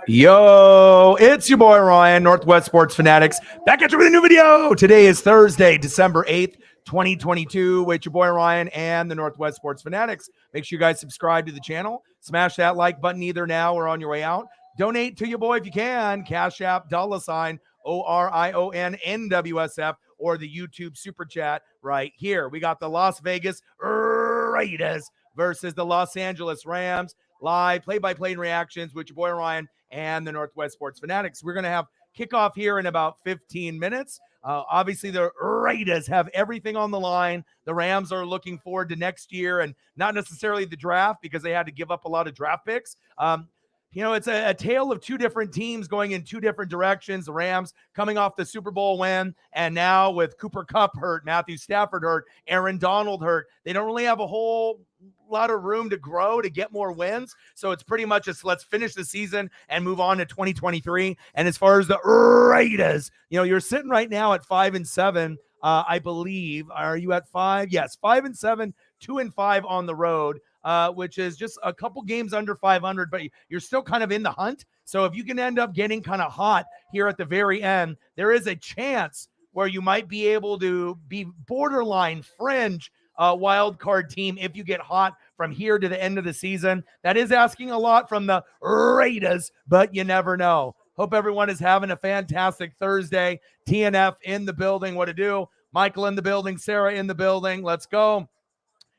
Yo, it's your boy Ryan, Northwest Sports Fanatics, back at you with a new video. Today is Thursday, December 8th, 2022, with your boy Ryan and the Northwest Sports Fanatics. Make sure you guys subscribe to the channel. Smash that like button either now or on your way out. Donate to your boy if you can. Cash App, $, ORION, or the YouTube Super Chat right here. We got the Las Vegas Raiders versus the Los Angeles Rams. Live play-by-play reactions with your boy Ryan and the Northwest Sports Fanatics. We're going to have kickoff here in about 15 minutes. Obviously, the Raiders have everything on the line. The Rams are looking forward to next year and not necessarily the draft because they had to give up a lot of draft picks. It's a tale of two different teams going in two different directions. The Rams coming off the Super Bowl win, and now with Cooper Kupp hurt, Matthew Stafford hurt, Aaron Donald hurt, they don't really have a whole lot of room to grow to get more wins. So it's pretty much just let's finish the season and move on to 2023. And as far as the Raiders, you're sitting right now at 5-7. I believe. Are you at 5? Yes, 5-7, 2-5 on the road. Which is just a couple games under 500, but you're still kind of in the hunt. So if you can end up getting kind of hot here at the very end, there is a chance where you might be able to be borderline fringe wild card team if you get hot from here to the end of the season. That is asking a lot from the Raiders, but you never know. Hope everyone is having a fantastic Thursday. TNF in the building. What to do? Michael in the building. Sarah in the building. Let's go.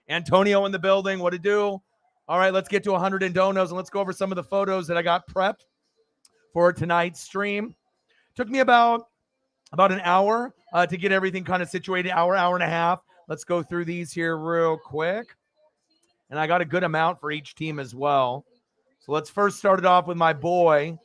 Antonio in the building. What to do? All right, let's get to 100 in donos, and let's go over some of the photos that I got prepped for tonight's stream. Took me about an hour to get everything kind of situated, hour and a half. Let's go through these here real quick. And I got a good amount for each team as well. So let's first start it off with my boy,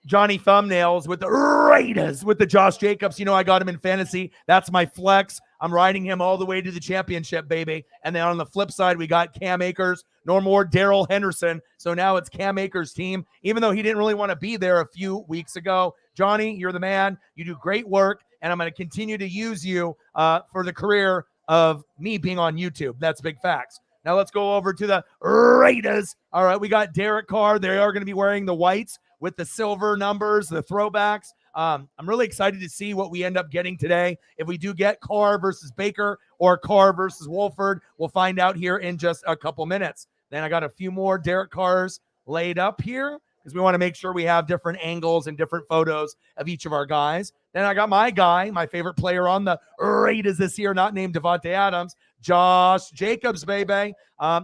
Johnny Thumbnails with the Raiders, with the Josh Jacobs. I got him in fantasy. That's my flex. I'm riding him all the way to the championship, baby. And then on the flip side, we got Cam Akers, no more Daryl Henderson. So now it's Cam Akers' team, even though he didn't really want to be there a few weeks ago. Johnny, you're the man. You do great work, and I'm going to continue to use you for the career of me being on YouTube. That's big facts. Now let's go over to the Raiders. All right, we got Derek Carr. They are going to be wearing the whites with the silver numbers, the throwbacks. I'm really excited to see what we end up getting today. If we do get Carr versus Baker or Carr versus Wolford, we'll find out here in just a couple minutes. Then I got a few more Derek Carrs laid up here because we want to make sure we have different angles and different photos of each of our guys. Then I got my guy, my favorite player on the Raiders this year, not named Davante Adams, Josh Jacobs, baby. I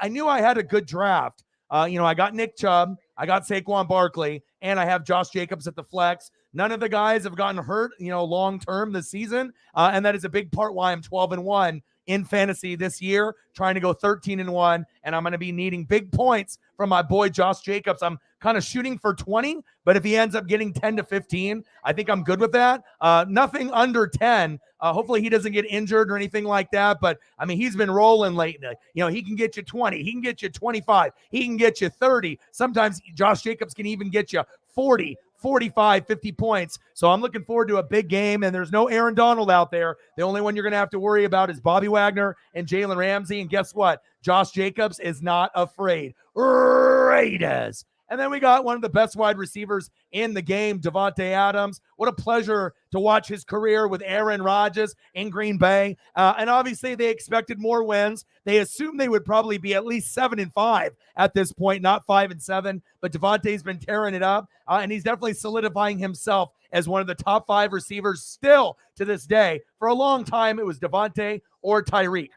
knew I had a good draft. I got Nick Chubb, I got Saquon Barkley, and I have Josh Jacobs at the flex. None of the guys have gotten hurt, long-term this season, and that is a big part why I'm 12-1 in fantasy this year, trying to go 13-1, and I'm going to be needing big points from my boy Josh Jacobs. I'm kind of shooting for 20, but if he ends up getting 10 to 15, I think I'm good with that. Nothing under 10. Hopefully he doesn't get injured or anything like that, but he's been rolling lately. He can get you 20, he can get you 25, he can get you 30. Sometimes Josh Jacobs can even get you 40, 45, 50 points. So I'm looking forward to a big game, and there's no Aaron Donald out there. The only one you're going to have to worry about is Bobby Wagner and Jalen Ramsey, and guess what? Josh Jacobs is not afraid. Raiders. And then we got one of the best wide receivers in the game, Davante Adams. What a pleasure to watch his career with Aaron Rodgers in Green Bay. And obviously they expected more wins. They assumed they would probably be at least 7-5 at this point, not 5-7. But Davante's been tearing it up, and he's definitely solidifying himself as one of the top 5 receivers still to this day. For a long time, it was Davante or Tyreek.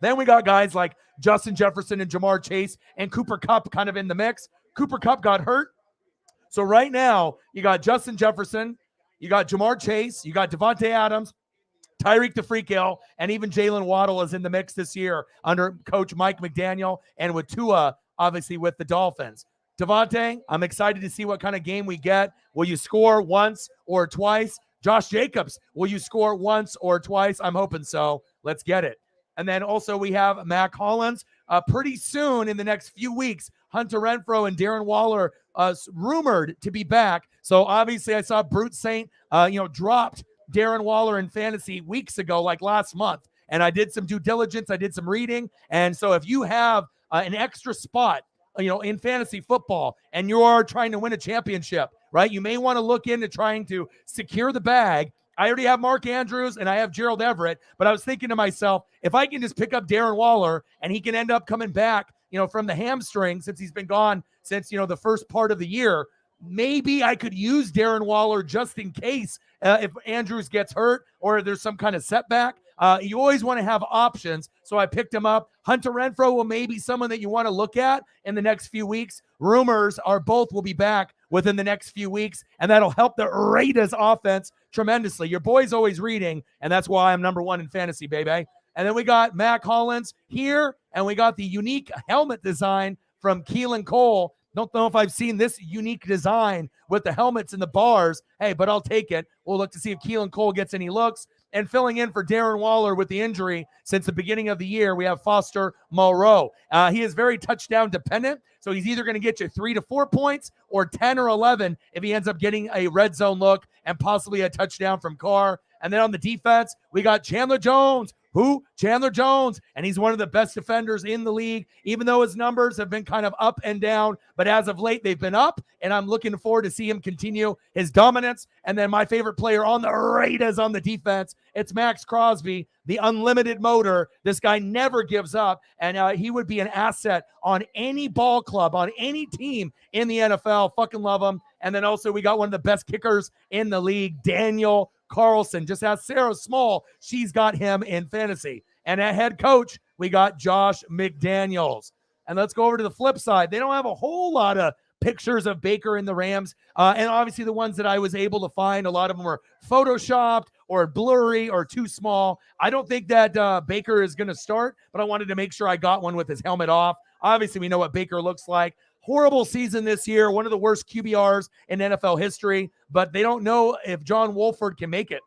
Then we got guys like Justin Jefferson and Jamar Chase and Cooper Kupp kind of in the mix. Cooper Kupp got hurt. So right now, you got Justin Jefferson, you got Jamar Chase, you got Davante Adams, Tyreek the Freak Hill, and even Jalen Waddle is in the mix this year under Coach Mike McDaniel and with Tua, obviously, with the Dolphins. Davante, I'm excited to see what kind of game we get. Will you score once or twice? Josh Jacobs, will you score once or twice? I'm hoping so. Let's get it. And then also we have Mac Hollins. Pretty soon in the next few weeks, Hunter Renfrow and Darren Waller rumored to be back. So obviously I saw Brute Saint, dropped Darren Waller in fantasy weeks ago, like last month. And I did some due diligence. I did some reading. And so if you have an extra spot in fantasy football and you are trying to win a championship, right? You may want to look into trying to secure the bag. I already have Mark Andrews and I have Gerald Everett, but I was thinking to myself, if I can just pick up Darren Waller and he can end up coming back, from the hamstring since he's been gone since, the first part of the year, maybe I could use Darren Waller just in case if Andrews gets hurt or there's some kind of setback. You always want to have options. So I picked him up. Hunter Renfrow will maybe someone that you want to look at in the next few weeks. Rumors are both will be back within the next few weeks, and that'll help the Raiders offense tremendously. Your boy's always reading, and that's why I'm number one in fantasy, baby. And then we got Mac Hollins here, and we got the unique helmet design from Keelan Cole. Don't know if I've seen this unique design with the helmets and the bars. Hey, but I'll take it. We'll look to see if Keelan Cole gets any looks. And filling in for Darren Waller with the injury since the beginning of the year, we have Foster Moreau. He is very touchdown dependent, so he's either going to get you 3 to 4 points or 10 or 11 if he ends up getting a red zone look and possibly a touchdown from Carr. And then on the defense, we got Chandler Jones. Who? Chandler Jones. And he's one of the best defenders in the league, even though his numbers have been kind of up and down. But as of late, they've been up, and I'm looking forward to see him continue his dominance. And then my favorite player on the Raiders on the defense, it's Max Crosby, the unlimited motor. This guy never gives up, and he would be an asset on any ball club, on any team in the NFL. Fucking love him. And then also we got one of the best kickers in the league, Daniel Carlson. Just ask Sarah Small. She's got him in fantasy. And at head coach, we got Josh McDaniels. And let's go over to the flip side. They don't have a whole lot of pictures of Baker and the Rams. And obviously the ones that I was able to find, a lot of them were photoshopped or blurry or too small. I don't think that Baker is going to start, but I wanted to make sure I got one with his helmet off. Obviously, we know what Baker looks like. Horrible season this year, one of the worst QBRs in NFL history, but they don't know if John Wolford can make it,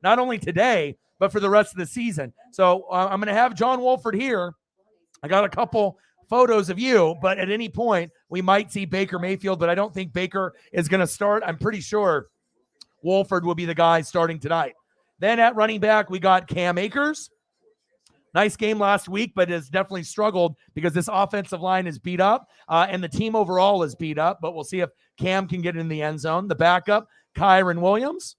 not only today, but for the rest of the season. So I'm going to have John Wolford here. I got a couple photos of you, but at any point, we might see Baker Mayfield, but I don't think Baker is going to start. I'm pretty sure Wolford will be the guy starting tonight. Then at running back, we got Cam Akers. Nice game last week, but has definitely struggled because this offensive line is beat up and the team overall is beat up. But we'll see if Cam can get in the end zone. The backup, Kyron Williams.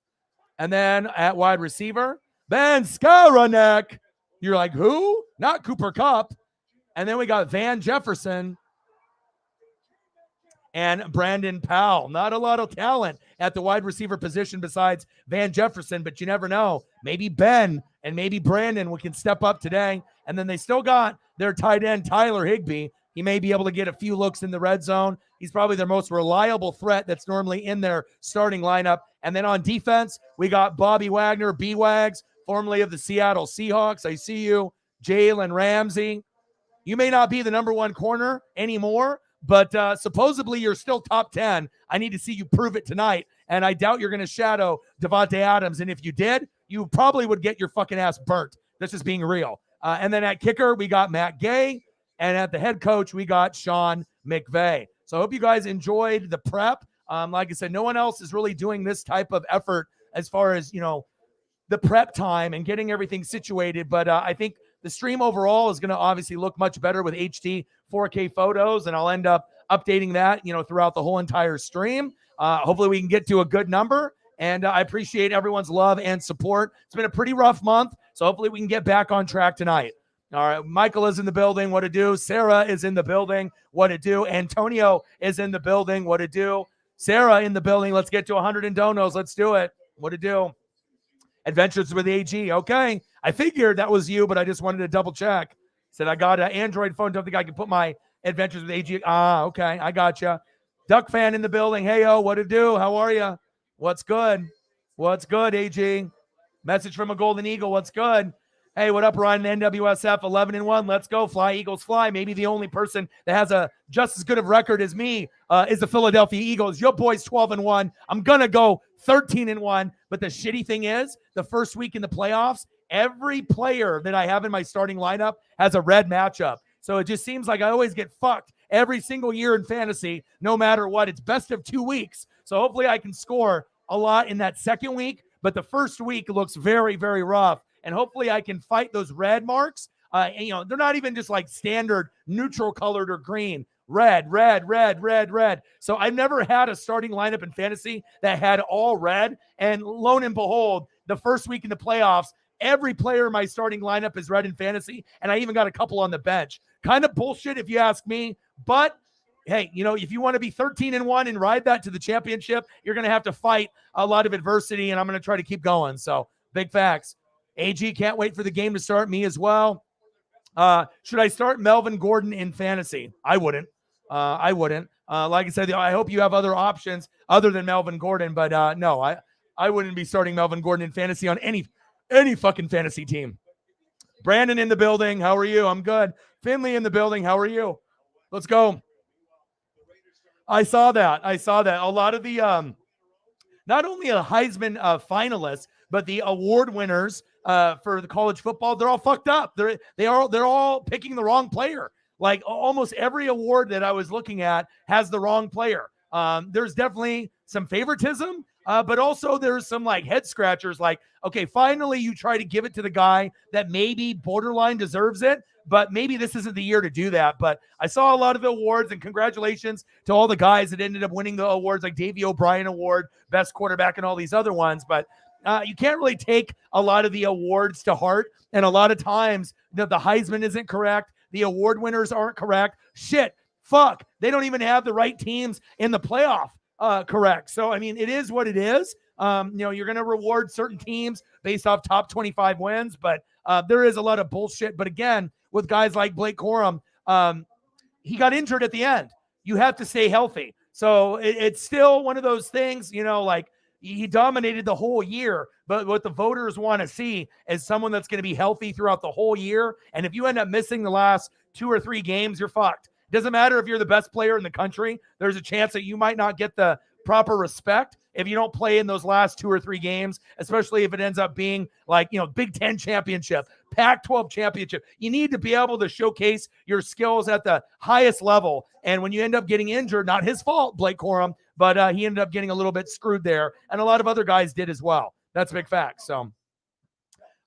And then at wide receiver, Ben Skowronek. You're like, who? Not Cooper Kupp. And then we got Van Jefferson and Brandon Powell. Not a lot of talent at the wide receiver position besides Van Jefferson, but you never know. Maybe Ben and maybe Brandon can step up today. And then they still got their tight end, Tyler Higbee. He may be able to get a few looks in the red zone. He's probably their most reliable threat that's normally in their starting lineup. And then on defense, we got Bobby Wagner, B-Wags, formerly of the Seattle Seahawks. I see you. Jalen Ramsey. You may not be the number one corner anymore, but supposedly you're still top 10. I need to see you prove it tonight. And I doubt you're going to shadow Devontae Adams. And if you did, you probably would get your fucking ass burnt. That's just being real. And then at kicker, we got Matt Gay. And at the head coach, we got Sean McVay. So I hope you guys enjoyed the prep. Like I said, no one else is really doing this type of effort as far as, the prep time and getting everything situated. But I think the stream overall is going to obviously look much better with HD 4K photos, and I'll end up updating that, throughout the whole entire stream. Hopefully we can get to a good number, and I appreciate everyone's love and support. It's been a pretty rough month, so hopefully we can get back on track tonight. All right, Michael is in the building. What to do? Sarah is in the building. What to do? Antonio is in the building. What to do? Sarah in the building. Let's get to 100 in donos. Let's do it. What to do? Adventures with AG. Okay. I figured that was you, but I just wanted to double check. Said I got an Android phone. Don't think I can put my Adventures with AG. Okay. I got you. Duck fan in the building. Hey, what to do? How are you? What's good? What's good, AG? Message from a Golden Eagle. What's good? Hey, what up, Ryan? NWSF 11-1. Let's go. Fly, Eagles, fly. Maybe the only person that has a just as good of record as me is the Philadelphia Eagles. Your boy's 12-1. I'm going to go 13-1. But the shitty thing is, the first week in the playoffs, every player that I have in my starting lineup has a red matchup. So it just seems like I always get fucked every single year in fantasy, no matter what. It's best of 2 weeks. So hopefully I can score a lot in that second week. But the first week looks very, very rough. And hopefully I can fight those red marks. They're not even just like standard neutral colored or green. red, red, red, red, red. So I've never had a starting lineup in fantasy that had all red. And lo and behold, the first week in the playoffs, every player in my starting lineup is red in fantasy. And I even got a couple on the bench. Kind of bullshit if you ask me. But hey, if you want to be 13-1 and ride that to the championship, you're going to have to fight a lot of adversity. And I'm going to try to keep going. So big facts. AG, can't wait for the game to start. Me as well. Should I start Melvin Gordon in fantasy? I wouldn't. Like I said, I hope you have other options other than Melvin Gordon, but no, I wouldn't be starting Melvin Gordon in fantasy on any fucking fantasy team. Brandon in the building. How are you? I'm good. Finley in the building. How are you? Let's go. I saw that. A lot of the, not only a Heisman finalists, but the award winners for the college football, they're all fucked up. They're all picking the wrong player. Like almost every award that I was looking at has the wrong player. There's definitely some favoritism, but also there's some like head scratchers. Like, okay, finally you try to give it to the guy that maybe borderline deserves it, but maybe this isn't the year to do that. But I saw a lot of the awards, and congratulations to all the guys that ended up winning the awards, like Davey O'Brien Award, best quarterback, and all these other ones. But you can't really take a lot of the awards to heart. And a lot of times the Heisman isn't correct. The award winners aren't correct. Shit, fuck. They don't even have the right teams in the playoff correct. So, I mean, it is what it is. You're going to reward certain teams based off top 25 wins, but there is a lot of bullshit. But again, with guys like Blake Corum, he got injured at the end. You have to stay healthy. So it's still one of those things, like, he dominated the whole year, but what the voters want to see is someone that's going to be healthy throughout the whole year. And if you end up missing the last 2 or 3 games, you're fucked. It doesn't matter if you're the best player in the country. There's a chance that you might not get the proper respect if you don't play in those last 2 or 3 games, especially if it ends up being like, Big Ten championship, Pac-12 championship. You need to be able to showcase your skills at the highest level. And when you end up getting injured, not his fault, Blake Corum, but he ended up getting a little bit screwed there. And a lot of other guys did as well. That's a big fact. So,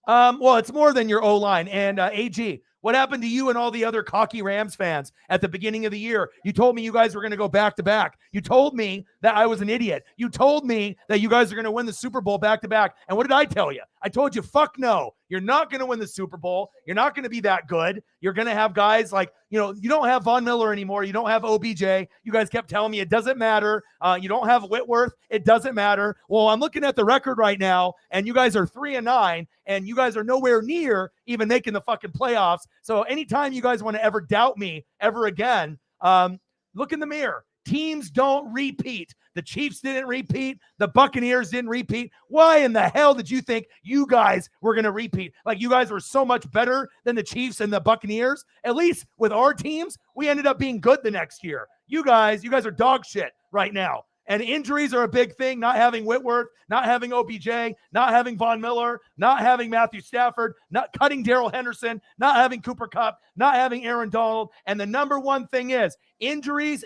well, it's more than your O-line. And AG, what happened to you and all the other cocky Rams fans at the beginning of the year? You told me you guys were going to go back-to-back. You told me that I was an idiot. You told me that you guys are going to win the Super Bowl back-to-back. And what did I tell you? I told you, fuck no. You're not going to win the Super Bowl. You're not going to be that good. You're going to have guys like, you don't have Von Miller anymore. You don't have OBJ. You guys kept telling me it doesn't matter. You don't have Whitworth. It doesn't matter. Well, I'm looking at the record right now, and you guys are 3-9, and you guys are nowhere near even making the fucking playoffs. So anytime you guys want to ever doubt me ever again, look in the mirror. Teams don't repeat. The Chiefs didn't repeat. The Buccaneers didn't repeat. Why in the hell did you think you guys were going to repeat? Like, you guys were so much better than the Chiefs and the Buccaneers. At least with our teams, we ended up being good the next year. You guys are dog shit right now. And injuries are a big thing. Not having Whitworth, not having OBJ, not having Von Miller, not having Matthew Stafford, not cutting Darrell Henderson, not having Cooper Kupp, not having Aaron Donald. And the number one thing is injuries.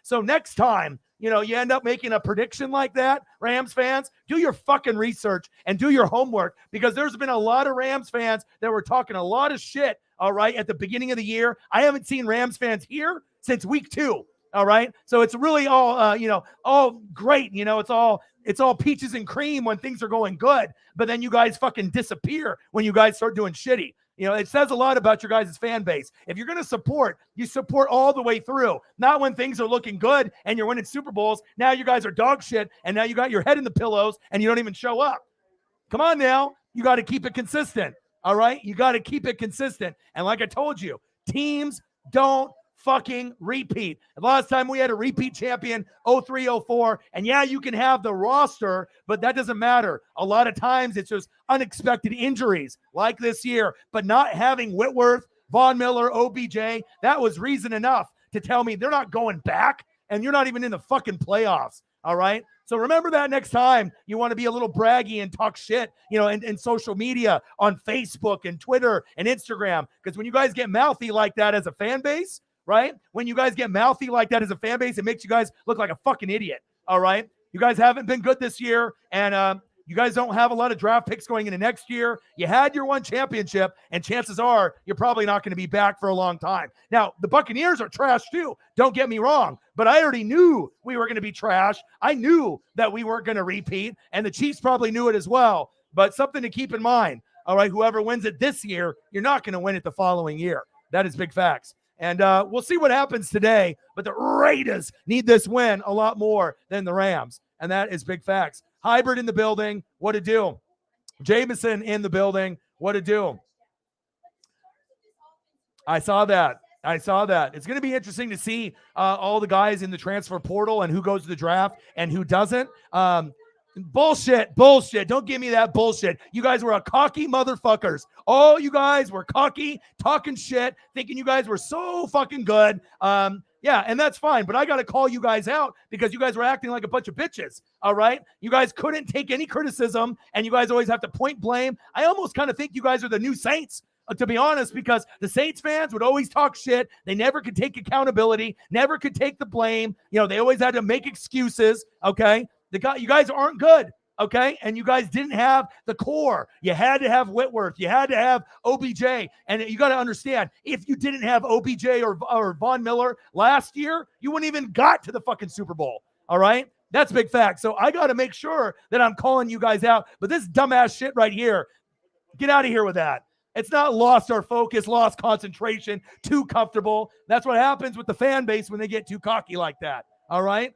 So next time, you end up making a prediction like that, Rams fans, do your fucking research and do your homework, because there's been a lot of Rams fans that were talking a lot of shit, all right, at the beginning of the year. I haven't seen Rams fans here since week 2. All right. So it's really all, all great. It's all peaches and cream when things are going good. But then you guys fucking disappear when you guys start doing shitty. It says a lot about your guys' fan base. If you're going to support, you support all the way through. Not when things are looking good and you're winning Super Bowls. Now you guys are dog shit, and now you got your head in the pillows and you don't even show up. Come on now. You got to keep it consistent. All right. You got to keep it consistent. And like I told you, teams don't fucking repeat. The last time we had a repeat champion, 03-04, and yeah, you can have the roster, but that doesn't matter. A lot of times it's just unexpected injuries like this year, but not having Whitworth, Von Miller, OBJ, that was reason enough to tell me they're not going back, and you're not even in the fucking playoffs. All right. So remember that next time you want to be a little braggy and talk shit, in social media, on Facebook and Twitter and Instagram. Because when you guys get mouthy like that as a fan base, right? When you guys get mouthy like that as a fan base, it makes you guys look like a fucking idiot. All right. You guys haven't been good this year. And You guys don't have a lot of draft picks going into next year. You had your one championship, and chances are you're probably not going to be back for a long time. Now, the Buccaneers are trash too. Don't get me wrong, but I already knew we were going to be trash. I knew that we weren't going to repeat, and the Chiefs probably knew it as well. But something to keep in mind, all right, whoever wins it this year, you're not going to win it the following year. That is big facts. And we'll see what happens today, but the Raiders need this win a lot more than the Rams, and that is big facts. Hybrid in the building. What to do? Jameson in the building. What to do? I saw that. It's going to be interesting to see all the guys in the transfer portal and who goes to the draft and who doesn't. Bullshit. Don't give me that bullshit. You guys were a cocky motherfuckers. Oh, you guys were cocky, talking shit, thinking you guys were so fucking good. Yeah, and that's fine, but I got to call you guys out because you guys were acting like a bunch of bitches, all right? You guys couldn't take any criticism, and you guys always have to point blame. I almost kind of think you guys are the new Saints, to be honest, because the Saints fans would always talk shit. They never could take accountability, never could take the blame. You know, they always had to make excuses, okay? You guys aren't good, okay? And you guys didn't have the core. You had to have Whitworth. You had to have OBJ. And you got to understand, if you didn't have OBJ or Von Miller last year, you wouldn't even got to the fucking Super Bowl, all right? That's big fact. So I got to make sure that I'm calling you guys out. But this dumbass shit right here, get out of here with that. It's not lost our focus, lost concentration, too comfortable. That's what happens with the fan base when they get too cocky like that, all right?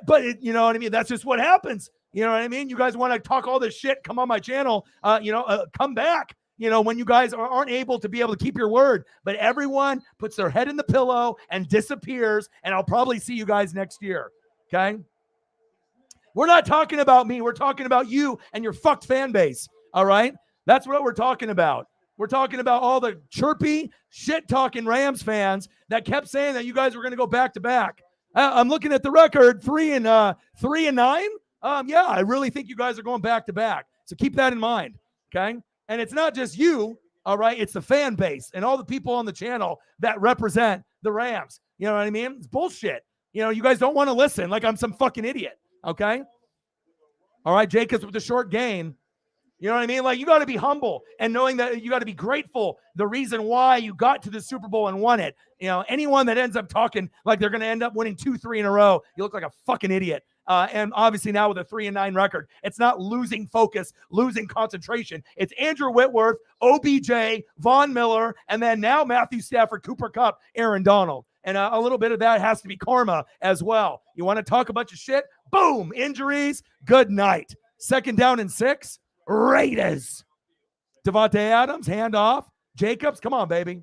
But you know what I mean? That's just what happens. You know what I mean? You guys want to talk all this shit, come on my channel, come back, when you guys aren't able to be able to keep your word. But everyone puts their head in the pillow and disappears, and I'll probably see you guys next year, okay? We're not talking about me. We're talking about you and your fucked fan base, all right? That's what we're talking about. We're talking about all the chirpy, shit-talking Rams fans that kept saying that you guys were going to go back-to-back. I'm looking at the record, 3-9. Yeah, I really think you guys are going back to back. So keep that in mind, okay? And it's not just you, all right? It's the fan base and all the people on the channel that represent the Rams. You know what I mean? It's bullshit. You guys don't want to listen like I'm some fucking idiot, okay? All right, Jacobs with the short gain. You know what I mean? Like, you got to be humble and knowing that you got to be grateful the reason why you got to the Super Bowl and won it. Anyone that ends up talking like they're going to end up winning 2-3 in a row, you look like a fucking idiot. And obviously now with a 3-9 record, it's not losing focus, losing concentration. It's Andrew Whitworth, OBJ, Von Miller, and then now Matthew Stafford, Cooper Kupp, Aaron Donald. And a little bit of that has to be karma as well. You want to talk a bunch of shit? Boom, injuries, good night. 2nd down and 6. Raiders. Davante Adams, handoff. Jacobs, come on, baby.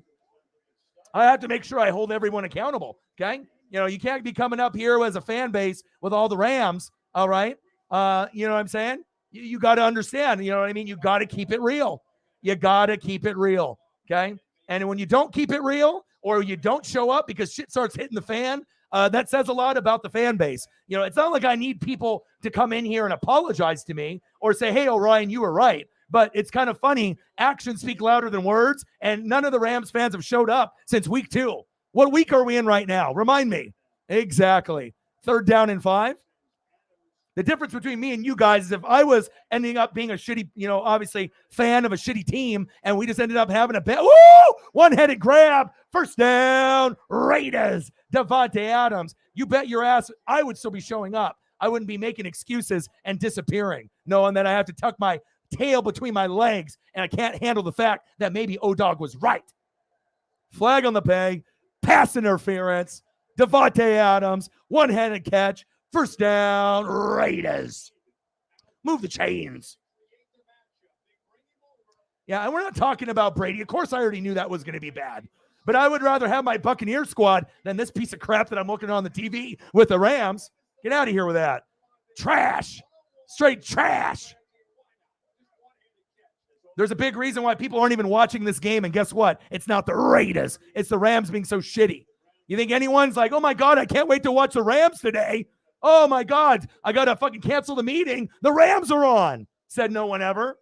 I have to make sure I hold everyone accountable, okay? You can't be coming up here as a fan base with all the Rams, all right? You know what I'm saying? You got to understand, you know what I mean? You got to keep it real. You got to keep it real, okay? And when you don't keep it real or you don't show up because shit starts hitting the fan, that says a lot about the fan base. It's not like I need people to come in here and apologize to me or say, hey, Orion, you were right. But it's kind of funny. Actions speak louder than words, and none of the Rams fans have showed up since week 2. What week are we in right now? Remind me. Exactly. 3rd down and 5. The difference between me and you guys is if I was ending up being a shitty, obviously fan of a shitty team, and we just ended up having a one-headed grab, 1st down, Raiders, Davante Adams. You bet your ass I would still be showing up. I wouldn't be making excuses and disappearing, knowing that I have to tuck my tail between my legs and I can't handle the fact that maybe O-Dog was right. Flag on the play, pass interference, Davante Adams, one-handed catch, 1st down, Raiders. Move the chains. Yeah, and we're not talking about Brady. Of course, I already knew that was going to be bad. But I would rather have my Buccaneer squad than this piece of crap that I'm looking on the TV with the Rams. Get out of here with that. Trash. Straight trash. There's a big reason why people aren't even watching this game, and guess what? It's not the Raiders. It's the Rams being so shitty. You think anyone's like, oh, my God, I can't wait to watch the Rams today. Oh, my God, I got to fucking cancel the meeting. The Rams are on, said no one ever.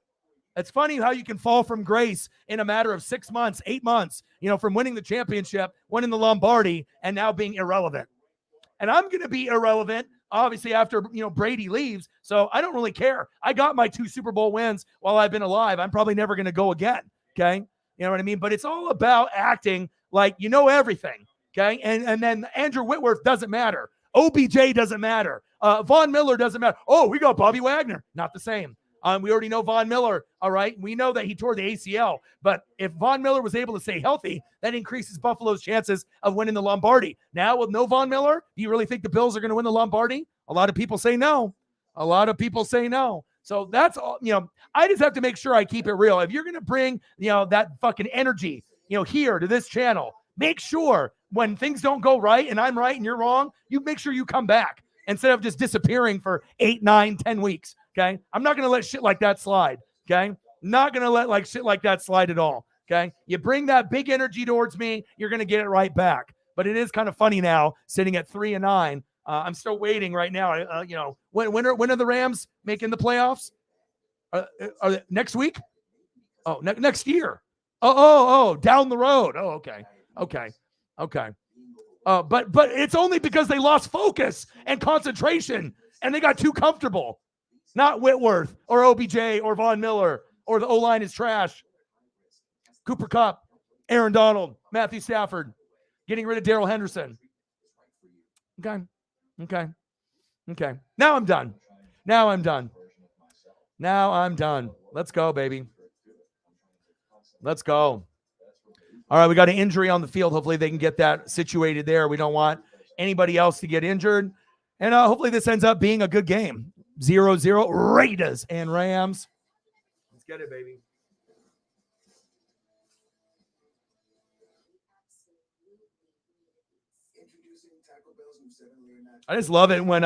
It's funny how you can fall from grace in a matter of 6 months, 8 months, from winning the championship, winning the Lombardi, and now being irrelevant. And I'm going to be irrelevant, obviously, after, Brady leaves. So I don't really care. I got my 2 Super Bowl wins while I've been alive. I'm probably never going to go again. Okay. You know what I mean? But it's all about acting like you know everything. Okay. And then Andrew Whitworth doesn't matter. OBJ doesn't matter. Von Miller doesn't matter. Oh, we got Bobby Wagner. Not the same. We already know Von Miller. All right. We know that he tore the ACL. But if Von Miller was able to stay healthy, that increases Buffalo's chances of winning the Lombardi. Now, with no Von Miller, do you really think the Bills are going to win the Lombardi? A lot of people say no. A lot of people say no. So that's all, I just have to make sure I keep it real. If you're going to bring, that fucking energy, here to this channel, make sure when things don't go right and I'm right and you're wrong, you make sure you come back instead of just disappearing for 8, 9, 10 weeks. Okay. I'm not going to let shit like that slide. Okay. Not going to let shit like that slide at all. Okay. You bring that big energy towards me, you're going to get it right back. But it is kind of funny now sitting at 3-9. I'm still waiting right now. When are the Rams making the playoffs? Are they next week? Oh, next year. Oh, down the road. Oh, okay. But it's only because they lost focus and concentration and they got too comfortable. Not Whitworth or OBJ or Von Miller or the O-line is trash. Cooper Kupp, Aaron Donald, Matthew Stafford, getting rid of Darrell Henderson. Okay. Now I'm done. Let's go, baby. Let's go. All right, we got an injury on the field. Hopefully they can get that situated there. We don't want anybody else to get injured. And hopefully this ends up being a good game. 0-0, Raiders and Rams. Let's get it, baby. I just love it when,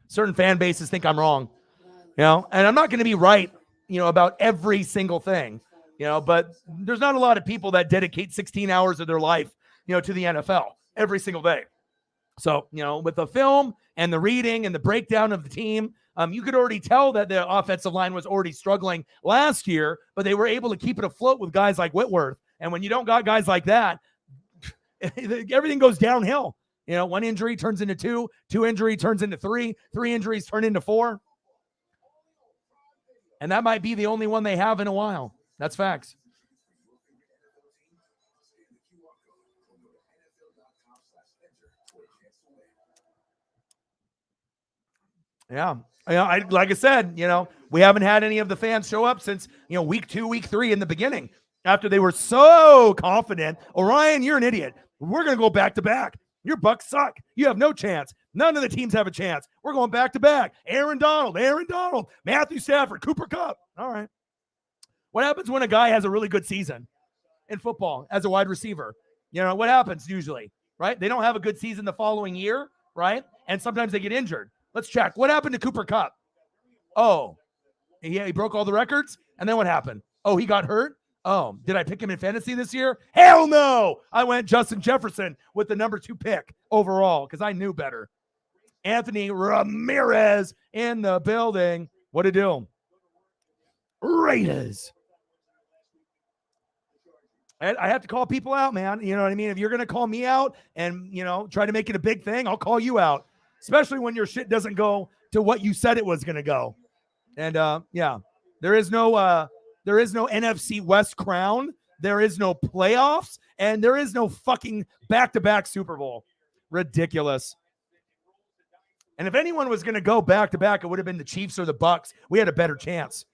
certain fan bases think I'm wrong, and I'm not going to be right, about every single thing, but there's not a lot of people that dedicate 16 hours of their life, to the NFL every single day. So, with the film and the reading and the breakdown of the team, you could already tell that the offensive line was already struggling last year, but they were able to keep it afloat with guys like Whitworth. And when you don't got guys like that, everything goes downhill. 1 injury turns into 2 injury turns into 3 injuries turn into 4. And that might be the only one they have in a while. That's facts. Yeah. Like I said, we haven't had any of the fans show up since, week 2, week 3 in the beginning, after they were so confident. Orion, you're an idiot. We're going to go back to back. Your Bucks suck. You have no chance. None of the teams have a chance. We're going back to back. Aaron Donald, Matthew Stafford, Cooper Kupp. All right. What happens when a guy has a really good season in football as a wide receiver? What happens usually, right? They don't have a good season the following year, right? And sometimes they get injured. Let's check. What happened to Cooper Kupp? Oh, he broke all the records. And then what happened? Oh, he got hurt. Oh, did I pick him in fantasy this year? Hell no. I went Justin Jefferson with the number 2 pick overall because I knew better. Anthony Ramirez in the building. What to do? Raiders. I have to call people out, man. You know what I mean? If you're going to call me out and, try to make it a big thing, I'll call you out, especially when your shit doesn't go to what you said it was going to go. And, there is no NFC West crown. There is no playoffs, and there is no fucking back-to-back Super Bowl. Ridiculous. And if anyone was going to go back-to-back, it would have been the Chiefs or the Bucks. We had a better chance.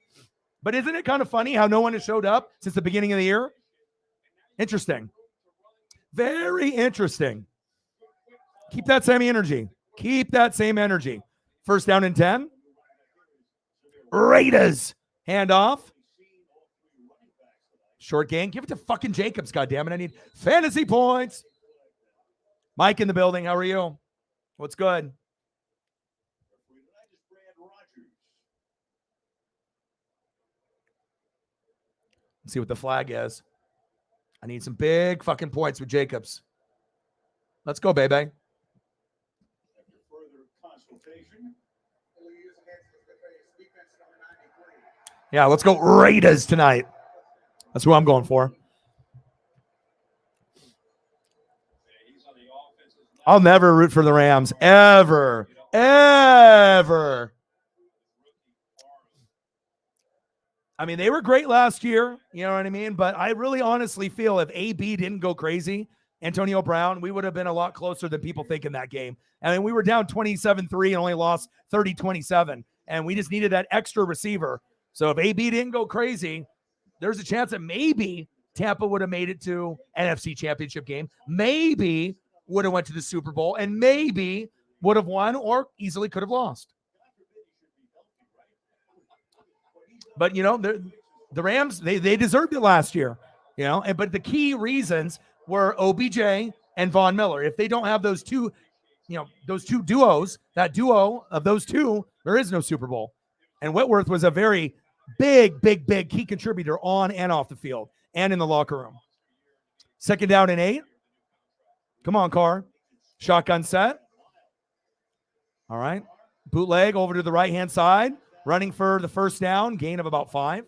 But isn't it kind of funny how no one has showed up since the beginning of the year? Interesting. Very interesting. Keep that same energy. First down and 10. Raiders. Hand off. Short game. Give it to fucking Jacobs, goddammit. I need fantasy points. Mike in the building. How are you? What's good? Let's see what the flag is. I need some big fucking points with Jacobs. Let's go, baby. Yeah, let's go Raiders tonight. That's who I'm going for. I'll never root for the Rams. Ever. Ever. I mean, they were great last year. You know what I mean? But I really honestly feel if AB didn't go crazy, Antonio Brown, we would have been a lot closer than people think in that game. I mean, we were down 27-3 and only lost 30-27. And we just needed that extra receiver. So if AB didn't go crazy, there's a chance that maybe Tampa would have made it to NFC Championship game. Maybe would have went to the Super Bowl and maybe would have won or easily could have lost. But, you know, the Rams, they deserved it last year, you know, but the key reasons were OBJ and Von Miller. If they don't have those two, you know, those two duos, that duo of those two, there is no Super Bowl. And Whitworth was a very big key contributor on and off the field and in the locker room. 2nd down and 8. Come on, Carr. Shotgun set. All right. Bootleg over to the right-hand side. Running for the first down, gain of about 5.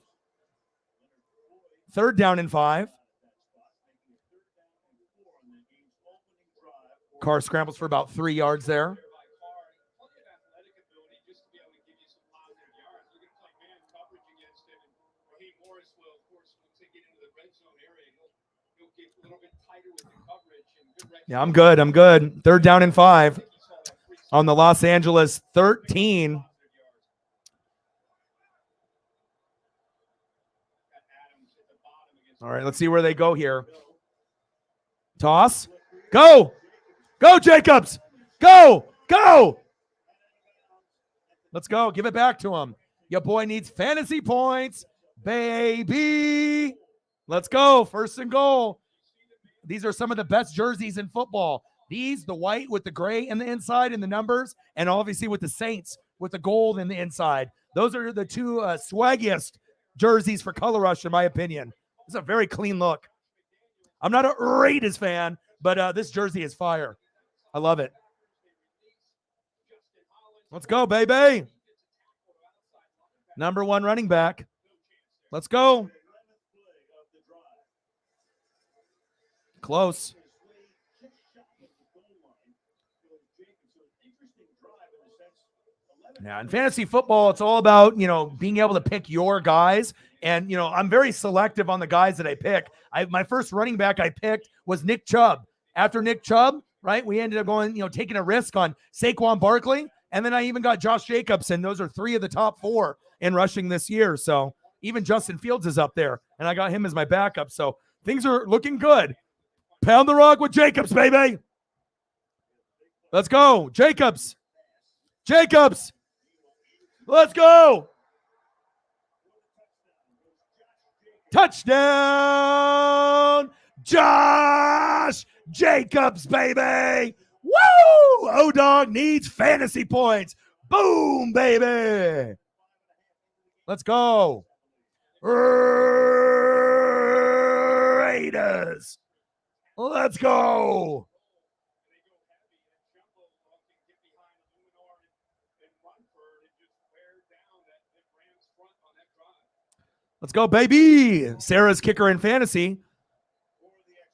3rd down and 5. Carr scrambles for about 3 yards there. Yeah, I'm good. 3rd down and 5 on the Los Angeles 13. All right, let's see where they go here. Toss. Go. Go, Jacobs. Go. Go. Let's go. Give it back to him. Your boy needs fantasy points, baby. Let's go. 1st and goal. These are some of the best jerseys in football. These, the white with the gray in the inside and the numbers, and obviously with the Saints with the gold in the inside. Those are the two swaggiest jerseys for Color Rush, in my opinion. It's a very clean look. I'm not a Raiders fan, but this jersey is fire. I love it. Let's go, baby. Number 1 running back. Let's go. Close. Yeah, in fantasy football, it's all about, you know, being able to pick your guys. And, you know, I'm very selective on the guys that I pick. My first running back I picked was Nick Chubb. After Nick Chubb, right, we ended up going, you know, taking a risk on Saquon Barkley. And then I even got Josh Jacobs, and those are 3 of the top 4 in rushing this year. So even Justin Fields is up there, and I got him as my backup. So things are looking good. Pound the rock with Jacobs, baby. Let's go. Jacobs. Jacobs. Let's go. Touchdown. Josh Jacobs, baby. Woo! O-Dog needs fantasy points. Boom, baby. Let's go. Raiders. Let's go. Let's go, baby. Sarah's kicker in fantasy.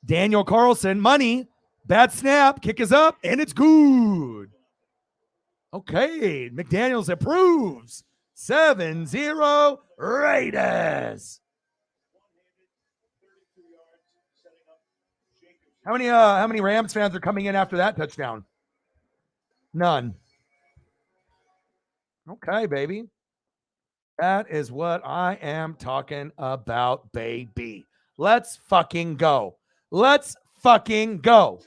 Daniel Carlson, money. Bad snap. Kick is up, and it's good. Okay, McDaniels approves. 7-0 Raiders. How many Rams fans are coming in after that touchdown? None. Okay, baby. That is what I am talking about, baby. Let's fucking go. Let's fucking go.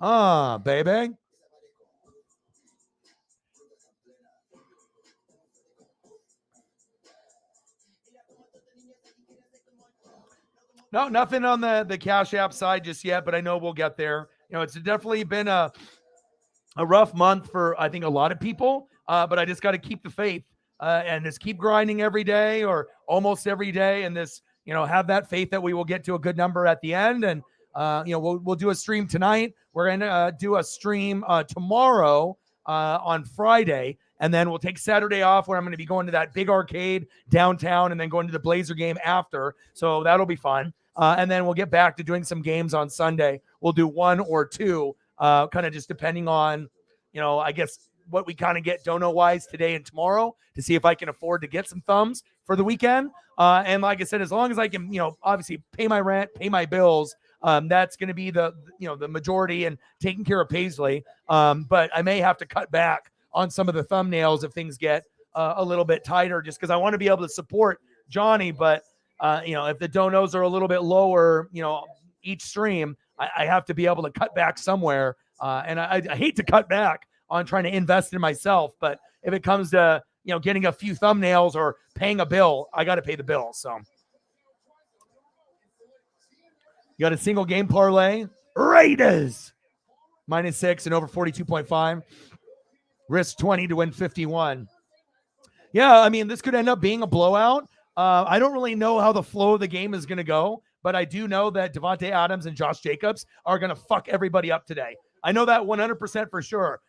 Baby. No, nothing on the Cash App side just yet, but I know we'll get there. You know, it's definitely been a rough month for, I think, a lot of people, but I just got to keep the faith and just keep grinding every day or almost every day, and this, you know, have that faith that we will get to a good number at the end. And you know, we'll do a stream tonight. We're gonna do a stream tomorrow on Friday, and then we'll take Saturday off where I'm going to be going to that big arcade downtown and then going to the Blazer game after. So that'll be fun. And then we'll get back to doing some games on Sunday. We'll do 1 or 2 kind of just depending on, I guess what we kind of get dono wise today and tomorrow to see if I can afford to get some thumbs for the weekend. And like I said, as long as I can, obviously pay my rent, pay my bills, that's going to be the majority and taking care of Paisley. But I may have to cut back on some of the thumbnails if things get a little bit tighter, just because I want to be able to support Johnny. But, if the donos are a little bit lower, each stream, I have to be able to cut back somewhere. And I hate to cut back on trying to invest in myself, but if it comes to, getting a few thumbnails or paying a bill, I got to pay the bill. So you got a single game parlay. Raiders -6 and over 42.5. Risk 20 to win 51. Yeah, I mean, this could end up being a blowout. I don't really know how the flow of the game is going to go, but I do know that Davante Adams and Josh Jacobs are going to fuck everybody up today. I know that 100% for sure.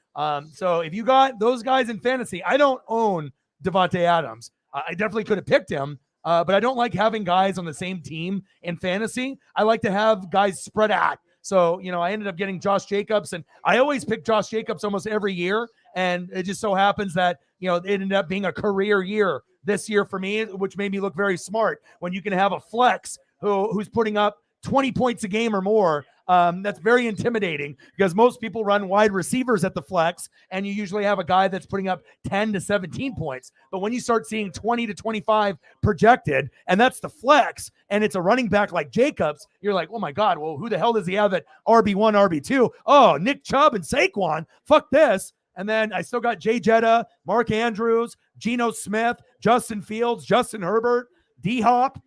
So if you got those guys in fantasy, I don't own Davante Adams. I definitely could have picked him, but I don't like having guys on the same team in fantasy. I like to have guys spread out. So, I ended up getting Josh Jacobs, and I always pick Josh Jacobs almost every year. And it just so happens that, it ended up being a career year this year for me, which made me look very smart when you can have a flex who's putting up 20 points a game or more. That's very intimidating because most people run wide receivers at the flex, and you usually have a guy that's putting up 10 to 17 points. But when you start seeing 20 to 25 projected, and that's the flex, and it's a running back like Jacobs, you're like, oh my God, well, who the hell does he have at RB1, RB2? Oh, Nick Chubb and Saquon. Fuck this. And then I still got Jay Jetta, Mark Andrews, Geno Smith, Justin Fields, Justin Herbert, D-Hop,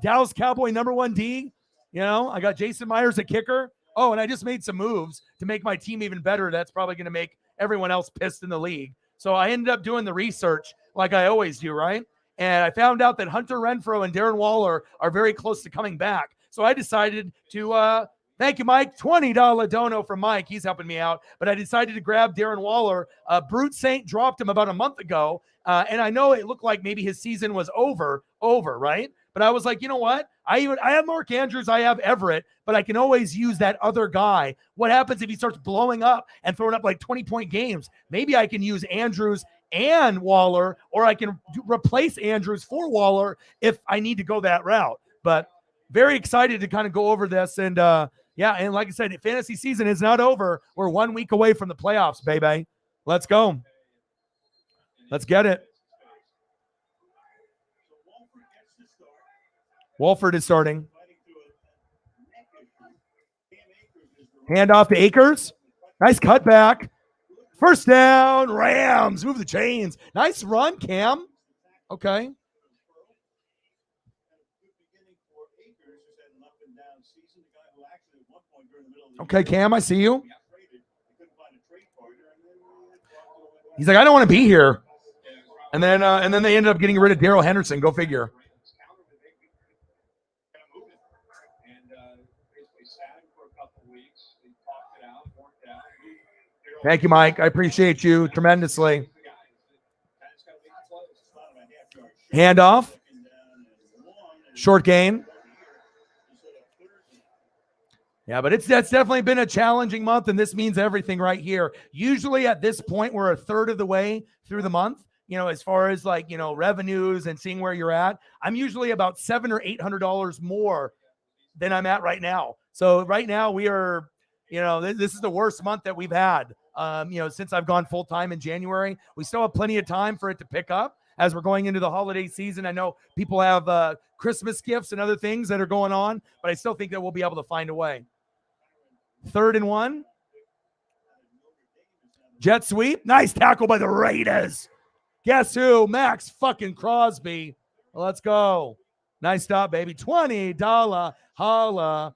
Dallas Cowboy #1 D. I got Jason Myers at kicker. Oh, and I just made some moves to make my team even better. That's probably going to make everyone else pissed in the league. So I ended up doing the research like I always do, right? And I found out that Hunter Renfrow and Darren Waller are very close to coming back. So I decided to, thank you, Mike, $20 dono from Mike. He's helping me out. But I decided to grab Darren Waller. Brute Saint dropped him about a month ago. And I know it looked like maybe his season was over, right? But I was like, you know what? I have Mark Andrews, I have Everett, but I can always use that other guy. What happens if he starts blowing up and throwing up like 20-point games? Maybe I can use Andrews and Waller, or I can replace Andrews for Waller if I need to go that route. But very excited to kind of go over this. And and like I said, fantasy season is not over. We're 1 week away from the playoffs, baby. Let's go. Let's get it. Wolford is starting. Hand off to Akers. Nice cutback. First down, Rams. Move the chains. Nice run, Cam. Okay. Okay, Cam, I see you. He's like, I don't want to be here. And then they ended up getting rid of Darrell Henderson. Go figure. Thank you, Mike. I appreciate you tremendously. Handoff. Short gain. Yeah, but that's definitely been a challenging month, and this means everything right here. Usually at this point, we're a third of the way through the month, as far as revenues and seeing where you're at. I'm usually about $700 or $800 more than I'm at right now. So right now we are, this is the worst month that we've had, since I've gone full time in January. We still have plenty of time for it to pick up as we're going into the holiday season. I know people have Christmas gifts and other things that are going on, but I still think that we'll be able to find a way. 3rd and 1. Jet sweep. Nice tackle by the Raiders. Guess who? Max fucking Crosby. Let's go. Nice stop, baby. $20 holla.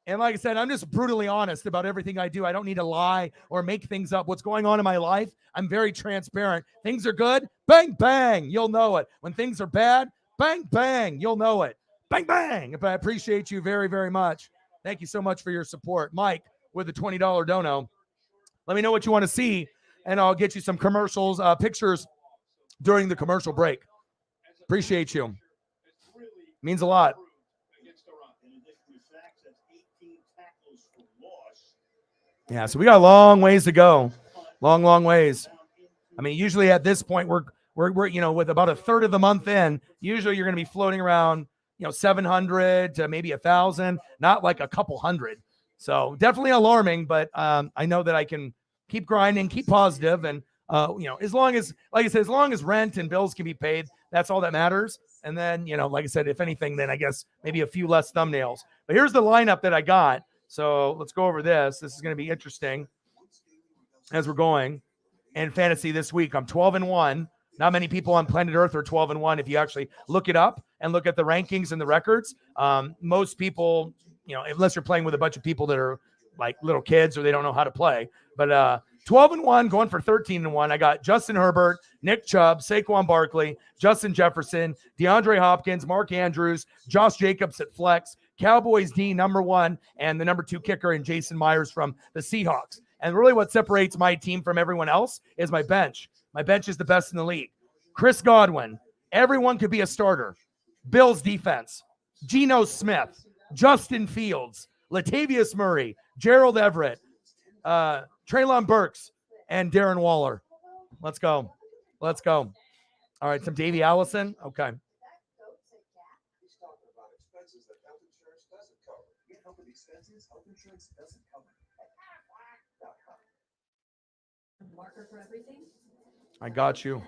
And like I said, I'm just brutally honest about everything I do. I don't need to lie or make things up. What's going on in my life, I'm very transparent. Things are good, bang, bang, you'll know it. When things are bad, bang, bang, you'll know it. Bang, bang. But I appreciate you very, very much. Thank you so much for your support. Mike with the $20 dono. Let me know what you want to see, and I'll get you some commercials, pictures during the commercial break. Appreciate you. Means a lot. Yeah, so we got a long ways to go. Long ways. I mean, usually at this point, we're with about a third of the month in, usually you're going to be floating around, 700 to maybe 1,000, not like a couple hundred. So definitely alarming, but I know that I can keep grinding, keep positive, and as long as, like I said, as long as rent and bills can be paid, that's all that matters. And then, like I said, if anything, then I guess maybe a few less thumbnails. But here's the lineup that I got. So let's go over this. This is going to be interesting as we're going in fantasy this week. I'm 12-1. Not many people on planet Earth are 12-1. If you actually look it up and look at the rankings and the records, most people, unless you're playing with a bunch of people that are like little kids or they don't know how to play, but 12-1, going for 13-1. I got Justin Herbert, Nick Chubb, Saquon Barkley, Justin Jefferson, DeAndre Hopkins, Mark Andrews, Josh Jacobs at flex, Cowboys D number 1, and the number 2 kicker in Jason Myers from the Seahawks. And really what separates my team from everyone else is my bench. My bench is the best in the league. Chris Godwin, everyone could be a starter. Bills defense, Geno Smith, Justin Fields, Latavius Murray, Gerald Everett, Treylon Burks, and Darren Waller. Let's go. All right, some Davey Allison. Okay. I got you.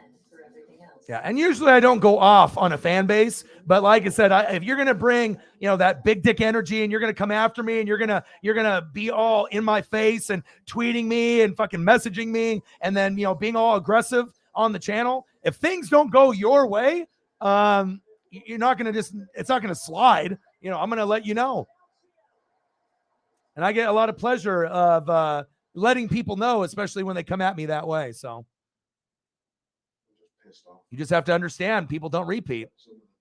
Yeah, and usually I don't go off on a fan base, but like I said, if you're gonna bring that big dick energy and you're gonna come after me and you're gonna be all in my face and tweeting me and fucking messaging me and then being all aggressive on the channel, if things don't go your way, you're not gonna it's not gonna slide. I'm gonna let you know, and I get a lot of pleasure of letting people know, especially when they come at me that way. So. You just have to understand people don't repeat.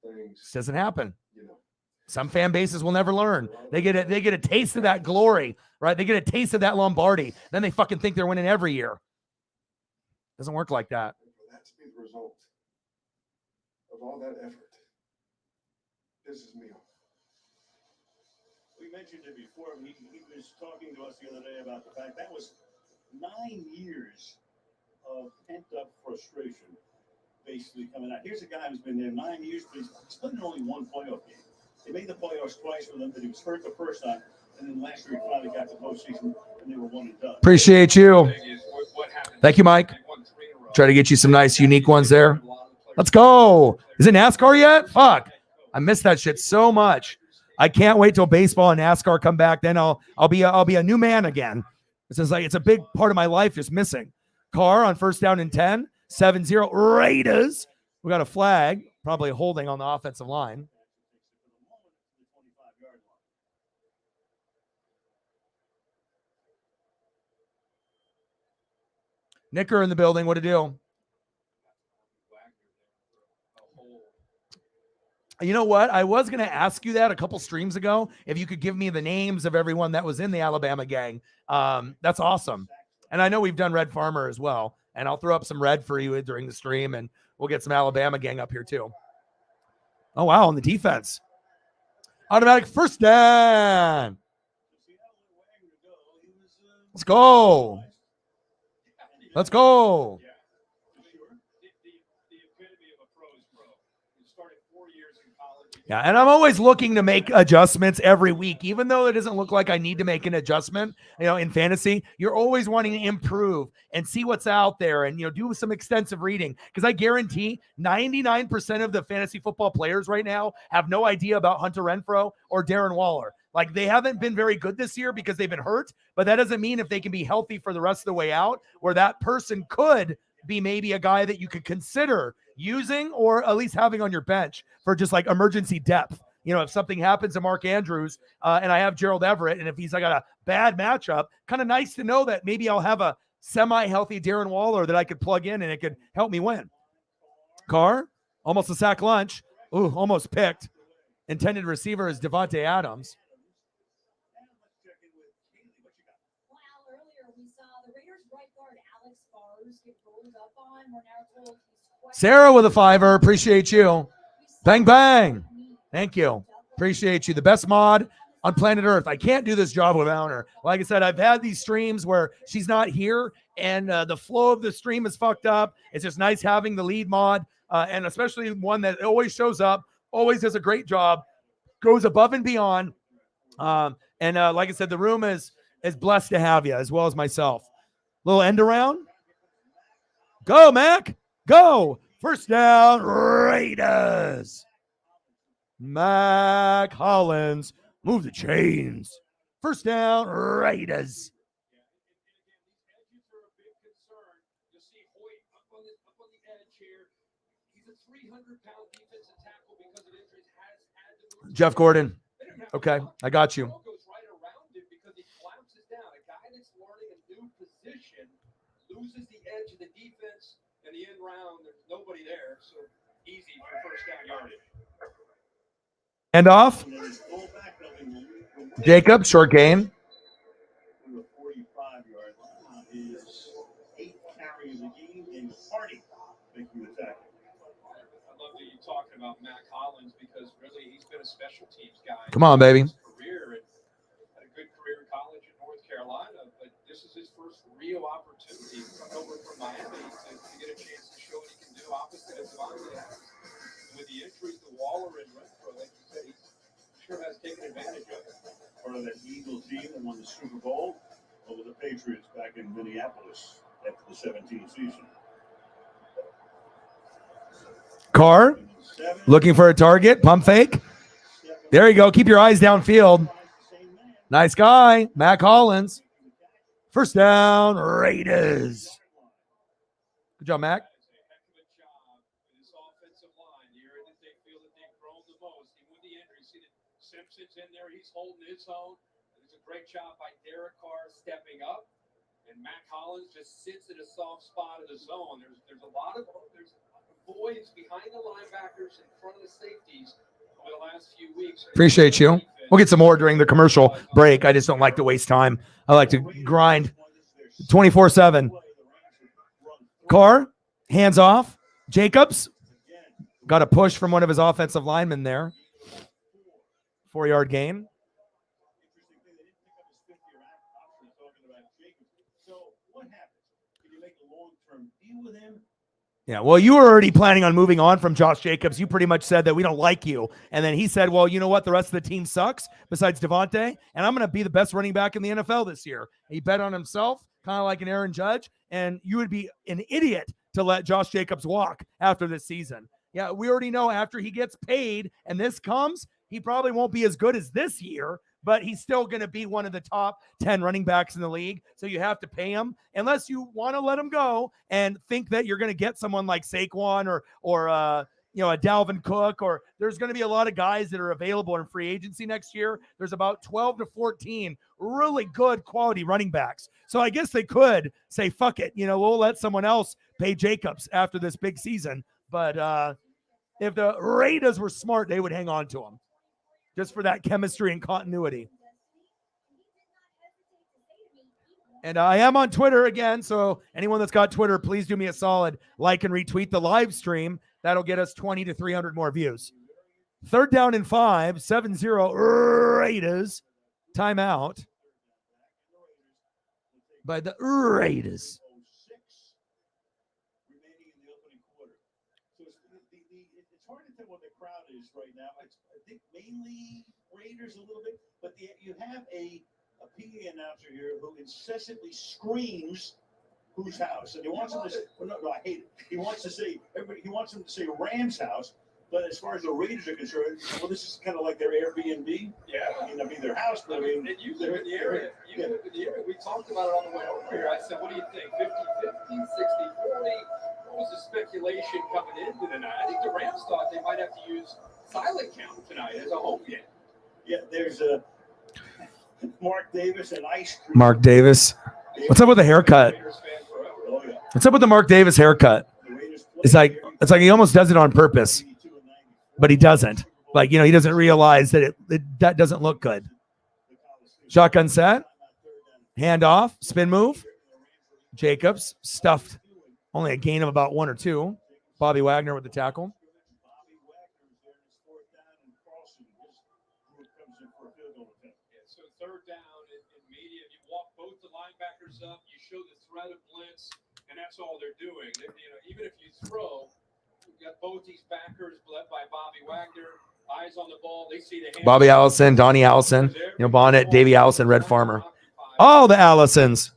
This doesn't happen. Some fan bases will never learn. They get a taste of that glory, right? They get a taste of that Lombardi. Then they fucking think they're winning every year. Doesn't work like that. For that to be the result of all that effort, pisses me off. We mentioned it before. He was talking to us the other day about the fact that was 9 years of pent-up frustration basically coming out. Here's a guy who's been there 9 years, but he's played in only one playoff game. They made the playoffs twice with him, but he was hurt the first time, and then last year he finally got the postseason, and they were 1 and done. Appreciate you. Thank you, Mike. Try to get you some nice, unique ones there. Let's go. Is it NASCAR yet? Fuck. I miss that shit so much. I can't wait till baseball and NASCAR come back. Then I'll be a new man again. It's a big part of my life just missing. Carr on first down and 10. 7-0 Raiders. We got a flag, probably holding on the offensive line. Nicker in the building. What to do? You know what? I was going to ask you that a couple streams ago. If you could give me the names of everyone that was in the Alabama gang. That's awesome. And I know we've done Red Farmer as well. And I'll throw up some red for you during the stream, and we'll get some Alabama gang up here too. Oh, wow, on the defense. Automatic first down. Let's go. Let's go. Yeah, and I'm always looking to make adjustments every week, even though it doesn't look like I need to make an adjustment. In fantasy, you're always wanting to improve and see what's out there and, do some extensive reading, because I guarantee 99% of the fantasy football players right now have no idea about Hunter Renfrow or Darren Waller. Like, they haven't been very good this year because they've been hurt, but that doesn't mean if they can be healthy for the rest of the way out, where that person could be maybe a guy that you could consider using or at least having on your bench for just like emergency depth. If something happens to Mark Andrews and I have Gerald Everett, and if he's got a bad matchup, kind of nice to know that maybe I'll have a semi-healthy Darren Waller that I could plug in and it could help me win. Carr, almost a sack lunch. Ooh, almost picked. Intended receiver is Devontae Adams. Sarah with a $5. Appreciate you. Bang, bang. Thank you. Appreciate you. The best mod on planet Earth. I can't do this job without her. Like I said, I've had these streams where she's not here and the flow of the stream is fucked up. It's just nice having the lead mod and especially one that always shows up, always does a great job, goes above and beyond. And like I said, the room is blessed to have you as well as myself. Little end around. Go, Mac. Go. First down, Raiders. Mac Hollins. Move the chains. First down, Raiders. Jeff Gordon. Okay, I got you. Loses the edge of the defense and the end round. There's nobody there, so easy for first down yardage. Hand off. Jacob, short gain. 45-yard line is 8 carries a game in Hardy making the tackle. I love that you talking about Mac Hollins because really he's been a special teams guy. Come on, baby. Career and had a good career in college in North Carolina, but this is his first real opportunity coming over from Miami to get a chance to show what he can do opposite of Devontae Adams. With the injuries to Waller and Renfro, like you said, he sure has taken advantage of it. Part of that Eagles team that won the Super Bowl over the Patriots back in Minneapolis after the 17 season. Carr, looking for a target. Pump fake. There you go. Keep your eyes downfield. Nice guy, Mac Hollins. First down, Raiders. Good job, Mac. Simpson's in there. He's holding his own. It's a great job by Derek Carr stepping up. And Mac Hollins just sits in a soft spot of the zone. There's a lot of voids behind the linebackers in front of the safeties over the last few weeks. Appreciate you. We'll get some more during the commercial break. I just don't like to waste time. I like to grind 24/7. Carr, hands off. Jacobs got a push from one of his offensive linemen there. 4-yard gain. Yeah, well, you were already planning on moving on from Josh Jacobs. You pretty much said that we don't like you. And then he said, well, you know what? The rest of the team sucks besides Devontae, and I'm going to be the best running back in the NFL this year. He bet on himself, kind of like an Aaron Judge, and you would be an idiot to let Josh Jacobs walk after this season. Yeah, we already know after he gets paid and this comes, he probably won't be as good as this year, but he's still going to be one of the top 10 running backs in the league. So you have to pay him unless you want to let him go and think that you're going to get someone like Saquon or a Dalvin Cook, or there's going to be a lot of guys that are available in free agency next year. There's about 12 to 14 really good quality running backs. So I guess they could say, fuck it. We'll let someone else pay Jacobs after this big season. But if the Raiders were smart, they would hang on to him just for that chemistry and continuity. And I am on Twitter again, so anyone that's got Twitter, please do me a solid. Like and retweet the live stream. That'll get us 20 to 300 more views. 3rd down and 5, 7-0 Raiders. Timeout by the Raiders. It's hard to tell what the crowd is right now. I think mainly Raiders a little bit, but you have a PA announcer here who incessantly screams whose house, and he wants them to say, no, I hate it. He wants them to say Rams house, but as far as the Raiders are concerned, well, this is kind of like their Airbnb. Yeah. I mean, they're house, but and you live in the area. You live in the area. We talked about it on the way over here. I said, what do you think? 50-50, 60-40? What was the speculation coming into tonight? I think the Rams thought they might have to use silent count tonight as a home game. Yeah, there's a Mark Davis and ice cream. Mark Davis. What's up with the haircut? Oh, yeah. What's up with the Mark Davis haircut? It's like he almost does it on purpose, but he doesn't. He doesn't realize that that doesn't look good. Shotgun set. Hand off. Spin move. Jacobs stuffed. Only a gain of about 1 or 2. Bobby Wagner with the tackle. up, you show the threat of blitz, and that's all they're doing. Even if you throw, you got both these backers led by Bobby Wagner, eyes on the ball. They see the Bobby Allison, Donnie Allison, Bonnet, Davey Allison, Red Farmer. All the Allisons.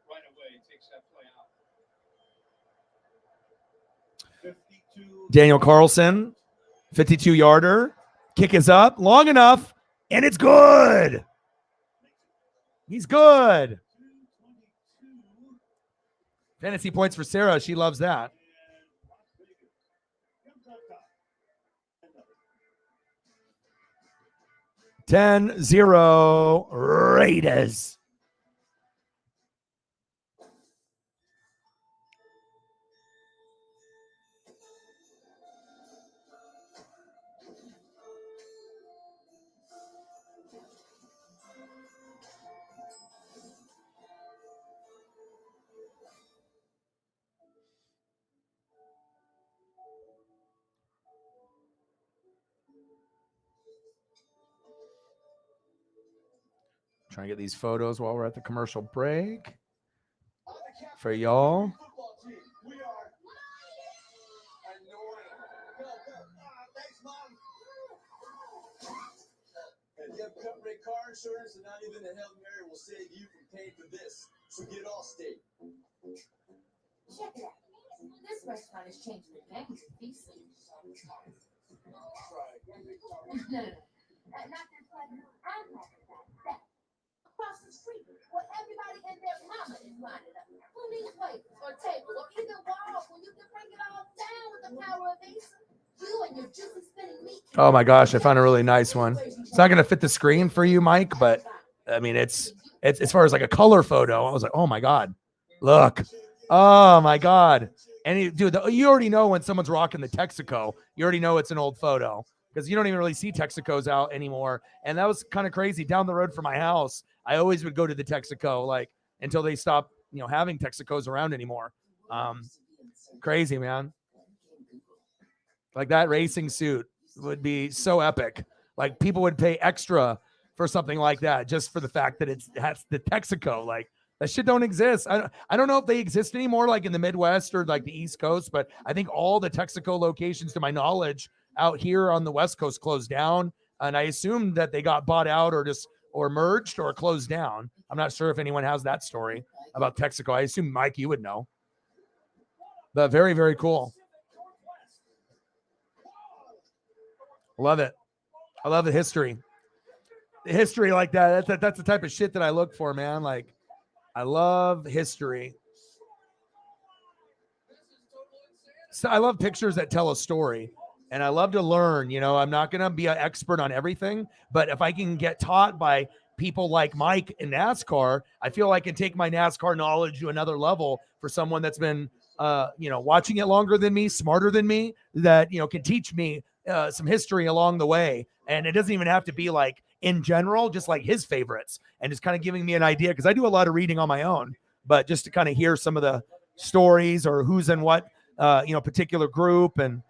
Right away, takes that play out. 52. Daniel Carlson, 52-yarder. Kick is up, long enough, and it's good. He's good. 222. Fantasy points for Sarah. She loves that. And Las Vegas. 10-0 Raiders. Trying to get these photos while we're at the commercial break for y'all. Football team. We are annoying. Thanks, Mom. And you have company car insurance, and not even the Hail Mary will save you from paying for this. So get Allstate. Check it out. This restaurant is changing the game to feast. No. Not this one. I'm talking about that. Across the street, where everybody and their mama is lining up. Who needs plates or tables or even walls when you can bring it all down with the power of Ace? You and your juicy spinning meat. Oh my gosh, I found a really nice one. It's not gonna fit the screen for you, Mike, but I mean it's as far as like a color photo. I was like, oh my god, look, oh my god. And dude, you already know when someone's rocking the Texaco. You already know it's an old photo because you don't even really see Texacos out anymore. And that was kind of crazy. Down the road from my house, I always would go to the Texaco like until they stopped, having Texacos around anymore. Crazy, man. Like that racing suit would be so epic. Like people would pay extra for something like that just for the fact that that's the Texaco. Like that shit don't exist. I don't know if they exist anymore, like in the Midwest or like the East Coast, but I think all the Texaco locations, to my knowledge, out here on the West Coast closed down. And I assume that they got bought out or merged or closed down. I'm not sure if anyone has that story about Texaco. I assume, Mike, you would know. But very, very cool. Love it. I love the history. The history like that. That's the type of shit that I look for, man. Like, I love history. So I love pictures that tell a story. And I love to learn. I'm not going to be an expert on everything. But if I can get taught by people like Mike in NASCAR, I feel I can take my NASCAR knowledge to another level for someone that's been, watching it longer than me, smarter than me, that, can teach me some history along the way. And it doesn't even have to be like in general, just like his favorites, and just kind of giving me an idea, because I do a lot of reading on my own, but just to kind of hear some of the stories or who's in what, particular group. And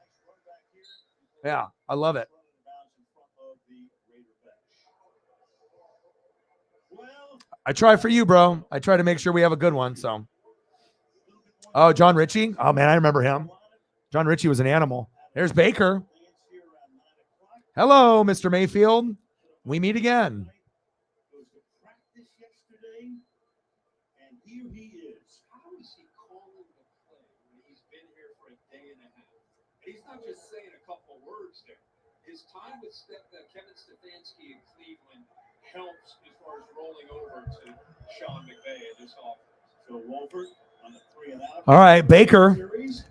yeah, I love it. I try for you, bro. I try to make sure we have a good one. So, oh, John Ritchie. Oh man, I remember him. John Ritchie was an animal. There's Baker. Hello, Mr. Mayfield. We meet again. Goes to practice yesterday, and here he is. How is he calling the play when he's been here for a day and a half? He's not just saying a couple words there. His time with Kevin Stefanski in Cleveland helps as far as rolling over to Sean McVay at this offense. So Wolford on the 3-and-out. All right, Baker. Series.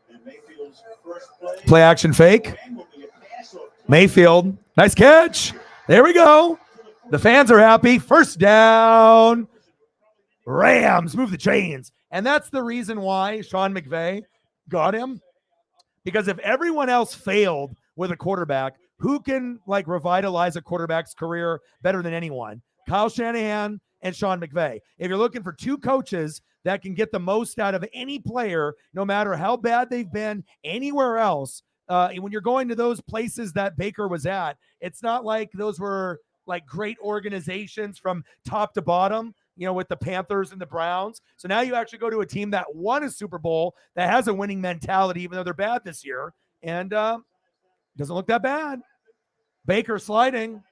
And Mayfield's first play. Play action fake. Will be a pass off. Mayfield. Nice catch. There we go. The fans are happy. First down. Rams, move the chains. And that's the reason why Sean McVay got him. Because if everyone else failed with a quarterback, who can revitalize a quarterback's career better than anyone? Kyle Shanahan and Sean McVay. If you're looking for two coaches that can get the most out of any player, no matter how bad they've been anywhere else, when you're going to those places that Baker was at, it's not like those were like great organizations from top to bottom. with the Panthers and the Browns. So now you actually go to a team that won a Super Bowl that has a winning mentality, even though they're bad this year. And doesn't look that bad. Baker sliding.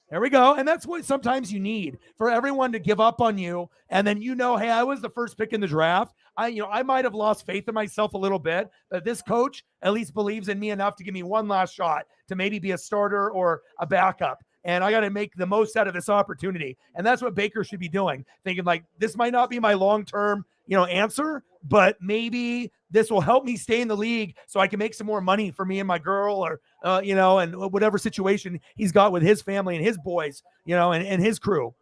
There we go. And that's what sometimes you need for everyone to give up on you. And then, hey, I was the first pick in the draft. I might have lost faith in myself a little bit, but this coach at least believes in me enough to give me one last shot to maybe be a starter or a backup. And I got to make the most out of this opportunity. And that's what Baker should be doing. Thinking like, this might not be my long-term, answer, but maybe this will help me stay in the league so I can make some more money for me and my girl or, and whatever situation he's got with his family and his boys, and his crew.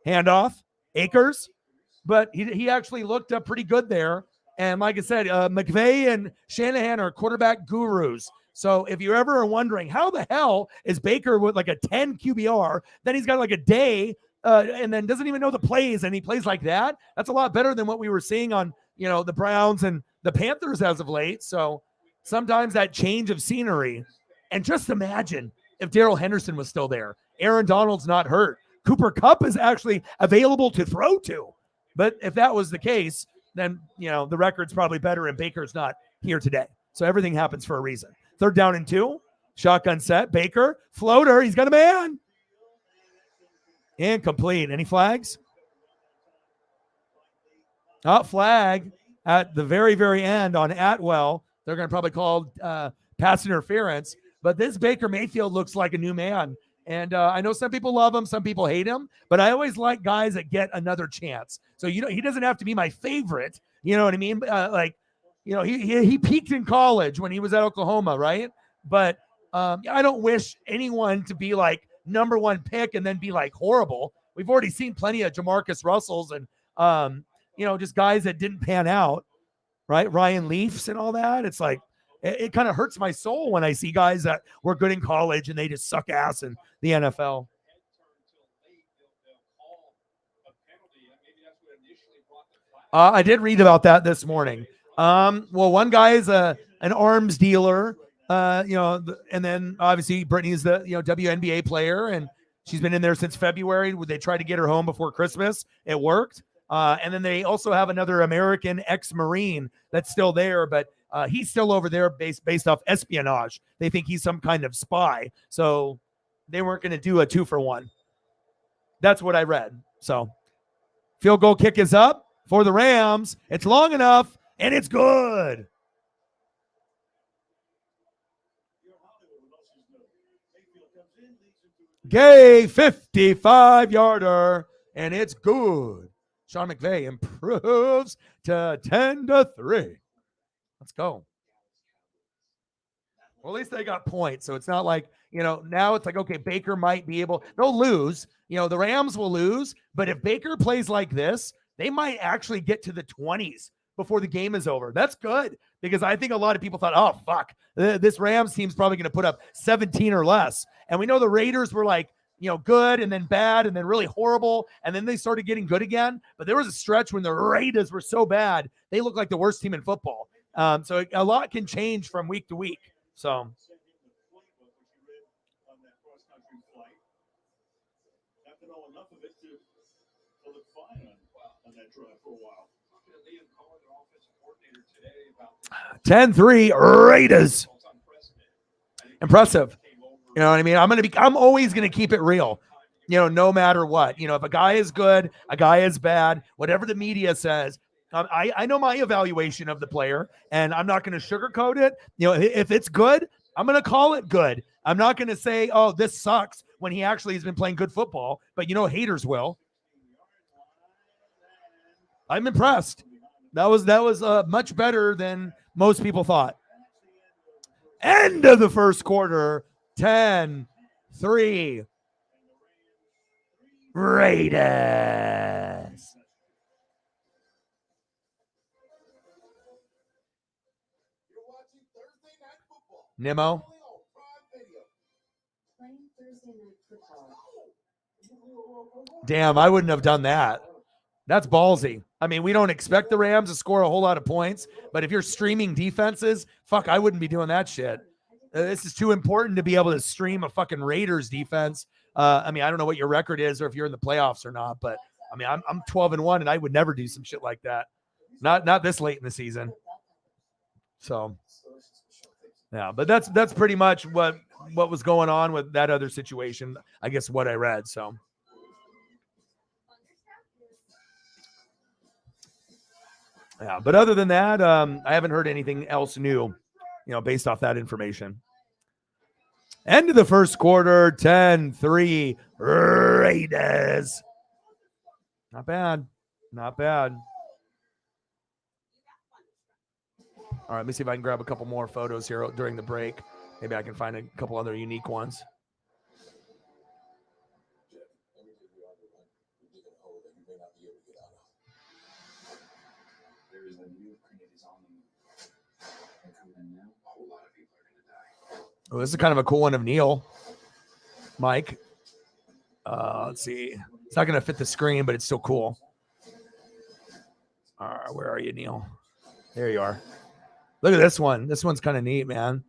Handoff, Akers. But he actually looked up pretty good there. And like I said, McVay and Shanahan are quarterback gurus. So if you ever are wondering how the hell is Baker with like a 10 QBR, then he's got like a day and then doesn't even know the plays and he plays like that. That's a lot better than what we were seeing on, the Browns and the Panthers as of late. So sometimes that change of scenery. And just imagine if Darrell Henderson was still there. Aaron Donald's not hurt. Cooper Kupp is actually available to throw to. But if that was the case, then, the record's probably better and Baker's not here today. So everything happens for a reason. 3rd down and 2. Shotgun set. Baker. Floater. He's got a man. Incomplete. Any flags? Flag at the very, very end on Atwell. They're going to probably call pass interference. But this Baker Mayfield looks like a new man. And I know some people love him, some people hate him, but I always like guys that get another chance. So, he doesn't have to be my favorite. You know what I mean? He peaked in college when he was at Oklahoma, right? But I don't wish anyone to be like number 1 pick and then be like horrible. We've already seen plenty of Jamarcus Russells and, just guys that didn't pan out, right? Ryan Leafs and all that. It's like, it kind of hurts my soul when I see guys that were good in college and they just suck ass in the NFL. I did read about that this morning. Well, one guy is an arms dealer, and then obviously Brittany is the WNBA player, and she's been in there since February. They tried to get her home before Christmas. It worked. And then they also have another American ex-Marine that's still there, but he's still over there based off espionage. They think he's some kind of spy. So they weren't going to do a 2-for-1. That's what I read. So field goal kick is up for the Rams. It's long enough, and it's good. Gay 55-yarder, and it's good. Sean McVay improves to 10-3. Let's go. Well, at least they got points. So it's not like, now it's like, okay, Baker might be able, they'll lose. The Rams will lose. But if Baker plays like this, they might actually get to the 20s before the game is over. That's good because I think a lot of people thought, oh, fuck, this Rams team's probably going to put up 17 or less. And we know the Raiders were like, good and then bad and then really horrible. And then they started getting good again. But there was a stretch when the Raiders were so bad, they looked like the worst team in football. So a lot can change from week to week. So. Enough of it to look fine on that drive for a while. 10-3 Raiders. Impressive. You know what I mean? I'm always going to keep it real, no matter what. If a guy is good, a guy is bad, whatever the media says, I know my evaluation of the player, and I'm not going to sugarcoat it. If it's good, I'm going to call it good. I'm not going to say, oh, this sucks when he actually has been playing good football, but haters will. I'm impressed. That was much better than most people thought. End of the first quarter, 10-3 Raiders. Nemo. Damn, I wouldn't have done that. That's ballsy. I mean, we don't expect the Rams to score a whole lot of points, but if you're streaming defenses, fuck, I wouldn't be doing that shit. This is too important to be able to stream a fucking Raiders defense. I mean, I don't know what your record is or if you're in the playoffs or not, but I mean, I'm 12-1, and I would never do some shit like that. Not this late in the season. So, yeah, but that's pretty much what was going on with that other situation. I guess what I read. So, yeah, but other than that, I haven't heard anything else new, based off that information. End of the first quarter, 10-3 Raiders. Not bad. Not bad. All right, let me see if I can grab a couple more photos here during the break. Maybe I can find a couple other unique ones. Oh, this is kind of a cool one of Neil. Mike. Let's see. It's not going to fit the screen, but it's still cool. All right, where are you, Neil? There you are. Look at this one. This one's kind of neat, man.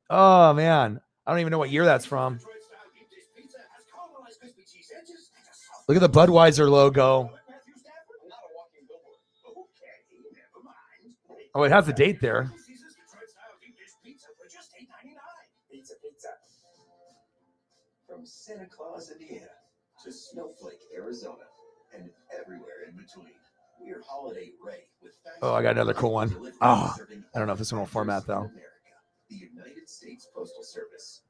Oh, man. I don't even know what year that's from. Look at the Budweiser logo. Oh, it has the date there. From Santa Claus, Indiana, to Snowflake, Arizona, and everywhere in between. We're Holiday Ray with Oh, I got another cool one. Oh, I don't know if this one will format though. The United States Postal Service.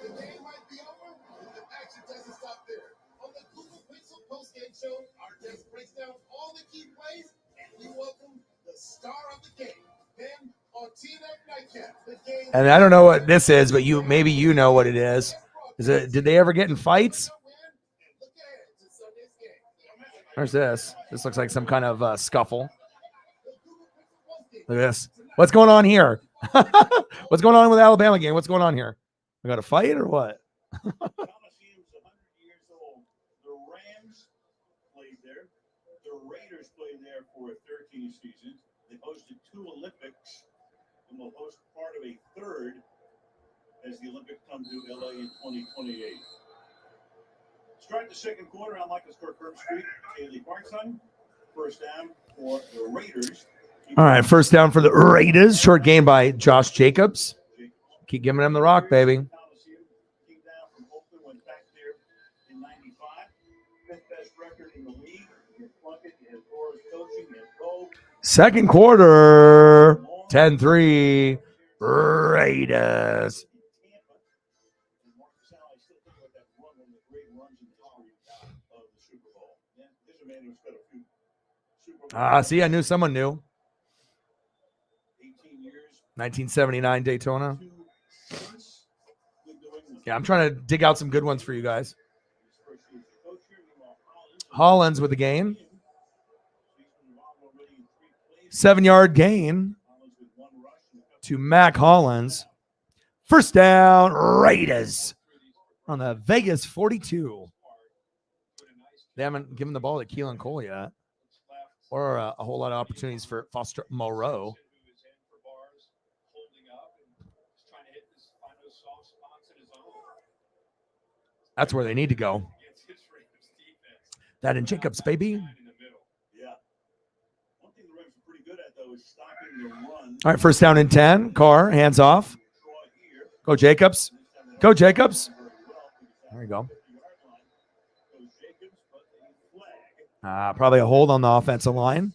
The game might be over, but the action doesn't stop there. On the Google Pixel postgame show, our guest breaks down all the key plays, and we welcome the star of the game. Then on TNF Nightcap, the game. And I don't know what this is, but maybe you know what it is. Did they ever get in fights? Where's this? This looks like some kind of scuffle. Look at this. What's going on here? What's going on with the Alabama game? What's going on here? We got a fight or what? Coliseum's 100 years old. The Rams played there. The Raiders played there for 13 seasons. They hosted 2 Olympics and will host part of a third as the Olympics come to LA in 2028. Starting the second quarter, I'm Michael Kirk Street, Haley Parkson. First down for the Raiders. All right, first down for the Raiders. Short game by Josh Jacobs. Keep giving him the rock, baby. Came down from Oakland, went back there in 95. Fifth best record in the league. He had Plunkett, he had Torres coaching, he had Cole. Second quarter, 10-3 Raiders. See, I knew someone knew. 1979 Daytona. Yeah, I'm trying to dig out some good ones for you guys. Hollins with the gain. 7-yard gain to Mac Hollins. First down, Raiders on the Vegas 42. They haven't given the ball to Keelan Cole yet, or a whole lot of opportunities for Foster Moreau. That's where they need to go. That in Jacobs, baby. Yeah. One thing the Rams are pretty good at, though, is stopping the run. All right, first down and 10. Carr, hands off. Go Jacobs. Go Jacobs. There you go. Probably a hold on the offensive line.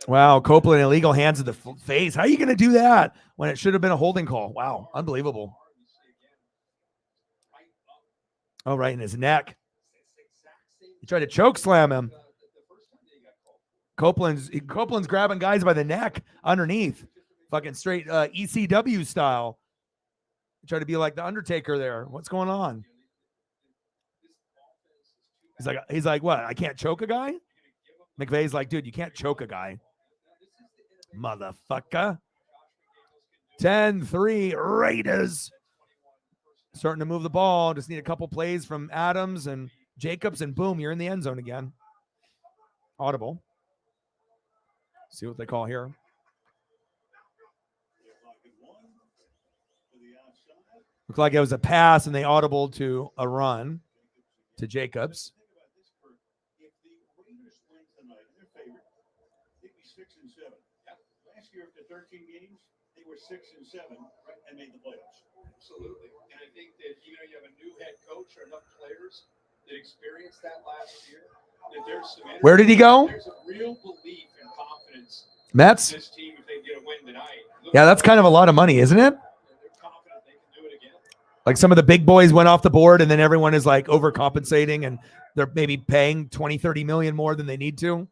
Wow, Copeland illegal hands in the face. How are you going to do that when it should have been a holding call? Wow, unbelievable. Oh, right in his neck. He tried to choke slam him. Copeland's grabbing guys by the neck underneath. Fucking straight ECW style. He tried to be like the Undertaker there. What's going on? He's like, what? I can't choke a guy? McVay's like, dude, you can't choke a guy. Motherfucker. 10-3 Raiders. Starting to move the ball. Just need a couple plays from Adams and Jacobs, and boom, you're in the end zone again. Audible. See what they call here. Looked like it was a pass and they audible to a run to Jacobs. If the Raiders win tonight, they're favored. They'd be 6-7. Last year, after 13 games, they were 6-7 and made the playoffs. Absolutely. And I think that you have a new head coach or enough players that experienced that last year. That there's some Where did he go? There's a real belief and confidence Mets? in this team if they get a win tonight. Yeah, that's kind of a lot of money, isn't it? They're confident they can do it again. Like some of the big boys went off the board and then everyone is like overcompensating and they're maybe paying 20, 30 million more than they need to.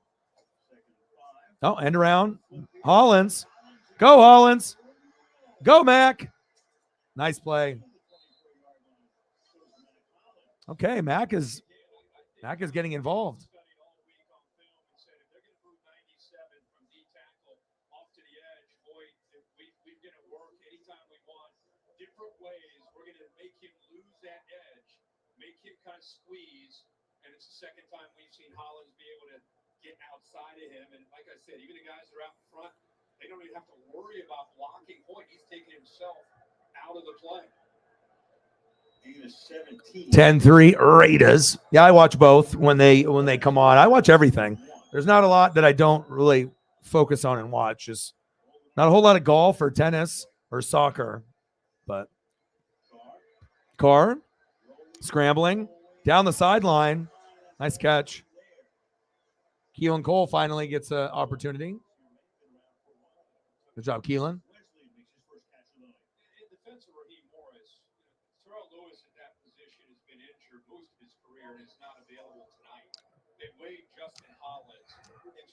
Oh, end around. Hollins. Go, Hollins. Go, Mac. Nice play. Okay, Mac is getting involved. Studied all week on film and said if they're going to move 97 from D tackle off to the edge, boy, we're going to work anytime we want. Different ways. We're going to make him lose that edge, make him kind of squeeze. And it's the second time we've seen Hollins be able to get outside of him. And like I said, even the guys that are out in front, they don't even have to worry about blocking. Boy, he's taking himself out of the play. 10-3 Raiders. Yeah, I watch both when they come on. I watch everything. There's not a lot that I don't really focus on and watch. Just not a whole lot of golf or tennis or soccer. But Carr scrambling down the sideline. Nice catch. Keelan Cole finally gets an opportunity. Good job, Keelan. In defense of Raheem Morris, Terrell Lewis at that position has been injured most of his career and is not available tonight. They waived Justin Hollins.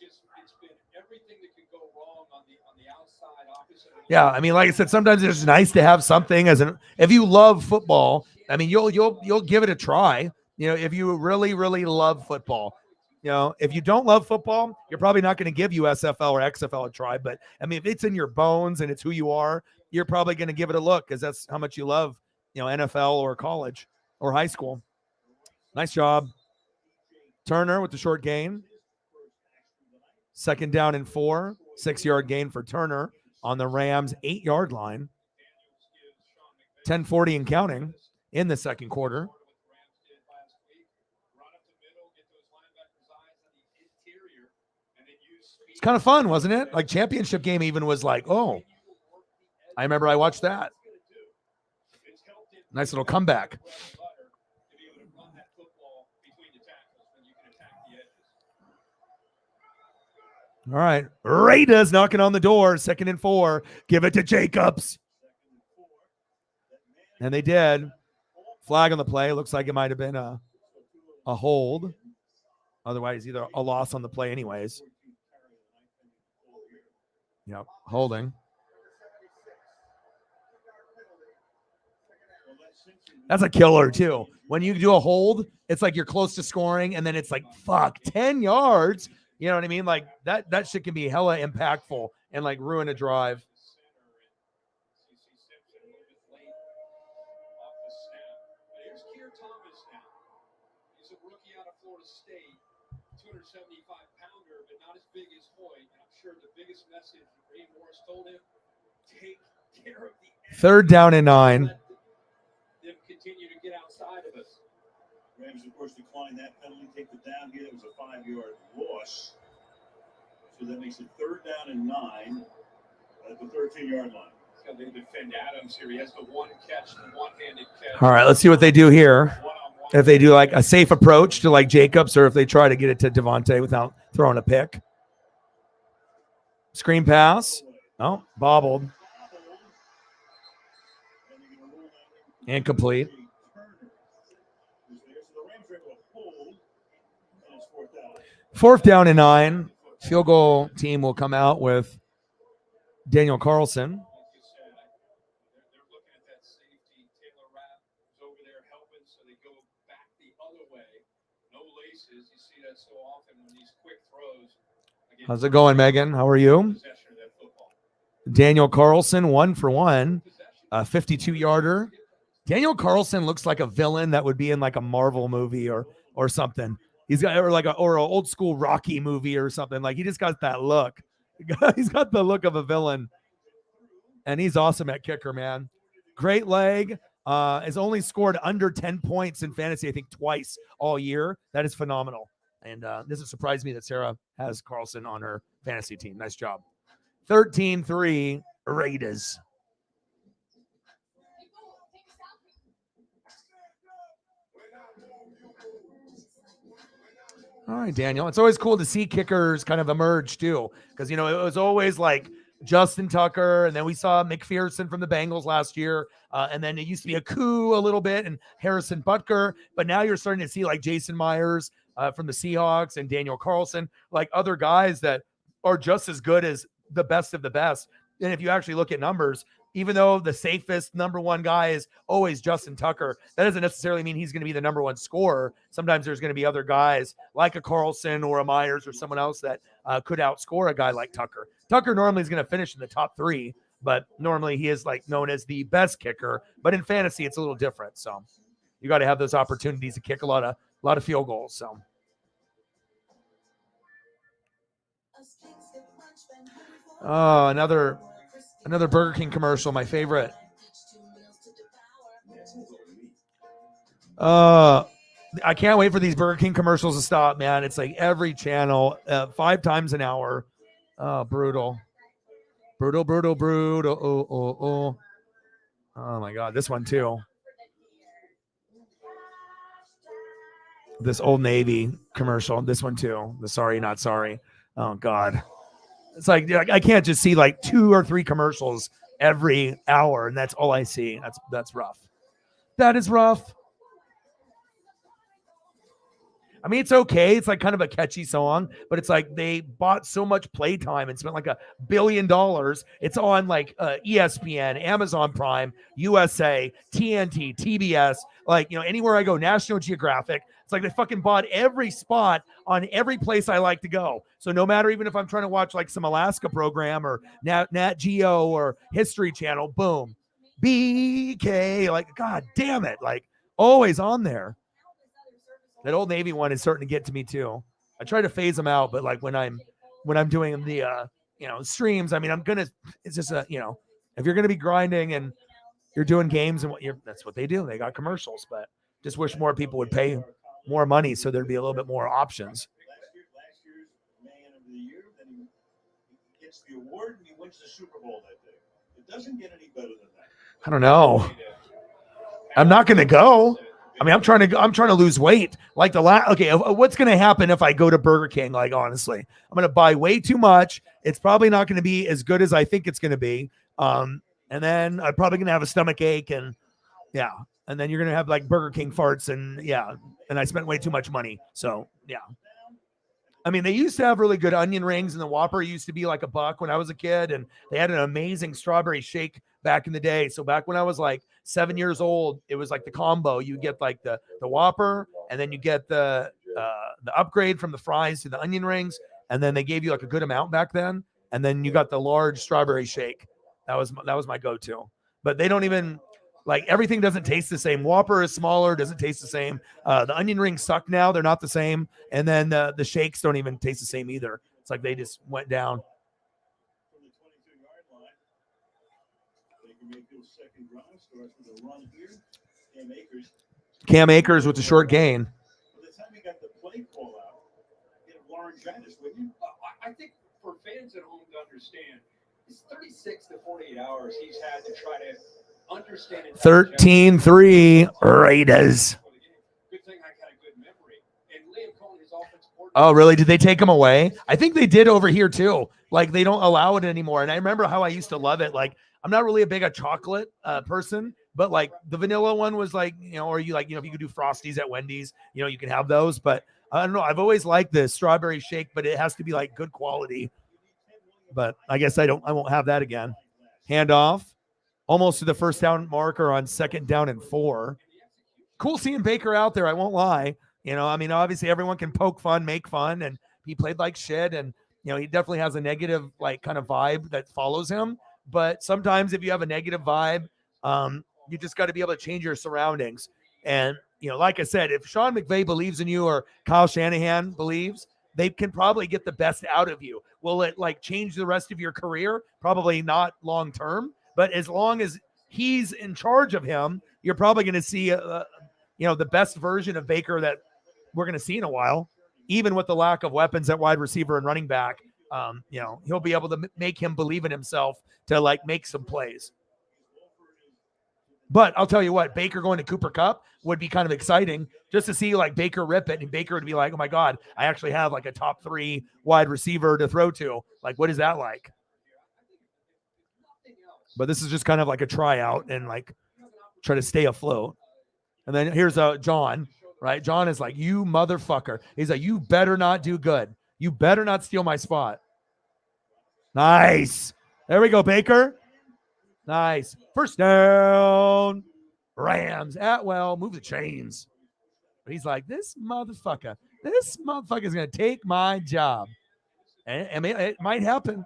It's been everything that could go wrong on the outside opposite. Yeah, I mean, like I said, sometimes it's nice to have something if you love football. I mean, you'll give it a try. If you really, really love football. If you don't love football, you're probably not going to give USFL or XFL a try. But I mean, if it's in your bones and it's who you are, you're probably going to give it a look because that's how much you love, NFL or college or high school. Nice job. Turner with the short gain. 2nd down and 4, 6-yard gain for Turner on the Rams 8-yard line. 10:40 and counting in the second quarter. It's kind of fun, wasn't it? Like championship game even was like, oh, I remember I watched that. Nice little comeback. All right. Raiders knocking on the door. 2nd and 4. Give it to Jacobs. And they did. Flag on the play. Looks like it might have been a hold. Otherwise, either a loss on the play anyways. Yep, holding. That's a killer, too. When you do a hold, it's like you're close to scoring, and then it's like, fuck, 10 yards. You know what I mean? Like, that shit can be hella impactful and, like, ruin a drive. Here's Keir Thomas now. He's a rookie out of Florida State, 275-pounder, but not as big as Hoyt. And I'm sure the biggest message Raheem Morris told him, take care of the edge. 3rd down and 9. Let them continue to get outside of us. Rams, of course, declined that penalty. Take the down here. That was a 5-yard loss. So that makes it 3rd down and 9 at the 13-yard line. He's got to defend Adams here. He has the one catch, the one-handed catch. All right, let's see what they do here. One-on-one. If they do like a safe approach to like Jacobs or if they try to get it to Devontae without throwing a pick. Screen pass. Oh, bobbled. Incomplete. 4th down and 9. Field goal team will come out with Daniel Carlson. Like you said, they're looking at that safety. Taylor Rapp is over there helping, so they go back the other way. No laces. You see that so often when these quick throws. Again, How's it going, Megan? How are you? possession of that football. Daniel Carlson, 1 for 1, a 52-yarder. Daniel Carlson looks like a villain that would be in like a Marvel movie or something. He's got or an old school Rocky movie or something. Like he just got that look. He's got the look of a villain, and he's awesome at kicker, man. Great leg. Has only scored under 10 points in fantasy, I think, twice all year. That is phenomenal. And doesn't surprise me that Sarah has Carlson on her fantasy team. Nice job. 13-3 Raiders. All right, Daniel. It's always cool to see kickers kind of emerge too, because it was always like Justin Tucker, and then we saw McPherson from the Bengals last year, and then it used to be a coup a little bit, and Harrison Butker, but now you're starting to see like Jason Myers from the Seahawks and Daniel Carlson, like other guys that are just as good as the best of the best. And if you actually look at numbers, even though the safest number one guy is always Justin Tucker, that doesn't necessarily mean he's going to be the number one scorer. Sometimes there's going to be other guys like a Carlson or a Myers or someone else that could outscore a guy like Tucker. Tucker normally is going to finish in the top 3, but normally he is like known as the best kicker. But in fantasy, it's a little different. So you got to have those opportunities to kick a lot of field goals. So. Oh, another Burger King commercial, my favorite. I can't wait for these Burger King commercials to stop, man. It's like every channel, 5 times an hour. Oh, brutal. Oh my God, this one too. This Old Navy commercial, this one too. The sorry, not sorry. Oh God. It's like I can't just see like 2 or 3 commercials every hour, and that's all I see. That's rough. That is rough. I mean, it's okay. It's like kind of a catchy song, but it's like they bought so much playtime and spent like $1 billion. It's on like ESPN, Amazon Prime, USA, TNT, TBS, like, anywhere I go, National Geographic. It's like they fucking bought every spot on every place I like to go. So no matter, even if I'm trying to watch like some Alaska program or Nat Geo or History Channel, boom, BK, like, God damn it. Like, always on there. That Old Navy one is starting to get to me too. I try to phase them out, but like when I'm doing the streams, I mean, it's just if you're gonna be grinding and you're doing games and that's what they do. They got commercials, but just wish more people would pay more money so there'd be a little bit more options. Last year's Man of the Year, then he gets the award and he wins the Super Bowl that day. It doesn't get any better than that. I don't know. I'm not gonna go. I mean, I'm trying to lose weight. Like what's going to happen if I go to Burger King? Like, honestly, I'm going to buy way too much. It's probably not going to be as good as I think it's going to be. And then I'm probably going to have a stomach ache and then you're going to have like Burger King farts and I spent way too much money. So, yeah. I mean, they used to have really good onion rings, and the Whopper used to be like $1 when I was a kid, and they had an amazing strawberry shake back in the day. So back when I was like 7 years old, it was like the combo. You get like the Whopper, and then you get the upgrade from the fries to the onion rings, and then they gave you like a good amount back then, and then you got the large strawberry shake. That was my go-to. But they don't even like, everything doesn't taste the same. Whopper is smaller, doesn't taste the same. The onion rings suck now; they're not the same. And then the shakes don't even taste the same either. It's like they just went down. From the 22-yard line, they can make their second drive. Starts with a run here. Cam Akers with the short gain. By the time he got the play call out, you know, laryngitis, wouldn't you? I think for fans at home to understand, it's 36 to 48 hours he's had to try to understand it. 13-3 Raiders. Good thing I got a good memory. And Liam Cohen, his offensive coordinator. Oh, really? Did they take him away? I think they did over here too. Like, they don't allow it anymore. And I remember how I used to love it. Like, I'm not really a big chocolate person, but like the vanilla one was like, or you like, if you could do Frosties at Wendy's, you can have those. But I don't know. I've always liked the strawberry shake, but it has to be like good quality. But I guess I won't have that again. Handoff. Almost to the first down marker on 2nd down and 4. Cool seeing Baker out there. I won't lie. I mean, obviously everyone can poke fun, make fun, and he played like shit. And, he definitely has a negative, like, kind of vibe that follows him. But sometimes if you have a negative vibe, you just got to be able to change your surroundings. And, like I said, if Sean McVay believes in you or Kyle Shanahan believes, they can probably get the best out of you. will it like change the rest of your career? Probably not long term, but as long as he's in charge of him, you're probably going to see the best version of Baker that we're going to see in a while, even with the lack of weapons at wide receiver and running back. He'll be able to make him believe in himself to like make some plays. But I'll tell you what, Baker going to Cooper Kupp would be kind of exciting just to see like Baker rip it, and Baker would be like, oh my God, I actually have like a top 3 wide receiver to throw to. Like, what is that like? But this is just kind of like a tryout and like try to stay afloat. And then here's John, right? John is like, you motherfucker. He's like, you better not do good. You better not steal my spot. Nice. There we go, Baker. Nice. First down. Rams. Atwell, move the chains. But he's like, this motherfucker is going to take my job. And it might happen.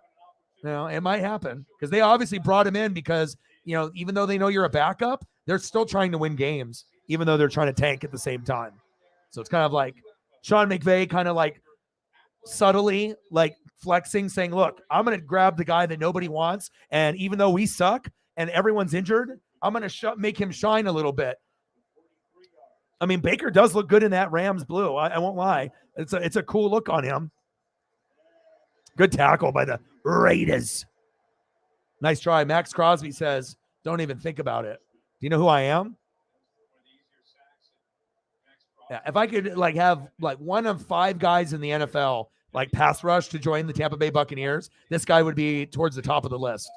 It might happen because they obviously brought him in because, even though they know you're a backup, they're still trying to win games, even though they're trying to tank at the same time. So it's kind of like Sean McVay kind of like subtly like flexing, saying, look, I'm going to grab the guy that nobody wants. And even though we suck and everyone's injured, I'm going to make him shine a little bit. I mean, Baker does look good in that Rams blue. I won't lie. It's a cool look on him. Good tackle by the Raiders. Nice try. Max Crosby says, don't even think about it. Do you know who I am? Yeah, if I could like have like one of 5 guys in the NFL like pass rush to join the Tampa Bay Buccaneers, this guy would be towards the top of the list.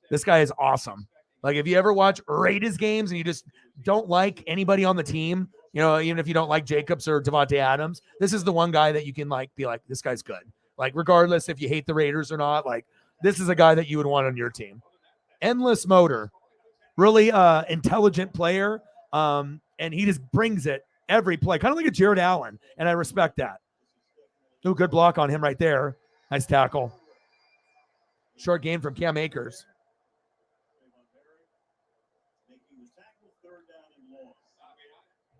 This guy is awesome. Like if you ever watch Raiders games and you just don't like anybody on the team, even if you don't like Jacobs or Devontae Adams, this is the one guy that you can like be like, this guy's good. Like regardless if you hate the Raiders or not, like this is a guy that you would want on your team. Endless motor, really intelligent player, and he just brings it every play, kind of like a Jared Allen, and I respect that. Oh, good block on him right there. Nice tackle. Short gain from Cam Akers.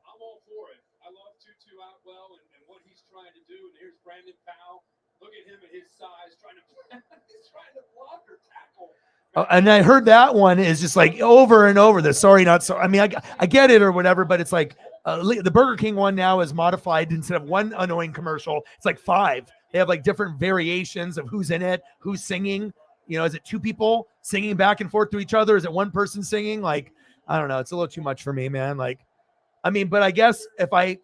I'm all for it. I love Tutu Atwell and what he's trying to do. And here's Brandon Powell. Look at him at his size, he's trying to block or tackle. And I heard that one is just like over and over. The sorry, not sorry. I mean, I get it or whatever, but it's like the Burger King one now is modified. Instead of one annoying commercial, it's like 5. They have like different variations of who's in it, who's singing. Is it 2 people singing back and forth to each other? Is it 1 person singing? Like, I don't know. It's a little too much for me, man. Like, I mean, but I guess if I,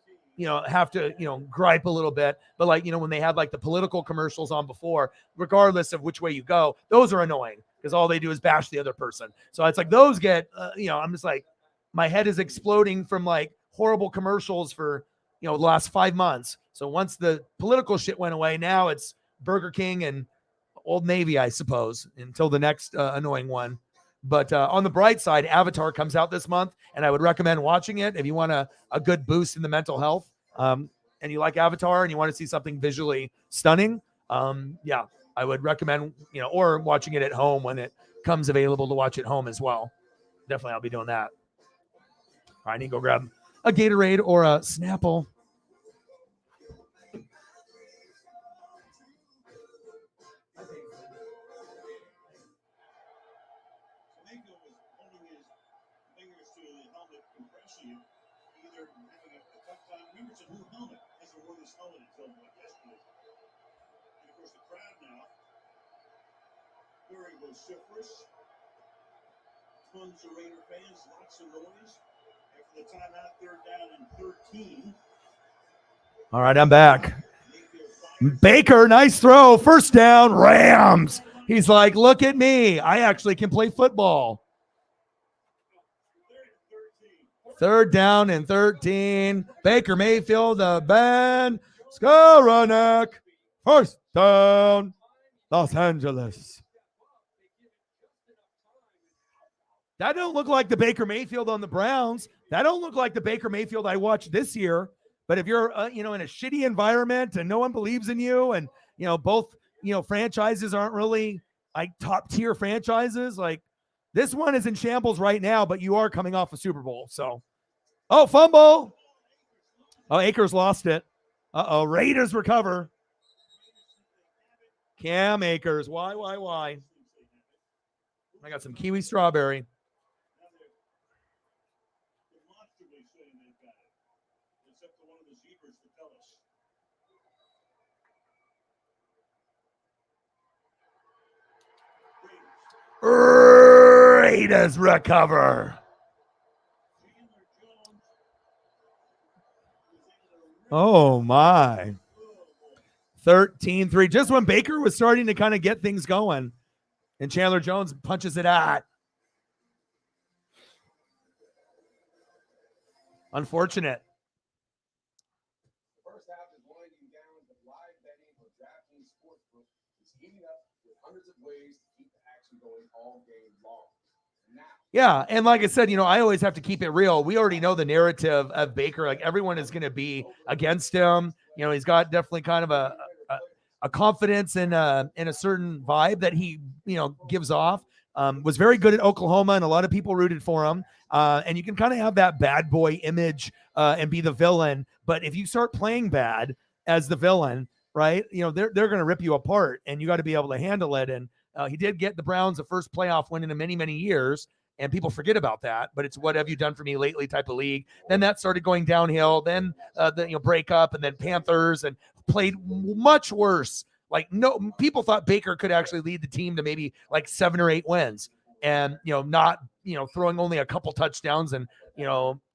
have to, gripe a little bit, but like, when they had like the political commercials on before, regardless of which way you go, those are annoying because all they do is bash the other person. So it's like those get, I'm just like, my head is exploding from like horrible commercials for, the last 5 months. So once the political shit went away, now it's Burger King and Old Navy, I suppose, until the next annoying one. But on the bright side, Avatar comes out this month, and I would recommend watching it if you want a good boost in the mental health and you like Avatar and you want to see something visually stunning. Yeah, I would recommend, or watching it at home when it comes available to watch at home as well. Definitely, I'll be doing that. All right, I need to go grab a Gatorade or a Snapple. Very vociferous. Tons of Raider fans, lots of noise. After the timeout, 3rd down and 13. All right, I'm back. Baker, nice throw. First down, Rams. He's like, look at me. I actually can play football. 3rd down and 13. Baker Mayfield, the Ben Skowronek. First down, Los Angeles. That don't look like the Baker Mayfield on the Browns. That don't look like the Baker Mayfield I watched this year. But if you're, in a shitty environment and no one believes in you, and both, franchises aren't really like top tier franchises, like this one is in shambles right now. But you are coming off a Super Bowl, so fumble. Oh, Akers lost it. Raiders recover. Cam Akers. Why? I got some kiwi strawberry. Demonstrably saying they've got it, except for one of the zebras to tell us. Raiders recover. Oh, my. 13-3. Just when Baker was starting to kind of get things going. And Chandler Jones punches it out. Unfortunate. The first half is winding down, but live betting for DraftKings Sportsbook is heating up with hundreds of ways to keep the action going all game long. Now, Yeah, and like I said, I always have to keep it real. We already know the narrative of Baker. Like, everyone is going to be against him. He's got definitely kind of a confidence in a certain vibe that he gives off. Was very good at Oklahoma, and a lot of people rooted for him. And you can kind of have that bad boy image and be the villain. But if you start playing bad as the villain, right, they're going to rip you apart, and you got to be able to handle it. And he did get the Browns the first playoff win in many, many years. And people forget about that, but it's what have you done for me lately type of league. Then that started going downhill. Then the breakup, and then Panthers, and played much worse. Like, no, people thought Baker could actually lead the team to maybe like 7 or 8 wins, and not throwing only a couple touchdowns. And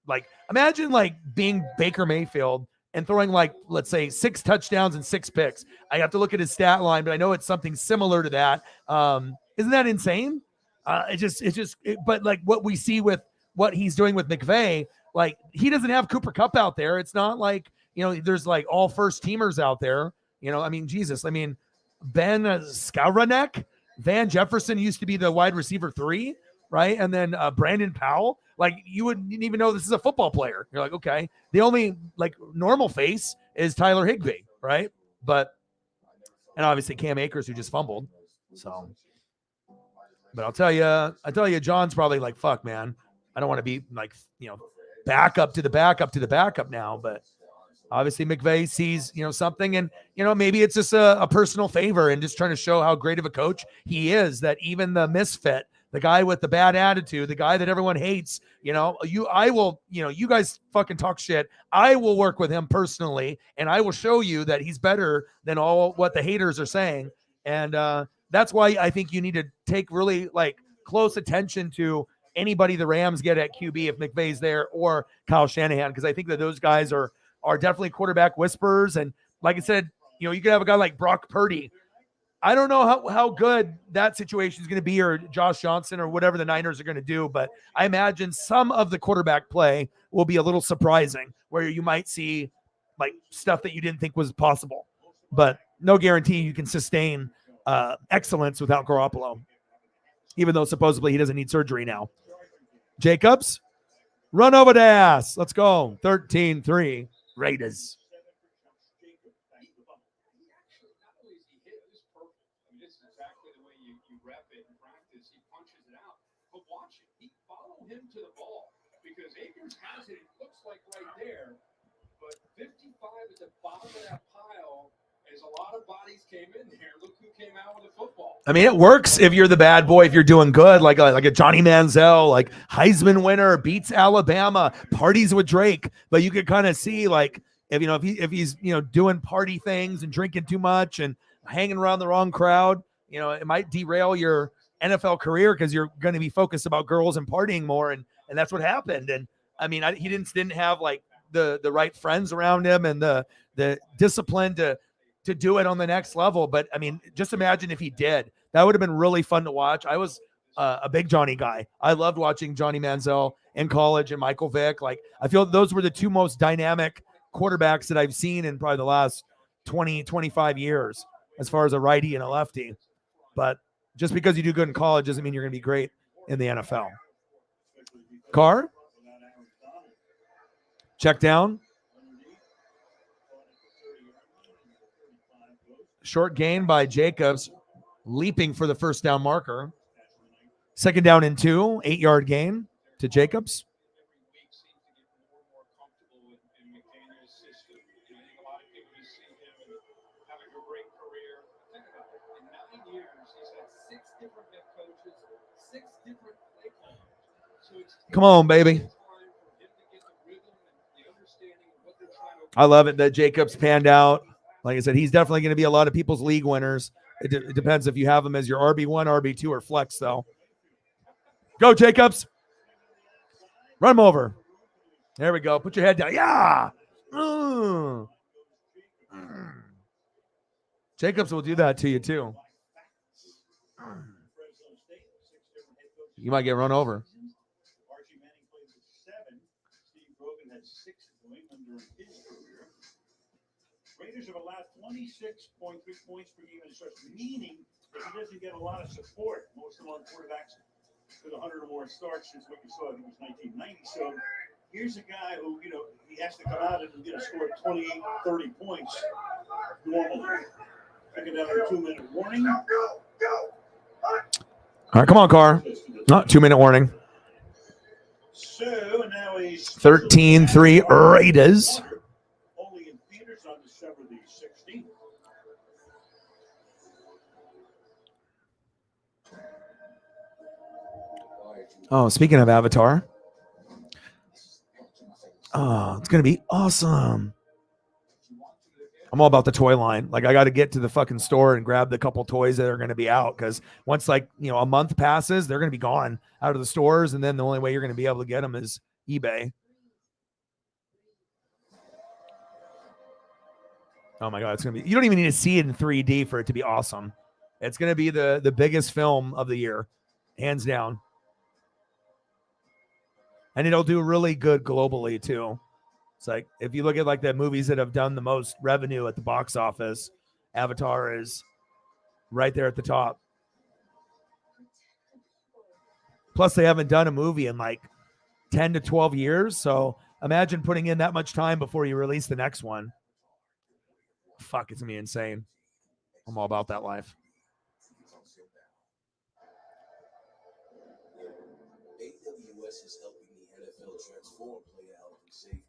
like, imagine like being Baker Mayfield and throwing like, let's say, 6 touchdowns and 6 picks. I have to look at his stat line, but I know it's something similar to that. Isn't that insane? But like what we see with what he's doing with McVay, like, he doesn't have Cooper Kupp out there. It's not like, there's like all first teamers out there. Jesus. Ben Skowronek, Van Jefferson used to be the wide receiver 3, right? And then Brandon Powell, like, you wouldn't even know this is a football player. You're like, okay. The only like normal face is Tyler Higbee, right? And obviously Cam Akers, who just fumbled. So, but I'll tell you, John's probably like, fuck, man, I don't want to be like, backup to the backup now. But obviously McVay sees, something, and, maybe it's just a personal favor and just trying to show how great of a coach he is, that even the misfit, the guy with the bad attitude, the guy that everyone hates, you guys fucking talk shit. I will work with him personally, and I will show you that he's better than all what the haters are saying. And that's why I think you need to take really like close attention to anybody the Rams get at QB if McVay's there, or Kyle Shanahan, because I think that those guys are definitely quarterback whisperers. And like I said, you could have a guy like Brock Purdy. I don't know how good that situation is going to be, or Josh Johnson, or whatever the Niners are going to do, but I imagine some of the quarterback play will be a little surprising, where you might see like stuff that you didn't think was possible. But no guarantee you can sustain excellence without Garoppolo, even though supposedly he doesn't need surgery now. Jacobs, run over the ass. Let's go. 13-3. Raiders. Him to the ball, because Akers has it. It looks like right there, but 55 at the bottom of that pile, as a lot of bodies came in there. Look who came out with the football. I mean, it works if you're the bad boy, if you're doing good, like a Johnny Manziel, like Heisman winner, beats Alabama, parties with Drake. But you could kind of see, like, if he's doing party things and drinking too much and hanging around the wrong crowd, it might derail your NFL career, because you're going to be focused about girls and partying more, and that's what happened. And I mean, he didn't have like the right friends around him and the discipline to do it on the next level. But I mean, just imagine if he did. That would have been really fun to watch. I was a big Johnny guy. I loved watching Johnny Manziel in college and Michael Vick. Like, I feel those were the two most dynamic quarterbacks that I've seen in probably the last 20, 25 years, as far as a righty and a lefty. But just because you do good in college doesn't mean you're going to be great in the NFL. Carr, check down. Short gain by Jacobs, leaping for the first down marker. 2nd down and 2, 8-yard gain to Jacobs. Come on, baby. I love it that Jacobs panned out. Like I said, he's definitely going to be a lot of people's league winners. It depends if you have him as your RB1, RB2, or flex, though. Go, Jacobs. Run him over. There we go. Put your head down. Yeah. Jacobs will do that to you, too. You might get run over. Archie Manning played with 7. Steve Grogan had 6 in New England during his career. Raiders have allowed 26.3 points per game in starts, meaning that he doesn't get a lot of support. Most of them are quarterbacks with 100 or more starts since what you saw, I think it was 1990. So here's a guy who, he has to come out and score 28, 30 points normally. Taking down a 2-minute warning. All right, come on, Carr. 2-minute warning. So now he's 13-3 Raiders. only in theaters on December the 16th. Oh, speaking of Avatar. Oh, it's going to be awesome. I'm all about the toy line. Like, I got to get to the fucking store and grab the couple toys that are going to be out, because once, a month passes, they're going to be gone out of the stores, and then the only way you're going to be able to get them is eBay. Oh my God, it's going to be, you don't even need to see it in 3D for it to be awesome. It's going to be the biggest film of the year, hands down. And it'll do really good globally too. It's like, if you look at the movies that have done the most revenue at the box office, Avatar is right there at the top. Plus, they haven't done a movie in 10 to 12 years. So imagine putting in that much time before you release the next one. Fuck, it's going to be insane. I'm all about that life. AWS is helping the NFL transform play out and safety.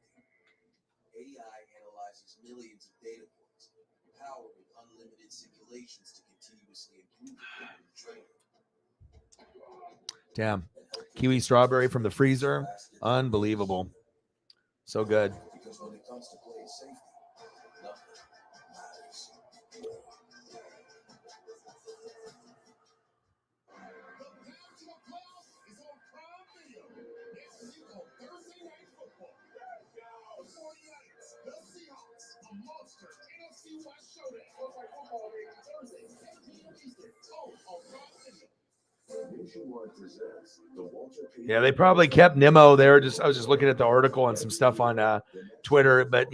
AI analyzes millions of data points, powering unlimited simulations to continuously improve the training. Damn. Kiwi strawberry from the freezer. Unbelievable. So good. Because when it comes to playing safety, nothing matters more. Yeah, they probably kept Nimmo there. I was just looking at the article and some stuff on Twitter, but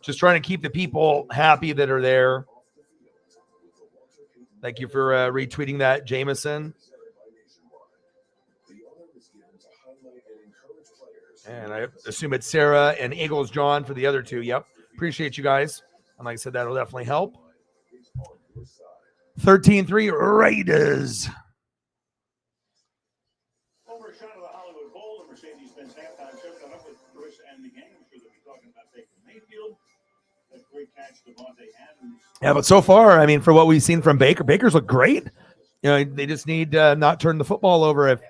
just trying to keep the people happy that are there. Thank you for retweeting that, Jameson. And I assume it's Sarah and Eagles John for the other two. Yep. Appreciate you guys. And like I said, that'll definitely help. 13-3 Raiders. Over a shot of the Hollywood Bowl, the Mercedes-Benz halftime show coming up with Chris and the gang. I'm sure they'll be talking about Baker Mayfield. That great catch, Devontae Adams. Yeah, but so far, I mean, for what we've seen from Baker's look great. They just need not turn the football over. If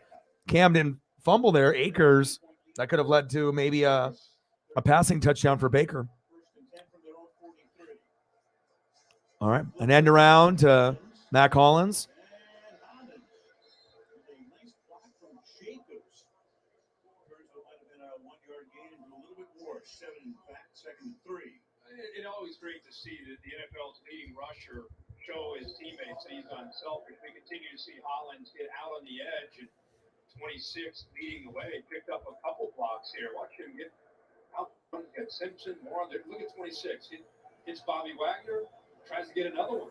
Cam didn't fumble there, Akers, that could have led to maybe a passing touchdown for Baker. All right, an end around to Mac Hollins. It's always great to see that the NFL's leading rusher show his teammates that he's unselfish. We continue to see Hollins get out on the edge, and 26 leading the way. Picked up a couple blocks here. Watch him get out. Get Simpson more on there. Look at 26. Hits Bobby Wagner. Tries to get another one.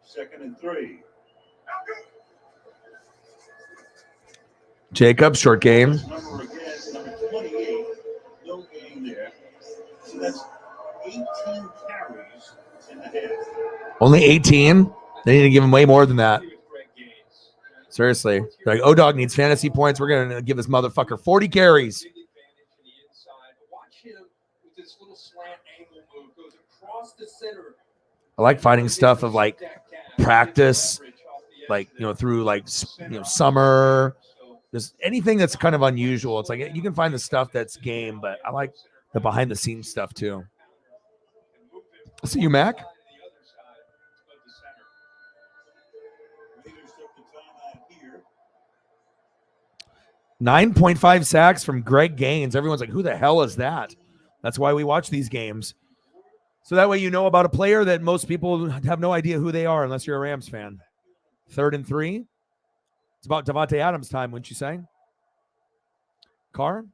2nd and 3. Jacobs, short game. Number again, number 28. No gain there. So that's 18 carries in the half. Only 18? They need to give him way more than that. Seriously. Like, O-Dog needs fantasy points. We're going to give this motherfucker 40 carries. Big advantage in the inside. But watch him with this little slant angle move. Goes across the center. I like finding stuff of practice, through summer. So Just anything that's kind of unusual. It's like you can find the stuff that's game, but I like the behind the scenes stuff too. I see you, Mac. Raiders took the timeout here. 9.5 sacks from Greg Gaines. Everyone's like, who the hell is that? That's why we watch these games. So that way you know about a player that most people have no idea who they are unless you're a Rams fan. 3rd and 3. It's about Davante Adams time, wouldn't you say? Carr?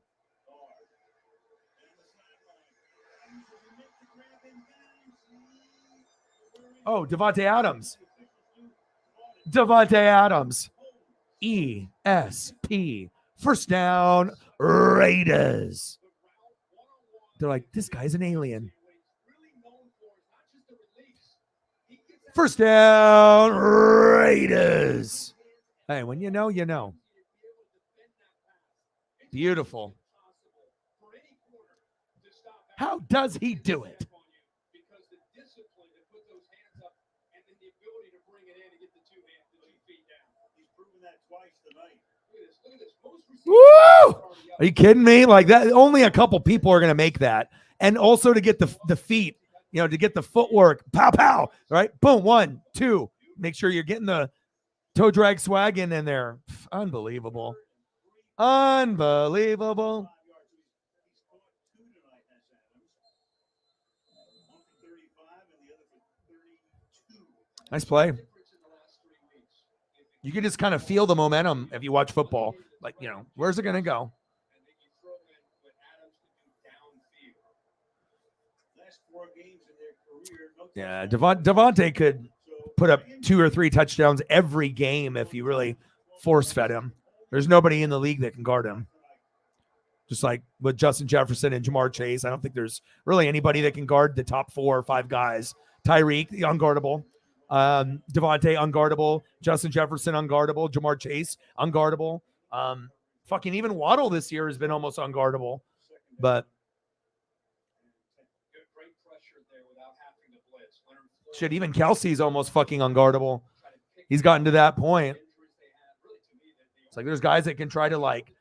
Oh, Davante Adams. Davante Adams. ESP. First down, Raiders. They're like, this guy's an alien. First down, Raiders. Hey, when you know, you know. Beautiful. How does he do it? Woo! Are you kidding me? Like that, only a couple people are going to make that. And also to get the feet, you know, to get the footwork. Pow, pow. Right? Boom. 1, 2. Make sure you're getting the toe drag swag in there. Unbelievable. Unbelievable. Nice play. You can just kind of feel the momentum if you watch football. Like, you know, where's it going to go? Yeah, Davante could put up 2 or 3 touchdowns every game if you really force fed him. There's nobody in the league that can guard him. Just like with Justin Jefferson and Jamar Chase, I don't think there's really anybody that can guard the top 4 or 5 guys. Tyreek, unguardable. Davante, unguardable. Justin Jefferson, unguardable. Jamar Chase, unguardable. Fucking even Waddle this year has been almost unguardable. But shit, even Kelsey's almost fucking unguardable. He's gotten to that point. It's like there's guys that can try to like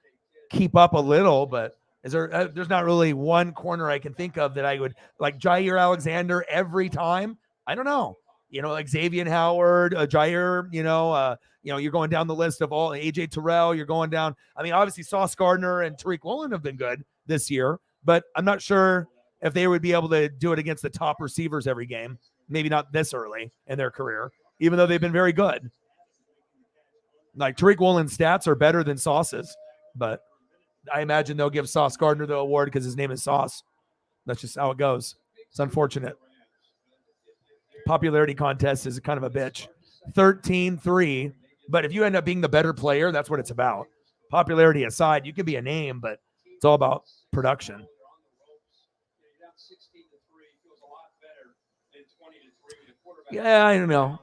keep up a little, but there's not really one corner I can think of that I would like Jair Alexander every time. I don't know. You know, like Xavier Howard, Jair, you're going down the list of all AJ Terrell, you're going down. I mean, obviously Sauce Gardner and Tariq Woolen have been good this year, but I'm not sure if they would be able to do it against the top receivers every game. Maybe not this early in their career, even though they've been very good. Like Tariq Woolen's stats are better than Sauce's, but I imagine they'll give Sauce Gardner the award because his name is Sauce. That's just how it goes. It's unfortunate. Popularity contest is kind of a bitch. 13-3, but if you end up being the better player, that's what it's about. Popularity aside, you can be a name, but it's all about production. Yeah, I don't know.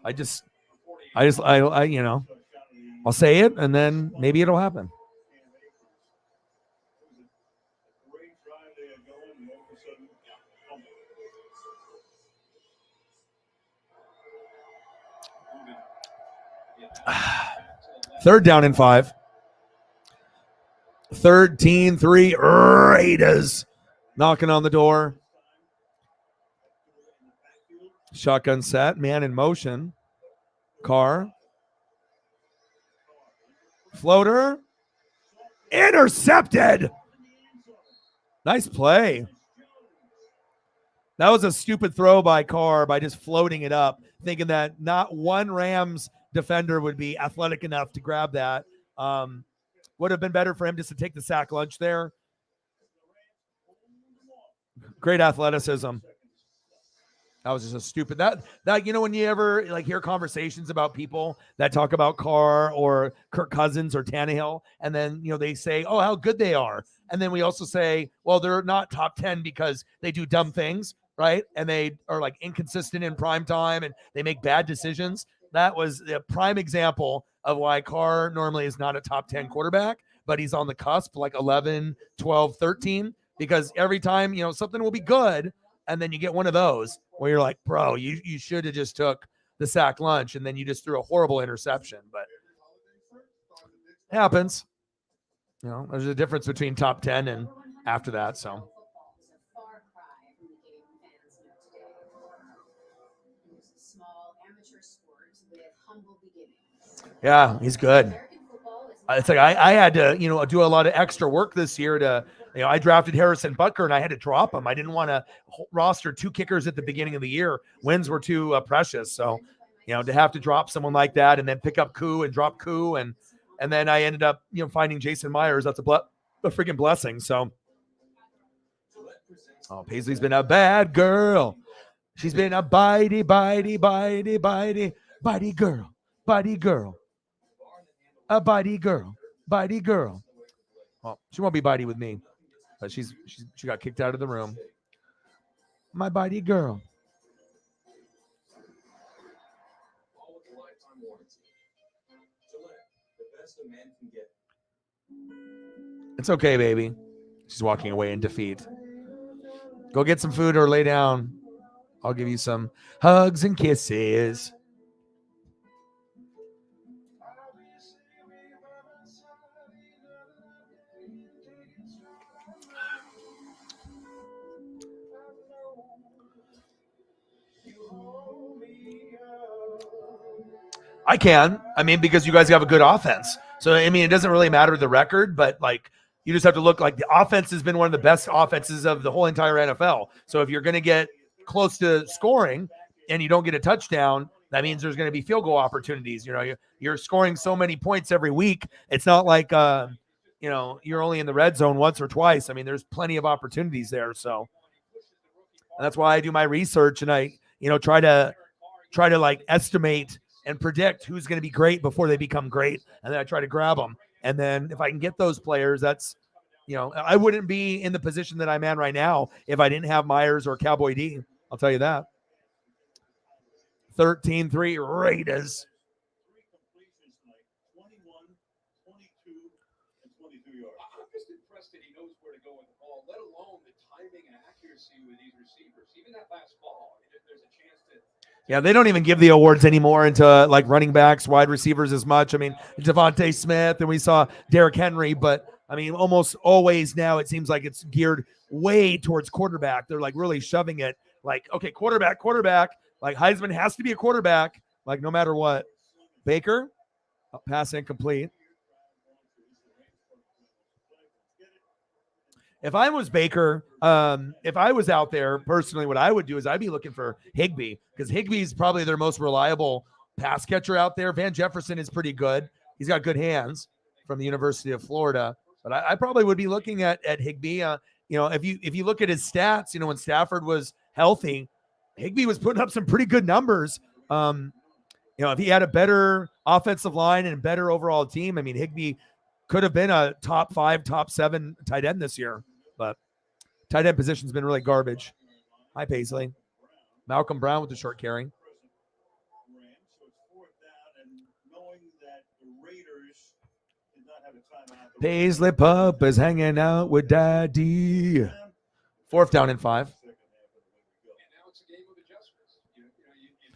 I'll say it and then maybe it'll happen. Third down and 5. 13-3 Raiders knocking on the door. Shotgun set, man in motion. Carr. Floater. Intercepted. Nice play. That was a stupid throw by Carr by just floating it up, thinking that not one Rams defender would be athletic enough to grab that. Would have been better for him just to take the sack lunch there. Great athleticism. That was just a stupid that when you ever like hear conversations about people that talk about Carr or Kirk Cousins or Tannehill, and then they say, oh, how good they are. And then we also say, well, they're not top 10 because they do dumb things, right? And they are like inconsistent in prime time and they make bad decisions. That was a prime example of why Carr normally is not a top 10 quarterback, but he's on the cusp, like 11, 12, 13, because every time, something will be good. And then you get one of those where you're like, bro, you should have just took the sack lunch and then you just threw a horrible interception. But it happens. You know, there's a difference between top 10 and after that. So yeah, he's good. It's like I had to, you know, do a lot of extra work this year to, you know, I drafted Harrison Butker and I had to drop him. I didn't want to roster 2 kickers at the beginning of the year. Wins were too precious. So, you know, to have to drop someone like that and then pick up Koo and drop Koo. And then I ended up, you know, finding Jason Myers. That's a freaking blessing. So, oh, Paisley's been a bad girl. She's been a bitey girl. A bitey girl. Well, she won't be bitey with me, but she got kicked out of the room. My bitey girl. It's okay, baby. She's walking away in defeat. Go get some food or lay down. I'll give you some hugs and kisses. I can. I mean, because you guys have a good offense. So, I mean, it doesn't really matter the record, but like you just have to look like the offense has been one of the best offenses of the whole entire NFL. So if you're going to get close to scoring and you don't get a touchdown, that means there's going to be field goal opportunities. You know, you're scoring so many points every week. It's not like, you know, you're only in the red zone once or twice. I mean, there's plenty of opportunities there. So and that's why I do my research and I, you know, try to like estimate and predict who's going to be great before they become great. And then I try to grab them. And then if I can get those players, that's, you know, I wouldn't be in the position that I'm in right now if I didn't have Myers or Cowboy D. I'll tell you that. 13-3 Raiders. 21, 22, and 23 yards. I'm just impressed that he knows where to go with the ball, let alone the timing and accuracy with these receivers. Even that last ball, there's a chance to. Yeah, they don't even give the awards anymore into like running backs, wide receivers as much. I mean, Devontae Smith and we saw Derrick Henry, but I mean, almost always now it seems like it's geared way towards quarterback. They're like really shoving it like, okay, quarterback. Like Heisman has to be a quarterback, like no matter what. Baker, pass incomplete. If I was Baker, if I was out there personally, what I would do is I'd be looking for Higbee because Higbee's probably their most reliable pass catcher out there. Van Jefferson is pretty good. He's got good hands from the University of Florida, but I probably would be looking at Higbee. You know, if you look at his stats, you know, when Stafford was healthy, Higbee was putting up some pretty good numbers. You know, if he had a better offensive line and better overall team, I mean, Higbee could have been a top 5, top 7 tight end this year. But tight end position's been really garbage. Hi, Paisley. Malcolm Brown with the short carry. Paisley Pup is hanging out with Daddy. 4th down and 5.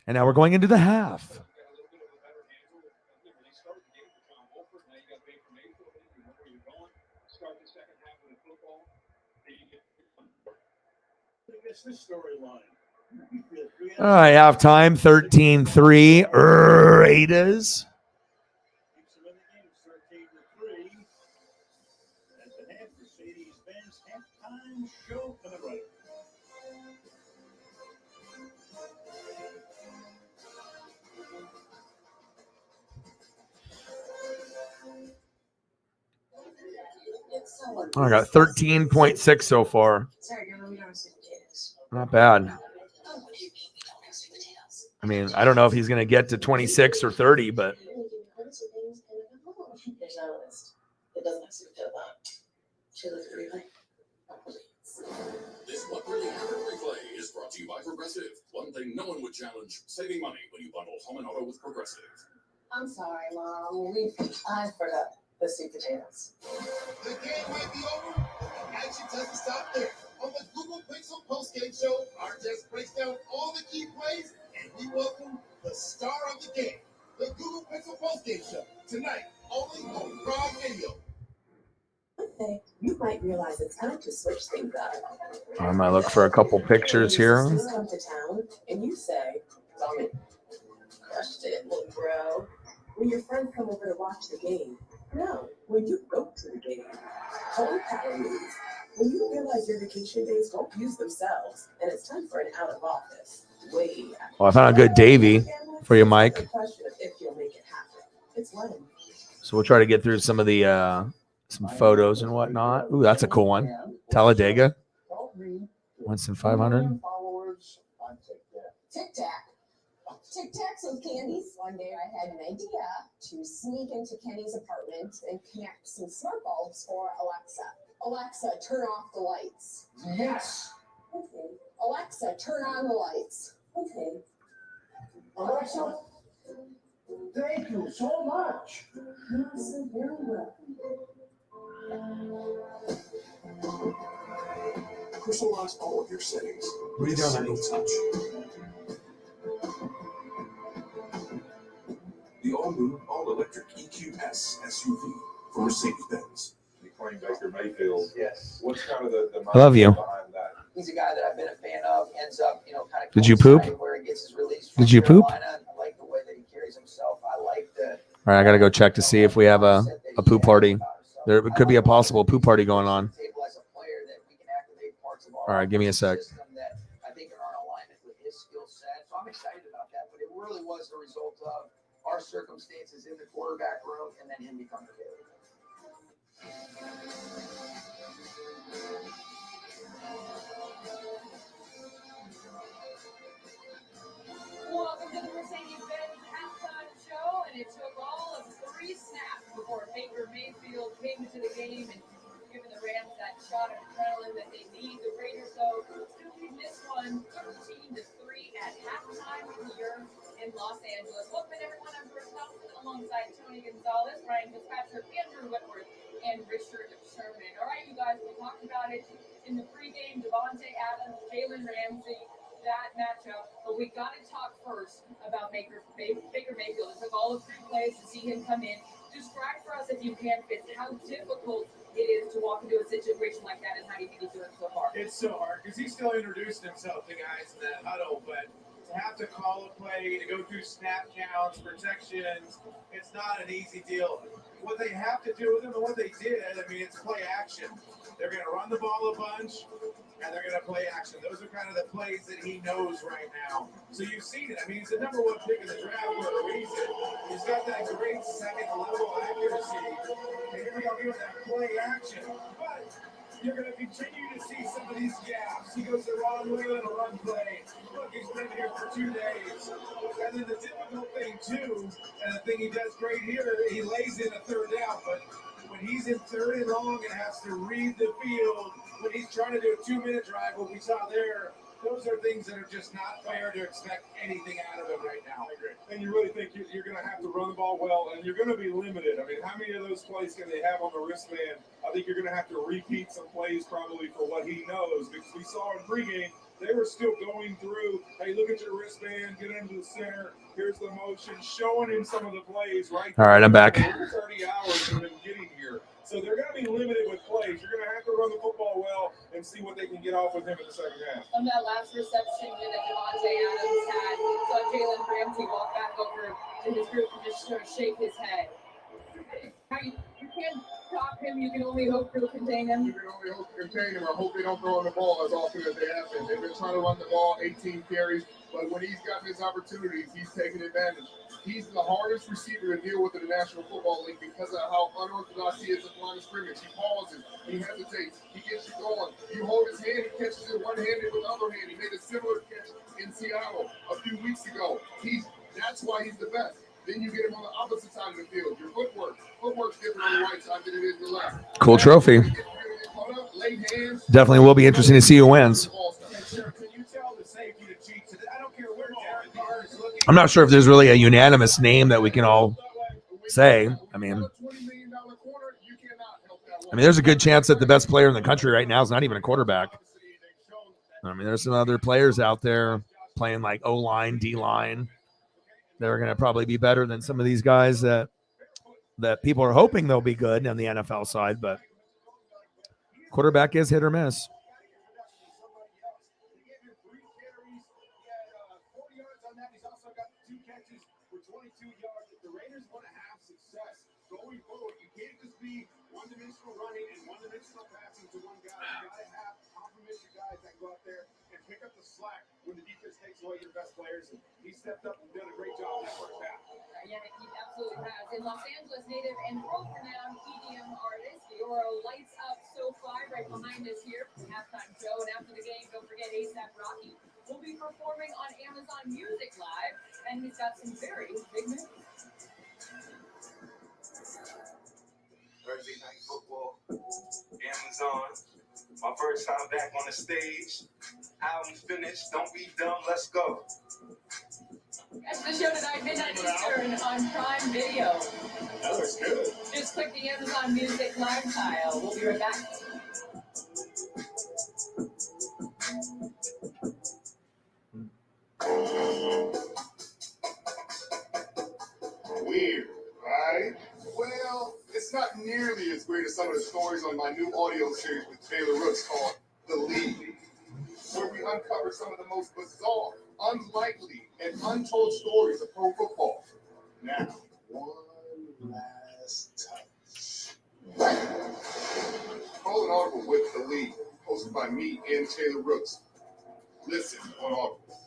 And now we're going into the half. All right, halftime, 13-3, Raiders. I got 13.6 so far. Not bad. I mean, I don't know if he's going to get to 26 or 30, but. This What Really Happened replay is brought to you by Progressive. One thing no one would challenge, saving money when you bundle home and auto with Progressive. I'm sorry, Mom. I forgot the sweet potatoes. The game might be over, but the action doesn't stop there. On the Google Pixel postgame show, our desk breaks down all the key plays, and we welcome the star of the game, the Google Pixel postgame show, tonight only on Prime Video. Okay, you might realize it's time to switch things up. I might look for a couple pictures here. When your sisters come to town and you say, "Tommy, crushed it, little bro." When your friends come over to watch the game. No, when you go to the game. Total power moves. When you realize your vacation days don't use themselves and it's time for an out of office. Way after. Well, I found a good Davy for you, Mike. It's not a question of if you'll make it happen. It's when. So we'll try to get through some of the some photos and whatnot. Ooh, that's a cool one. Talladega. Winston 500. Tic Tac. Tic Tacs with candies. One day I had an idea to sneak into Kenny's apartment and connect some smart bulbs for Alexa. Alexa, turn off the lights. Yes. Okay. Alexa, turn on the lights. Okay. Alexa, thank you so much. You're so very welcome. Personalize all of your settings with a Breathe down, single touch. The all-new, all-electric EQS SUV from Mercedes-Benz. You claim Baker Mayfield. Yes. What's kind of the I love you. behind that? He's a guy that I've been a fan of. Ends up, kind of. Did you poop? Where he gets his release from Did you poop? Carolina. I like the way that he carries himself. I like the. All right, I got to go check to see if we have a poop party. There could be a possible poop party going on. All right, give me a sec. That I think are in alignment with his skill set. So I'm excited about that. But it really was the result of our circumstances in the quarterback room and then him becoming available. Welcome to the Mercedes-Benz halftime show, and it took all of 3 snaps before Baker Mayfield came into the game and given the Rams that shot of adrenaline that they need. The Raiders, though, still lead this one 13-3 at halftime here in Los Angeles. Welcome everyone. I'm Bruce Nelson alongside Tony Gonzalez, Ryan Fitzpatrick, Andrew Whitworth, and Richard Sherman. All right, you guys, we talked about it in the pregame. Devontae Adams, Jalen Ramsey, that matchup. But we got to talk first about Baker Mayfield. It took all of 3 plays to see him come in. Describe for us, if you can, Fitz, how difficult it is to walk into a situation like that, and how do you think he's doing so far? It's so hard because he still introduced himself to guys in that huddle, but to have to call a play, to go through snap counts, protections, it's not an easy deal. What they have to do with him and what they did, I mean, it's play action. They're going to run the ball a bunch, and they're going to play action. Those are kind of the plays that he knows right now. So you've seen it. I mean, he's the number 1 pick in the draft for a reason. He's got that great second-level accuracy, and you're going to give that play action. But you're going to continue to see some of these gaps. He goes the wrong way on a run play. Look, he's been here for 2 days. And then the difficult thing, too, and the thing he does great here, he lays in a third down, but when he's in 3rd and long and has to read the field, when he's trying to do a 2-minute drive, what we saw there, those are things that are just not fair to expect anything out of him right now. I agree. And you really think you're going to have to run the ball well, and you're going to be limited. I mean, how many of those plays can they have on the wristband? I think you're going to have to repeat some plays probably for what he knows, because we saw in pregame, they were still going through, hey, look at your wristband, get into the center, here's the motion, showing him some of the plays right All right, I'm back. 30 hours of him getting here. So they're going to be limited with plays. You're going to have to run the football well and see what they can get off with him in the second half. On that last reception that Devontae Adams had, saw Jalen Ramsey walk back over to his group and just sort of shake his head. You can't stop him. You can only hope to contain him. You can only hope to contain him. I hope they don't throw the ball as often as they have been. They've been trying to run the ball, 18 carries, but when he's gotten his opportunities, he's taken advantage. He's the hardest receiver to deal with in the National Football League because of how unorthodox he is at the line of scrimmage. He pauses, he hesitates, he gets you going. You hold his hand, he catches it one-handed with the other hand. He made a similar catch in Seattle a few weeks ago. That's why he's the best. Then you get him on the opposite side of the field. Your footwork's different on the right side than it is the left. Cool trophy. Definitely will be interesting to see who wins. I'm not sure if there's really a unanimous name that we can all say. I mean, there's a good chance that the best player in the country right now is not even a quarterback. I mean, there's some other players out there playing like O-line, D-line. They're going to probably be better than some of these guys that people are hoping they'll be good on the NFL side. But Quarterback is hit or miss. They gave him 3 carries. He had 40 yards on that. He's also got 2 catches for 22 yards. If the Raiders want to have success going forward, you can't just be one-dimensional running and one-dimensional passing to one guy. You got to have complementary guys that go out there and pick up the slack when the defense takes away your best players. And he stepped up and done a great job in that first half. Yeah, he absolutely has. In Los Angeles native and world-renowned EDM artist, Fioro lights up SoFi right behind us here for the halftime show. And after the game, don't forget A$AP Rocky will be performing on Amazon Music Live, and he's got some very big news. Thursday Night Football, Amazon. My first time back on the stage. Album finished. Don't be dumb. Let's go. Catch the show tonight, midnight Eastern on Prime Video. That looks good. Just click the Amazon Music Live tile. We'll be right back. Weird, right? Well, it's not nearly as weird as some of the stories on my new audio series with Taylor Rooks called The League, where we uncover some of the most bizarre, unlikely, and untold stories of pro football. Now, one last touch. Call an Audible with The League, hosted by me and Taylor Rooks. Listen on Audible.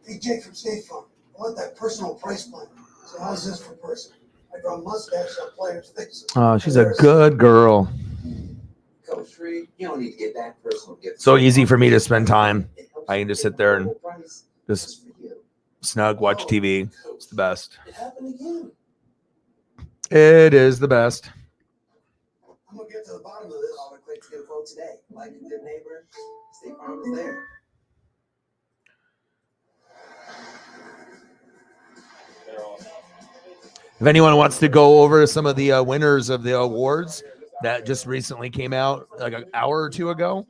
Hey, Jake from State Farm. I want that personal price plan. So how's this for person? I draw mustaches on players' faces. Oh, she's a good girl. Coach Reed, you don't need to get that personal gift. So easy for me to spend time. I can just sit there and just snug watch TV. It's the best. It happened again. It is the best. I'm going to get to the bottom of this. Call it quick to get a quote today. Like a good neighbor, State Farm is there. If anyone wants to go over some of the winners of the awards that just recently came out like an hour or two ago,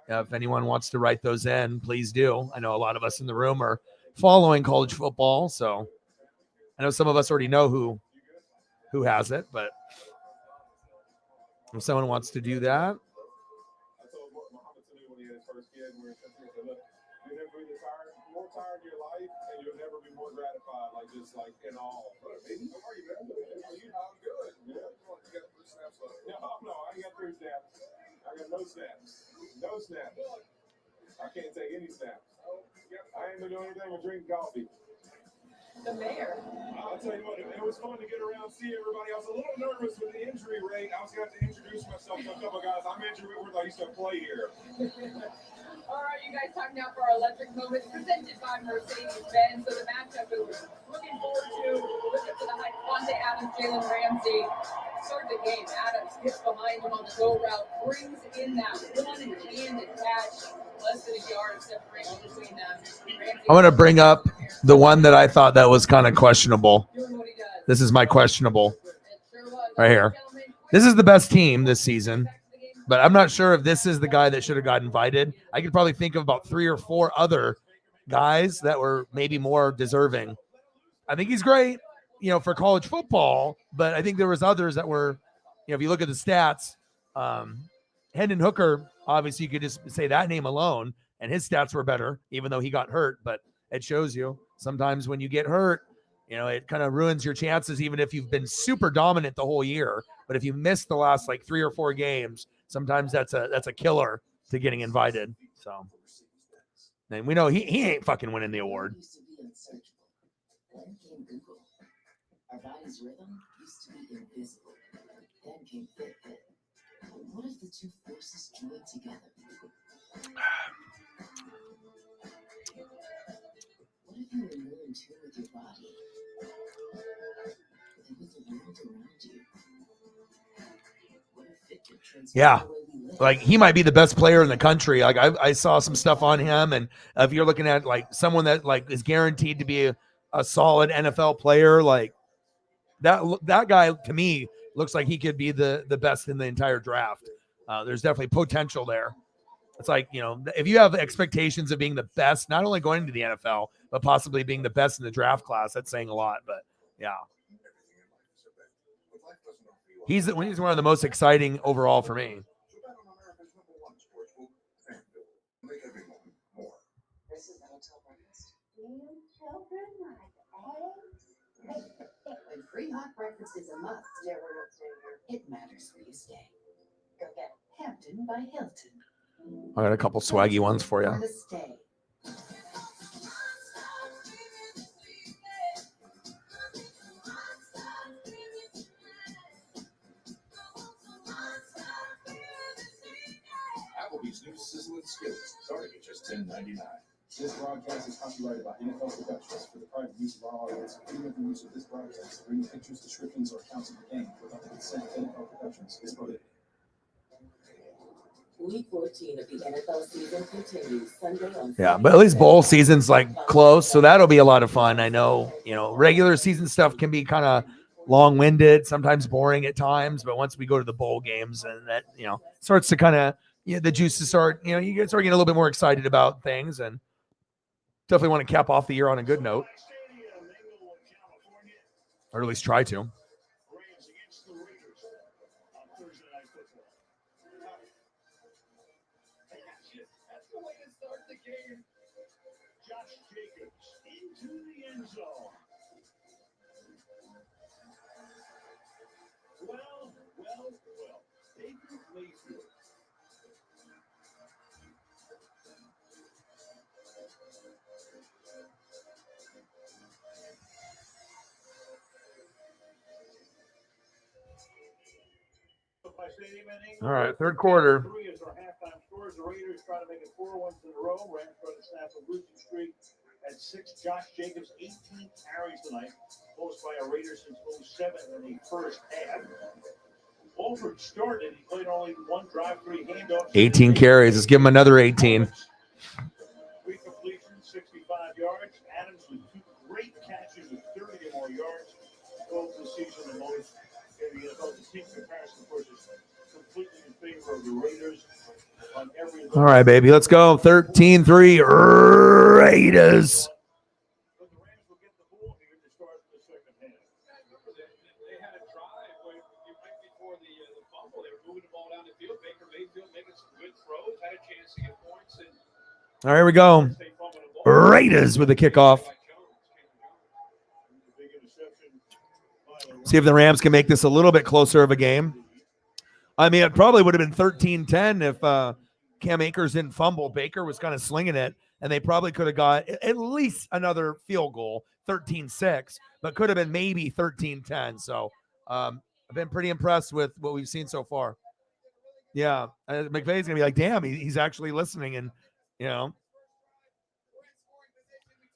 if anyone wants to write those in, please do. I know a lot of us in the room are following college football, so I know some of us already know who has it, but if someone wants to do that. I told Muhammad to me when he had his first kid, we were saying, look, you'll never be more tired in your life, and you'll never be more gratified, like just like in all. Baby, how are you, man? You know, I'm good. Yeah, you got 3 snaps left. No, I ain't got 3 snaps. I got no snaps. No snaps. I can't take any snaps. I ain't been doing anything but drinking coffee. The mayor. I'll tell you what, it was fun to get around, see everybody. I was a little nervous with the injury rate. I was going to have to introduce myself to a couple guys. I'm Andrew Whitworth. I used to play here. All right, you guys, time now for our electric moments presented by Mercedes-Benz. So the matchup we were looking forward to, looking for the high Quante Adams, Jalen Ramsey. Start the game. Adams gets behind him on the go route, brings in that one-handed catch. Less than a yard separation between them. I want to bring up the one that I thought that was kind of questionable. This is my questionable right here. This is the best team this season, but I'm not sure if this is the guy that should have got invited. I could probably think of about 3 or 4 other guys that were maybe more deserving. I think he's great, for college football, but I think there was others that were, if you look at the stats, Hendon Hooker, obviously you could just say that name alone, and his stats were better, even though he got hurt. But it shows you sometimes when you get hurt, it kind of ruins your chances, even if you've been super dominant the whole year. But if you miss the last like 3 or 4 games, sometimes that's a killer to getting invited. So, and we know he ain't fucking winning the award. Then came Google. Our body's rhythm used to be invisible. Then came Fitbit. What if the two forces joined together? What if you were more in tune with your body and with the world around you? What if Fitbit transformed Yeah. the way we live? Like he might be the best player in the country. Like I saw some stuff on him, and if you're looking at like someone that like is guaranteed to be a solid NFL player, like that guy to me looks like he could be the best in the entire draft. There's definitely potential there. It's like, if you have expectations of being the best, not only going into the NFL, but possibly being the best in the draft class, that's saying a lot. But yeah. He's one of the most exciting overall for me. This is the hotel breakfast. When free hot breakfast is a must, Yeah, we're not staying here. it matters where you stay. Go get it. Hampton by Hilton. I got a couple swaggy ones for Where you. to stay. Applebee's new sizzling skillet, starting at just $10.99. This broadcast is copyrighted by NFL Productions for the private use of our audience. Any of the use of this broadcast, bringing pictures, descriptions, or accounts of the game without the consent of NFL Productions is prohibited. Week 14 of the NFL season continues Sunday on. Yeah, but at least bowl season's like close, so that'll be a lot of fun. I know, regular season stuff can be kind of long-winded, sometimes boring at times, but once we go to the bowl games and that, starts to kind of, the juices start, you get start getting a little bit more excited about things, and definitely want to cap off the year on a good note, or at least try to. That's the way to start the game. Josh Jacobs into the end zone. Well. Baker Mayfield. All right, third quarter. 3 is our halftime scores. The Raiders try to make it 4 once in a row. Rams try to snap a losing streak at 6. Josh Jacobs, 18 carries tonight. Most by a Raider since 07 in the first half. Wolford started. He played only one drive, 3 handoffs. 18 carries. Let's give him another 18. 3 completions, 65 yards. Adams with 2 great catches with 30 or more yards. Over the season, the most in the NFL. The team comparison, of course, is completely in favor of the Raiders on every level. All right, baby, let's go. 13-3 Raiders. But the Rams will get the ball here to start the second half. Remember, they had a drive right before the fumble. They were moving the ball down the field. Baker Mayfield making some good throws, had a chance to get points. And All right, here we go. Raiders with the kickoff. See if the Rams can make this a little bit closer of a game. I mean, it probably would have been 13-10 if Cam Akers didn't fumble. Baker was kind of slinging it, and they probably could have got at least another field goal, 13-6, but could have been maybe 13-10. So I've been pretty impressed with what we've seen so far. Yeah, McVay's going to be like, damn, he's actually listening, and,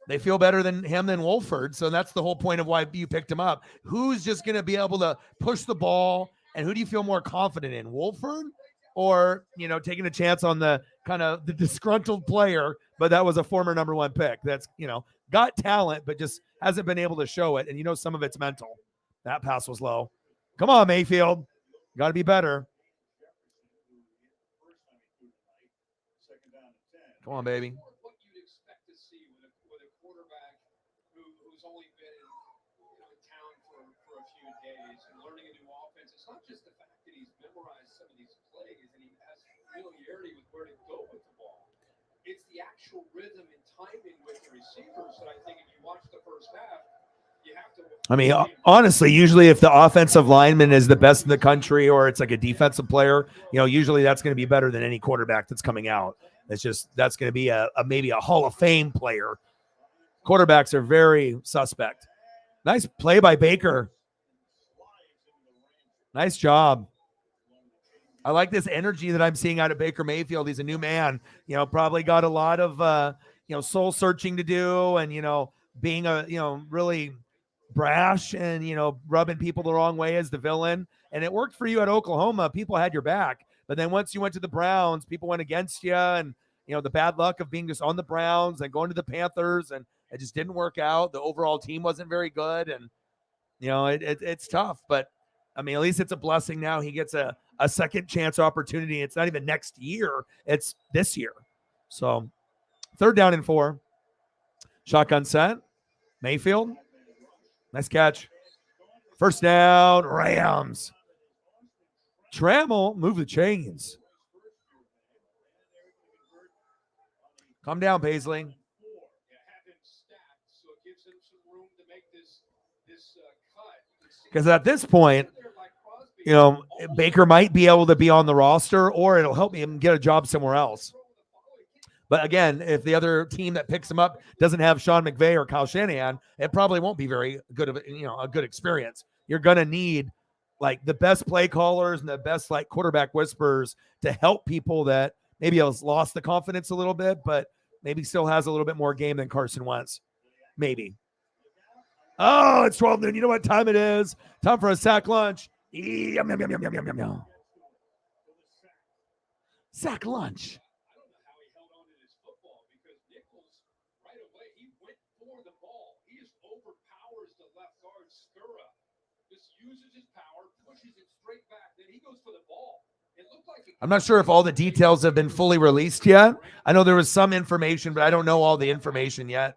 they feel better than him than Wolford. So that's the whole point of why you picked him up. Who's just going to be able to push the ball, and who do you feel more confident in, Wolford or, taking a chance on the kind of the disgruntled player, but that was a former number 1 pick that's, got talent, but just hasn't been able to show it. And some of it's mental. That pass was low. Come on, Mayfield. Got to be better. Come on, baby. what you'd expect to see with a quarterback who's only been in town for a few days and learning a new offense. It's not just the fact that he's memorized some of these plays and he has familiarity with where to go with the ball. It's the actual rhythm and timing with the receivers that I think if you watch the first half, you have to. I mean, honestly, usually if the offensive lineman is the best in the country or it's like a defensive player, usually that's going to be better than any quarterback that's coming out. It's just that's going to be maybe a Hall of Fame player. Quarterbacks are very suspect. Nice play by Baker. Nice job. I like this energy that I'm seeing out of Baker Mayfield. He's a new man. Probably got a lot of soul searching to do, and being a really brash and rubbing people the wrong way as the villain. And it worked for you at Oklahoma. People had your back. But then once you went to the Browns, people went against you, and the bad luck of being just on the Browns and going to the Panthers, and it just didn't work out. The overall team wasn't very good, and it's tough. But I mean, at least it's a blessing now. He gets a second chance opportunity. It's not even next year; it's this year. So 3rd down and 4. Shotgun set. Mayfield, nice catch. First down, Rams. Trammell, move the chains. Calm down, Paisley. Because at this point, you know, Baker might be able to be on the roster, or it'll help him get a job somewhere else. But again, if the other team that picks him up doesn't have Sean McVay or Kyle Shanahan, it probably won't be very good of a good experience. You're gonna need like the best play callers and the best like quarterback whisperers to help people that maybe has lost the confidence a little bit, but maybe still has a little bit more game than Carson Wentz. Maybe. Oh, it's 12 noon. You know what time it is? Time for a sack lunch. Yum, yum, yum, yum, yum, yum, yum. Sack lunch. I'm not sure if all the details have been fully released yet. I know there was some information, but I don't know all the information yet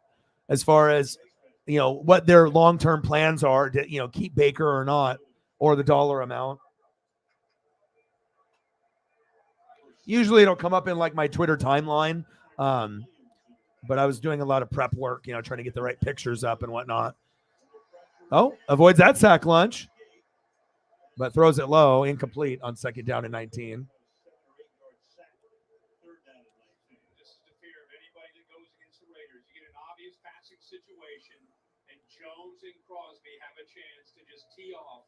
as far as, you know, what their long-term plans are to, you know, keep Baker or not, or the dollar amount. Usually it'll come up in like my Twitter timeline. But I was doing a lot of prep work, you know, trying to get the right pictures up and whatnot. Oh, avoids that sack lunch, but throws it low, incomplete on 2nd down and 19. Situation, and Jones and Crosby have a chance to just tee off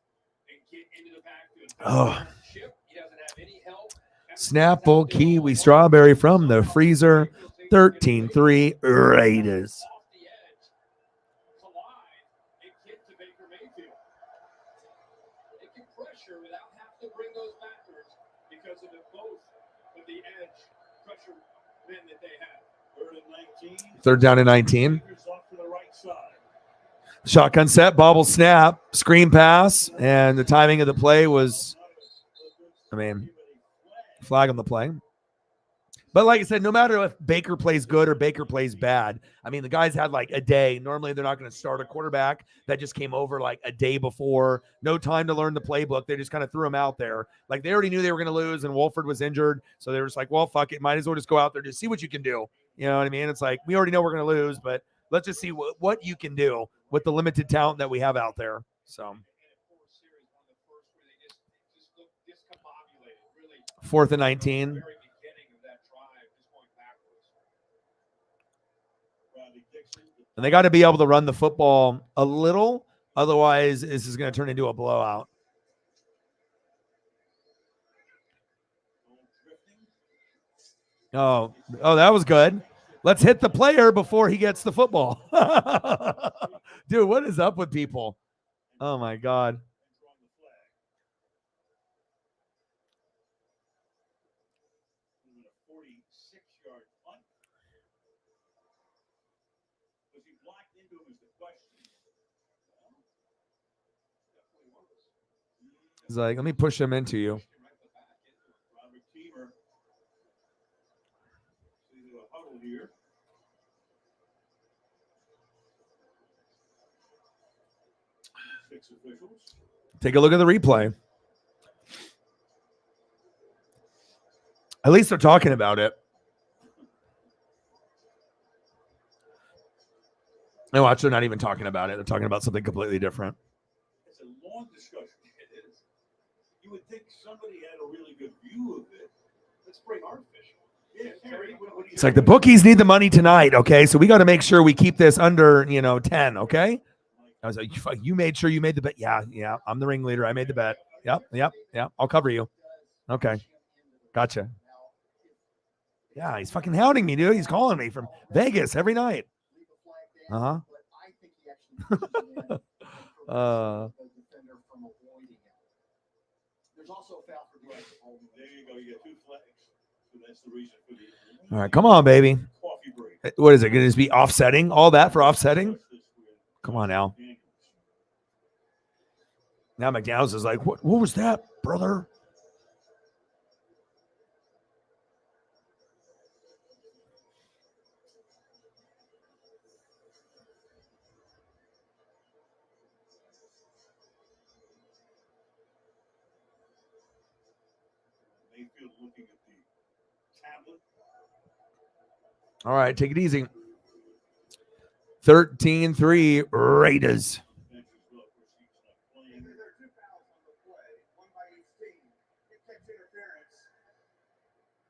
and get into the backfield. Oh. Chip, he doesn't have any help. Snapple kiwi strawberry from the freezer. 13-3 Raiders. They can pressure without having to bring those backwards because of the both of the edge pressure men that they have. 3rd down and 19. Shotgun set, bobble snap, screen pass, and the timing of the play was, flag on the play. But like I said, no matter if Baker plays good or Baker plays bad, the guys had like a day. Normally, they're not going to start a quarterback that just came over like a day before. No time to learn the playbook. They just kind of threw him out there. Like they already knew they were going to lose, and Wolford was injured. So they were just like, well, fuck it. Might as well just go out there to see what you can do. You know what I mean? It's like, we already know we're going to lose, but let's just see what you can do with the limited talent that we have out there. So 4th and 19. And they got to be able to run the football a little. Otherwise, this is going to turn into a blowout. Oh, that was good. Let's hit the player before he gets the football. Dude, what is up with people? Oh, my God. He's like, let me push him into you. Take a look at the replay. At least they're talking about it. And watch, they're not even talking about it. They're talking about something completely different. It's a long discussion. It is. You would think somebody had a really good view of it. Let's bring our official. Yeah, Terry, it's like the bookies need the money tonight, okay? So we got to make sure we keep this under, 10, okay? I was like, you made sure you made the bet. Yeah, I'm the ringleader. I made the bet. Yep. I'll cover you. Okay. Gotcha. Yeah, he's fucking hounding me, dude. He's calling me from Vegas every night. Uh-huh. All right, come on, baby. What is it going to just be offsetting? All that for offsetting? Come on now. Now McDonald's is like, what was that, brother? Mayfield looking at the tablet. All right, take it easy. 13-3 Raiders.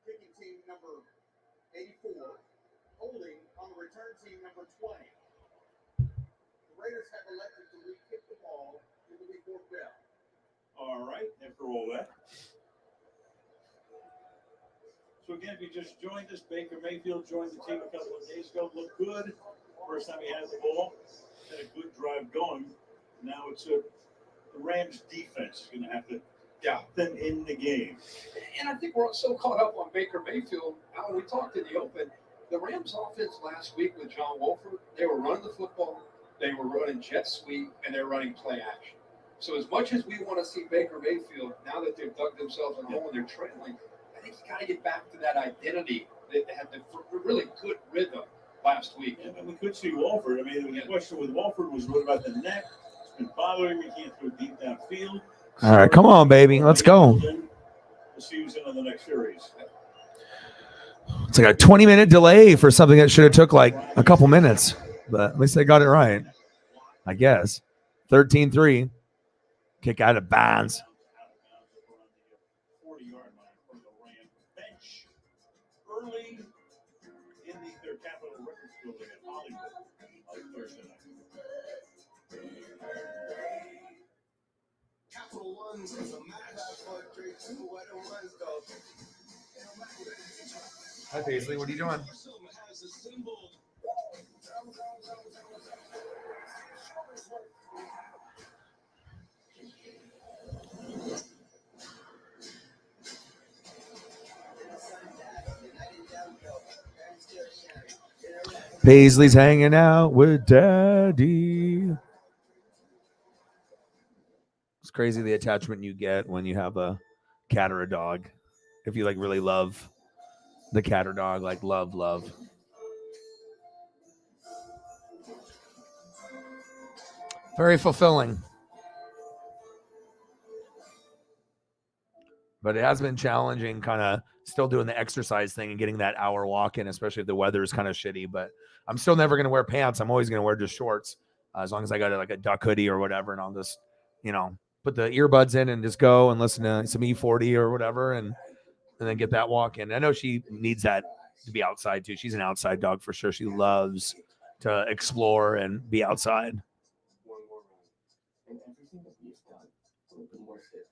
Kicking team number 84, holding on the return team number 20. The Raiders have elected to re-kick the ball to the fourth down. All right, after all that. So again, if you just joined us, Baker Mayfield joined the team a couple of days ago. Looked good. First time he had the ball. Had a good drive going. Now it's the Rams defense is going to have to get them in the game. And I think we're so caught up on Baker Mayfield. Alan, we talked in the open. The Rams offense last week with John Wolford, they were running the football, they were running jet sweep, and they're running play action. So as much as we want to see Baker Mayfield, now that they've dug themselves in a hole and they're trailing, I think you got to get back to that identity that had the really good rhythm last week. And we could see Wolford. I mean, the question with Wolford was what about the neck? It's been bothering me. Can't throw deep downfield. All right, come on, baby. Let's go. We'll see who's in on the next series. It's like a 20-minute delay for something that should have took like a couple minutes, but at least they got it right, I guess. 13-3. Kick out of bounds. 40-yard line from the Rams bench. Early in their Capitol Records building in Hollywood on Thursday night. Capital One is a match. Where the ones go. Hi, Paisley. What are you doing? Paisley's hanging out with Daddy. It's crazy the attachment you get when you have a cat or a dog. If you like really love the cat or dog, like love. Very fulfilling. But it has been challenging, kind of still doing the exercise thing and getting that hour walk in, especially if the weather is kind of shitty. But I'm still never going to wear pants. I'm always going to wear just shorts, as long as I got like a duck hoodie or whatever. And I'll just, put the earbuds in and just go and listen to some E40 or whatever, and then get that walk in. I know she needs that to be outside too. She's an outside dog for sure. She loves to explore and be outside. And everything that we've done will have been worth it.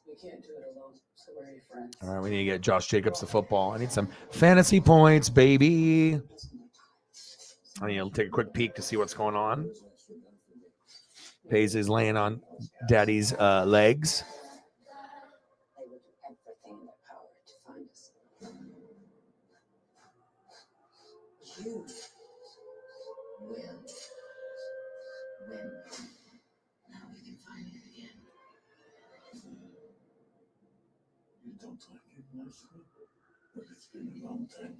We can't do it alone, so we're your friends. All right, we need to get Josh Jacobs the football. I need some fantasy points, baby. I need to take a quick peek to see what's going on. Paisley's laying on Daddy's legs. They would do everything in their power to find us. You will win. Now we can find it again. You don't recognize me, but it's been a long time.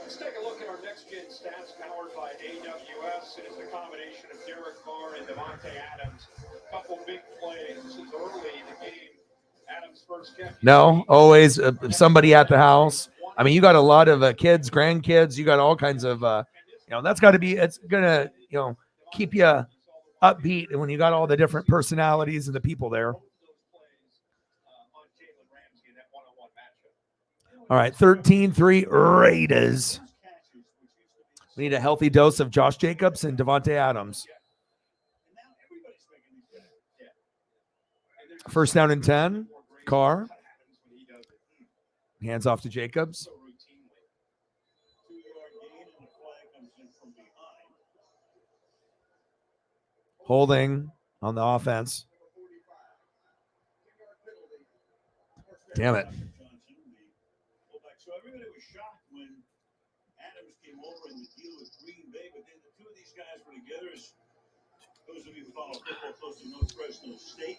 Let's take a look at our next gen stats powered by AWS. It is the combination of Derek Carr and Devontae Adams. A couple big plays. This is early in the game. Adams first catch. No, always somebody at the house. I mean, you got a lot of kids, grandkids. You got all kinds of, that's got to be, it's going to, keep you upbeat when you got all the different personalities and the people there. All right, 13-3 Raiders. We need a healthy dose of Josh Jacobs and Devontae Adams. First down and 10. Carr. Hands off to Jacobs. Holding on the offense. Damn it. So everybody was shocked when Adams came over in the deal with Green Bay, but then the two of these guys were together. As those of you who follow football close to North Fresno State,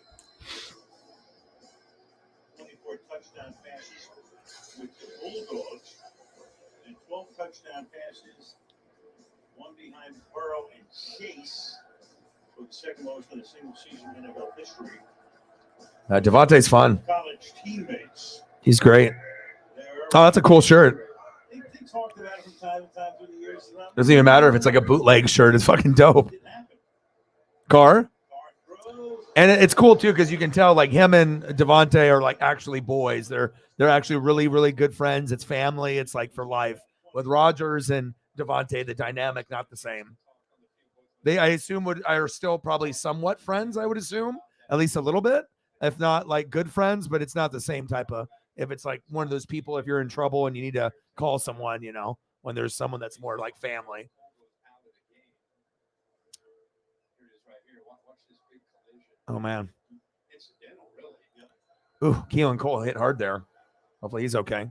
24 touchdown passes with the Bulldogs and 12 touchdowns touchdown passes, one behind Burrow and Chase for the second most in a single season in NFL history. Devontae's fun. College teammates. He's great. Oh, that's a cool shirt. They talked about it from time to time through the years. Doesn't even matter if it's like a bootleg shirt. It's fucking dope. Carr. And it's cool too because you can tell like him and Devontae are like actually boys. They're actually really, really good friends. It's family. It's like for life. With Rodgers and Devontae, the dynamic not the same. They, I assume, are still probably somewhat friends. I would assume at least a little bit, if not like good friends. But it's not the same type of. If it's like one of those people, if you're in trouble and you need to call someone, you know, when there's someone that's more like family. Oh, man. Ooh, Keelan Cole hit hard there. Hopefully he's okay.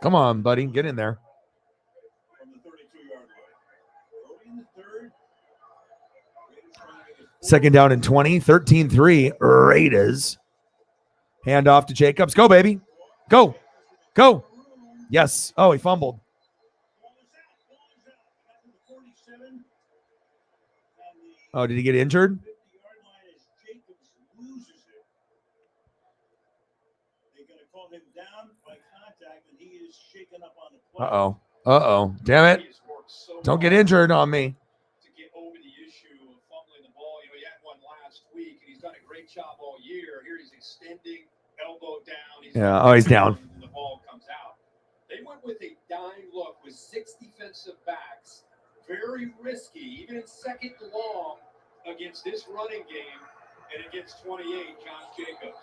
Come on, buddy. Get in there. Second down and 20, 13-3, Raiders. Hand off to Jacobs. Go, baby. Go. Go. Yes. Oh, he fumbled. Oh, did he get injured? Uh-oh. Uh-oh. Damn it. Don't get injured on me. To get over the issue of fumbling the ball. You know, he had one last week, and he's done a great job all year. Here he's extending, elbow down. Yeah. Oh, he's down. And the ball comes out. They went with a dime look with 6 defensive backs. Very risky, even in second and long, against this running game, and against 28, Josh Jacobs.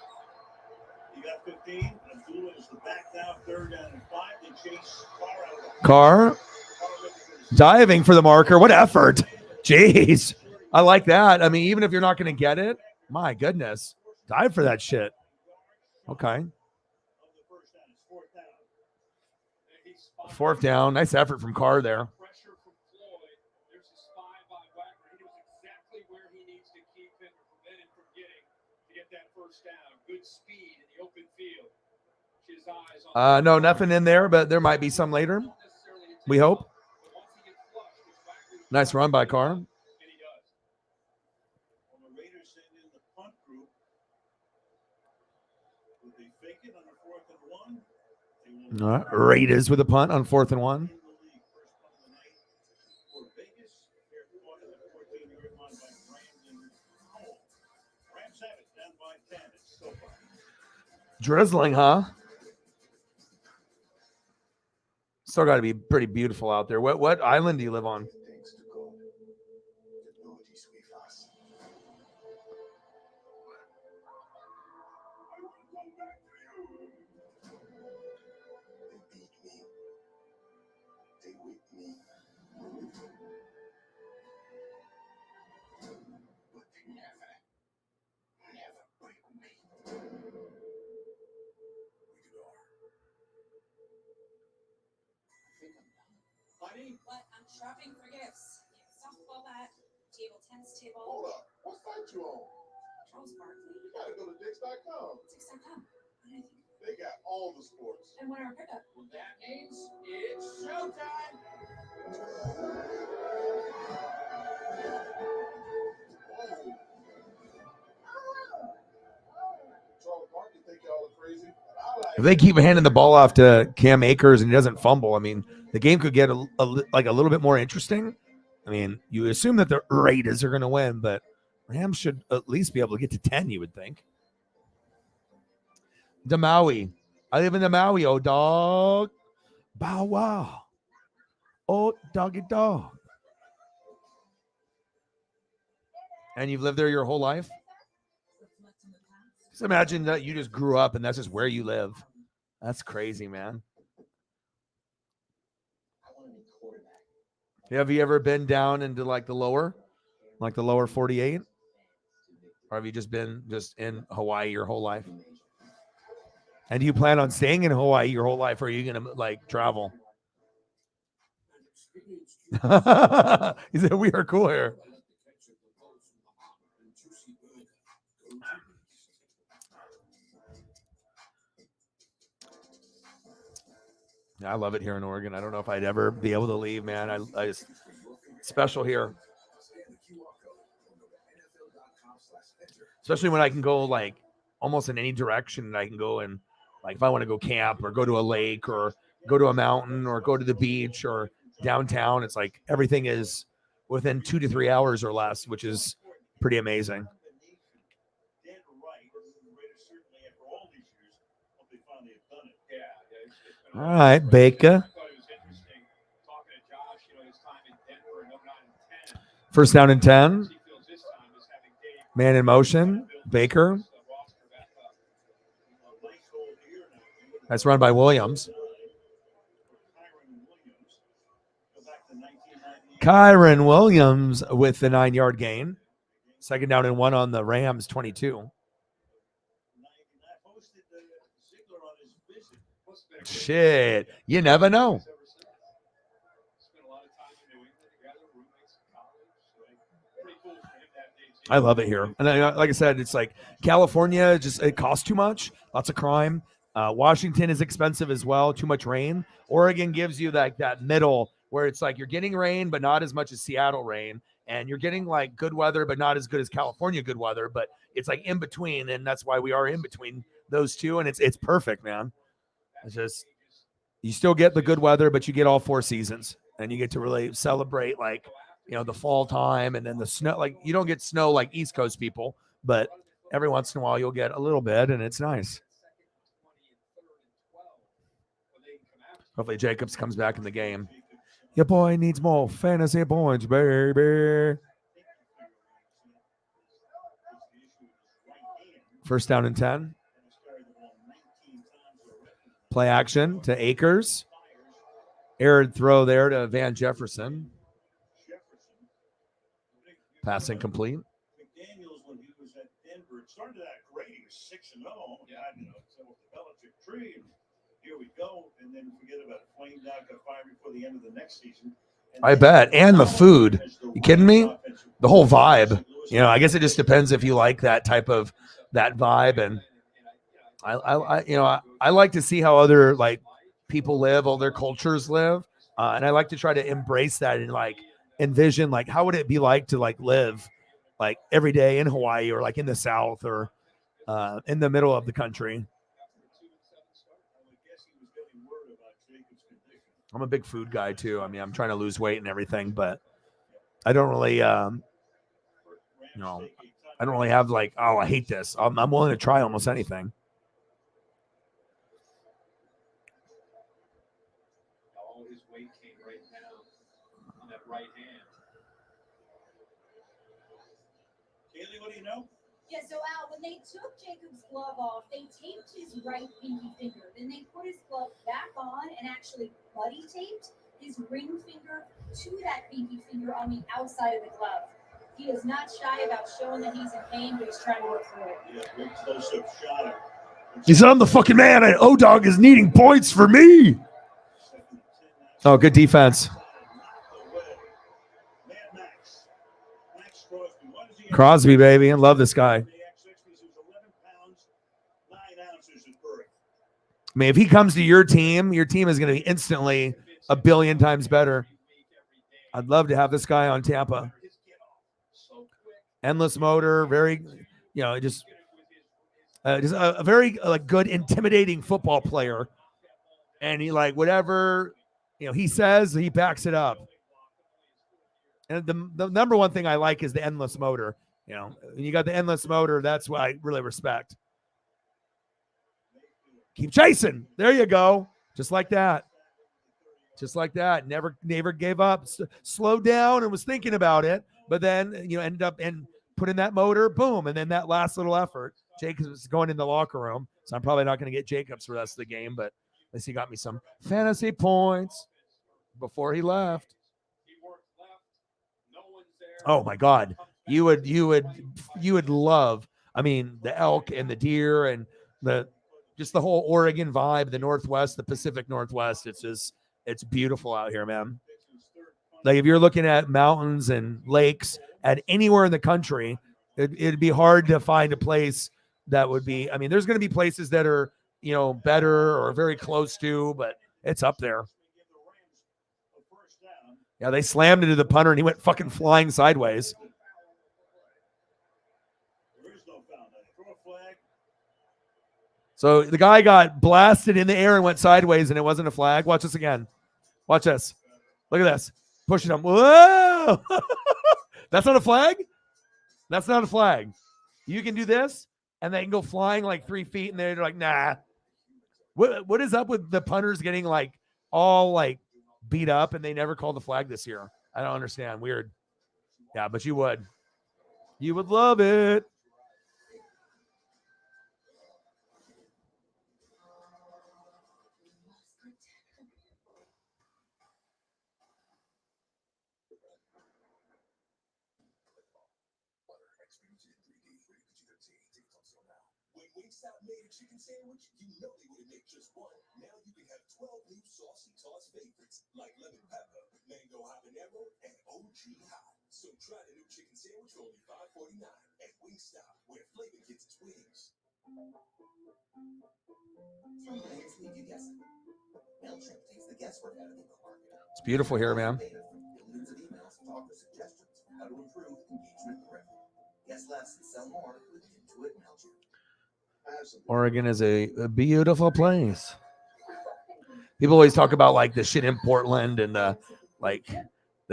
You got 15. Abdullah is the back now, 3rd down and 5. They chase Carr diving for the marker. What effort. Jeez. I like that. I mean, even if you're not going to get it, my goodness. Dive for that shit. Okay. 4th down. Nice effort from Carr there. No, nothing in there, but there might be some later. We hope. Nice run by Carr. All right. Raiders with a punt on 4th and 1. Drizzling, huh? Still got to be pretty beautiful out there. What island do you live on? What? I'm shopping for gifts. Softball bat, table tennis table. Hold up. What site you on? Charles Barkley. You gotta go to Dix.com. Dix.com. What do I think? They got all the sports. And when our pickup? Well, that means it's showtime. Charles Barkley think y'all are crazy. If they keep handing the ball off to Cam Akers and he doesn't fumble, I mean, the game could get a little bit more interesting. I mean, you assume that the Raiders are going to win, but Rams should at least be able to get to 10, you would think. Maui. I live in Maui, oh dog. Bow wow. Oh, doggy dog. And you've lived there your whole life? Just imagine that you just grew up and that's just where you live. That's crazy, man. Have you ever been down into like the lower 48? Or have you just been in Hawaii your whole life? And do you plan on staying in Hawaii your whole life, or are you going to like travel? He said, we are cool here. I love it here in Oregon. I don't know if I'd ever be able to leave, man. I just special here. Especially when I can go like almost in any direction, and I can go and like if I want to go camp or go to a lake or go to a mountain or go to the beach or downtown, it's like everything is within 2 to 3 hours or less, which is pretty amazing. All right, Baker. First down and 10. Man in motion. Baker. That's run by Williams. Kyron Williams with the 9-yard gain. Second down and 1 on the Rams 22. Shit, you never know. I love it here. And like I said, it's like California, it costs too much. Lots of crime. Washington is expensive as well. Too much rain. Oregon gives you that middle where it's like you're getting rain, but not as much as Seattle rain. And you're getting like good weather, but not as good as California good weather. But it's like in between. And that's why we are in between those two. And it's perfect, man. It's just, you still get the good weather, but you get all 4 seasons. And you get to really celebrate like, the fall time and then the snow. Like you don't get snow like East Coast people, but every once in a while you'll get a little bit and it's nice. Hopefully Jacobs comes back in the game. Your boy needs more fantasy points, baby. First down and 10. Play action to Akers. Aired throw there to Van Jefferson. Passing complete. McDaniels, when he was at Denver, it started out great. He was 6-0. So with the Belichick tree, here we go. And then forget about it. Flamed out, got fired before the end of the next season. I bet. And the food. You kidding me? The whole vibe. I guess it just depends if you like that type of that vibe. And I like to see how other like people live, all their cultures live. And I like to try to embrace that and like envision like how would it be like to like live like every day in Hawaii or like in the South or in the middle of the country. I'm a big food guy too. I mean, I'm trying to lose weight and everything, but I don't really I don't really have like, oh, I hate this. I'm willing to try almost anything. All his weight came right down on that right hand. Kaylee, what do you know? Yeah, so Al, when they took Jacob's glove off, they taped his right pinky finger. Then they put his glove back on and actually buddy taped his ring finger to that pinky finger on the outside of the glove. He is not shy about showing that he's in pain, but he's trying to work through it. Yeah, big close-up shot. He said, I'm the fucking man, and O-Dog is needing points for me. Oh, good defense. Crosby, baby. I love this guy. I mean, if he comes to your team is going to be instantly a billion times better. I'd love to have this guy on Tampa. Endless motor, very, just a very good, intimidating football player. And he like whatever, he says, he backs it up. And the number one thing I like is the endless motor. When you got the endless motor, that's what I really respect. Keep chasing. There you go. Just like that. Just like that. Never gave up. Slowed down and was thinking about it. But then, ended up and put in that motor. Boom. And then that last little effort. Jacobs is going in the locker room. So I'm probably not going to get Jacobs for the rest of the game. But at least he got me some fantasy points before he left. Oh, my God. You would love, I mean, the elk and the deer and just the whole Oregon vibe, the Northwest, the Pacific Northwest. It's beautiful out here, man. Like if you're looking at mountains and lakes at anywhere in the country, it'd be hard to find a place that would be, I mean, there's going to be places that are, better or very close to, but It's up there. Yeah, they slammed into the punter, and he went fucking flying sideways. So the guy got blasted in the air and went sideways, and it wasn't a flag. Watch this again. Watch this. Look at this. Pushing him. Whoa! That's not a flag? That's not a flag. You can do this, and they can go flying like 3 feet, and they're like, nah. What is up with the punters getting like all like beat up, and they never called the flag this year? I don't understand. Weird. Yeah, but you would. You would love it. When Wingstop made a chicken sandwich, you know they wouldn't make just one. Now you can have 12 new saucy toss favorites like lemon pepper, mango habanero, and OG hot. So try the new chicken sandwich for only $5.49 at Wingstop, where flavor gets its wings. Some things leave you guessing. MailChimp takes the guesswork out of email marketing. It's beautiful here, man. Millions of emails to offer suggestions for how to improve engagement and revenue. Guess less and sell more with Intuit MailChimp. Oregon is a beautiful place. People always talk about like the shit in Portland and the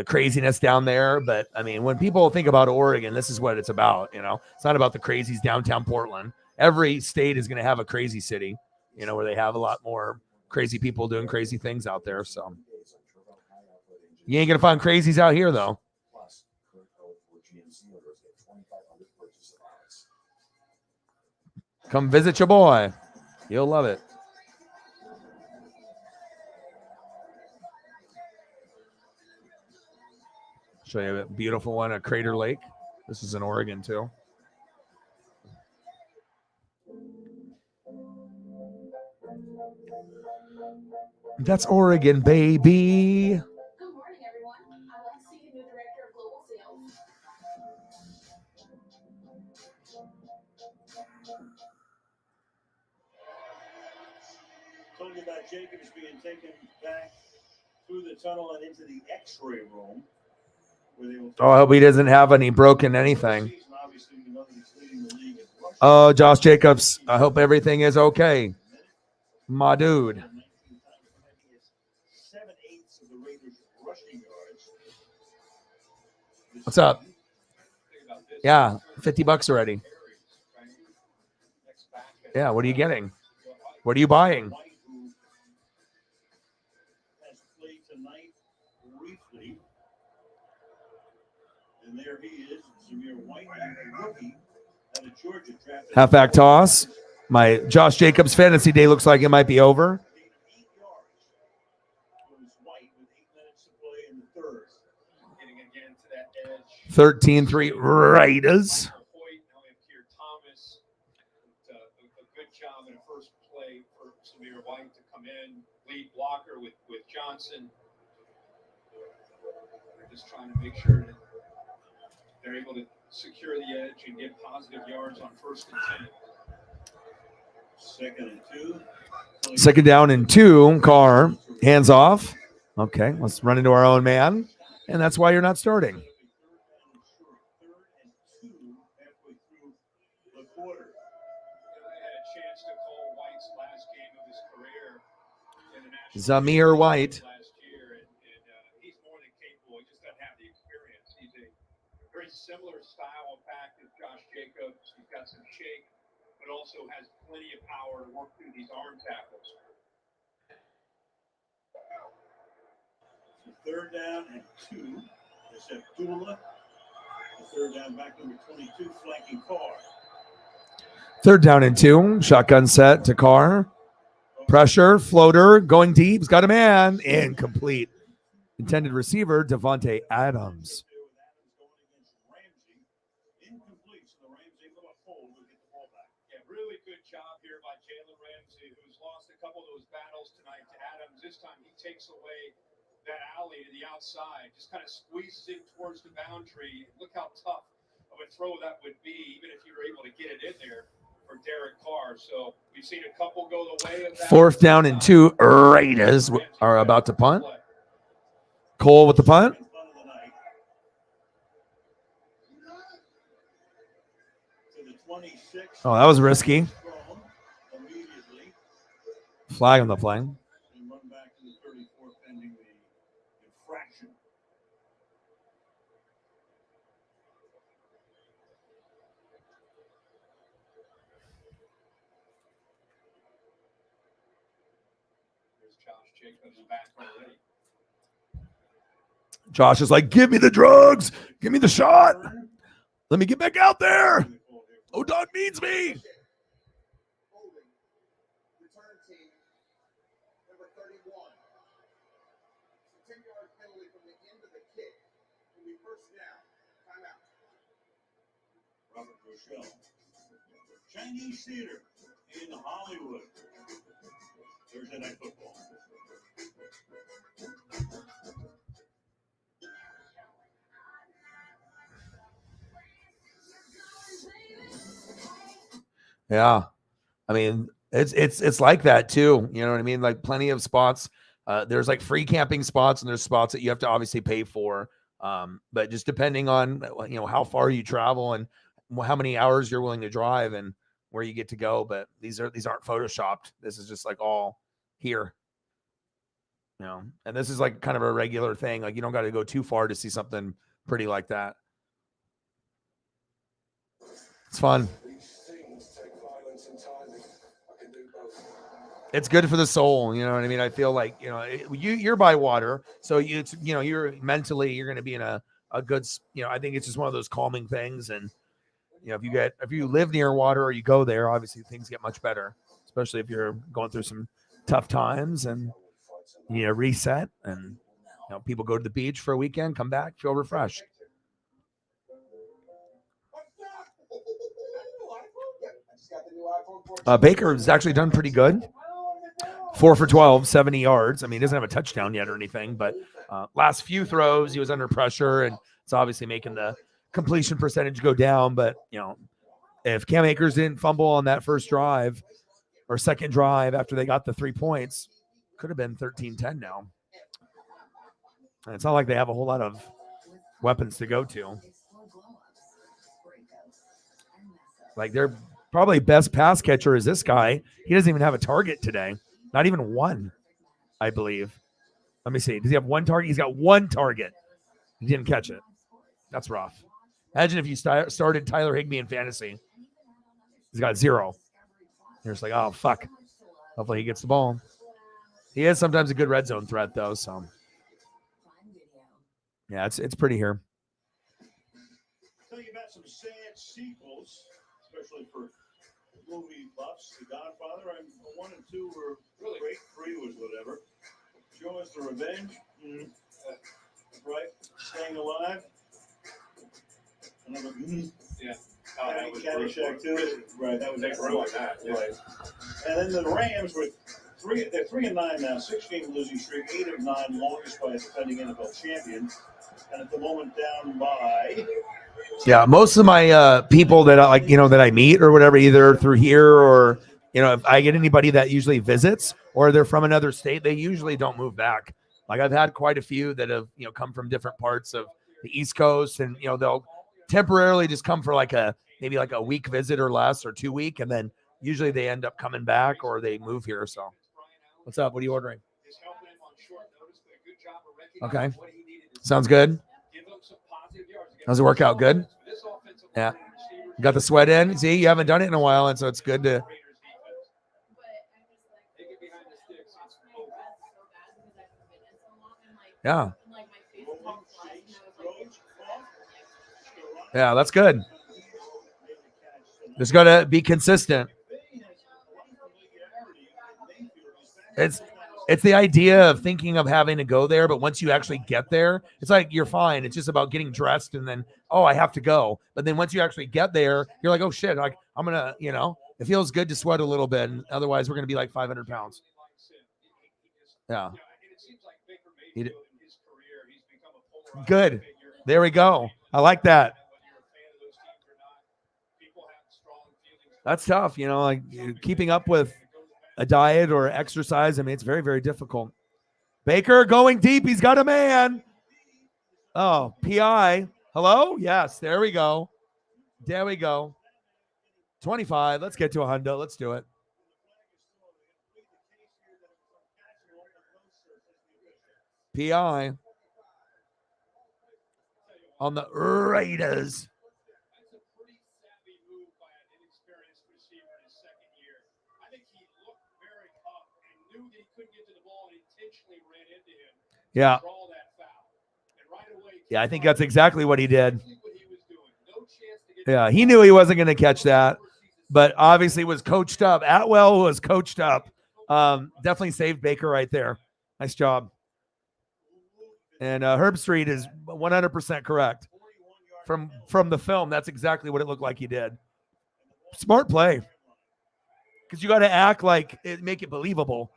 craziness down there. But I mean, when people think about Oregon, this is what it's about. You know, it's not about the crazies downtown Portland. Every state is going to have a crazy city, you know, where they have a lot more crazy people doing crazy things out there. So you ain't going to find crazies out here, though. Come visit your boy. You'll love it. Show you a beautiful one at Crater Lake. This is in Oregon, too. That's Oregon, baby. Good morning, everyone. I'd like to see the new director of global sales. Talking about Jacobs being taken back through the tunnel and into the X-ray room. Oh, I hope he doesn't have any broken anything. Oh, Josh Jacobs, I hope everything is okay. My dude. What's up? Yeah, $50 already. Yeah, what are you getting? What are you buying? And there he is, Zamir White, a rookie out of Georgia. Halfback toss. My Josh Jacobs fantasy day looks like it might be over. 13-3 Raiders. Good job in the first play for Zamir White to come in, lead blocker with Johnson. They're just trying to make sure that they're able to secure the edge and get positive yards on 1st and 10. 2nd. Second down and 2. Carr, hands off. Okay, let's run into our own man. And that's why you're not starting. Zamir White. He's more than capable. He just doesn't have the experience. He's a very similar style of back as Josh Jacobs. He's got some shake, but also has plenty of power to work through these arm tackles. 3rd down and 2. It's Abdullah. The 3rd down back number 22, flanking Carr. 3rd down and 2. Shotgun set to Carr. Pressure, floater, going deep. He's got a man. Incomplete. Intended receiver, Devontae Adams. Yeah, really good job here by Jalen Ramsey, who's lost a couple of those battles tonight to Adams. This time he takes away that alley to the outside, just kind of squeezes it towards the boundary. Look how tough of a throw that would be, even if you were able to get it in there for Derek Carr. So we've seen a couple go the way of that. 4th down and 2. Raiders are about to punt. Cole with the punt. Oh, that was risky. Flag on the play. Josh is like, give me the drugs. Give me the shot. Let me get back out there. Oh, dog needs me. Return team, number 31. 10-yard penalty from the end of the kick. Will be first down. Timeout. Robert Rochelle. Chinese Theater in Hollywood. Thursday Night Football. Yeah. I mean, it's like that too. You know what I mean? Like plenty of spots. There's like free camping spots and there's spots that you have to obviously pay for. But just depending on, you know, how far you travel and how many hours you're willing to drive and where you get to go. But these aren't photoshopped. This is just like all here. You know, and this is like kind of a regular thing. Like you don't got to go too far to see something pretty like that. It's fun. It's good for the soul. You know what I mean? I feel like, you know, you're by water. So you're mentally, you're going to be in a good, you know, I think it's just one of those calming things. And, you know, if you live near water or you go there, obviously things get much better, especially if you're going through some tough times and, you know, reset and, you know, people go to the beach for a weekend, come back, feel refreshed. Baker has actually done pretty good. 4 for 12, 70 yards. I mean, he doesn't have a touchdown yet or anything, but last few throws, he was under pressure, and it's obviously making the completion percentage go down. But, you know, if Cam Akers didn't fumble on that first drive or second drive after they got the 3 points, could have been 13-10 now. And it's not like they have a whole lot of weapons to go to. Like, their probably best pass catcher is this guy. He doesn't even have a target today. Not even one, I believe. Let me see. Does he have one target? He's got one target. He didn't catch it. That's rough. Imagine if you started Tyler Higbee in fantasy. He's got 0. You're just like, oh, fuck. Hopefully he gets the ball. He is sometimes a good red zone threat, though. So, yeah, it's pretty here. Tell you about some sad sequels, especially for movie buffs. The Godfather, 1 and 2 were really great. 3 was whatever. Show Us the Revenge. Right. Staying Alive. Another. Yeah. Oh, that was Caddyshack 2. Right. That was grew like that. Yeah. Right. And then the Rams were 3-9 now, 6-game losing streak, 8 of 9, longest by a defending NFL champion, and at the moment down by. Yeah, most of my people that I meet or whatever, either through here or, you know, if I get anybody that usually visits or they're from another state, they usually don't move back. Like I've had quite a few that have, you know, come from different parts of the East Coast, and, you know, they'll temporarily just come for maybe a week visit or less, or 2 week, and then usually they end up coming back or they move here. So, what's up? What are you ordering? Okay, sounds good. How's the workout? Good? Yeah. You got the sweat in? See, you haven't done it in a while, and so it's good to. Yeah. Yeah, that's good. Just got to be consistent. It's the idea of thinking of having to go there, but once you actually get there, it's like you're fine. It's just about getting dressed and then, oh, I have to go. But then once you actually get there, you're like, oh shit, like I'm gonna, you know, it feels good to sweat a little bit, and otherwise we're gonna be like 500 pounds. Yeah. Good. There we go. I like that. That's tough, you know, like keeping up with a diet or exercise. I mean, it's very, very difficult. Baker going deep. He's got a man. Oh, PI. Hello? Yes, there we go. There we go. 25. Let's get to a hundo. Let's do it. PI on the Raiders. That's a pretty savvy move by an inexperienced receiver in his second year. I think he looked very up and knew that he couldn't get to the ball and intentionally ran into him. Yeah. Draw that foul. And right away, Yeah, I think that's exactly what he did. Yeah, he knew he wasn't going to catch that, but obviously was coached up. Atwell was coached up. Definitely saved Baker right there. Nice job. And Herb Street is 100% correct. From the film, that's exactly what it looked like he did. Smart play. Because you got to act like it, make it believable.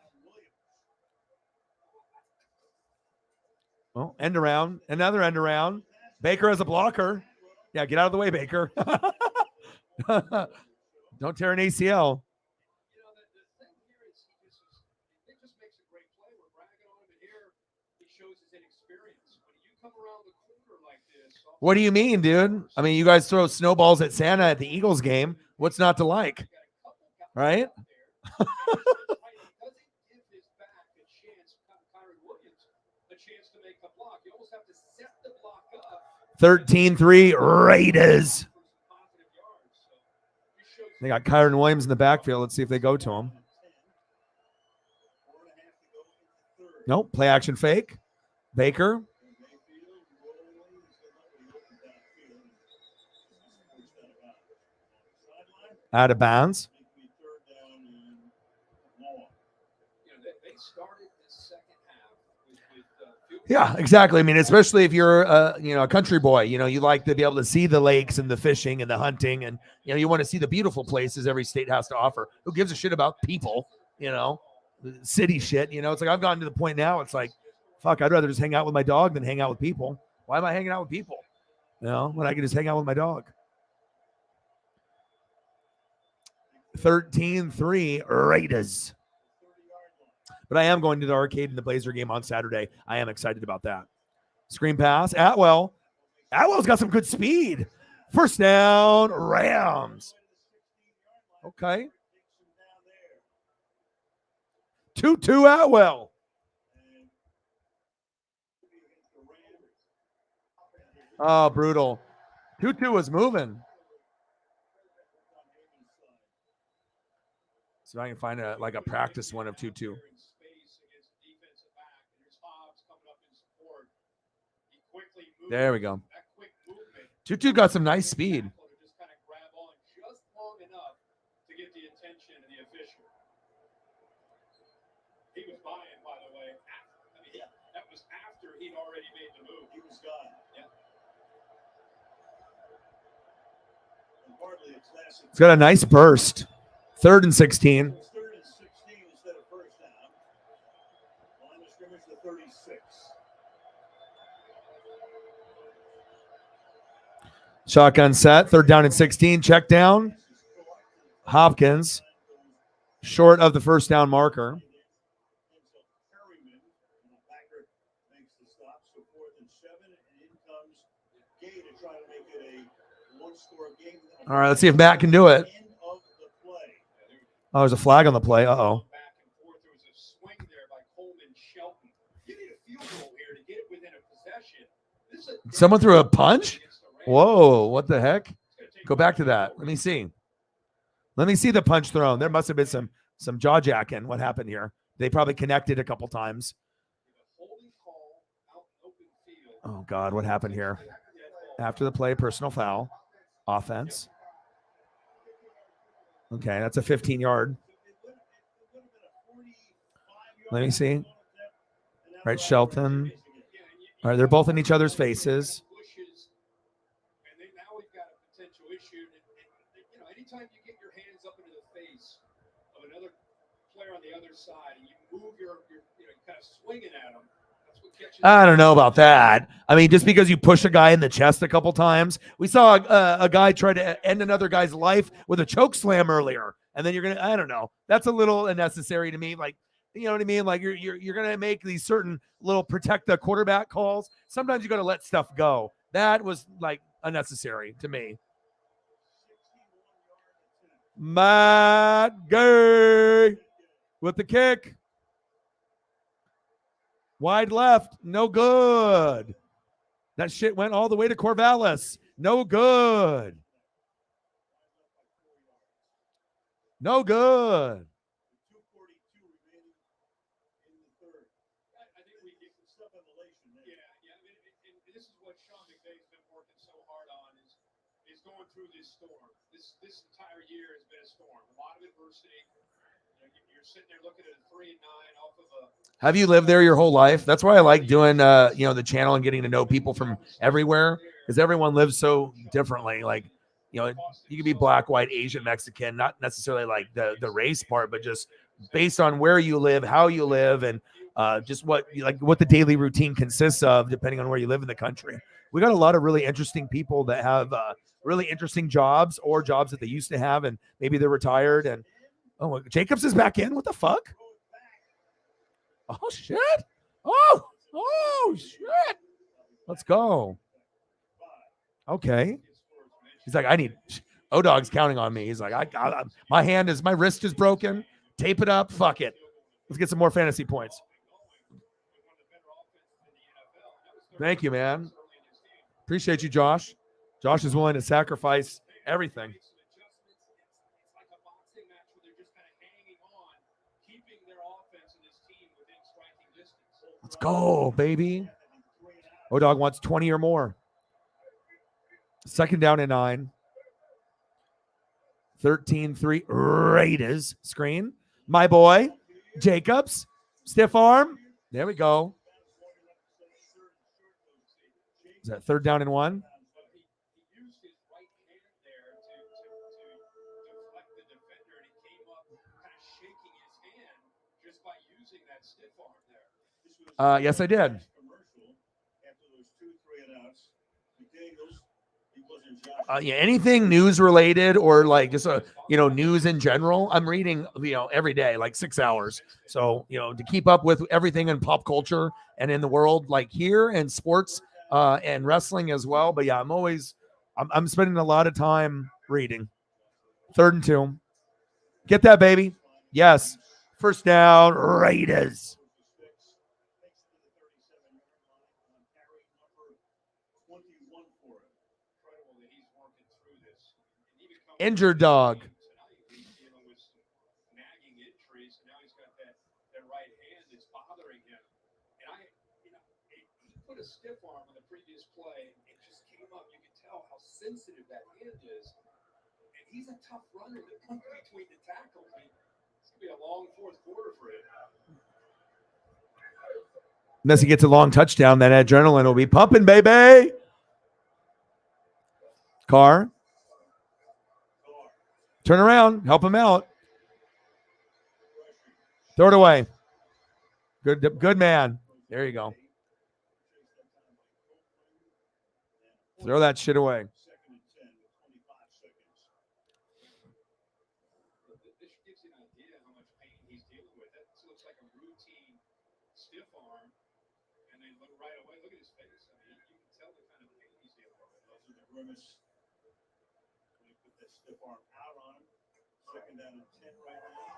Well, end around, another end around. Baker as a blocker. Yeah, get out of the way, Baker. Don't tear an ACL. What do you mean, dude? I mean, you guys throw snowballs at Santa at the Eagles game. What's not to like? Right? 13-3 Raiders. They got Kyron Williams in the backfield. Let's see if they go to him. Nope. Play action fake. Baker. Out of bounds. Yeah, exactly. I mean, especially if you're a country boy, you like to be able to see the lakes and the fishing and the hunting, and you want to see the beautiful places every state has to offer. Who gives a shit about people? City shit. It's like I've gotten to the point now. It's like, fuck, I'd rather just hang out with my dog than hang out with people. Why am I hanging out with people? When I can just hang out with my dog. 13-3 Raiders. But I am going to the arcade in the Blazer game on Saturday. I am excited about that. Screen pass. Atwell. Atwell's got some good speed. First down, Rams. Okay. 2-2 Atwell. Oh, brutal. 2-2 was moving. So I can find a practice one of 2-2. There we go. 2-2 got some nice speed. He was buying, by the way. That was after he'd already made the move. He was gone. Yeah. It's got a nice burst. 3rd and 16. 3rd and 16 instead of first down. Line of scrimmage to 36. Shotgun set. 3rd down and 16. Check down. Hopkins. Short of the first down marker. All right, let's see if Matt can do it. Oh, there's a flag on the play. Uh-oh. Someone threw a punch? Whoa, what the heck? Go back to that. Let me see. Let me see the punch thrown. There must have been some jaw jacking. What happened here? They probably connected a couple times. Oh, God, what happened here? After the play, personal foul. Offense. Okay, that's a 15-yard. Let me see. Right, Shelton. All right, they're both in each other's faces. Anytime you get your hands up into the face of another player on the other side and you move your kind of swinging at them, that's I don't know about that. I mean, just because you push a guy in the chest a couple times, we saw a guy try to end another guy's life with a choke slam earlier, and then you're gonna. I don't know. That's a little unnecessary to me. Like, you know what I mean? Like you're gonna make these certain little protect the quarterback calls. Sometimes you got to let stuff go. That was like unnecessary to me. Matt Gay with the kick. Wide left, no good. That shit went all the way to Corvallis. No good. No good. This is what Sean McVay's been working so hard on is going through this storm. This entire year has been a storm. A lot of adversity. You're sitting there looking at a 3-9 off of a. Have you lived there your whole life? That's why I like doing the channel and getting to know people from everywhere, because everyone lives so differently. Like, you could be black, white, Asian, Mexican, not necessarily like the race part, but just based on where you live, how you live, and just what the daily routine consists of, depending on where you live in the country. We got a lot of really interesting people that have really interesting jobs or jobs that they used to have, and maybe they're retired. And Jacobs is back in. What the fuck? Oh shit! Oh shit! Let's go. Okay. He's like, I need. O-Dog's counting on me. He's like, my wrist is broken. Tape it up. Fuck it. Let's get some more fantasy points. Thank you, man. Appreciate you, Josh. Josh is willing to sacrifice everything. Let's go, baby. O-Dog wants 20 or more. 2nd down and 9. 13-3 Raiders. Screen. My boy, Jacobs. Stiff arm. There we go. Is that 3rd down and 1? Yes, I did. Anything news related or like just news in general, I'm reading every day, like 6 hours. So to keep up with everything in pop culture and in the world, like here, and sports and wrestling as well. But yeah, I'm spending a lot of time reading. 3rd and 2. Get that, baby. Yes. 1st down, Raiders. Injured dog. Put a stiff arm on the previous play. It just came up. You can tell how sensitive that hand is. And he's a tough runner that comes between the tackles. It's going to be a long 4th quarter for him. Unless he gets a long touchdown, that adrenaline will be pumping, baby. Carr. Turn around. Help him out. Throw it away. Good man. There you go. Throw that shit away. This gives you an idea how much pain he's dealing with. That looks like a routine stiff arm. And then look right away. Look at his face. I mean, you can tell the kind of pain he's dealing with. Those are the grimace. When you put that stiff arm out on him. 2nd down and 10 right now.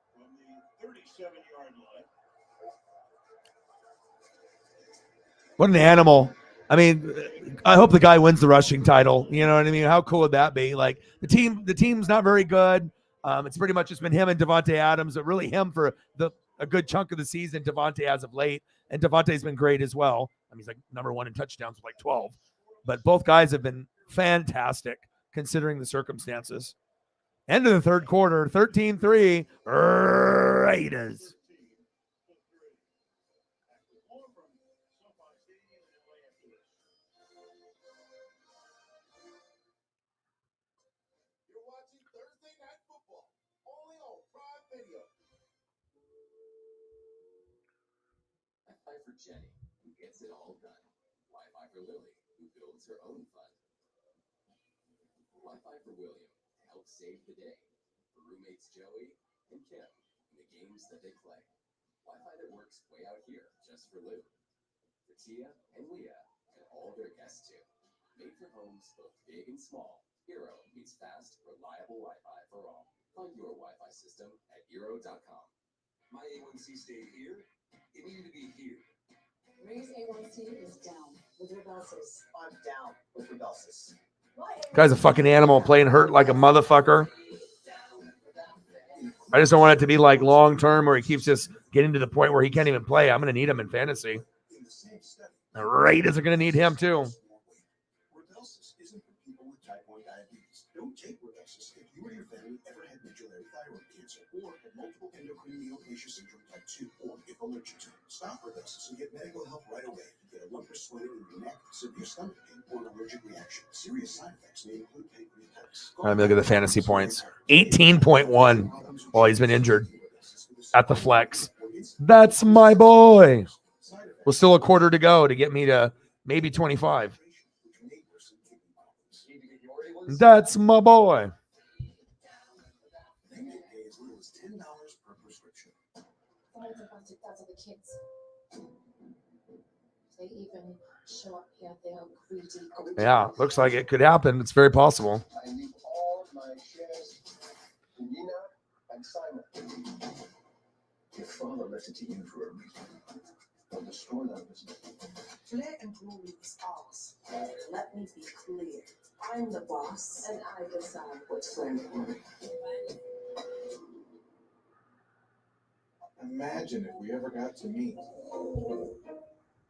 From the 37-yard line. What an animal. I mean, I hope the guy wins the rushing title. You know what I mean? How cool would that be? Like the team's not very good. It's pretty much just been him and Davante Adams, but really him for a good chunk of the season. Davante as of late, and Davante's been great as well. I mean, he's like number 1 in touchdowns with like 12. But both guys have been fantastic considering the circumstances. End of the 3rd quarter, 13-3 Raiders. You're watching Thursday Night Football, only on Prime Wi-Fi for Jenny, who gets it all done. Wi-Fi for Lily, who builds her own fun. Wi-Fi for William, to help save the day. For roommates Joey and Kim, and the games that they play. Wi-Fi that works way out here, just for Lou. For Tia and Leah, and all their guests too. Made for homes both big and small, Eero means fast, reliable Wi-Fi for all. Find your Wi-Fi system at Eero.com. My A1C stayed here. It needed to be here. Ray's A1C is down with Rebelsis. I'm down with Rebelsis. Guy's a fucking animal playing hurt like a motherfucker. I just don't want it to be like long term where he keeps just getting to the point where he can't even play. I'm going to need him in fantasy. The Raiders are going to need him too. Rebelsis isn't for people with type 1 diabetes. Don't take Rebelsis if you or your family ever had medullary thyroid cancer or had multiple endocrine neoplasia syndrome type 2 or if allergic to it. Stop Rebelsis and get medical help right away. Get a lump or swelling in your neck, severe stomach pain, or an allergic reaction. Serious side effects may include pancreatitis. All right, let me look at the fantasy points. 18.1 while he's been injured at the flex. That's my boy. Well, still a quarter to go to get me to maybe 25. That's my boy. They may pay as little as $10 per prescription. That's of the kids. They even show up here. They're greedy. Yeah, looks like it could happen. It's very possible. I leave all my shares to Nina and Simon. Your father listened to you for a reason. They'll destroy that business. Flair and Brewery is ours. Let me be clear. I'm the boss, and I decide what's Flair and Brewery. Imagine if we ever got to meet.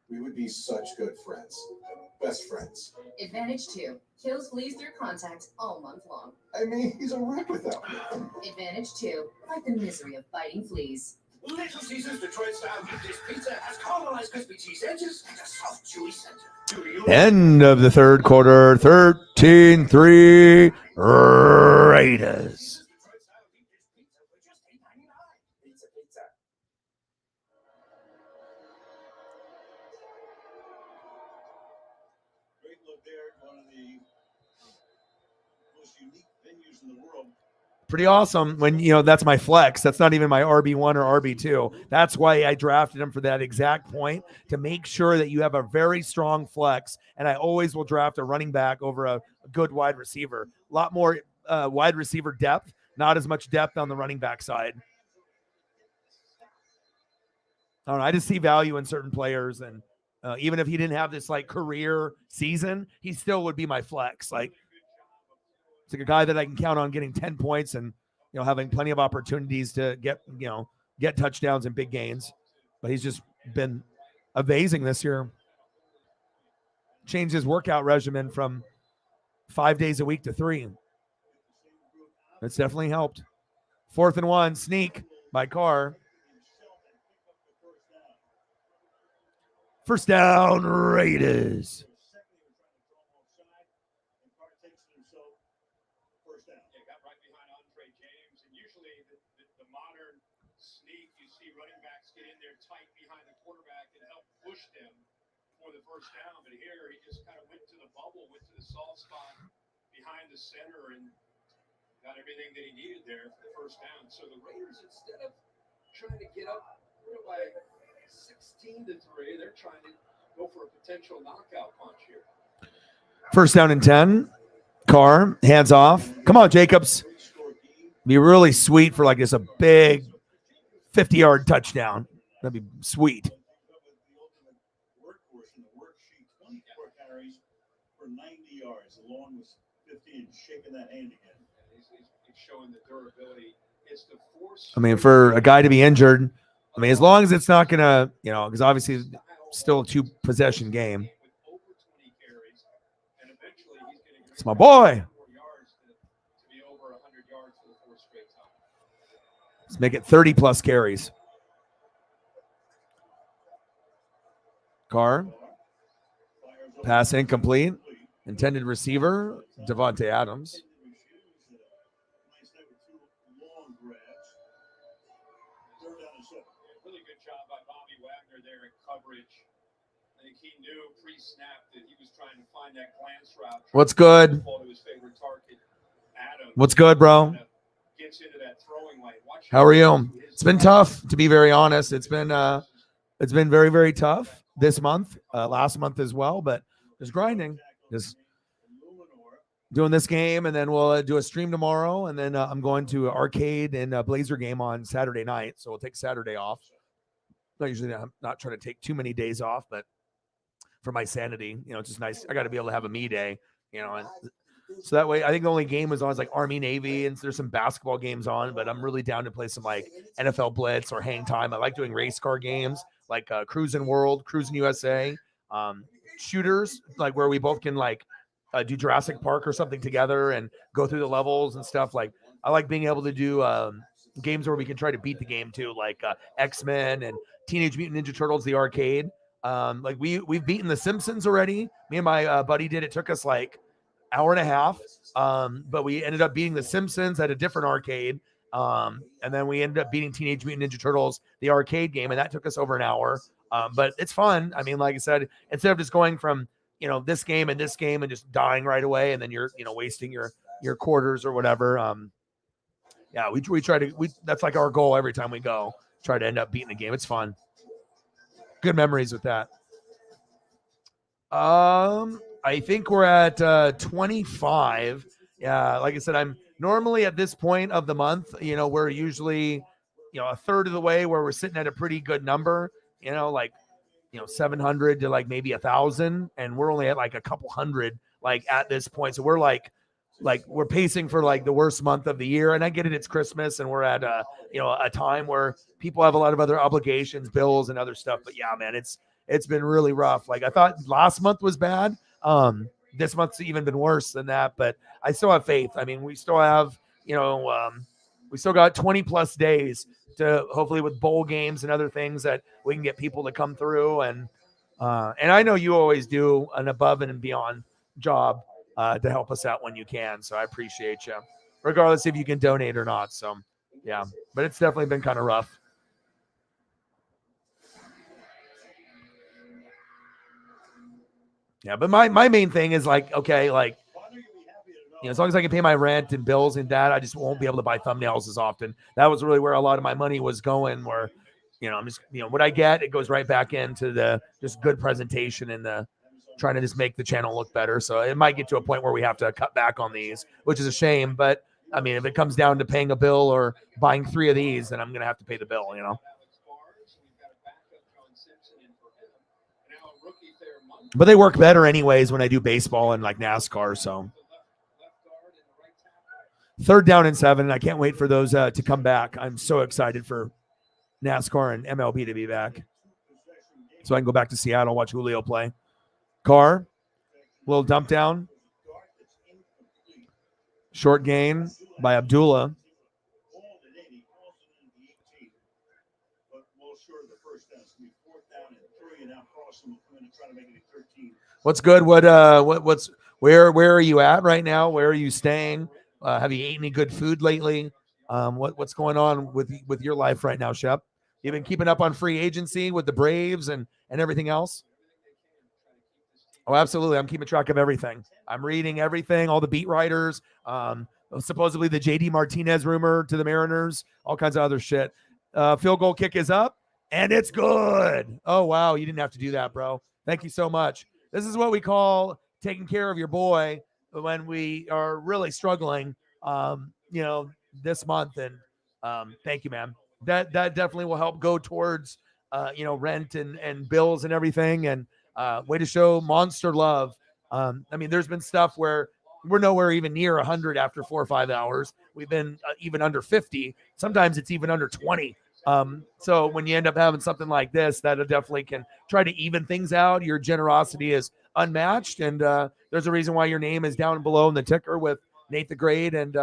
We would be such good friends. Best friends. Advantage 2. Kills fleas through contact all month long. I mean, he's a wreck without me. Advantage 2. Like the misery of biting fleas. Little Caesars Detroit style meat dish pizza has caramelized crispy cheese edges and a soft, chewy center. Do you End of the third quarter. 13-3 Raiders. Great look there. One of the most unique venues in the world. Pretty awesome when, that's my flex. That's not even my RB1 or RB2. That's why I drafted him for that exact point, to make sure that you have a very strong flex. And I always will draft a running back over a good wide receiver. A lot more wide receiver depth, not as much depth on the running back side. I don't know. I just see value in certain players. And even if he didn't have this like career season, he still would be my flex. Like, it's like a guy that I can count on getting 10 points and, having plenty of opportunities to get touchdowns and big gains. But he's just been amazing this year. Changed his workout regimen from 5 days a week to 3. That's definitely helped. 4th and 1, sneak by Carr. First down, Raiders. Tight behind the quarterback and help push them for the first down. But here he just kind of went to the bubble, went to the soft spot behind the center and got everything that he needed there for the first down. So the Raiders, instead of trying to get up by 16-3, they're trying to go for a potential knockout punch here. First down and 10. Carr, hands off. Come on, Jacobs. Be really sweet for like just a big 50-yard touchdown. That'd be sweet. Workhorse in the worksheet, 24 carries for 90 yards, along with 15, shaking that hand again. He's showing the durability. It's the force. I mean, for a guy to be injured, as long as it's not going to, because obviously it's still a 2-possession game. It's my boy. Let's make it 30-plus carries. Carr. Pass incomplete. Intended receiver, Devontae Adams. Really good job by Bobby Wagner there in coverage. I think he knew pre-snap that he was trying to find that glance route. What's good? To his favorite target, Adam. What's good, bro? Gets into that throwing lane. Watch How are you? It's been tough, to be very honest. It's been very, very tough this month, last month as well, but just grinding, just doing this game, and then we'll do a stream tomorrow, and then I'm going to arcade and a Blazer game on Saturday night, so we'll take Saturday off. I'm not trying to take too many days off, but for my sanity, it's just nice. I got to be able to have a me day, and so that way, I think the only game was on is like Army Navy, and there's some basketball games on, but I'm really down to play some like NFL Blitz or Hang Time. I like doing race car games like Cruising World, Cruising USA, shooters, like where we both can like do Jurassic Park or something together and go through the levels and stuff. Like I like being able to do games where we can try to beat the game too, like X-Men and Teenage Mutant Ninja Turtles, the arcade. Like we've beaten the Simpsons already. Me and my buddy did. It took us like hour and a half, but we ended up beating the Simpsons at a different arcade, and then we ended up beating Teenage Mutant Ninja Turtles, the arcade game, and that took us over an hour. But it's fun. I mean, like I said, instead of just going from this game and just dying right away, and then you're wasting your quarters or whatever. Yeah, we try to that's like our goal every time we go, try to end up beating the game. It's fun. Good memories with that. I think we're at 25. Yeah, like I said, I'm normally at this point of the month, we're usually, a third of the way where we're sitting at a pretty good number, like, 700 to like maybe 1,000. And we're only at like a couple hundred, like at this point. So we're like we're pacing for like the worst month of the year. And I get it. It's Christmas and we're at a time where people have a lot of other obligations, bills and other stuff. But yeah, man, it's been really rough. Like I thought last month was bad. This month's even been worse than that, but I still have faith. I mean, we still have, we still got 20 plus days to hopefully with bowl games and other things that we can get people to come through. And I know you always do an above and beyond job to help us out when you can. So I appreciate you, regardless if you can donate or not. So yeah, but it's definitely been kind of rough. Yeah, but my main thing is like, okay, like, as long as I can pay my rent and bills and that, I just won't be able to buy thumbnails as often. That was really where a lot of my money was going, where, I'm just, what I get, it goes right back into the just good presentation and the trying to just make the channel look better. So it might get to a point where we have to cut back on these, which is a shame. But I mean, if it comes down to paying a bill or buying 3 of these, then I'm going to have to pay the bill, But they work better anyways when I do baseball and like NASCAR. So 3rd down and 7. I can't wait for those to come back. I'm so excited for NASCAR and MLB to be back, so I can go back to Seattle, watch Julio play. Carr, little dump down. Short gain by Abdullah. What's good? Where are you at right now? Where are you staying? Have you eaten any good food lately? What's going on with your life right now, Shep? You've been keeping up on free agency with the Braves and everything else? Oh, absolutely. I'm keeping track of everything. I'm reading everything, all the beat writers, supposedly the JD Martinez rumor to the Mariners, all kinds of other shit. Field goal kick is up and it's good. Oh, wow. You didn't have to do that, bro. Thank you so much. This is what we call taking care of your boy when we are really struggling, this month. And thank you, man. That definitely will help go towards, rent and bills and everything. And way to show monster love. I mean, there's been stuff where we're nowhere even near 100 after 4 or 5 hours. We've been even under 50. Sometimes it's even under 20. So when you end up having something like this, that definitely can try to even things out. Your generosity is unmatched. And there's a reason why your name is down below in the ticker with Nate the Great and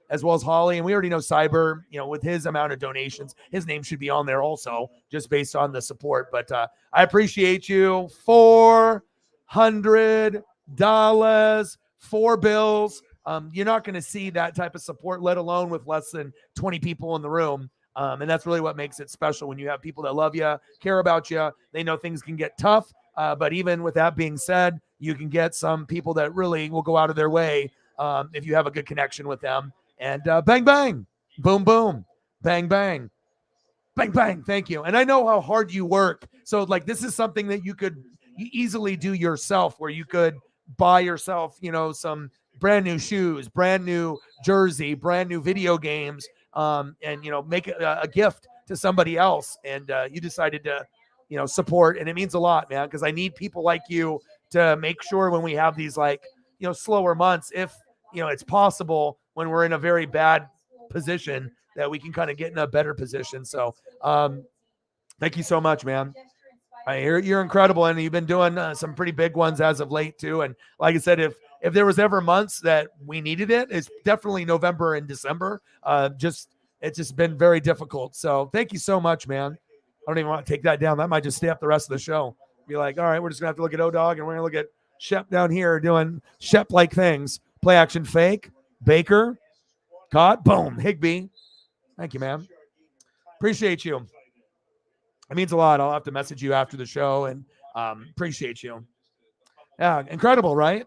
as well as Holly. And we already know Cyber, with his amount of donations, his name should be on there also, just based on the support. But I appreciate you. $400, 4 bills. You're not going to see that type of support, let alone with less than 20 people in the room. And that's really what makes it special when you have people that love you, care about you. They know things can get tough. But even with that being said, you can get some people that really will go out of their way if you have a good connection with them. And bang, bang, boom, boom, bang, bang, bang, bang. Thank you. And I know how hard you work. So like, this is something that you could easily do yourself, where you could buy yourself, some brand new shoes, brand new jersey, brand new video games, and, make a gift to somebody else. And you decided to, support. And it means a lot, man, because I need people like you to make sure when we have these slower months, if, it's possible when we're in a very bad position, that we can kind of get in a better position. So thank you so much, man. You're incredible. And you've been doing some pretty big ones as of late too. And like I said, if there was ever months that we needed it, it's definitely November and December. It's just been very difficult. So thank you so much, man. I don't even want to take that down. That might just stay up the rest of the show. Be like, all right, we're just gonna have to look at O-Dog, and we're gonna look at Shep down here doing Shep-like things. Play action fake. Baker. Caught. Boom. Higbee. Thank you, man. Appreciate you. It means a lot. I'll have to message you after the show, and appreciate you. Yeah, incredible, right?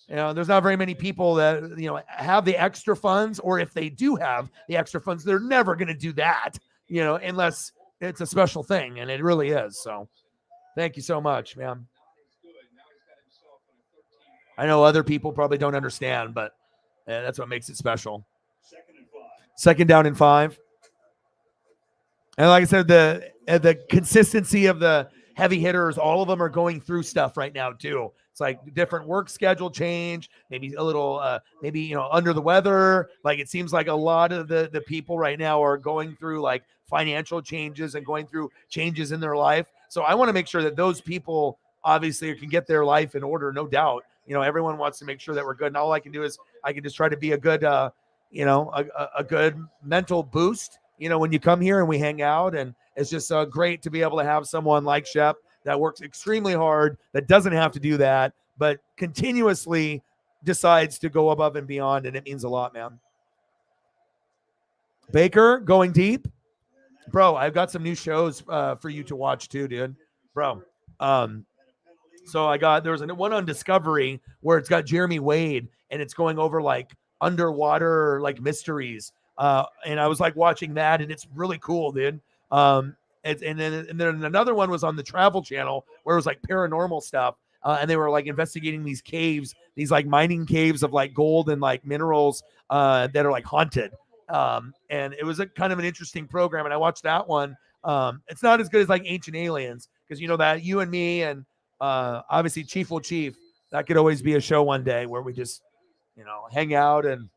There's not very many people that, have the extra funds, or if they do have the extra funds, they're never going to do that, unless it's a special thing, and it really is. So thank you so much, man. I know other people probably don't understand, but that's what makes it special. Second down and 5. And like I said, the consistency of the heavy hitters, all of them are going through stuff right now too. It's like different work schedule change, maybe a little, under the weather. Like it seems like a lot of the people right now are going through like financial changes and going through changes in their life. So I want to make sure that those people obviously can get their life in order, no doubt. Everyone wants to make sure that we're good. And all I can do is I can just try to be a good, a good mental boost, when you come here and we hang out. And it's just great to be able to have someone like Shep that works extremely hard, that doesn't have to do that, but continuously decides to go above and beyond. And it means a lot, man. Baker going deep. Bro, I've got some new shows for you to watch too, dude. Bro. So there was one on Discovery where it's got Jeremy Wade, and it's going over like underwater like mysteries. And I was like watching that, and it's really cool, dude. And then another one was on the Travel Channel where it was like paranormal stuff. And they were like investigating these caves, these like mining caves of like gold and like minerals that are like haunted. And it was a kind of an interesting program. And I watched that one. It's not as good as like Ancient Aliens, because that you and me and obviously Chief will Chief, that could always be a show one day where we just, hang out and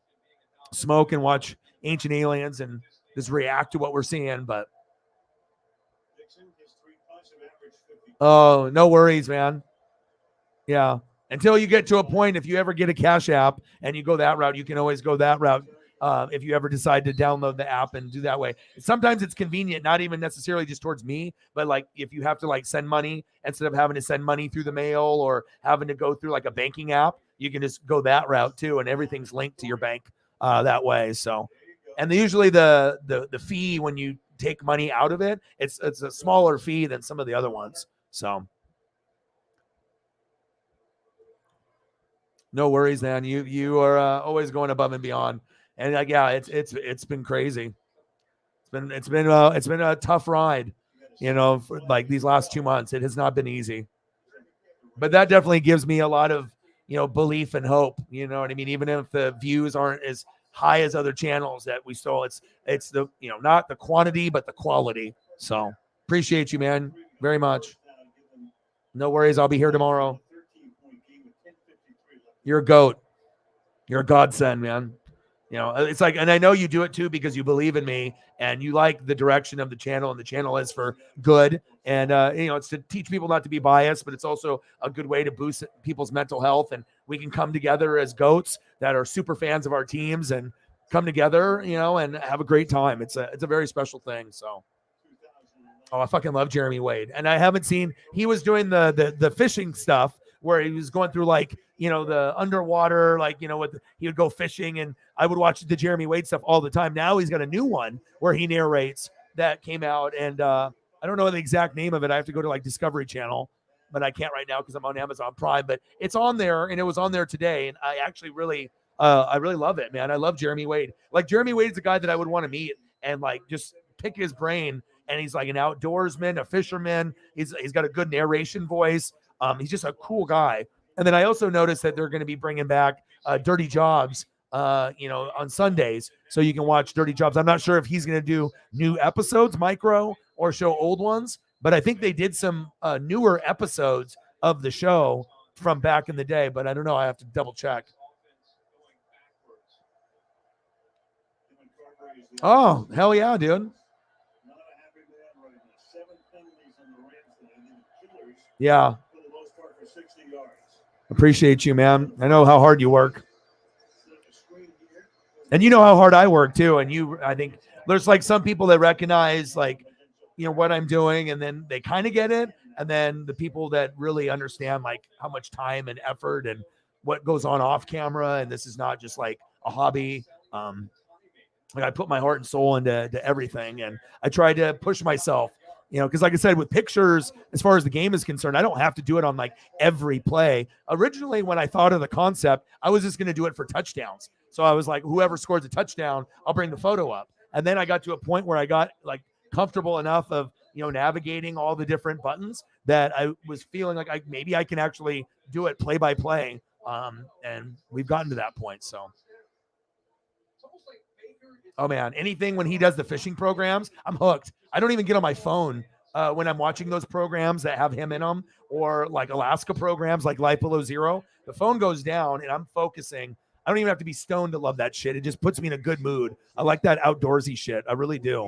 smoke and watch Ancient Aliens and just react to what we're seeing. But oh, no worries, man. Yeah. Until you get to a point, if you ever get a Cash App and you go that route, you can always go that route. If you ever decide to download the app and do that way. Sometimes it's convenient, not even necessarily just towards me, but like if you have to like send money instead of having to send money through the mail or having to go through like a banking app, you can just go that route too. And everything's linked to your bank that way. So, and usually the fee when you take money out of it, it's a smaller fee than some of the other ones. So no worries, man. You are always going above and beyond. And like, yeah, it's been crazy. It's been a tough ride, for like these last 2 months. It has not been easy, but that definitely gives me a lot of, belief and hope. You know what I mean? Even if the views aren't as high as other channels that we stole, it's the, not the quantity, but the quality. So appreciate you, man, very much. No worries. I'll be here tomorrow. You're a goat. You're a godsend, man. It's like, and I know you do it too because you believe in me and you like the direction of the channel, and the channel is for good. And, it's to teach people not to be biased, but it's also a good way to boost people's mental health. And we can come together as goats that are super fans of our teams and come together, and have a great time. It's a very special thing. So, I fucking love Jeremy Wade. And I haven't seen, he was doing the fishing stuff where he was going through like, you know, the underwater, like, you know, he would go fishing, and I would watch the Jeremy Wade stuff all the time. Now he's got a new one where he narrates that came out, and I don't know the exact name of it. I have to go to like Discovery Channel, but I can't right now because I'm on Amazon Prime, but it's on there, and it was on there today. And I actually really love it, man. I love Jeremy Wade. Like, Jeremy Wade's a guy that I would want to meet and like just pick his brain. And he's like an outdoorsman, a fisherman. He's got a good narration voice. He's just a cool guy. And then I also noticed that they're going to be bringing back Dirty Jobs, you know, on Sundays, so you can watch Dirty Jobs. I'm not sure if he's going to do new episodes, micro, or show old ones, but I think they did some newer episodes of the show from back in the day. But I don't know. I have to double check. Oh, hell yeah, dude. Yeah. Appreciate you, man. I know how hard you work. And you know how hard I work too. And I think there's like some people that recognize like, you know, what I'm doing, and then they kind of get it. And then the people that really understand like how much time and effort and what goes on off camera. And this is not just like a hobby. Like, I put my heart and soul into everything, and I try to push myself, you know, because like I said, with pictures, as far as the game is concerned, I don't have to do it on like every play. Originally, when I thought of the concept, I was just going to do it for touchdowns. So I was like, whoever scores a touchdown, I'll bring the photo up. And then I got to a point where I got like comfortable enough of, you know, navigating all the different buttons that I was feeling like maybe I can actually do it play by play. And we've gotten to that point. So. Oh man, anything when he does the fishing programs, I'm hooked. I don't even get on my phone when I'm watching those programs that have him in them, or like Alaska programs like Life Below Zero. The phone goes down and I'm focusing. I don't even have to be stoned to love that shit. It just puts me in a good mood. I like that outdoorsy shit. I really do.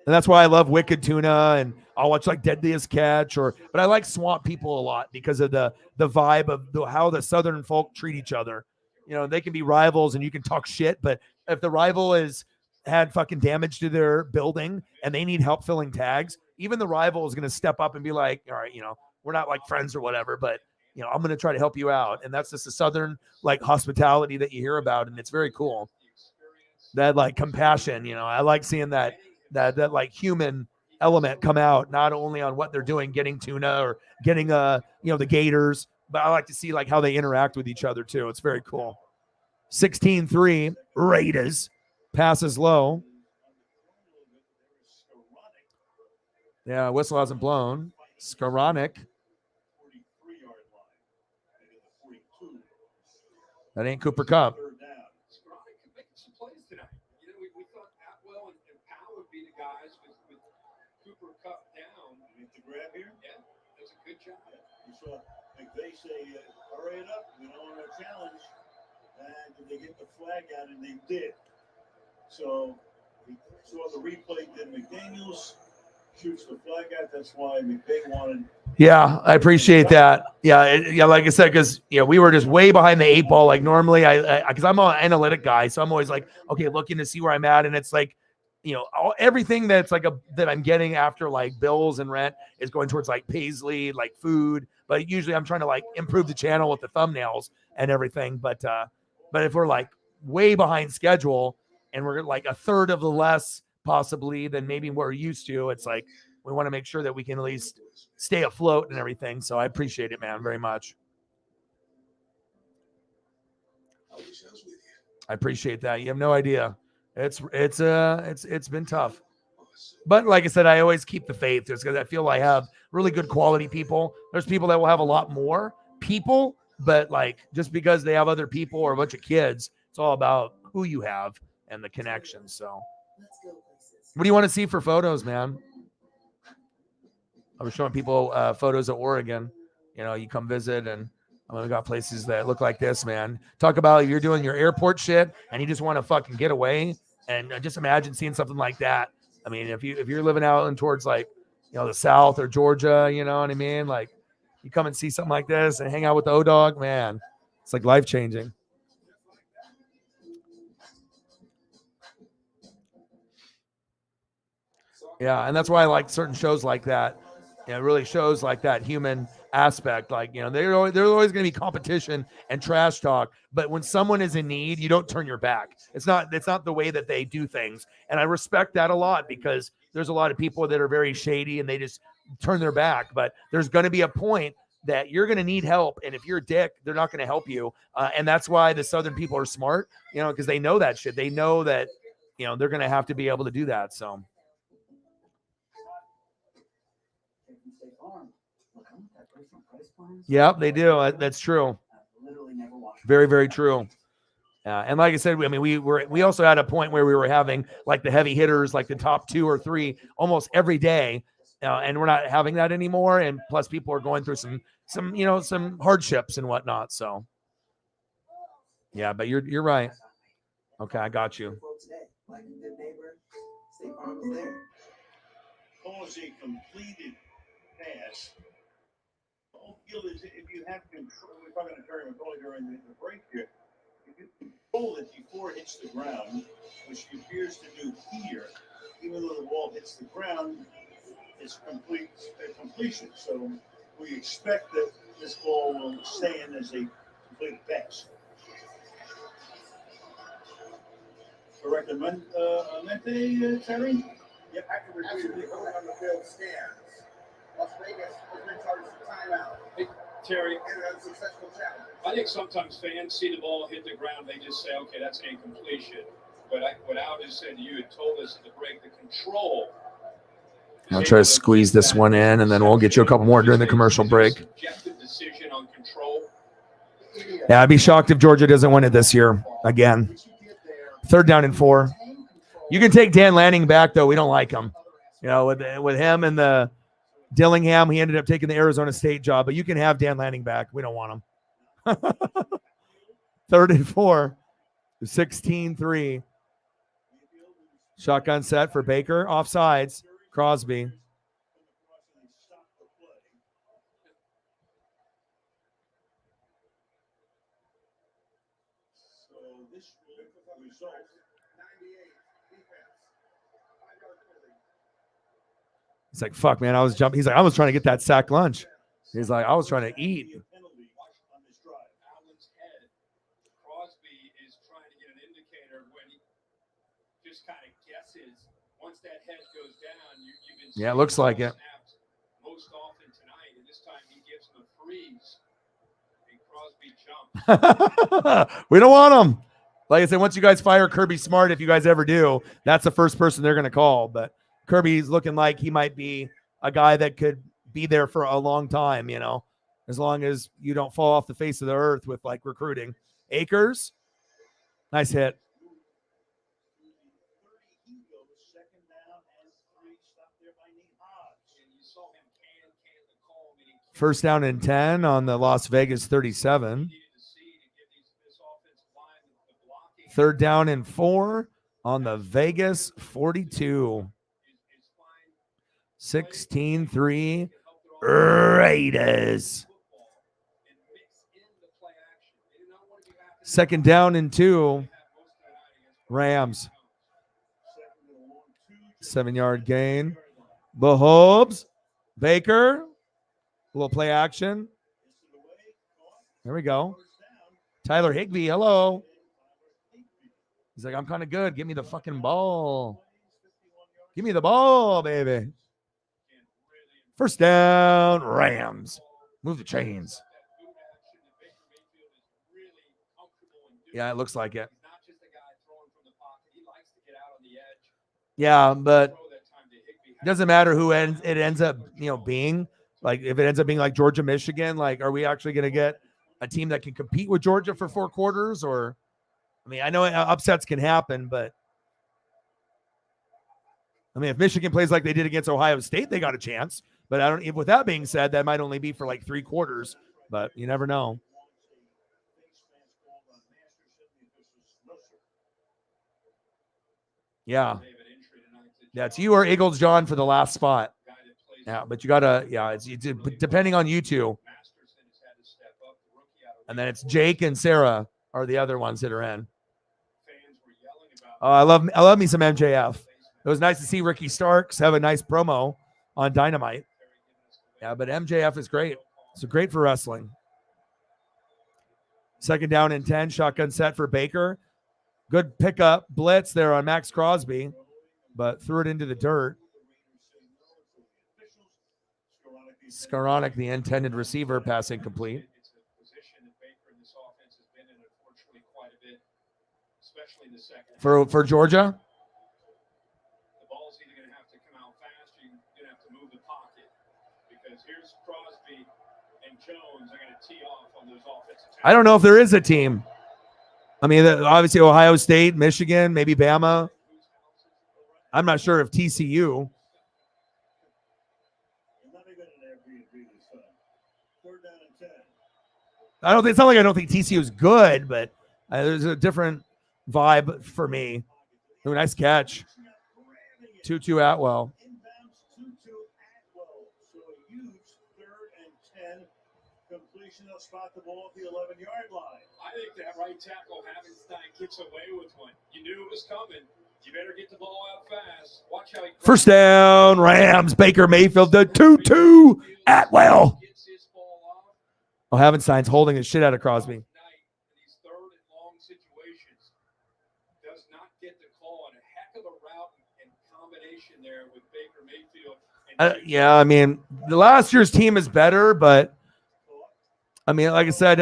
And that's why I love Wicked Tuna, and I'll watch like Deadliest Catch, but I like Swamp People a lot because of the vibe of how the Southern folk treat each other. You know, they can be rivals and you can talk shit, but if the rival had fucking damage to their building and they need help filling tags, even the rival is going to step up and be like, all right, you know, we're not like friends or whatever, but you know, I'm going to try to help you out. And that's just the Southern like hospitality that you hear about. And it's very cool. That like compassion, you know, I like seeing that like human element come out, not only on what they're doing, getting tuna or getting, you know, the gators, but I like to see like how they interact with each other too. It's very cool. 16-3 Raiders, passes low. Yeah, whistle hasn't blown. Skoranek. That ain't Cooper Kupp. Skoranek making some plays tonight. You know, we thought Atwell and Powell would be the guys with Cooper Kupp down. You get the grab here? Yeah, that's a good job. You saw McVay say, hurry it up, we don't want to challenge. And did they get the flag out? And they did. So we saw the replay. Then McDaniels shoots the flag out. That's why McVay wanted. Yeah, I appreciate that. Yeah, yeah. Like I said, because we were just way behind the 8 ball. Like normally, because I'm an analytic guy, so I'm always like, okay, looking to see where I'm at, and it's like, everything that's like that I'm getting after like bills and rent is going towards like Paisley, like food. But usually, I'm trying to like improve the channel with the thumbnails and everything. But if we're like way behind schedule and we're like a third of the less possibly than maybe we're used to, it's like we want to make sure that we can at least stay afloat and everything. So I appreciate it, man, very much. I appreciate that. You have no idea. It's been tough. But like I said, I always keep the faith just because I feel I have really good quality people. There's people that will have a lot more people, but like just because they have other people or a bunch of kids, it's all about who you have and the connections. So what do you want to see for photos, man? I was showing people photos of Oregon. You come visit, and we got places that look like this, man. Talk about if you're doing your airport shit and you just want to fucking get away, and just imagine seeing something like that. I mean, if you're living out in towards like, the South or Georgia, you know what I mean? Like you come and see something like this and hang out with the O-Dog, man, it's like life-changing. Yeah, and that's why I like certain shows like that. It really shows like that human aspect. Like, there's always going to be competition and trash talk. But when someone is in need, you don't turn your back. It's not the way that they do things. And I respect that a lot, because there's a lot of people that are very shady and they just turn their back. But there's going to be a point that you're going to need help. And if you're a dick, they're not going to help you. And that's why the Southern people are smart, because they know that shit. They know that, they're going to have to be able to do that. So. Yep, they do. That's true. Very, very true. And like I said, I mean, we also had a point where we were having like the heavy hitters, like the top 2 or 3 almost every day. And we're not having that anymore. And plus people are going through some hardships and whatnot. So yeah, but you're right. Okay. I got you. Calls a completed pass. All field is if you have control. We're talking to Terry McCauley during the break here. If you control it before it hits the ground, which it appears to do here, even though the ball hits the ground, it's completion. So we expect that this ball will stand as a complete pass. Correct, Mente, Terry? Yep, after repeatedly going on the field scans, Las Vegas has been charged a timeout. Hey, Terry, And an unsuccessful challenge. I think sometimes fans see the ball hit the ground, they just say, okay, that's an incompletion. But what Al just said, you had told us at the break, the control. I'll try to squeeze this one in, and then we'll get you a couple more during the commercial break. Subjective decision on control. Yeah, I'd be shocked if Georgia doesn't win it this year again. 3rd down and 4. You can take Dan Lanning back, though. We don't like him. With him and the Dillingham, he ended up taking the Arizona State job. But you can have Dan Lanning back. We don't want him. 3rd and 4. 16-3. Shotgun set for Baker. Offsides. Crosby. He's like, fuck, man, I was jumping. He's like, I was trying to get that sack lunch. He's like, I was trying to eat. Crosby is trying to get an indicator when he just kind of guesses. Once that head goes down, you've been Yeah, it looks like it. most often tonight, and this time he gives him a freeze. And Crosby jumps. We don't want him. Like I said, once you guys fire Kirby Smart, if you guys ever do, that's the first person they're going to call. But Kirby's looking like he might be a guy that could be there for a long time, as long as you don't fall off the face of the earth with like recruiting. Akers, nice hit. First down and 10 on the Las Vegas 37. 3rd down and 4 on the Vegas 42. 16-3 Raiders. 2nd down and 2 Rams. 7-yard gain. Mahomes. Baker. A little play action. There we go. Tyler Higbee. Hello. He's like, I'm kind of good. Give me the fucking ball. Give me the ball, baby. First down, Rams. Move the chains. Yeah, it looks like it. Yeah, but it doesn't matter who it ends up, being. Like, if it ends up being like Georgia, Michigan, like, are we actually going to get a team that can compete with Georgia for 4 quarters? Or, I mean, I know upsets can happen, but I mean, if Michigan plays like they did against Ohio State, they got a chance. But I don't. With that being said, that might only be for like 3 quarters. But you never know. Yeah, it's you or Eagles John for the last spot. Yeah, but you gotta. Yeah, it's depending on you two. And then it's Jake and Sarah are the other ones that are in. I love me some MJF. It was nice to see Ricky Starks have a nice promo on Dynamite. Yeah, but MJF is great. So great for wrestling. 2nd down and 10. Shotgun set for Baker. Good pickup. Blitz there on Max Crosby, but threw it into the dirt. Skoranek, the intended receiver, pass incomplete. It's a position that Baker in this offense has been in, unfortunately, quite a bit, especially in the second. For Georgia? The ball's either going to have to come out fast or you're going to have to move the pocket, because here's Crosby and Jones are going to tee off on those offensive tackles. I don't know if there is a team. I mean, obviously Ohio State, Michigan, maybe Bama. I'm not sure if TCU. It's not like I don't think TCU is good, but there's a different vibe for me. Ooh, nice catch. Tutu Atwell. Completion will spot the ball at the 11-yard line. I think that right tackle, Havenstein, gets away with one. You knew it was coming. You better get the ball out fast. Watch how he... First down, Rams. Baker Mayfield, the 2-2, Atwell. Oh, Havenstein's holding the shit out of Crosby. These third and long situations does not get the call on a heck of a route and combination there with Baker Mayfield. Yeah, I mean, the last year's team is better, but I mean, like I said,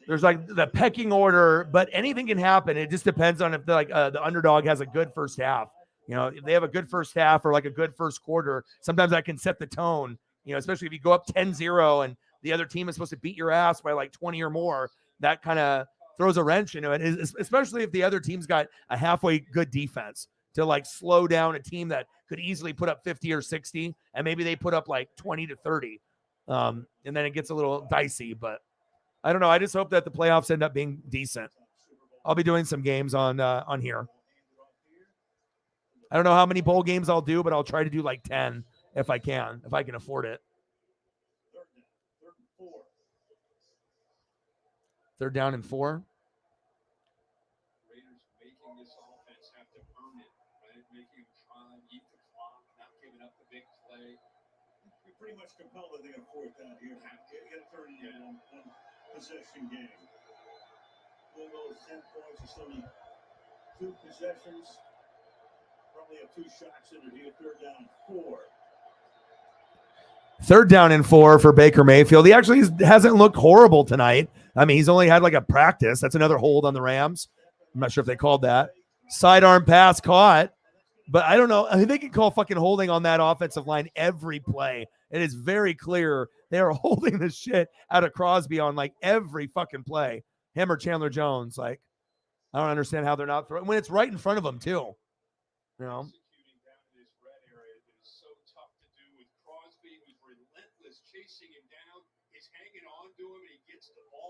there's like the pecking order, but anything can happen. It just depends on if the underdog has a good first half. You know, if they have a good first half or like a good first quarter, sometimes that can set the tone, you know, especially if you go up 10-0 and the other team is supposed to beat your ass by like 20 or more. That kind of throws a wrench into it, especially if the other team's got a halfway good defense to like slow down a team that could easily put up 50 or 60, and maybe they put up like 20 to 30. And then it gets a little dicey, but I don't know. I just hope that the playoffs end up being decent. I'll be doing some games on here. I don't know how many bowl games I'll do, but I'll try to do like 10 if I can afford it. 3rd down and 4. Raiders making this offense have to earn it, right? Making them try and eat the clock, not giving up the big play. You're pretty much compelled, I think, on 4th down here. You got to turn it into one possession game. One goal is 10 points. It's only 2 possessions. Probably have 2 shots in it here. 3rd down and 4. 3rd down and 4 for Baker Mayfield. He actually hasn't looked horrible tonight. I mean, he's only had like a practice. That's another hold on the Rams. I'm not sure if they called that. Sidearm pass caught, but I don't know. I mean, they can call fucking holding on that offensive line every play. It is very clear they are holding the shit out of Crosby on like every fucking play. Him or Chandler Jones. Like, I don't understand how they're not throwing when it's right in front of them too. You know.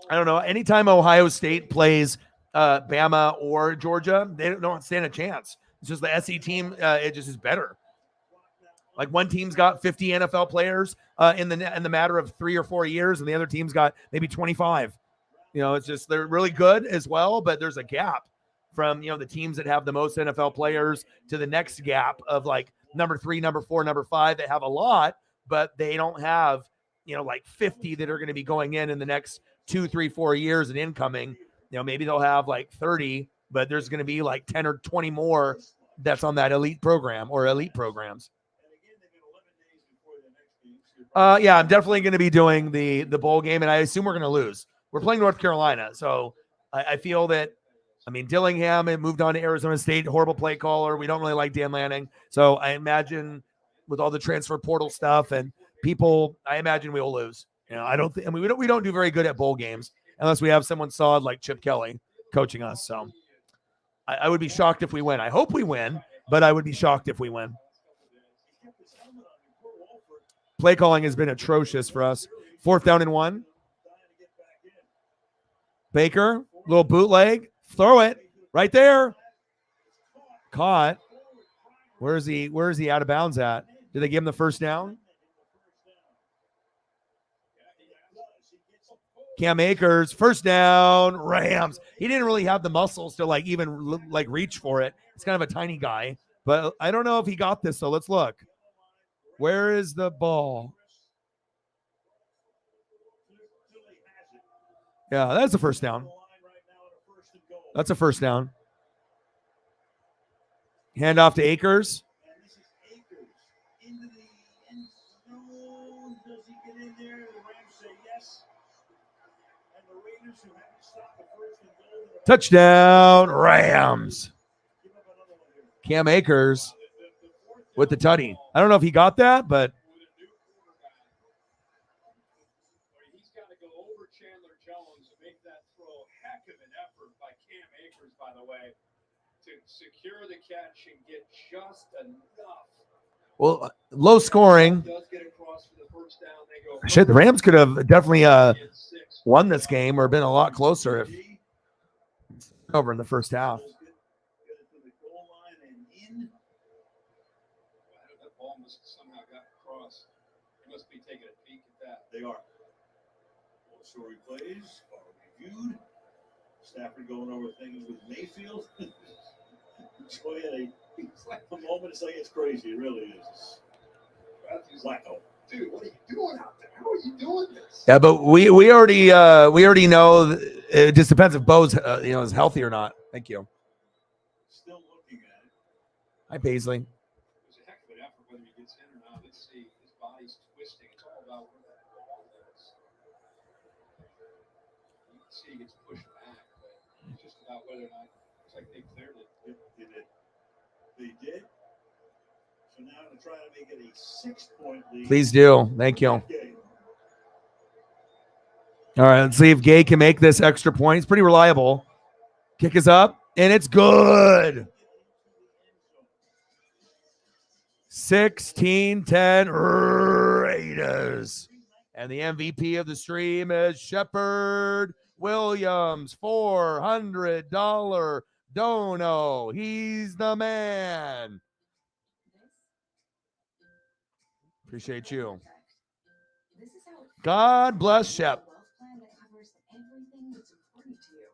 I don't know. Anytime Ohio State plays Bama or Georgia, they don't stand a chance. It's just the SE team. It just is better. Like one team's got 50 NFL players in the matter of 3 or 4 years, and the other team's got maybe 25. You know, it's just they're really good as well, but there's a gap from the teams that have the most NFL players to the next gap of like number 3, number 4, number 5 that have a lot, but they don't have like 50 that are going to be going in the next 2, 3, 4 years and incoming. Maybe they'll have like 30, but there's going to be like 10 or 20 more that's on that elite program or elite programs. Yeah, I'm definitely going to be doing the bowl game, and I assume we're going to lose. We're playing North Carolina, so I feel that, Dillingham had moved on to Arizona State, horrible play caller. We don't really like Dan Lanning, so I imagine with all the transfer portal stuff and people, I imagine we will lose. We don't do very good at bowl games unless we have someone solid like Chip Kelly coaching us. So I would be shocked if we win. I hope we win, but I would be shocked if we win. Play calling has been atrocious for us. 4th down and 1. Baker, little bootleg, throw it right there. Caught. Where is he out of bounds at? Did they give him the first down? Cam Akers, first down, Rams. He didn't really have the muscles to even reach for it. It's kind of a tiny guy, but I don't know if he got this. So let's look. Where is the ball? Yeah, that's a first down. That's a first down. Hand off to Akers. Touchdown, Rams. Cam Akers with the tutty. I don't know if he got that, but He's got to go over Chandler Jones and make that throw. Heck of an effort by Cam Akers, by the way, to secure the catch and get just enough. well, low scoring. Does get across for the first down. They go Shit, the Rams could have definitely won this game or been a lot closer if over in the first half. That ball must somehow got across. They must be taking a peek at that. They are. All story plays are reviewed. Stafford going over things with Mayfield. It's like a moment. It's like it's crazy. It really is. Matthew's like, oh, Dude, what are you doing out there? How are you doing this? Yeah, but we already know it just depends if Bo's is healthy or not. Thank you. still looking at it. Hi, Paisley. It was a heck of an effort whether he gets in or not. Let's see. His body's twisting. It's all about where that ball is. You can see he gets pushed back, but it's just about whether or not it's like they cleared it. They did. So now to try to make it a 6-point lead. Please do. Thank you. All right, let's see if Gay can make this extra point. He's pretty reliable. Kick is up, and it's good. 16-10 Raiders. And the MVP of the stream is Shepard Williams, $400 dono. He's the man. Appreciate you. God bless Shep. Everything that's important to you.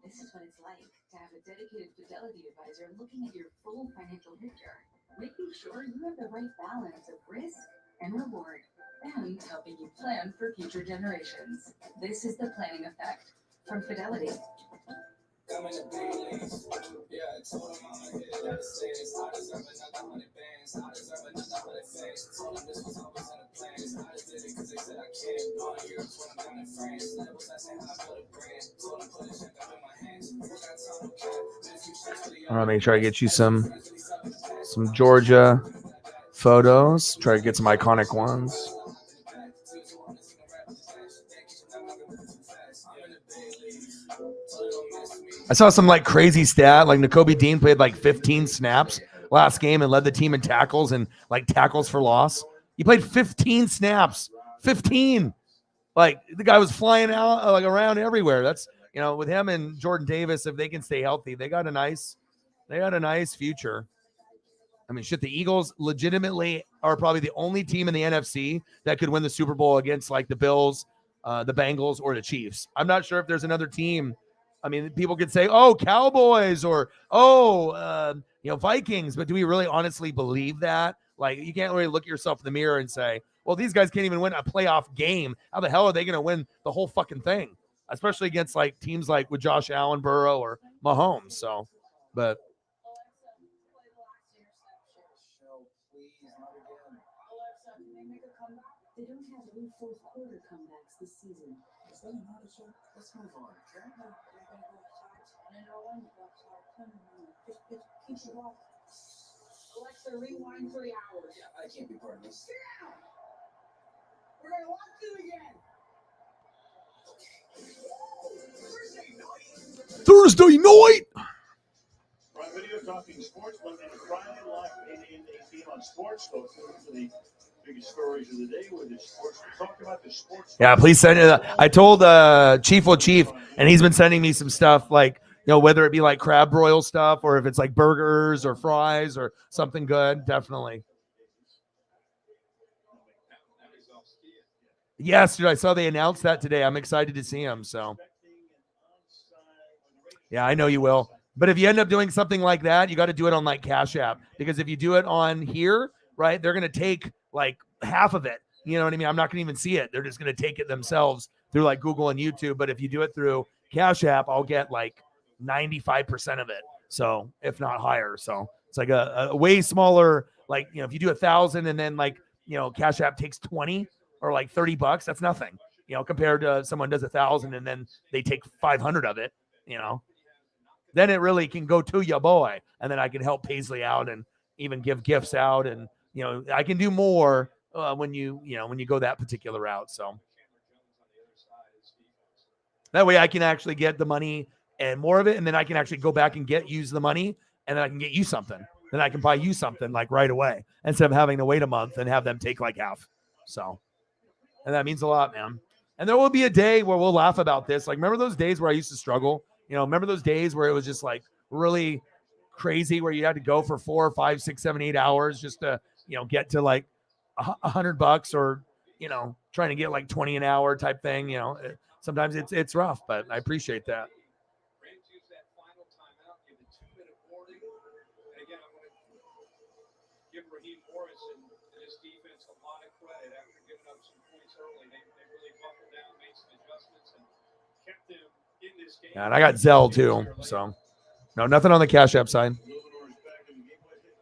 This is what it's like to have a dedicated Fidelity advisor looking at your full financial picture, making sure you have the right balance of risk and reward, and helping you plan for future generations. This is the planning effect from Fidelity. All right, make sure I get you some Georgia photos. Try to get some iconic ones. I saw some like crazy stat, like Nakobe Dean played like 15 snaps last game and led the team in tackles and like tackles for loss. He played 15 snaps, 15. Like the guy was flying out like around everywhere. That's, with him and Jordan Davis, if they can stay healthy, they got a nice future. I mean, shit, the Eagles legitimately are probably the only team in the NFC that could win the Super Bowl against like the Bills, the Bengals, or the Chiefs. I'm not sure if there's another team. I mean, people could say, oh, Cowboys or, Vikings. But do we really honestly believe that? Like, you can't really look at yourself in the mirror and say, well, these guys can't even win a playoff game. How the hell are they going to win the whole fucking thing? Especially against like teams like with Josh Allen, Burrow, or Mahomes. So, but. They don't have any fourth quarter comebacks this season. Let's move on. Just Alexa, rewind 3 hours. Yeah, I can't be part of this. We're gonna watch it again. Thursday night. Prime Video talking sports Monday to Friday, live 8 a.m. to 8 p.m. on Sports. So it's for the biggest stories of the day with the sports. We're talking about the sports. Yeah, please send it. I told Chief, and he's been sending me some stuff like, whether it be like crab broil stuff or if it's like burgers or fries or something good, definitely. Yes, dude, I saw they announced that today. I'm excited to see him. So, yeah, I know you will. But if you end up doing something like that, you got to do it on like Cash App, because if you do it on here, right, they're going to take like half of it. You know what I mean? I'm not going to even see it. They're just going to take it themselves through like Google and YouTube. But if you do it through Cash App, I'll get like 95% of it. So if not higher. So it's like a way smaller, like, you know, if you do 1,000 and then like, you know, Cash App takes 20 or like $30, that's nothing, you know, compared to someone does 1,000 and then they take 500 of it, you know, then it really can go to your boy. And then I can help Paisley out and even give gifts out. And, you know, I can do more when you go that particular route. So that way I can actually get the money and more of it. And then I can actually go back and use the money, and then I can get you something. Then I can buy you something like right away instead of having to wait a month and have them take like half. So, and that means a lot, man. And there will be a day where we'll laugh about this. Like, remember those days where I used to struggle? You know, remember those days where it was just like really crazy, where you had to go for 4 or 5, 6, 7, 8 hours just to, you know, get to like $100 or, you know, trying to get like 20 an hour type thing. You know, sometimes it's rough, but I appreciate that. Give Raheem Morris and his defense a lot of credit after giving up some points early. They really buckled down, made some adjustments, and kept them in this game. Yeah, and I got Zelle too. So, no, nothing on the Cash App side.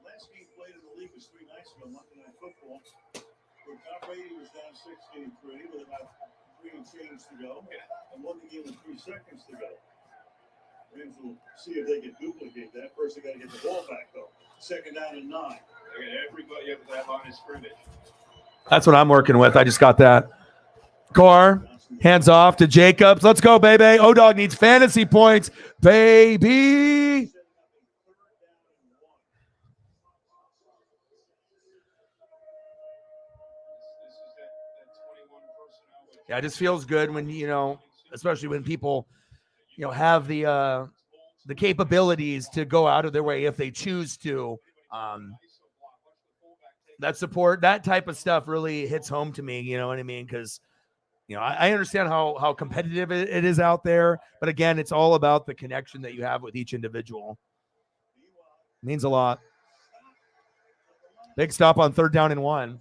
Last game played in the league was 3 nights ago, Monday Night Football. Where Tom Brady was down 16-3 with about 3 and change to go, and won the game with 3 seconds to go. Rams will see if they can duplicate that. First, they got to get the ball back, though. 2nd down and 9. Everybody up at that line of scrimmage. That's what I'm working with. I just got that. Carr, hands off to Jacobs. Let's go, baby. O-Dog needs fantasy points, baby. Yeah, it just feels good when, you know, especially when people, you know, have the capabilities to go out of their way if they choose to. That support, that type of stuff really hits home to me. You know what I mean? Because, you know, I understand how competitive it is out there. But again, it's all about the connection that you have with each individual. It means a lot. Big stop on 3rd down and 1.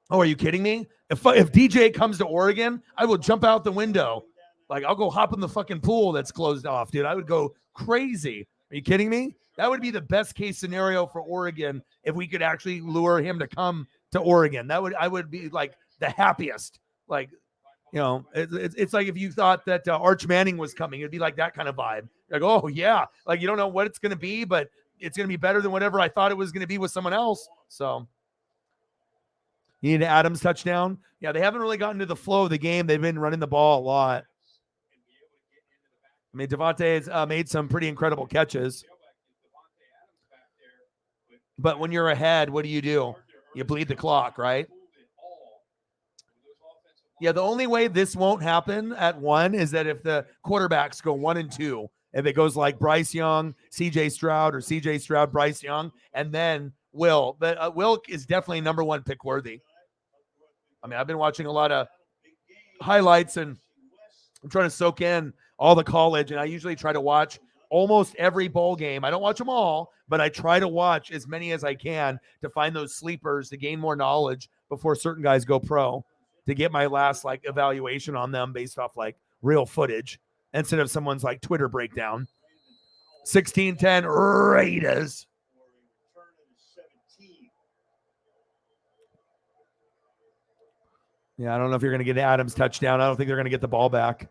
Oh, are you kidding me? If DJ comes to Oregon, I will jump out the window. Like, I'll go hop in the fucking pool that's closed off, dude. I would go crazy. Are you kidding me? That would be the best case scenario for Oregon if we could actually lure him to come to Oregon. I would be like the happiest. Like, you know, it's like if you thought that Arch Manning was coming, it'd be like that kind of vibe. Like, oh yeah, like you don't know what it's going to be, but it's going to be better than whatever I thought it was going to be with someone else. So. You need an Adams touchdown. Yeah, they haven't really gotten to the flow of the game. They've been running the ball a lot. I mean, Devontae has made some pretty incredible catches. But when you're ahead, what do? You bleed the clock, right? Yeah, the only way this won't happen at 1 is that if the quarterbacks go 1 and 2, if it goes like Bryce Young, CJ Stroud, or CJ Stroud, Bryce Young, and then Will. But Will is definitely number 1 pick worthy. I mean, I've been watching a lot of highlights and I'm trying to soak in all the college, and I usually try to watch almost every bowl game. I don't watch them all, but I try to watch as many as I can to find those sleepers to gain more knowledge before certain guys go pro, to get my last like evaluation on them based off like real footage instead of someone's like Twitter breakdown. 16-10 Raiders. Yeah, I don't know if you're going to get Adams touchdown. I don't think they're going to get the ball back.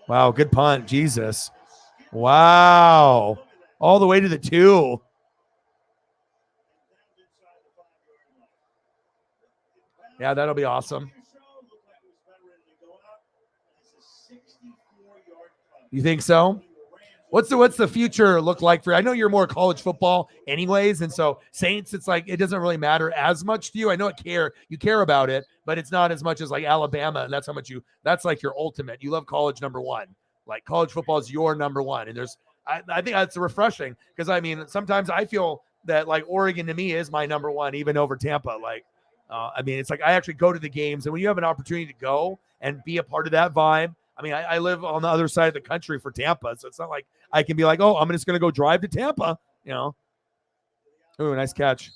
Wow, good punt. Jesus. Wow. All the way to the 2. Yeah, that'll be awesome. You think so? What's the future look like for you? I know you're more college football anyways, and so Saints, it's like it doesn't really matter as much to you. I know you care about it, but it's not as much as like Alabama, and that's how much that's like your ultimate. You love college number 1. Like college football is your number 1. And I think that's refreshing because I mean sometimes I feel that like Oregon to me is my number 1, even over Tampa. Like, I mean, it's like I actually go to the games, and when you have an opportunity to go and be a part of that vibe, I mean, I live on the other side of the country for Tampa, so it's not like I can be like, oh, I'm just going to go drive to Tampa, you know. Ooh, nice catch.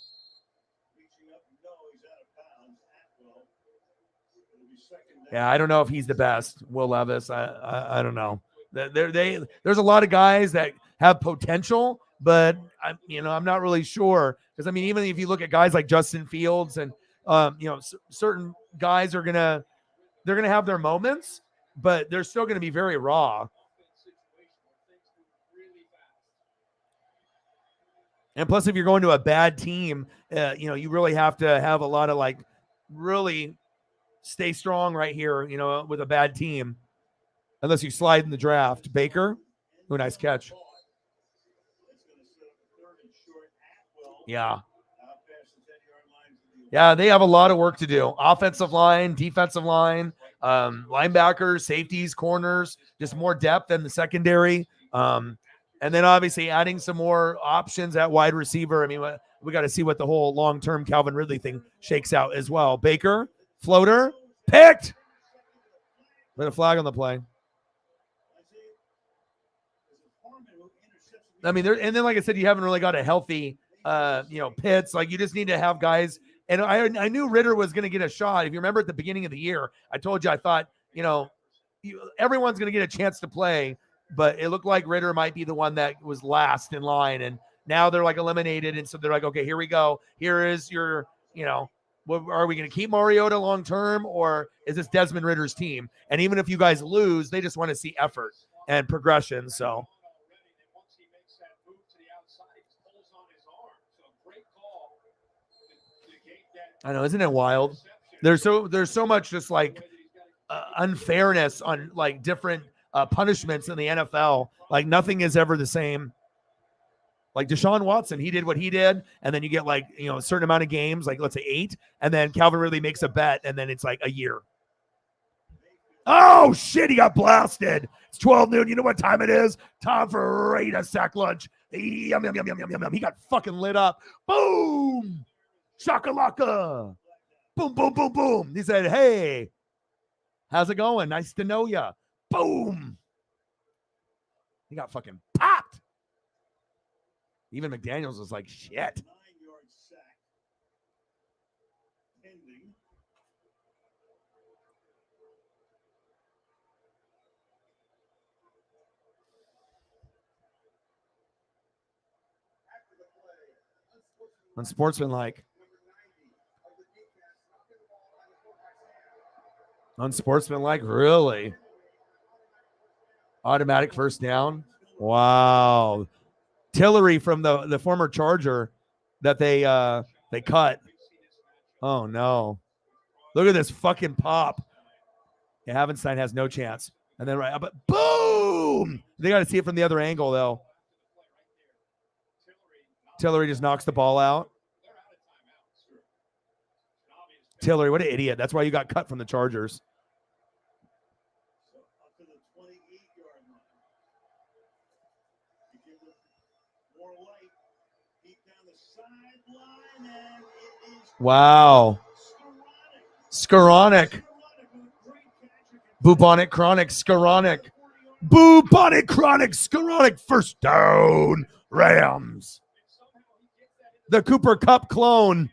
Yeah, I don't know if he's the best, Will Levis. I don't know. There's a lot of guys that have potential, but I'm not really sure, because I mean, even if you look at guys like Justin Fields and certain guys they're gonna have their moments, but they're still gonna be very raw. And plus, if you're going to a bad team, you really have to have a lot of really stay strong right here, with a bad team, unless you slide in the draft. Baker, ooh, nice catch. Yeah, they have a lot of work to do. Offensive line, defensive line, linebackers, safeties, corners, just more depth in the secondary. And then obviously adding some more options at wide receiver. I mean, we got to see what the whole long-term Calvin Ridley thing shakes out as well. Baker, floater, picked. Put a flag on the play. I mean, and then like I said, you haven't really got a healthy, Pitts. Like, you just need to have guys. And I knew Ritter was going to get a shot. If you remember at the beginning of the year, I told you I thought, everyone's going to get a chance to play. But it looked like Ritter might be the one that was last in line. And now they're like eliminated. And so they're like, okay, here we go. Here is your, what, are we going to keep Mariota long term, or is this Desmond Ritter's team? And even if you guys lose, they just want to see effort and progression. So I know, isn't it wild? There's so much just like unfairness on like different punishments in the NFL. Like, nothing is ever the same. Like Deshaun Watson, he did what he did, and then you get like, a certain amount of games, like let's say 8, and then Calvin Ridley makes a bet, and then it's like a year. Oh shit, he got blasted. It's 12 noon. You know what time it is? Time for Raider sack lunch. Yum, yum, yum, yum, yum, yum. He got fucking lit up. Boom! Shakalaka! Boom, boom, boom, boom. He said, hey, how's it going? Nice to know ya. Boom! He got fucking popped. Even McDaniels was like, shit. Unsportsmanlike. Unsportsmanlike, really? Automatic first down. Wow. Tillery from the former Charger that they cut. Oh no. Look at this fucking pop. Yeah, Havenstein has no chance. And then right up, but boom! They got to see it from the other angle though. Tillery just knocks the ball out. Tillery, what an idiot. That's why you got cut from the Chargers. Wow. Skoranek. Bubonic Chronic. Skoranek. Bubonic Chronic. Skoranek. First down. Rams. The Cooper Kupp clone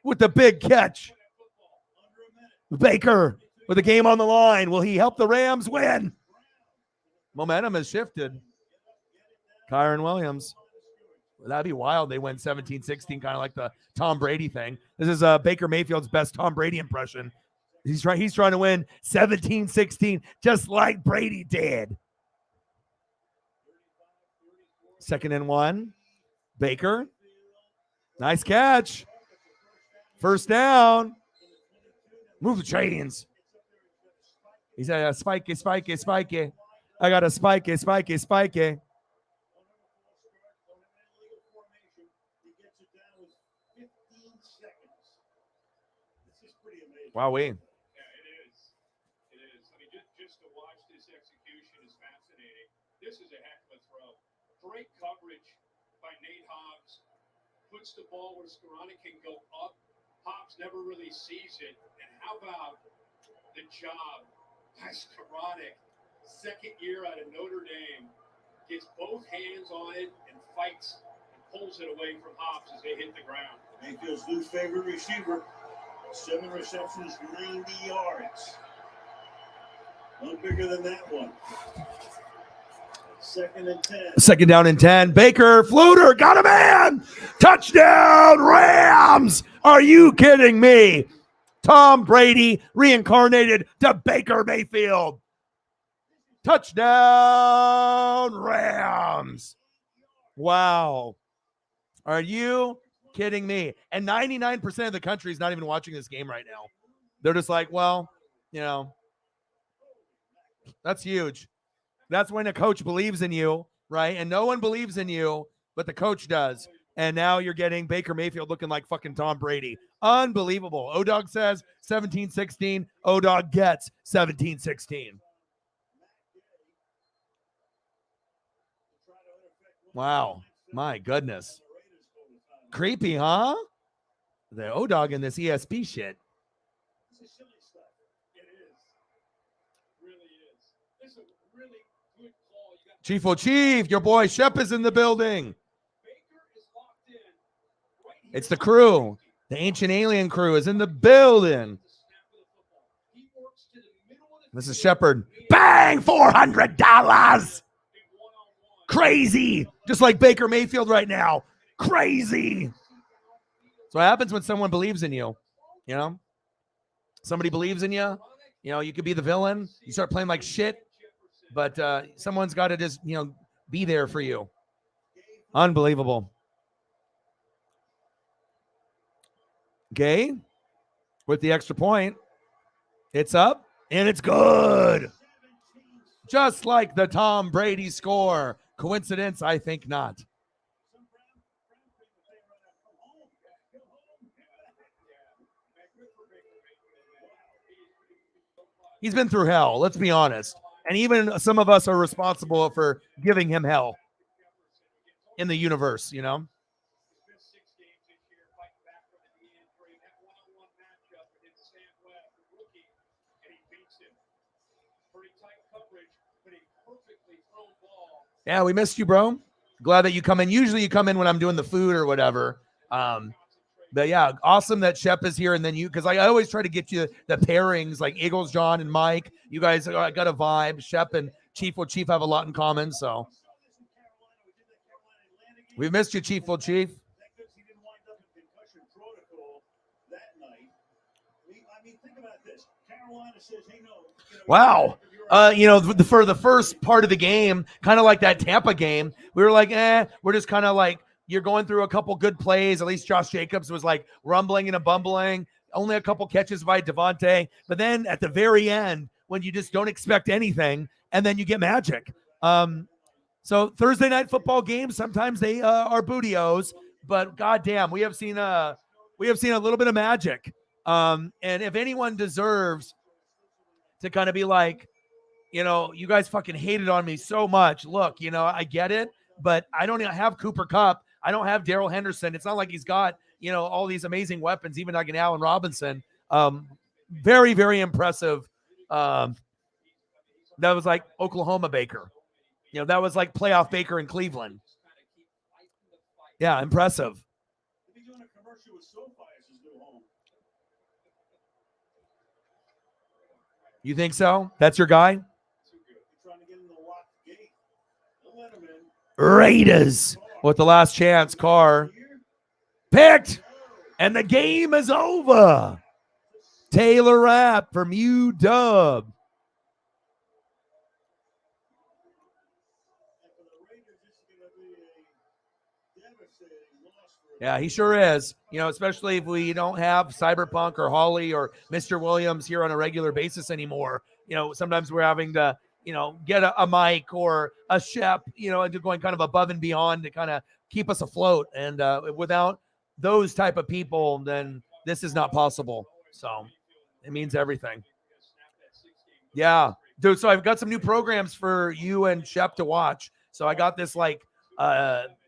with the big catch. Baker with the game on the line. Will he help the Rams win? Momentum has shifted. Kyron Williams. That'd be wild. They went 17-16, kind of like the Tom Brady thing. This is Baker Mayfield's best Tom Brady impression. He's trying to win 17-16, just like Brady did. 2nd and 1. Baker. Nice catch. First down. Move the chains. He said, spiky, spiky, spiky. I got a spiky, spiky, spiky. Wow, Yeah, it is. It is. I mean, just to watch this execution is fascinating. This is a heck of a throw. Great coverage by Nate Hobbs. Puts the ball where Skoranek can go up Hobbs never really sees it. And how about the job by Skoranek, second year out of Notre Dame, gets both hands on it and fights and pulls it away from Hobbs as they hit the ground. Mayfield's new favorite receiver, 7 receptions, 90 yards. No bigger than that one. Second and 10. Second down and 10. Baker, floater, got a man. Touchdown, Rams. Are you kidding me? Tom Brady reincarnated to Baker Mayfield. Touchdown, Rams. Wow. Are you kidding me? And 99% of the country is not even watching this game right now. They're just like, well, you know, that's huge. That's when a coach believes in you, right? And no one believes in you, but the coach does. And now you're getting Baker Mayfield looking like fucking Tom Brady. Unbelievable. O-Dog says 17-16. O-Dog gets 17-16. Wow. My goodness. Creepy, huh? The O-Dog in this ESP shit. Chief O'Chief, your boy Shep is in the building. It's the crew. The Ancient Alien crew is in the building. This is Shepard. Bang! $400. Crazy. Just like Baker Mayfield right now. Crazy. So what happens when someone believes in you? You know? Somebody believes in you. You know, you could be the villain. You start playing like shit. But someone's got to just, you know, be there for you. Unbelievable. Gay with the extra point. It's up and it's good. Just like the Tom Brady score. Coincidence? I think not. He's been through hell. Let's be honest. And even some of us are responsible for giving him hell in the universe, you know? Yeah, we missed you, bro. Glad that you come in. Usually you come in when I'm doing the food or whatever. But yeah, awesome that Shep is here. And then you, because I always try to get you the pairings like Eagles, John, and Mike. You guys got a vibe. Shep and Chief O'Chief have a lot in common. So we missed you, Chief O'Chief. Wow. You know, for the first part of the game, kind of like that Tampa game, we were like, we're just kind of like, you're going through a couple good plays. At least Josh Jacobs was like rumbling and a bumbling. Only a couple catches by Devontae. But then at the very end, when you just don't expect anything, and then you get magic. So Thursday night football games, sometimes they are bootios, but goddamn, we have seen a little bit of magic. And if anyone deserves to kind of be like, you know, you guys fucking hated on me so much. Look, you know, I get it, but I don't even have Cooper Kupp. I don't have Darrell Henderson. It's not like he's got, you know, all these amazing weapons, even like an Allen Robinson. Very, very impressive. That was like Oklahoma Baker. You know, that was like playoff Baker in Cleveland. Yeah, impressive. You think so? That's your guy? Raiders with the last chance. Carr picked, and the game is over. Taylor Rapp from UW. Yeah, he sure is. You know, especially if we don't have Cyberpunk or Holly or Mr. Williams here on a regular basis anymore. You know, sometimes we're having to, you know, get a Mike or a Shep, you know, and going kind of above and beyond to kind of keep us afloat. And without those type of people, then this is not possible. So it means everything. Yeah, dude. So I've got some new programs for you and Shep to watch. So I got this like,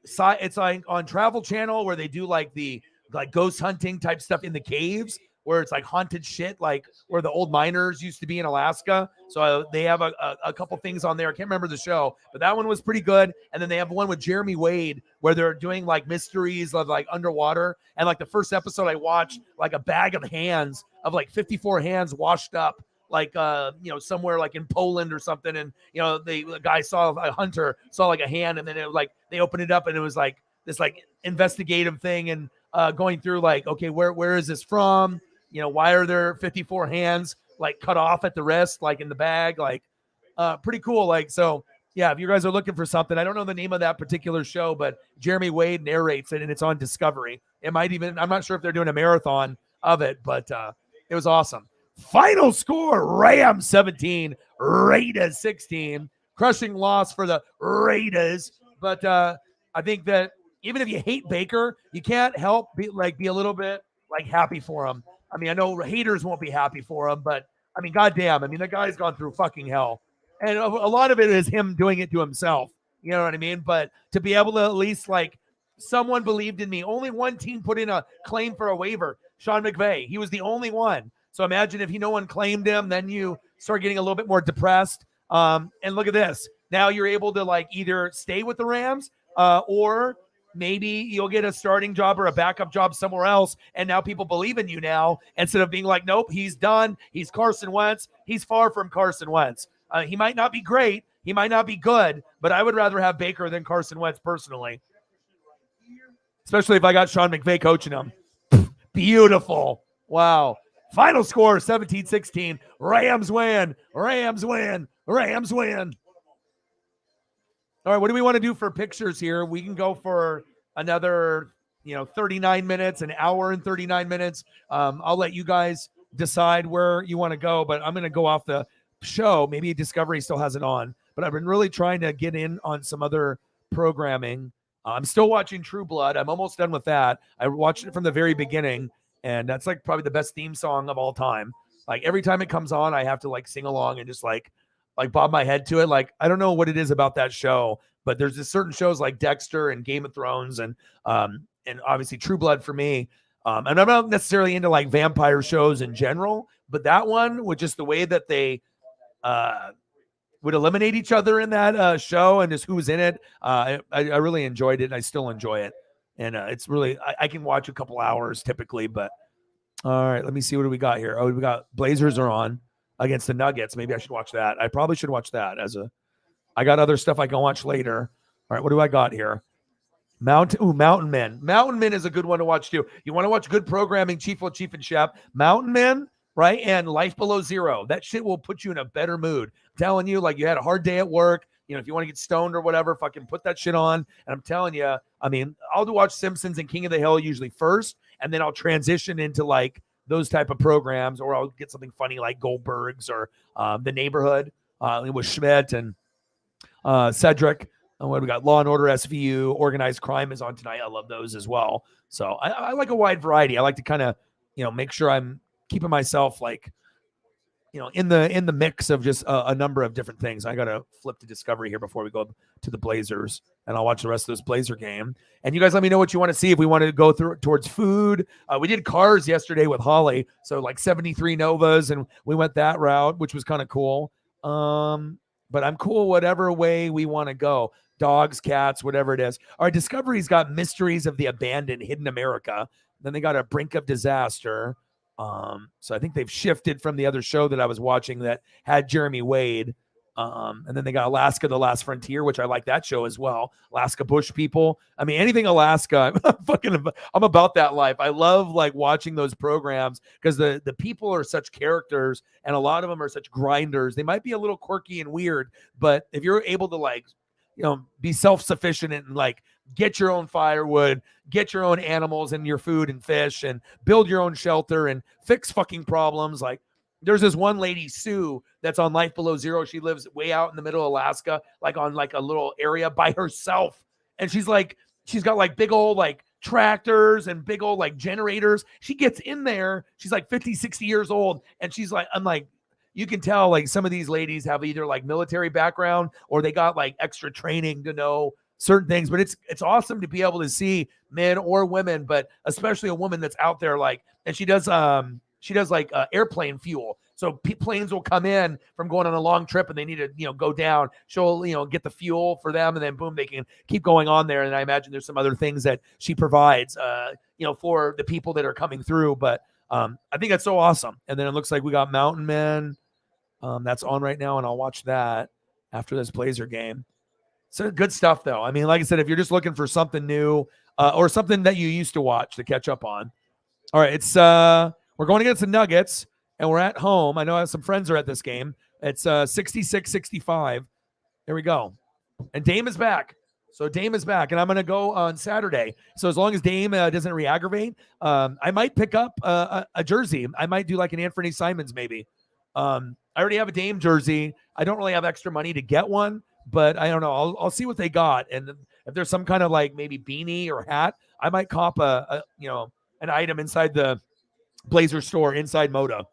it's like on Travel Channel where they do like the like ghost hunting type stuff in the caves where it's like haunted shit, like where the old miners used to be in Alaska. So they have a couple things on there. I can't remember the show, but that one was pretty good. And then they have one with Jeremy Wade where they're doing like mysteries of like underwater. And like the first episode I watched, like a bag of hands of like 54 hands washed up, like somewhere like in Poland or something. And the guy saw a hunter saw like a hand, and then it was like they opened it up and it was like this like investigative thing and going through like, okay, where is this from? Why are there 54 hands like cut off at the wrist, like in the bag, like pretty cool. Like, so yeah, if you guys are looking for something, I don't know the name of that particular show, but Jeremy Wade narrates it and it's on Discovery. It might even, I'm not sure if they're doing a marathon of it, but it was awesome. Final score, Rams 17, Raiders 16. Crushing loss for the Raiders. But I think that even if you hate Baker, you can't help be a little bit like happy for him. I mean, I know haters won't be happy for him, but I mean, goddamn, I mean, the guy's gone through fucking hell. And a lot of it is him doing it to himself. You know what I mean? But to be able to at least like, someone believed in me. Only one team put in a claim for a waiver. Sean McVay. He was the only one. So imagine if no one claimed him, then you start getting a little bit more depressed. And look at this. Now you're able to like either stay with the Rams or maybe you'll get a starting job or a backup job somewhere else. And now people believe in you now instead of being like, nope, he's done. He's Carson Wentz. He's far from Carson Wentz. He might not be great. He might not be good, but I would rather have Baker than Carson Wentz personally. Especially if I got Sean McVay coaching him. Beautiful. Wow. Final score, 17-16. Rams win. Rams win. Rams win. All right, what do we want to do for pictures here? We can go for another, 39 minutes, an hour and 39 minutes. I'll let you guys decide where you want to go, but I'm going to go off the show. Maybe Discovery still has it on, but I've been really trying to get in on some other programming. I'm still watching True Blood. I'm almost done with that. I watched it from the very beginning, and that's like probably the best theme song of all time. Like every time it comes on, I have to like sing along and just like bob my head to it. Like, I don't know what it is about that show, but there's just certain shows like Dexter and Game of Thrones and obviously True Blood for me. And I'm not necessarily into like vampire shows in general, but that one with just the way that they would eliminate each other in that show and just who was in it. I really enjoyed it. And I still enjoy it. And it's really, I can watch a couple hours typically, but all right, let me see. What do we got here? Oh, we got Blazers are on against the Nuggets. Maybe I should watch that. I probably should watch that I got other stuff I can watch later. All right, what do I got here? Mountain Men. Mountain Men is a good one to watch too. You want to watch good programming, Chief and Chef. Mountain Men, right? And Life Below Zero. That shit will put you in a better mood. I'm telling you, like you had a hard day at work. If you want to get stoned or whatever, fucking put that shit on. And I'm telling you, I mean, I'll watch Simpsons and King of the Hill usually first, and then I'll transition into like those type of programs, or I'll get something funny like Goldberg's or The Neighborhood with Schmidt and Cedric. What we got? Law and Order SVU, Organized Crime is on tonight. I love those as well. So I like a wide variety. I like to kind of, make sure I'm keeping myself like, in the mix of just a number of different things. I got to flip to Discovery here before we go to the Blazers, and I'll watch the rest of this Blazer game. And you guys let me know what you want to see. If we want to go towards food, we did cars yesterday with Holly. So like 73 Novas, and we went that route, which was kind of cool. But I'm cool whatever way we want to go. Dogs, cats, whatever it is. Our Discovery's got Mysteries of the Abandoned Hidden America. Then they got A Brink of Disaster. So I think they've shifted from the other show that I was watching that had Jeremy Wade. And then they got Alaska, The Last Frontier, which I like that show as well. Alaska Bush People. I mean, anything Alaska, I'm about that life. I love like watching those programs because the people are such characters and a lot of them are such grinders. They might be a little quirky and weird, but if you're able to like, be self-sufficient and like get your own firewood, get your own animals and your food and fish and build your own shelter and fix fucking problems. Like there's this one lady, Sue, that's on Life Below Zero. She lives way out in the middle of Alaska, like on like a little area by herself. And she's got like big old like tractors and big old like generators. She gets in there. She's like 50, 60 years old. And she's like, I'm like, you can tell like some of these ladies have either like military background or they got like extra training to know certain things, but it's awesome to be able to see men or women, but especially a woman that's out there, like, and she does like airplane fuel. So planes will come in from going on a long trip and they need to, go down. She'll, get the fuel for them, and then boom, they can keep going on there. And I imagine there's some other things that she provides, for the people that are coming through. But I think that's so awesome. And then it looks like we got Mountain Men. That's on right now, and I'll watch that after this Blazer game. So good stuff, though. I mean, like I said, if you're just looking for something new or something that you used to watch to catch up on. All right, it's we're going against the Nuggets, and we're at home. I know some friends are at this game. It's 66-65. There we go. And Dame is back. So Dame is back, and I'm going to go on Saturday. So as long as Dame doesn't re-aggravate, I might pick up a jersey. I might do like an Anthony Simons maybe. I already have a Dame jersey. I don't really have extra money to get one, but I don't know. I'll see what they got, and if there's some kind of like maybe beanie or hat, I might cop an item inside the Blazer store inside Moda.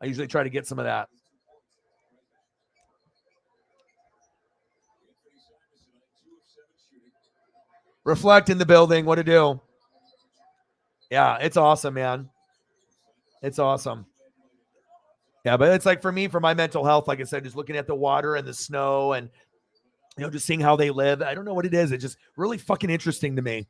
I usually try to get some of that. Reflect in the building. What to do? Yeah, it's awesome, man. It's awesome. Yeah, but it's like for me, for my mental health, like I said, just looking at the water and the snow and, just seeing how they live. I don't know what it is. It's just really fucking interesting to me.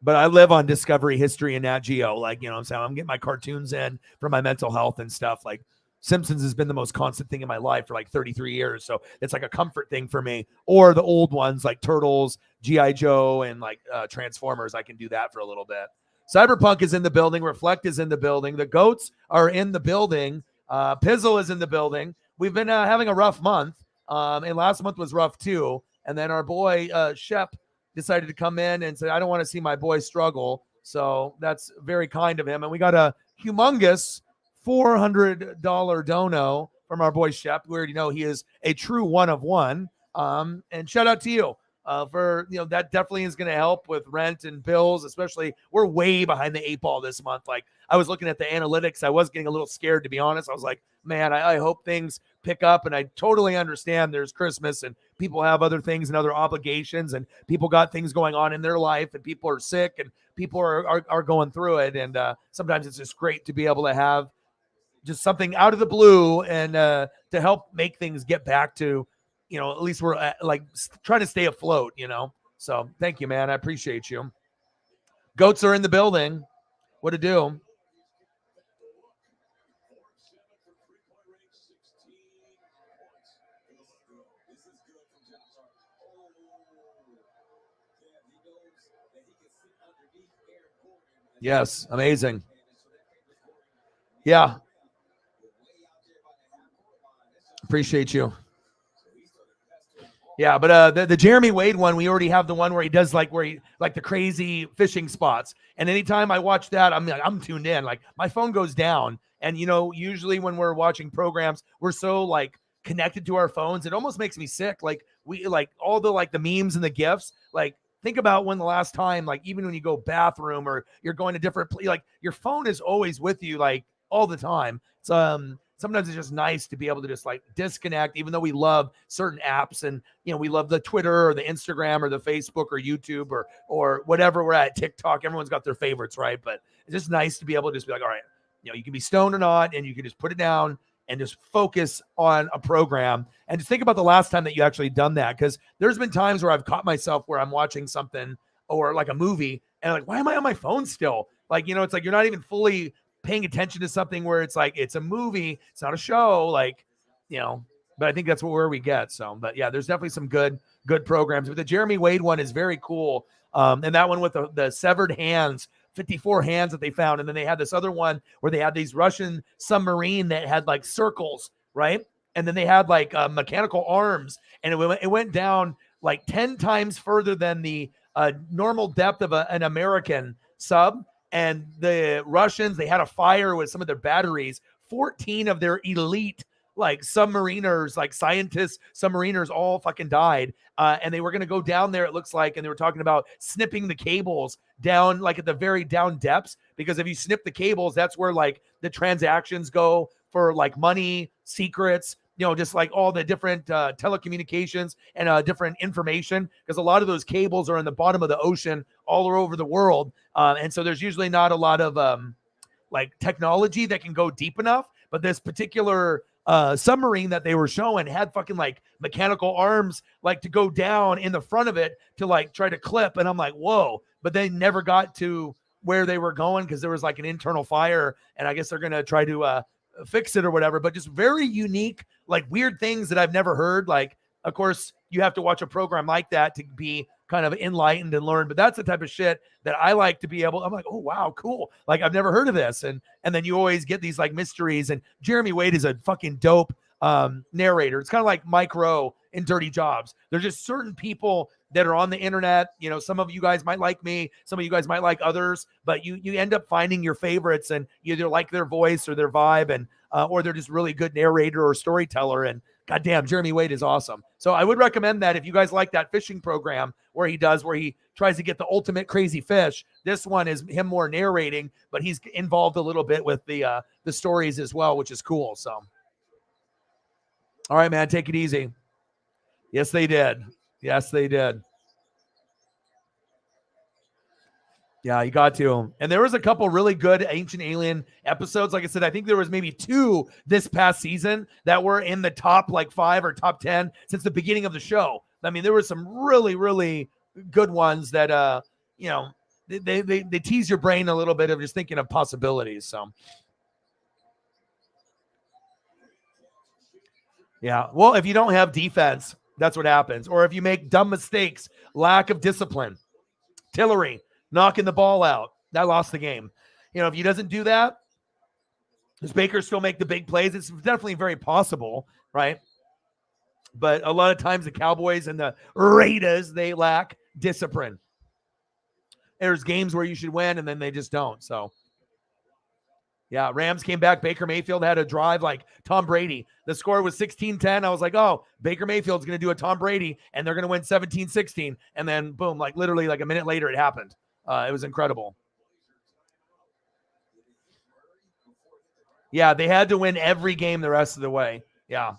But I live on Discovery, History, and Nat Geo. Like, I'm saying, I'm getting my cartoons in for my mental health and stuff. Like, Simpsons has been the most constant thing in my life for like 33 years. So it's like a comfort thing for me. Or the old ones like Turtles, G.I. Joe, and like Transformers. I can do that for a little bit. Cyberpunk is in the building. Reflect is in the building. The Goats are in the building. Pizzle is in the building. We've been having a rough month. And last month was rough too. And then our boy Shep decided to come in and say, I don't want to see my boy struggle. So that's very kind of him. And we got a humongous $400 dono from our boy Shep. We already know he is a true one of one. And shout out to you for, that definitely is going to help with rent and bills, especially we're way behind the 8 ball this month. Like I was looking at the analytics. I was getting a little scared, to be honest. I was like, man, I hope things pick up. And I totally understand there's Christmas and people have other things and other obligations and people got things going on in their life and people are sick and people are going through it. And sometimes it's just great to be able to have just something out of the blue and to help make things get back to, at least we're like trying to stay afloat, So thank you, man. I appreciate you. Goats are in the building. What to do? Yes, amazing. Yeah. Appreciate you. Yeah, but the Jeremy Wade one, we already have the one where he does like the crazy fishing spots. And anytime I watch that, I'm tuned in. Like my phone goes down. And usually when we're watching programs, we're so like connected to our phones, it almost makes me sick. Like we like all the memes and the GIFs. Like think about when the last time, like even when you go bathroom or you're going to different like your phone is always with you like all the time. It's sometimes it's just nice to be able to just like disconnect, even though we love certain apps and, we love the Twitter or the Instagram or the Facebook or YouTube or whatever we're at, TikTok. Everyone's got their favorites, right? But it's just nice to be able to just be like, all right, you can be stoned or not, and you can just put it down and just focus on a program. And just think about the last time that you actually done that. Because there's been times where I've caught myself where I'm watching something or like a movie and like, why am I on my phone still? Like, it's like you're not even fully paying attention to something where it's like it's a movie, it's not a show, like but I think that's where we get. So, but yeah, there's definitely some good programs. But the Jeremy Wade one is very cool. And that one with the severed hands, 54 hands that they found, and then they had this other one where they had these Russian submarine that had like circles, right? And then they had like mechanical arms, and it went down like 10 times further than the normal depth of an American sub. And the Russians, they had a fire with some of their batteries. 14 of their elite, like submariners, like scientists, submariners all fucking died. And they were going to go down there, it looks like. And they were talking about snipping the cables down, like at the very down depths. Because if you snip the cables, that's where like the transactions go for like money, secrets, just like all the different telecommunications and different information, because a lot of those cables are in the bottom of the ocean all over the world. And so there's usually not a lot of like technology that can go deep enough. But this particular submarine that they were showing had fucking like mechanical arms, like to go down in the front of it to like try to clip. And I'm like, whoa, but they never got to where they were going because there was like an internal fire. And I guess they're going to try to fix it or whatever, but just very unique, like weird things that I've never heard. Like, of course, you have to watch a program like that to be kind of enlightened and learn, but that's the type of shit that I like to be able. I'm like, oh wow, cool. Like I've never heard of this. And then you always get these like mysteries, and Jeremy Wade is a fucking dope narrator. It's kind of like Mike Rowe in Dirty Jobs. There's just certain people that are on the internet. Some of you guys might like me, some of you guys might like others, but you end up finding your favorites, and you either like their voice or their vibe, and or they're just really good narrator or storyteller. And goddamn, Jeremy Wade is awesome. So I would recommend that if you guys like that fishing program where he tries to get the ultimate crazy fish. This one is him more narrating, but he's involved a little bit with the stories as well, which is cool. So, all right, man, take it easy. Yes, they did. Yes, they did. Yeah, you got to. And there was a couple really good Ancient Alien episodes. Like I said, I think there was maybe 2 this past season that were in the top like 5 or top 10 since the beginning of the show. I mean, there were some really, really good ones that, they tease your brain a little bit of just thinking of possibilities. So, yeah. Well, if you don't have defense, that's what happens. Or if you make dumb mistakes, lack of discipline, Tillery knocking the ball out, that lost the game. If he doesn't do that, does Baker still make the big plays? It's definitely very possible, right? But a lot of times the Cowboys and the Raiders, they lack discipline. There's games where you should win, and then they just don't. So, yeah, Rams came back. Baker Mayfield had a drive like Tom Brady. The score was 16-10. I was like, oh, Baker Mayfield's going to do a Tom Brady, and they're going to win 17-16. And then, boom, like literally like a minute later it happened. It was incredible. Yeah, they had to win every game the rest of the way. Yeah.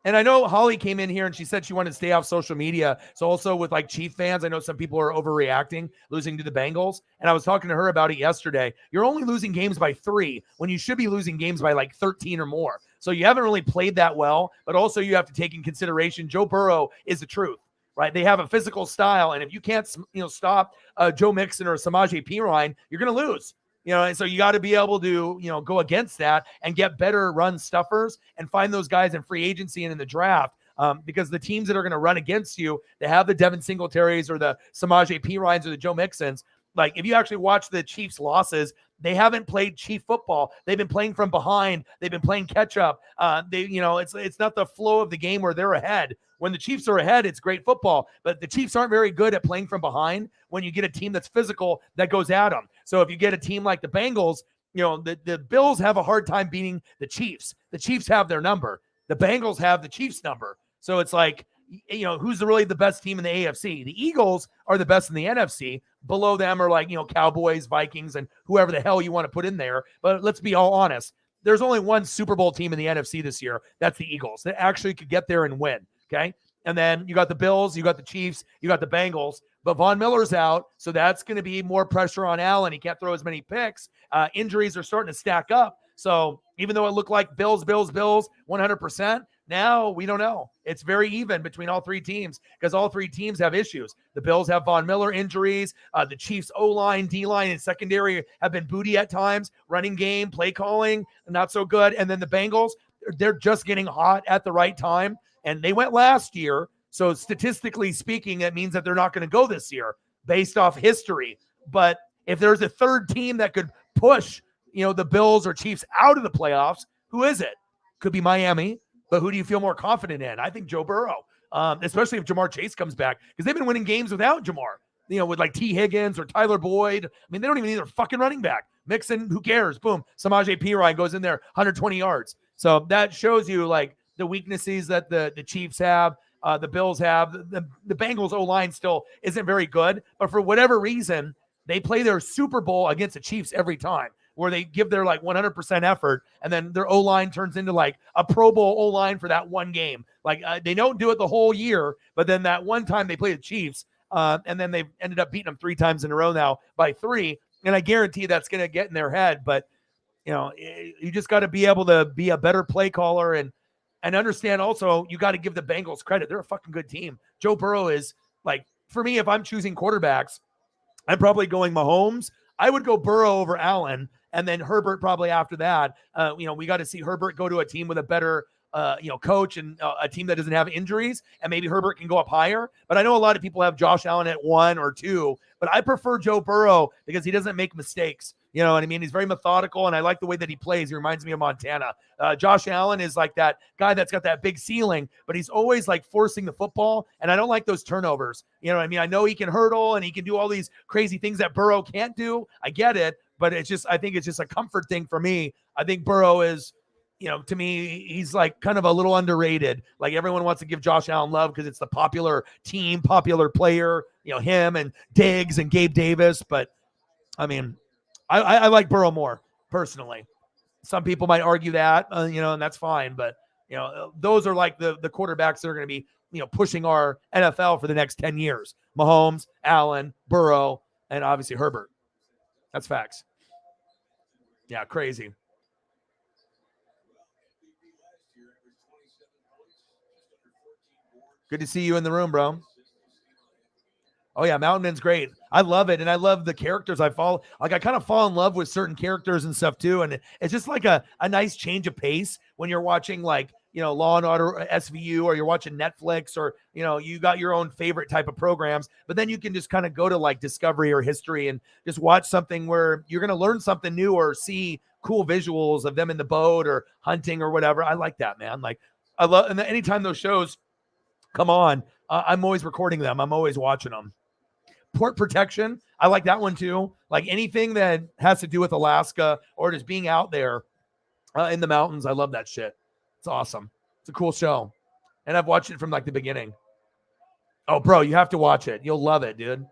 And I know Holly came in here and she said she wanted to stay off social media. So also with like Chief fans, I know some people are overreacting, losing to the Bengals. And I was talking to her about it yesterday. You're only losing games by 3 when you should be losing games by like 13 or more. So you haven't really played that well, but also you have to take in consideration Joe Burrow is the truth, right? They have a physical style. And if you can't, stop Joe Mixon or Samaje Perine, you're going to lose. And so you got to be able to, go against that and get better run stuffers and find those guys in free agency and in the draft. Because the teams that are going to run against you, they have the Devin Singletaries or the Samaje Perines or the Joe Mixons. Like if you actually watch the Chiefs' losses, they haven't played Chief football. They've been playing from behind. They've been playing catch up. It's not the flow of the game where they're ahead. When the Chiefs are ahead, it's great football, but the Chiefs aren't very good at playing from behind when you get a team that's physical that goes at them. So if you get a team like the Bengals, the Bills have a hard time beating the Chiefs. The Chiefs have their number. The Bengals have the Chiefs' number. So it's like, who's really the best team in the AFC? The Eagles are the best in the NFC. Below them are like, Cowboys, Vikings, and whoever the hell you want to put in there. But let's be all honest. There's only one Super Bowl team in the NFC this year. That's the Eagles that actually could get there and win. Okay. And then you got the Bills, you got the Chiefs, you got the Bengals, but Von Miller's out. So that's going to be more pressure on Allen. He can't throw as many picks. Injuries are starting to stack up. So even though it looked like Bills, 100%, now we don't know. It's very even between all 3 teams because all 3 teams have issues. The Bills have Von Miller injuries. The Chiefs O-line, D-line, and secondary have been booty at times. Running game, play calling, not so good. And then the Bengals, they're just getting hot at the right time. And they went last year. So statistically speaking, it means that they're not going to go this year based off history. But if there's a third team that could push, the Bills or Chiefs out of the playoffs, who is it? Could be Miami. But who do you feel more confident in? I think Joe Burrow, especially if Jamar Chase comes back, because they've been winning games without Jamar, with like T. Higgins or Tyler Boyd. I mean, they don't even need their fucking running back. Mixon, who cares? Boom. Samaje Perine goes in there, 120 yards. So that shows you like the weaknesses that the Chiefs have, the Bills have. The Bengals O-line still isn't very good, but for whatever reason, they play their Super Bowl against the Chiefs every time. where they give their like 100% effort, and then their O-line turns into like a Pro Bowl O-line for that one game. Like they don't do it the whole year, but then that one time they play the Chiefs, and then they've ended up beating them 3 times in a row now by 3. And I guarantee that's going to get in their head. But, you just got to be able to be a better play caller and understand also you got to give the Bengals credit. They're a fucking good team. Joe Burrow is like, for me, if I'm choosing quarterbacks, I'm probably going Mahomes. I would go Burrow over Allen, and then Herbert probably after that. We got to see Herbert go to a team with a better coach and a team that doesn't have injuries, and maybe Herbert can go up higher. But I know a lot of people have Josh Allen at 1 or 2, but I prefer Joe Burrow because he doesn't make mistakes. You know what I mean? He's very methodical, and I like the way that he plays. He reminds me of Montana. Josh Allen is like that guy that's got that big ceiling, but he's always like forcing the football, and I don't like those turnovers. You know what I mean? I know he can hurdle, and he can do all these crazy things that Burrow can't do. I get it, but I think it's just a comfort thing for me. I think Burrow is, to me, he's like kind of a little underrated. Like everyone wants to give Josh Allen love because it's the popular team, popular player, him and Diggs and Gabe Davis. But I mean, I like Burrow more personally. Some people might argue that, and that's fine. But, those are like the quarterbacks that are going to be, pushing our NFL for the next 10 years. Mahomes, Allen, Burrow, and obviously Herbert. That's facts. Yeah, crazy. Good to see you in the room, bro. Oh, yeah, Mountain Men's great. I love it, and I love the characters I follow. Like, I kind of fall in love with certain characters and stuff, too, and it's just like a nice change of pace when you're watching, like, Law & Order, SVU, or you're watching Netflix, or, you got your own favorite type of programs, but then you can just kind of go to, like, Discovery or History and just watch something where you're going to learn something new or see cool visuals of them in the boat or hunting or whatever. I like that, man. Like, I love, and anytime those shows come on, I'm always recording them. I'm always watching them. Port protection, I like that one too. Like anything that has to do with Alaska or just being out there in the mountains, I love that shit. It's awesome. It's a cool show, and I've watched it from like the beginning. Oh, bro, you have to watch it. You'll love it, dude.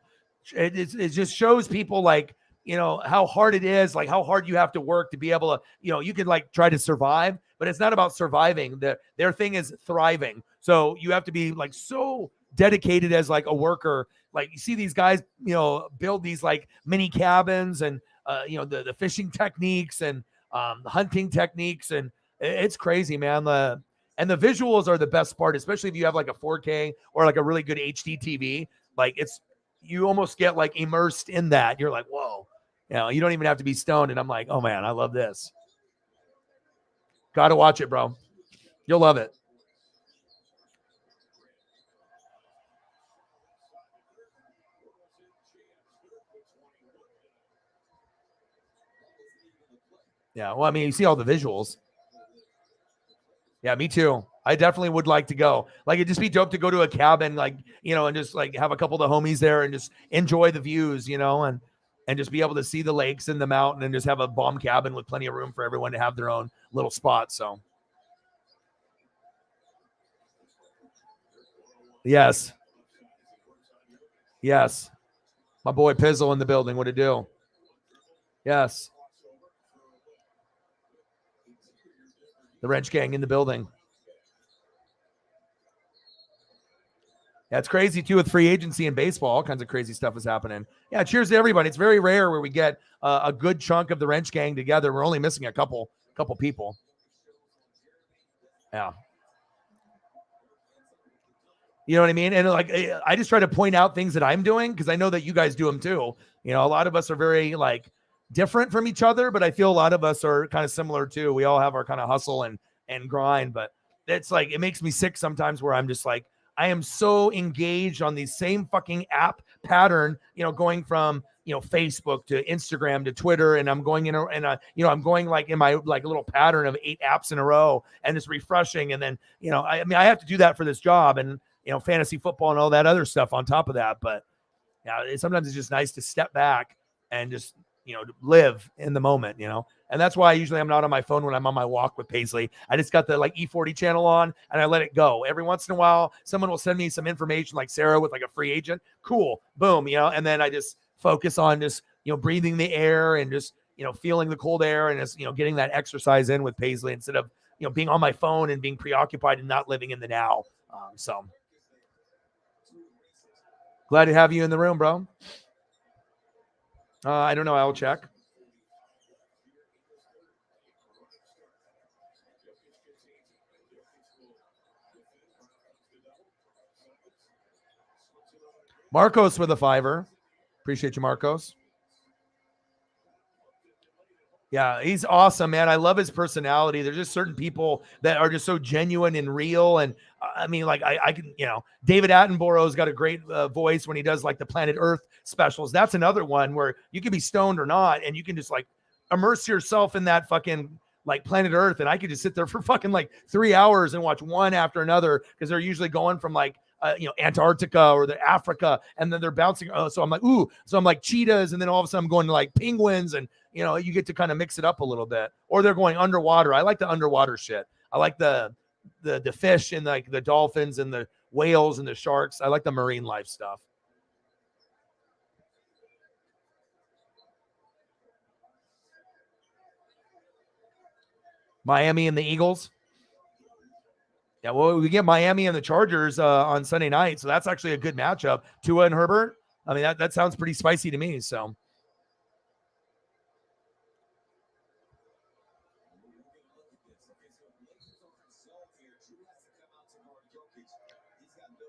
It just shows people like, how hard it is, like how hard you have to work to be able to, you could like try to survive, but it's not about surviving. Their thing is thriving. So you have to be like so dedicated as like a worker. Like you see these guys, build these like mini cabins and, the fishing techniques and the hunting techniques. And it's crazy, man. And the visuals are the best part, especially if you have like a 4K or like a really good HD TV. Like you almost get like immersed in that. You're like, whoa, you don't even have to be stoned. And I'm like, oh man, I love this. Got to watch it, bro. You'll love it. Yeah, well, I mean, you see all the visuals. Yeah, me too. I definitely would like to go. Like, it'd just be dope to go to a cabin, like, and just like have a couple of the homies there and just enjoy the views, and just be able to see the lakes and the mountain and just have a bomb cabin with plenty of room for everyone to have their own little spot. So, yes. Yes. My boy Pizzle in the building. What it do? Yes. The Wrench Gang in the building. Yeah, it's crazy too with free agency and baseball. All kinds of crazy stuff is happening. Yeah, cheers to everybody. It's very rare where we get a good chunk of the Wrench Gang together. We're only missing a couple people. Yeah. You know what I mean? And like, I just try to point out things that I'm doing because I know that you guys do them too. A lot of us are very like different from each other, but I feel a lot of us are kind of similar too. We all have our kind of hustle and grind, but it's like, it makes me sick sometimes where I'm just like, I am so engaged on the same fucking app pattern, going from, Facebook to Instagram to Twitter. And I'm going in I'm going like in my like little pattern of 8 apps in a row and it's refreshing. And then, I have to do that for this job and, fantasy football and all that other stuff on top of that. But yeah, sometimes it's just nice to step back and just, live in the moment, and that's why usually I'm not on my phone when I'm on my walk with Paisley. I just got the like E40 channel on and I let it go. Every once in a while, someone will send me some information like Sarah with like a free agent. Cool. Boom. And then I just focus on just, breathing the air and just, feeling the cold air and just, getting that exercise in with Paisley instead of, being on my phone and being preoccupied and not living in the now. So glad to have you in the room, bro. I don't know. I'll check. Marcos with a $5. Appreciate you, Marcos. Yeah, he's awesome, man. I love his personality. There's just certain people that are just so genuine and real. And I mean, like I can, David Attenborough's got a great voice when he does like the Planet Earth specials. That's another one where you can be stoned or not, and you can just like immerse yourself in that fucking like Planet Earth. And I could just sit there for fucking like 3 hours and watch one after another because they're usually going from like, Antarctica or the Africa, and then they're bouncing. So I'm like, ooh, so I'm like cheetahs, and then all of a sudden I'm going to like penguins, and you get to kind of mix it up a little bit. Or they're going underwater. I like the underwater shit. I like the fish and like the dolphins and the whales and the sharks. I like the marine life stuff. Miami and the Eagles. Yeah, well, we get Miami and the Chargers on Sunday night, so that's actually a good matchup. Tua and Herbert. I mean, that sounds pretty spicy to me. So,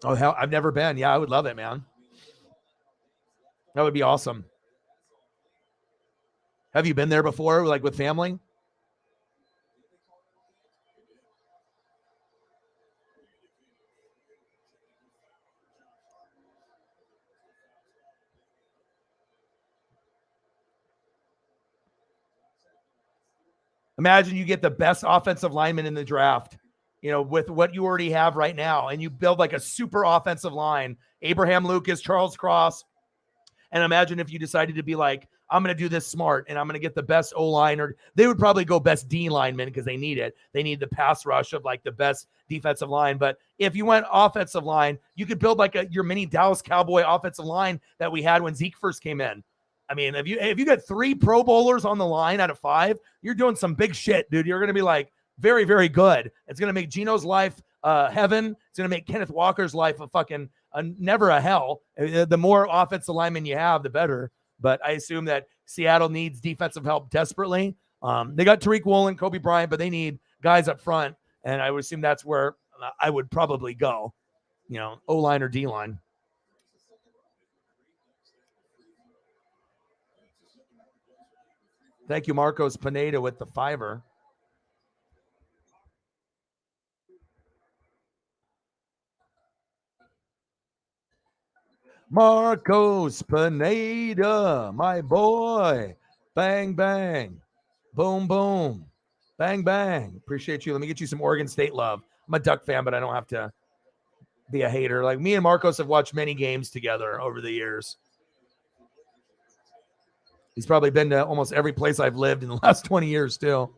oh hell, I've never been. Yeah, I would love it, man. That would be awesome. Have you been there before, like with family? Imagine you get the best offensive lineman in the draft, with what you already have right now, and you build like a super offensive line, Abraham Lucas, Charles Cross. And imagine if you decided to be like, I'm going to do this smart and I'm going to get the best O-line, or they would probably go best D lineman because they need it. They need the pass rush of like the best defensive line. But if you went offensive line, you could build like your mini Dallas Cowboy offensive line that we had when Zeke first came in. I mean, if you got 3 Pro Bowlers on the line out of 5, you're doing some big shit, dude. You're going to be like very, very good. It's going to make Geno's life heaven. It's going to make Kenneth Walker's life a fucking never a hell. The more offensive linemen you have, the better. But I assume that Seattle needs defensive help desperately. They got Tariq Woolen, Kobe Bryant, but they need guys up front. And I would assume that's where I would probably go, O-line or D-line. Thank you, Marcos Pineda, with the $5. Marcos Pineda, my boy. Bang, bang. Boom, boom. Bang, bang. Appreciate you. Let me get you some Oregon State love. I'm a Duck fan, but I don't have to be a hater. Like me and Marcos have watched many games together over the years. He's probably been to almost every place I've lived in the last 20 years too.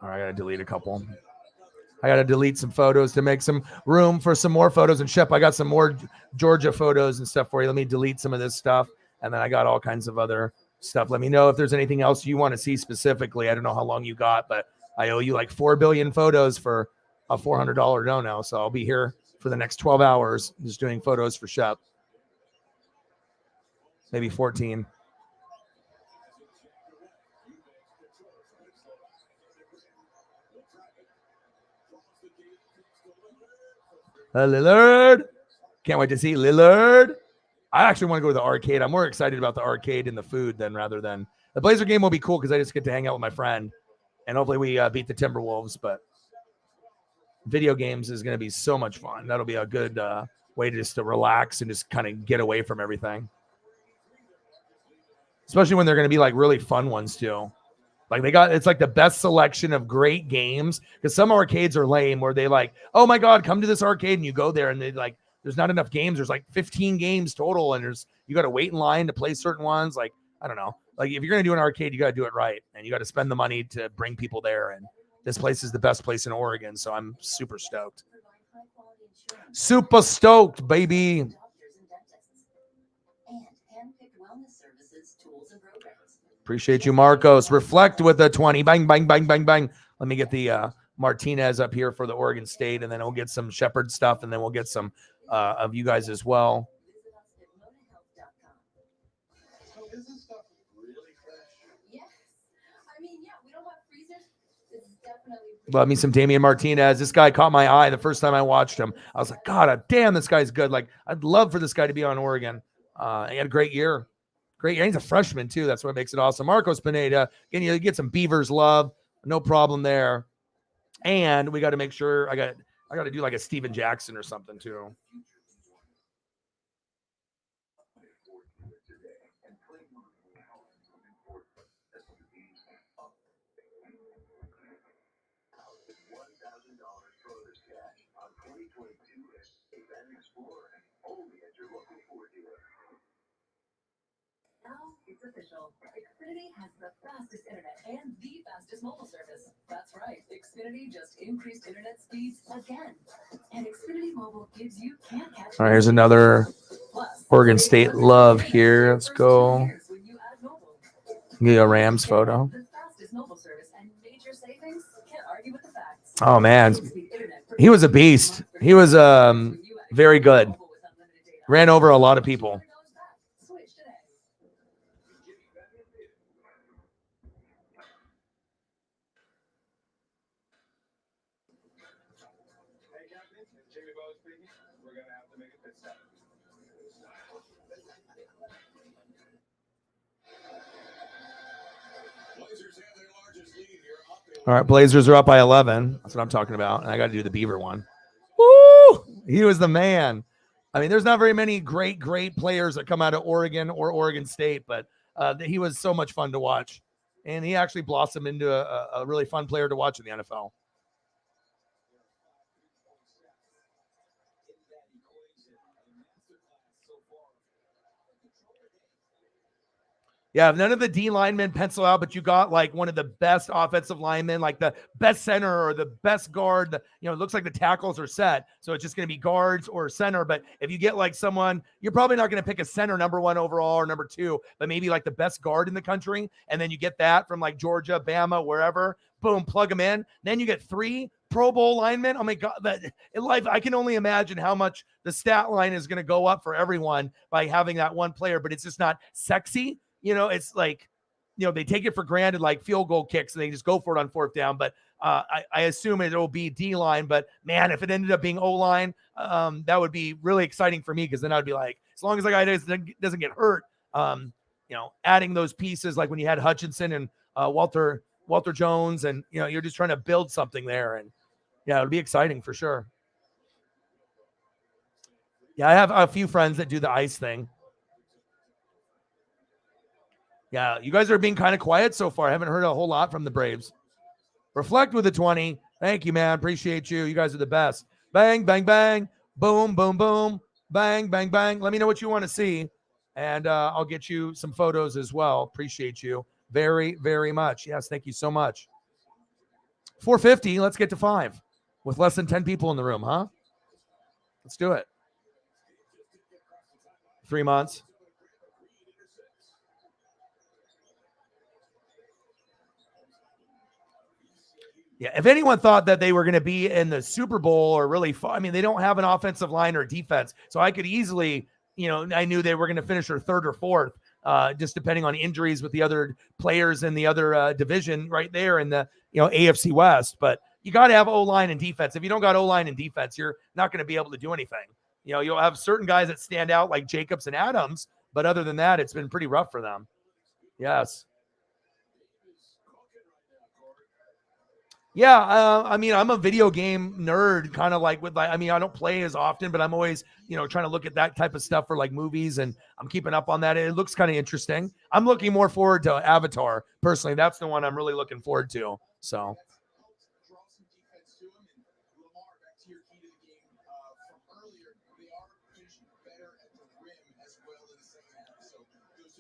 All right, I got to delete a couple. I got to delete some photos to make some room for some more photos. And Shep, I got some more Georgia photos and stuff for you. Let me delete some of this stuff. And then I got all kinds of other stuff. Let me know if there's anything else you want to see specifically. I don't know how long you got, but I owe you like 4 billion photos for a $400 dono. So I'll be here for the next 12 hours just doing photos for Shep. Maybe 14. Lillard. Can't wait to see Lillard. I actually want to go to the arcade. I'm more excited about the arcade and the food rather than the Blazer game will be cool because I just get to hang out with my friend and hopefully we beat the Timberwolves. But video games is going to be so much fun. That'll be a good way to relax and just kind of get away from everything. Especially when they're going to be like really fun ones too. Like it's like the best selection of great games, because some arcades are lame where they like, oh my God, come to this arcade, and you go there and they like, there's not enough games. There's like 15 games total, and you got to wait in line to play certain ones. Like, I don't know. Like if you're going to do an arcade, you got to do it right, and you got to spend the money to bring people there. And this place is the best place in Oregon. So I'm super stoked. Super stoked, baby. Appreciate you, Marcos. Reflect with a 20. Bang, bang, bang, bang, bang. Let me get the Martinez up here for the Oregon State, and then we'll get some Shepherd stuff, and then we'll get some of you guys as well. Love me some Damian Martinez. This guy caught my eye the first time I watched him. I was like, God damn, this guy's good. Like, I'd love for this guy to be on Oregon. He had a great year. Great year. He's a freshman, too. That's what makes it awesome. Marcos Pineda. Again, you get some Beavers love. No problem there. And we got to make sure I got to do like a Steven Jackson or something, too. Now it's official. Xfinity has the fastest internet and the fastest mobile service. That's right. Xfinity just increased internet speeds again. And Xfinity Mobile gives you can't catch. All right, here's another Oregon State love here. Let's go. Get a Rams photo. Oh, man. He was a beast. He was very good. Ran over a lot of people. All right, Blazers are up by 11. That's what I'm talking about. And I got to do the Beaver one. Woo! He was the man. I mean, there's not very many great players that come out of Oregon or Oregon State, but he was so much fun to watch. And he actually blossomed into a really fun player to watch in the NFL. Yeah, none of the D linemen pencil out, but you got like one of the best offensive linemen, like the best center or the best guard. It looks like the tackles are set. So it's just going to be guards or center. But if you get like someone, you're probably not going to pick a center number 1 overall or number 2, but maybe like the best guard in the country. And then you get that from like Georgia, Bama, wherever. Boom, plug them in. Then you get 3 Pro Bowl linemen. Oh my God, in life, I can only imagine how much the stat line is going to go up for everyone by having that one player, but it's just not sexy. It's like, they take it for granted, like field goal kicks, and they just go for it on 4th down. But I assume it'll be D-line. But, man, if it ended up being O-line, that would be really exciting for me, because then I'd be like, as long as the guy doesn't get hurt, adding those pieces, like when you had Hutchinson and Walter Jones, and, you're just trying to build something there. And, yeah, it'll be exciting for sure. Yeah, I have a few friends that do the ice thing. Yeah, you guys are being kind of quiet so far. I haven't heard a whole lot from the Braves. Reflect with a 20. Thank you, man. Appreciate you. You guys are the best. Bang, bang, bang. Boom, boom, boom. Bang, bang, bang. Let me know what you want to see, and I'll get you some photos as well. Appreciate you very, very much. Yes, thank you so much. 450. Let's get to 5 with less than 10 people in the room, huh? Let's do it. 3 months. Yeah, if anyone thought that they were going to be in the Super Bowl or really far, I mean, they don't have an offensive line or defense. So I could easily, I knew they were going to finish their 3rd or 4th, just depending on injuries with the other players in the other division right there in the, AFC West. But you got to have O-line and defense. If you don't got O-line and defense, you're not going to be able to do anything. You'll have certain guys that stand out like Jacobs and Adams. But other than that, it's been pretty rough for them. Yes. Yeah, I mean, I'm a video game nerd, kind of like with like, I mean, I don't play as often, but I'm always, trying to look at that type of stuff for like movies, and I'm keeping up on that. It looks kind of interesting. I'm looking more forward to Avatar personally. That's the one I'm really looking forward to. So,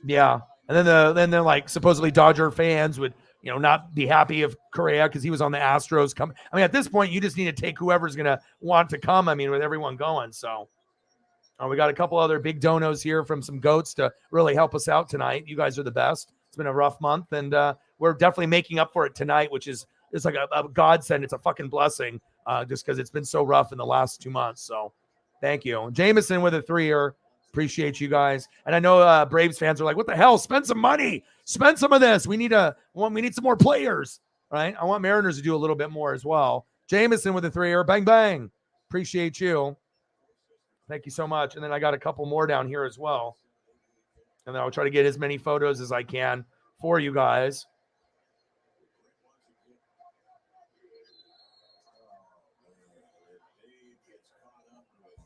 yeah, and then they're like supposedly Dodger fans would not be happy if Correa, because he was on the Astros, come. I mean, at this point, you just need to take whoever's going to want to come. I mean, with everyone going. So we got a couple other big donos here from some goats to really help us out tonight. You guys are the best. It's been a rough month, and we're definitely making up for it tonight, which is it's like a godsend. It's a fucking blessing, just because it's been so rough in the last 2 months. So thank you. Jameson with a 3-er. Appreciate you guys. And I know Braves fans are like, what the hell? Spend some money. Spend some of this. We need some more players, right? I want Mariners to do a little bit more as well. Jameson with a 3-er. Bang, bang. Appreciate you. Thank you so much. And then I got a couple more down here as well. And then I'll try to get as many photos as I can for you guys.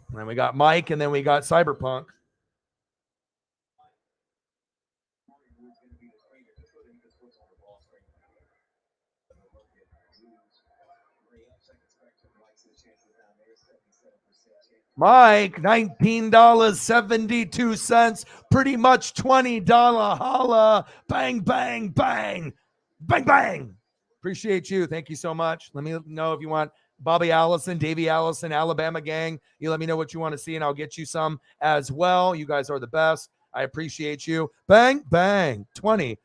And then we got Mike, and then we got Cyberpunk. Mike, $19.72, pretty much $20 holla. Bang, bang, bang. Bang, bang. Appreciate you. Thank you so much. Let me know if you want Bobby Allison, Davey Allison, Alabama gang. You let me know what you want to see, and I'll get you some as well. You guys are the best. I appreciate you. Bang, bang. $20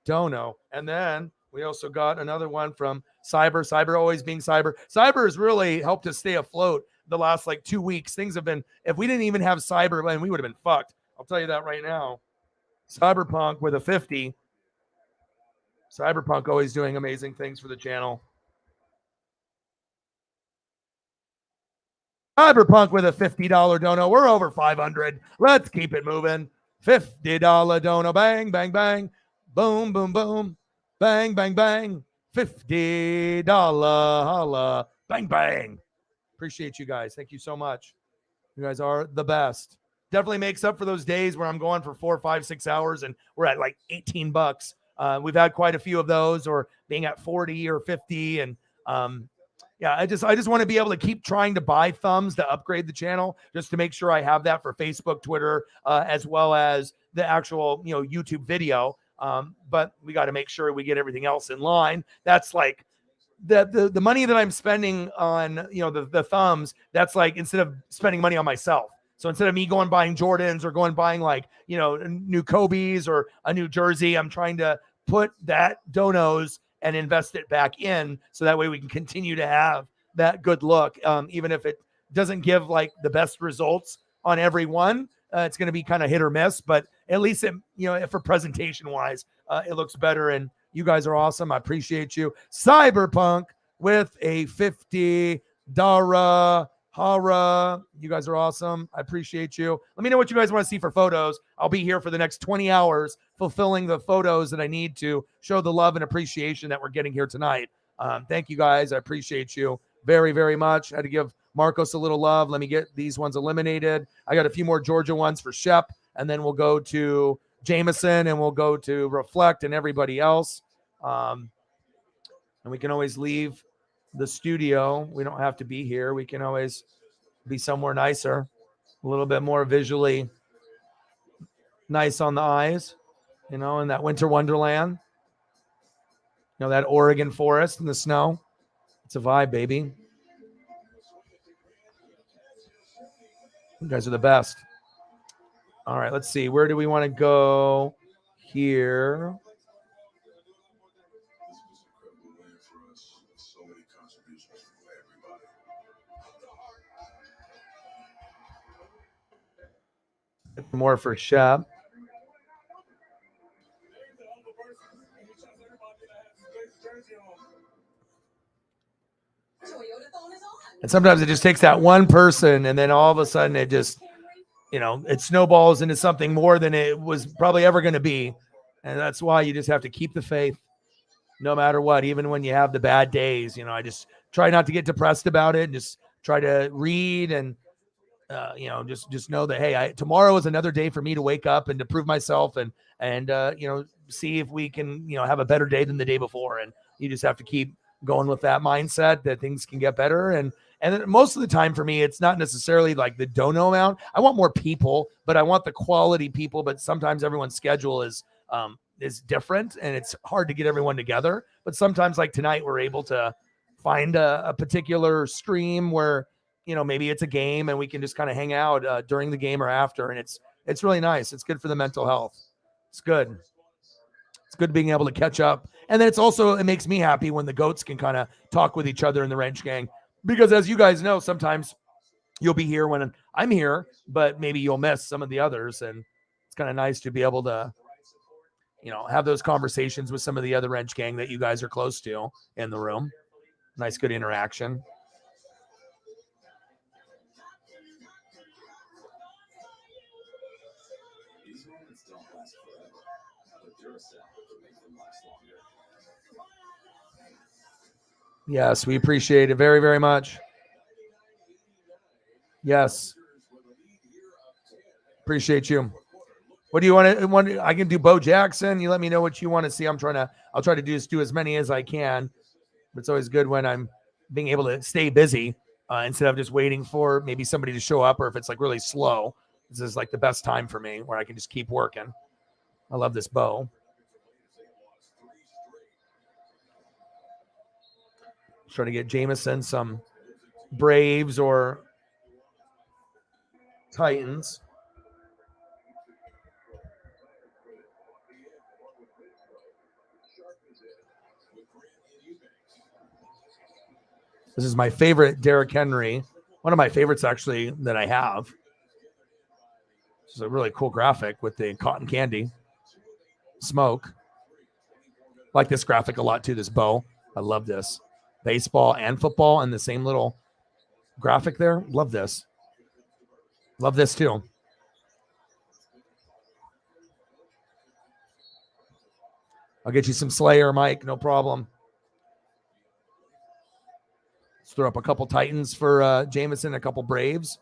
dono. And then we also got another one from Cyber always being Cyber. Cyber has really helped us stay afloat the last 2 weeks. Things have been, if we didn't even have Cyber, then we would have been fucked. I'll tell you that right now. Cyberpunk with a 50. Cyberpunk always doing amazing things for the channel. Cyberpunk with a $50 dono. We're over 500. Let's keep it moving. $50 dono. Bang, bang, bang. Boom, boom, boom. Bang, bang, bang. $50 holla. Bang, bang. Appreciate you guys. Thank you so much. You guys are the best. Definitely makes up for those days where I'm going for 4, 5, 6 hours and we're at $18. We've had quite a few of those, or being at 40 or 50. And yeah, I just want to be able to keep trying to buy thumbs to upgrade the channel, just to make sure I have that for Facebook, Twitter, as well as the actual, YouTube video. But we got to make sure we get everything else in line. That's the money that I'm spending on, the thumbs, that's instead of spending money on myself. So instead of me going buying Jordans or buying new Kobe's or a new jersey, I'm trying to put that donos and invest it back in, so that way we can continue to have that good look. Even if it doesn't give the best results on every one, it's going to be kind of hit or miss, but at least it, for presentation wise, it looks better. And you guys are awesome. I appreciate you. Cyberpunk with a $50 Hara. You guys are awesome. I appreciate you. Let me know what you guys want to see for photos. I'll be here for the next 20 hours fulfilling the photos that I need to show the love and appreciation that we're getting here tonight. Thank you guys. I appreciate you very, very much. I had to give Marcos a little love. Let me get these ones eliminated. I got a few more Georgia ones for Shep, and then we'll go to Jameson, and we'll go to Reflect and everybody else. And we can always leave the studio. We don't have to be here. We can always be somewhere nicer, a little bit more visually nice on the eyes, in that winter wonderland, that Oregon forest in the snow. It's a vibe, baby. You guys are the best. All right, let's see. Where do we want to go here? More for Shep. And sometimes it just takes that one person, and then all of a sudden it just, it snowballs into something more than it was probably ever going to be. And that's why you just have to keep the faith. no matter what, even when you have the bad days. I just try not to get depressed about it and just try to read and just know that, hey, tomorrow is another day for me to wake up and to prove myself and see if we can, have a better day than the day before. And you just have to keep going with that mindset that things can get better. And most of the time for me, it's not necessarily like the dono amount. I want more people, but I want the quality people. But sometimes everyone's schedule is different and it's hard to get everyone together. But sometimes like tonight, we're able to find a particular stream where, maybe it's a game and we can just kind of hang out during the game or after. And it's really nice. It's good for the mental health. It's good. It's good being able to catch up. And then it makes me happy when the goats can kind of talk with each other in the Wrench Gang, because as you guys know, sometimes you'll be here when I'm here, but maybe you'll miss some of the others. And it's kind of nice to be able to, have those conversations with some of the other Wrench Gang that you guys are close to in the room. Nice, good interaction. These moments don't last forever, but Duracell can make them last longer. Yes, we appreciate it very, very much. Yes. Appreciate you. What do you want to? I can do Bo Jackson. You let me know what you want to see. I'll try to do as many as I can. But it's always good when I'm being able to stay busy instead of just waiting for maybe somebody to show up, or if it's like really slow. This is like the best time for me where I can just keep working. I love this bow. Trying to get Jameson some Braves or Titans. This is my favorite Derrick Henry. One of my favorites, actually, that I have. This is a really cool graphic with the cotton candy smoke. Like this graphic a lot, too, this bow. I love this. Baseball and football and the same little graphic there. Love this. Love this, too. I'll get you some Slayer, Mike. No problem. Let's throw up a couple Titans for Jameson, a couple Braves.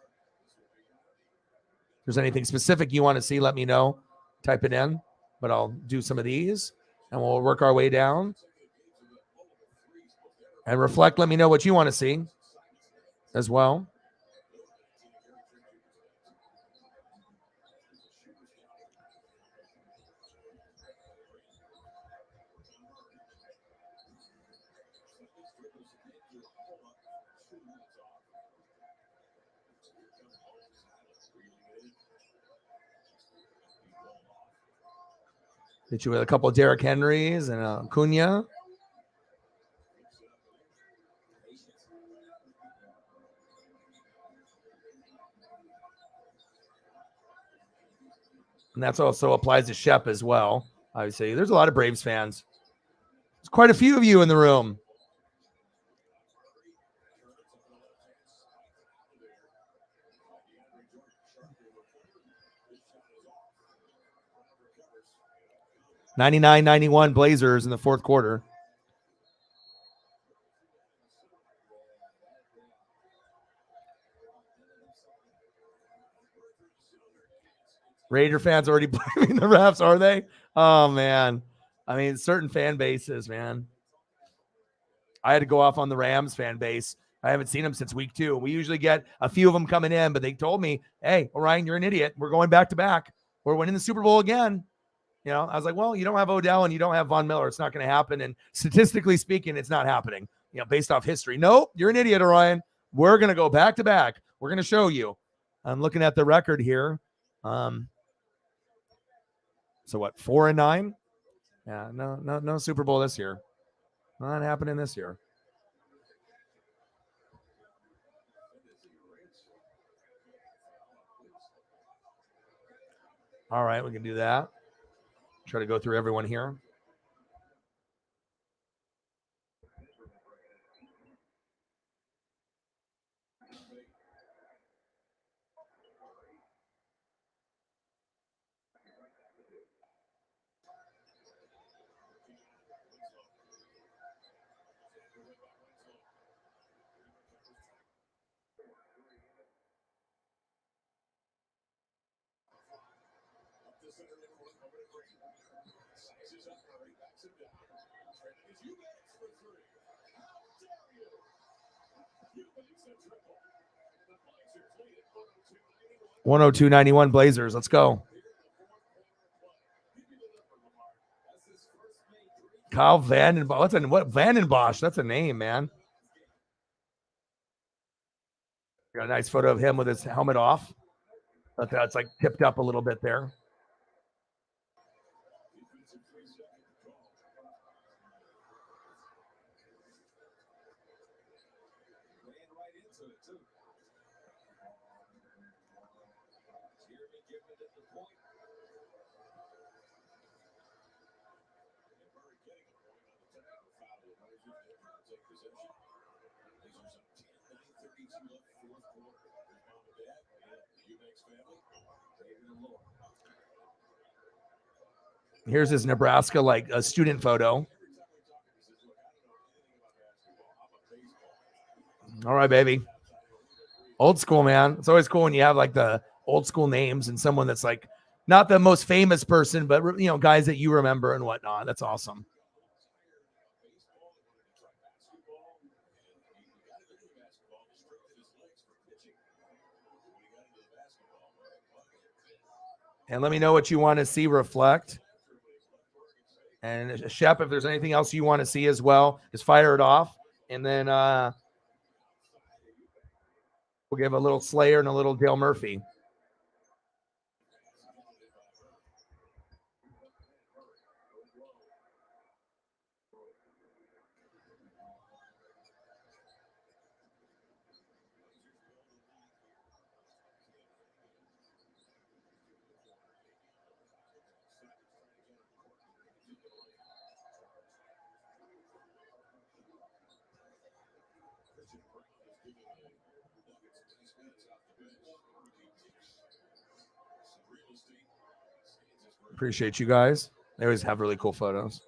If there's anything specific you want to see, let me know. Type it in. But I'll do some of these, and we'll work our way down. And Reflect, let me know what you want to see as well. Hit you with a couple of Derrick Henrys and a Cunha. And that's also applies to Shep as well. Obviously, there's a lot of Braves fans. There's quite a few of you in the room. $99-91 Blazers in the fourth quarter. Raider fans already blaming the refs, are they? Oh, man. I mean, certain fan bases, man. I had to go off on the Rams fan base. I haven't seen them since week 2. We usually get a few of them coming in, but they told me, hey, Orion, you're an idiot. We're going back to back. We're winning the Super Bowl again. I was like, well, you don't have Odell and you don't have Von Miller. It's not going to happen. And statistically speaking, it's not happening, based off history. No, you're an idiot, Orion. We're going to go back to back. We're going to show you. I'm looking at the record here. So what, 4-9? Yeah, no Super Bowl this year. Not happening this year. All right, we can do that. Try to go through everyone here. .102.91 Blazers. Let's go. Kyle Vandenbosch. What Vandenbosch? That's a name, man. Got a nice photo of him with his helmet off. That's like tipped up a little bit there. Here's his Nebraska, like a student photo. All right, baby. Old school, man. It's always cool when you have like the old school names and someone that's like not the most famous person, but you know, guys that you remember and whatnot. That's awesome. And let me know what you want to see reflect. And Shep, if there's anything else you want to see as well, just fire it off. And then we'll give a little Slayer and a little Dale Murphy. Appreciate you guys. They always have really cool photos.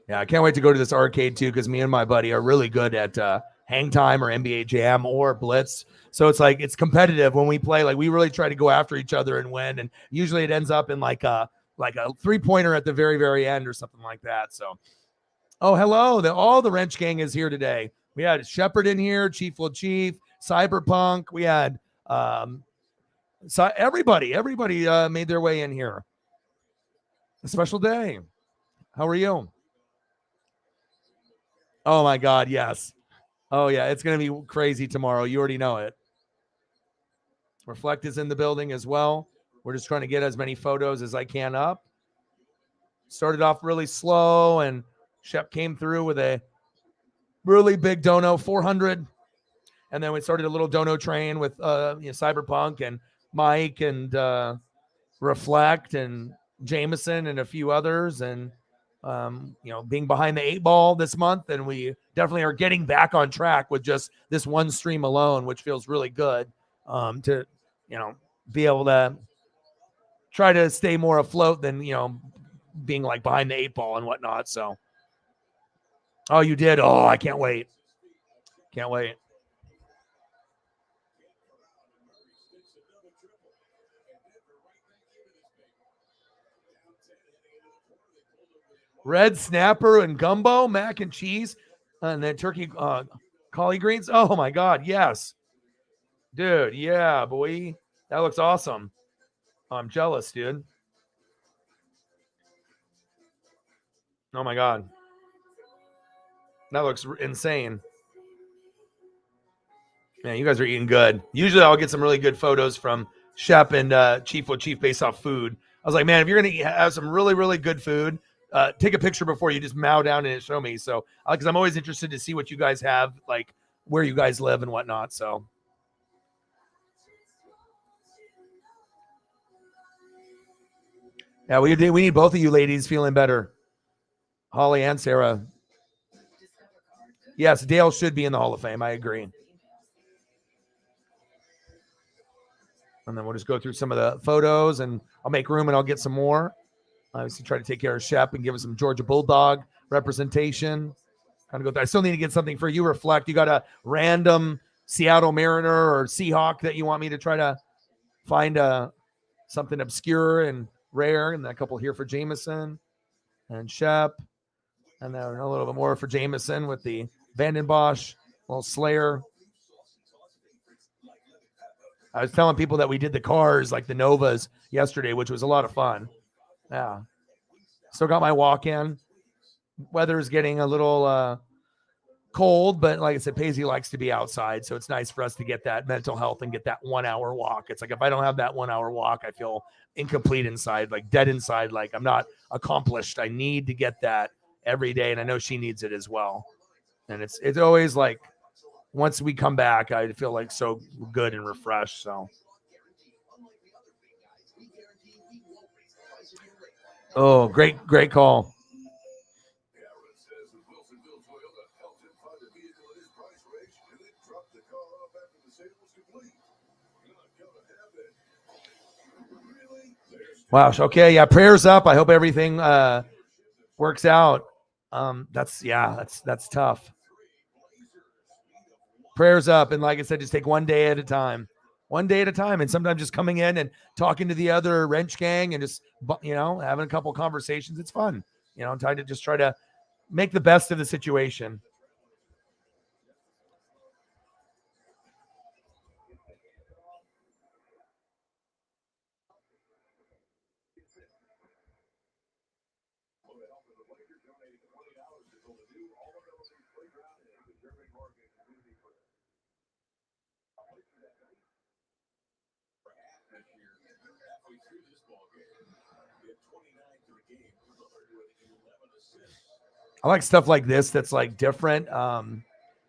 Yeah, I can't wait to go to this arcade too, because me and my buddy are really good at Hang Time or NBA Jam or Blitz. So it's like it's competitive when we play. Like we really try to go after each other and win. And usually it ends up in like a 3-pointer at the very, very end or something like that. So, oh, hello. All the Wrench Gang is here today. We had Shepard in here, Chief Will Chief, Cyberpunk. We had so everybody made their way in here. A special day. How are you? Oh my God, yes. Oh yeah, it's going to be crazy tomorrow. You already know it. Reflect is in the building as well. We're just trying to get as many photos as I can up. Started off really slow, and Shep came through with a really big dono, 400. And then we started a little dono train with Cyberpunk and Mike and Reflect and Jameson and a few others. And being behind the 8 ball this month, and we definitely are getting back on track with just this one stream alone, which feels really good to, be able to try to stay more afloat than, being like behind the 8 ball and whatnot. So, oh, you did. Oh, I can't wait. Can't wait. Red snapper and gumbo, mac and cheese, and then turkey collard greens. Oh my God, yes. Dude, yeah, boy. That looks awesome. I'm jealous, dude. Oh my God. That looks insane. Man, you guys are eating good. Usually I'll get some really good photos from Shep and Chief with Chief based off food. I was like, man, if you're going to have some really, really good food, take a picture before you just mow down and show me. So, because I'm always interested to see what you guys have, like where you guys live and whatnot. So, yeah, we need both of you ladies feeling better. Holly and Sarah. Yes, Dale should be in the Hall of Fame. I agree. And then we'll just go through some of the photos, and I'll make room and I'll get some more. Obviously, try to take care of Shep and give us some Georgia Bulldog representation. Kind of go through. I still need to get something for you. Reflect. You got a random Seattle Mariner or Seahawk that you want me to try to find something obscure and rare, and then a couple here for Jameson and Shep, and then a little bit more for Jameson with the Vanden Bosch, little Slayer. I was telling people that we did the cars, like the Novas, yesterday, which was a lot of fun. Yeah. Still got my walk-in. Weather's getting a little cold, but like I said, Paisley likes to be outside, so it's nice for us to get that mental health and get that 1 hour walk. It's like if I don't have that 1 hour walk, I feel incomplete inside, like dead inside, like I'm not accomplished. I need to get that every day, and I know she needs it as well. And it's always like once we come back, I feel like so good and refreshed. So, oh, great call. Wow. Okay. Yeah. Prayers up. I hope everything works out. That's tough. Prayers up. And like I said, just take one day at a time. And sometimes just coming in and talking to the other wrench gang and just, having a couple conversations. It's fun. I'm trying to try to make the best of the situation. I like stuff like this that's like different.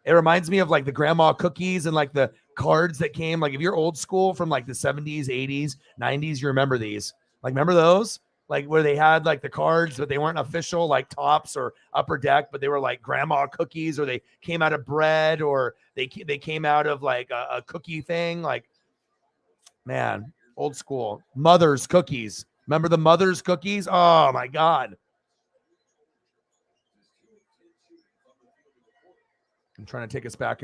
It reminds me of like the grandma cookies and like the cards that came. Like if you're old school from like the 70s, 80s, 90s, you remember these. Like remember those? Like where they had like the cards, but they weren't official like Tops or Upper Deck, but they were like grandma cookies, or they came out of bread, or they came out of like a cookie thing. Like, man, old school. Mother's cookies. Remember the Mother's cookies? Oh my God. I'm trying to take us back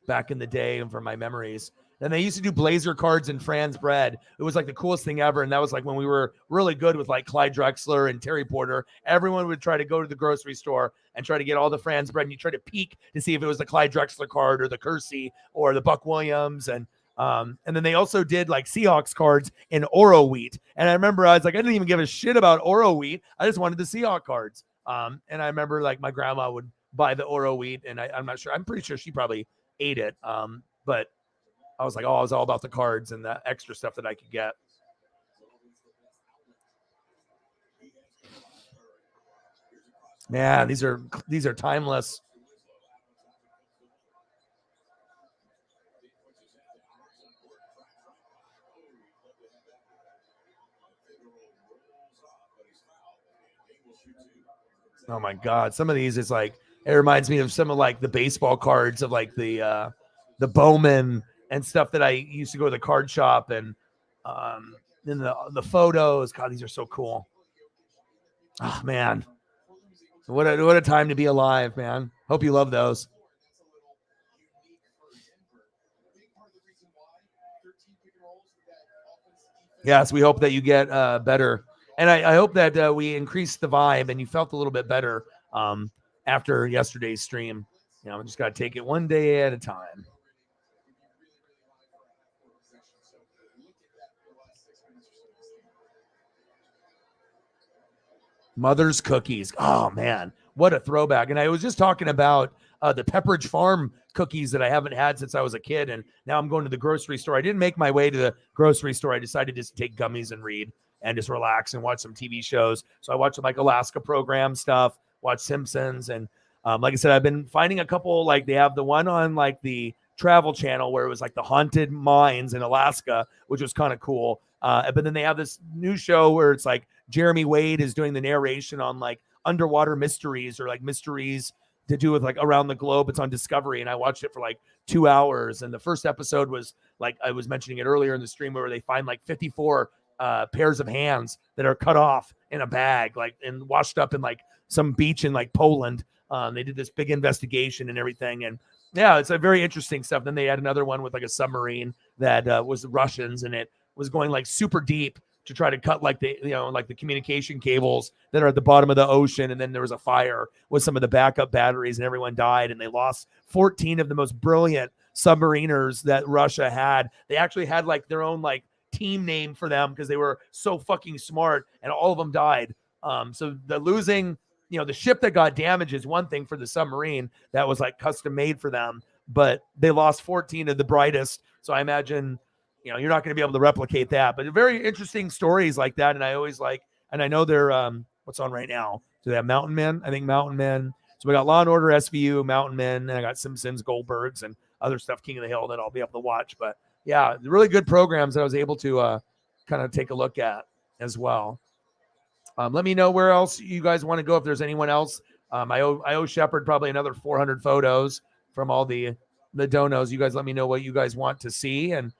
back in the day and for my memories. And they used to do Blazer cards and Fran's bread. It was like the coolest thing ever. And that was like when we were really good with like Clyde Drexler and Terry Porter. Everyone would try to go to the grocery store and try to get all the Fran's bread. And you try to peek to see if it was the Clyde Drexler card or the Kersey or the Buck Williams. And then they also did like Seahawks cards in Oro wheat. And I remember I was like, I didn't even give a shit about Oro wheat. I just wanted the Seahawks cards. And I remember like my grandma would buy the Oro wheat, and I'm not sure. I'm pretty sure she probably ate it. But I was like, I was all about the cards and the extra stuff that I could get. Man, these are timeless. Oh my God. Some of these is like, it reminds me of some of like the baseball cards of like the Bowman and stuff that I used to go to the card shop, and then the photos. God, these are so cool. Oh man. What a time to be alive, man. Hope you love those. Yes, we hope that you get better. And I hope that we increased the vibe and you felt a little bit better after yesterday's stream. We just got to take it one day at a time. Mother's cookies. Oh, man. What a throwback. And I was just talking about the Pepperidge Farm cookies that I haven't had since I was a kid. And now I'm going to the grocery store. I didn't make my way to the grocery store. I decided just to take gummies and read and just relax and watch some TV shows. So I watched like Alaska program stuff, watch Simpsons. And like I said, I've been finding a couple, like they have the one on like the Travel Channel where it was like the haunted mines in Alaska, which was kind of cool. But then they have this new show where it's like Jeremy Wade is doing the narration on like underwater mysteries or like mysteries to do with like around the globe. It's on Discovery, and I watched it for like 2 hours. And the first episode was like I was mentioning it earlier in the stream, where they find like 54 pairs of hands that are cut off in a bag, like and washed up in like some beach in like Poland. They did this big investigation and everything, and yeah, it's a very interesting stuff. Then they had another one with like a submarine that was the Russians, and it was going like super deep to try to cut like the, you know, like the communication cables that are at the bottom of the ocean. And then there was a fire with some of the backup batteries, and everyone died, and they lost 14 of the most brilliant submariners that Russia had. They actually had like their own like team name for them because they were so fucking smart, and all of them died. So the losing, you know, the ship that got damaged is one thing for the submarine that was like custom made for them, but they lost 14 of the brightest. So I imagine, you know, you're not going to be able to replicate that, but very interesting stories like that. And I always like, and I know they're, what's on right now? Do they have Mountain Men? I think Mountain Men. So we got Law and Order, SVU, Mountain Men, and I got Simpsons, Goldbergs, and other stuff, King of the Hill, that I'll be able to watch. But yeah, really good programs that I was able to kind of take a look at as well. Let me know where else you guys want to go. If there's anyone else, I owe Shepard probably another 400 photos from all the donos. You guys let me know what you guys want to see. And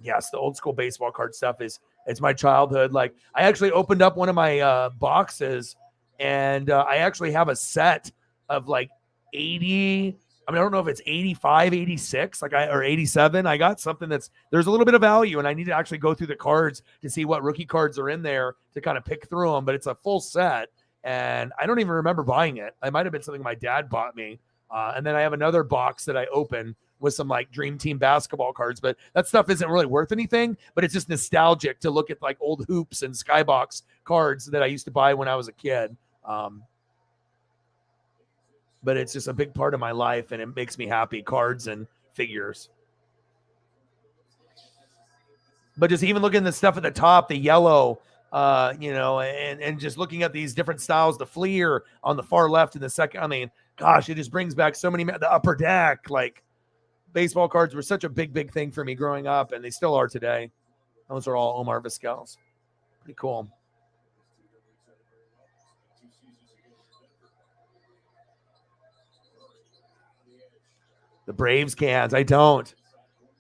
yes, the old school baseball card stuff it's my childhood. Like I actually opened up one of my boxes, and I actually have a set of like 80. I mean, I don't know if it's 85, 86, or 87. I got something there's a little bit of value, and I need to actually go through the cards to see what rookie cards are in there to kind of pick through them. But it's a full set, and I don't even remember buying it. It might have been something my dad bought me. And then I have another box that I open with some like Dream Team basketball cards, but that stuff isn't really worth anything, but it's just nostalgic to look at like old hoops and Skybox cards that I used to buy when I was a kid. But it's just a big part of my life, and it makes me happy, cards and figures. But just even looking at the stuff at the top, the yellow, you know, and just looking at these different styles, the Fleer on the far left in the second, I mean, gosh, it just brings back so many, the Upper Deck, like baseball cards were such a big thing for me growing up, and they still are today. Those are all Omar Vizquel's. Pretty cool. The Braves cans. I don't.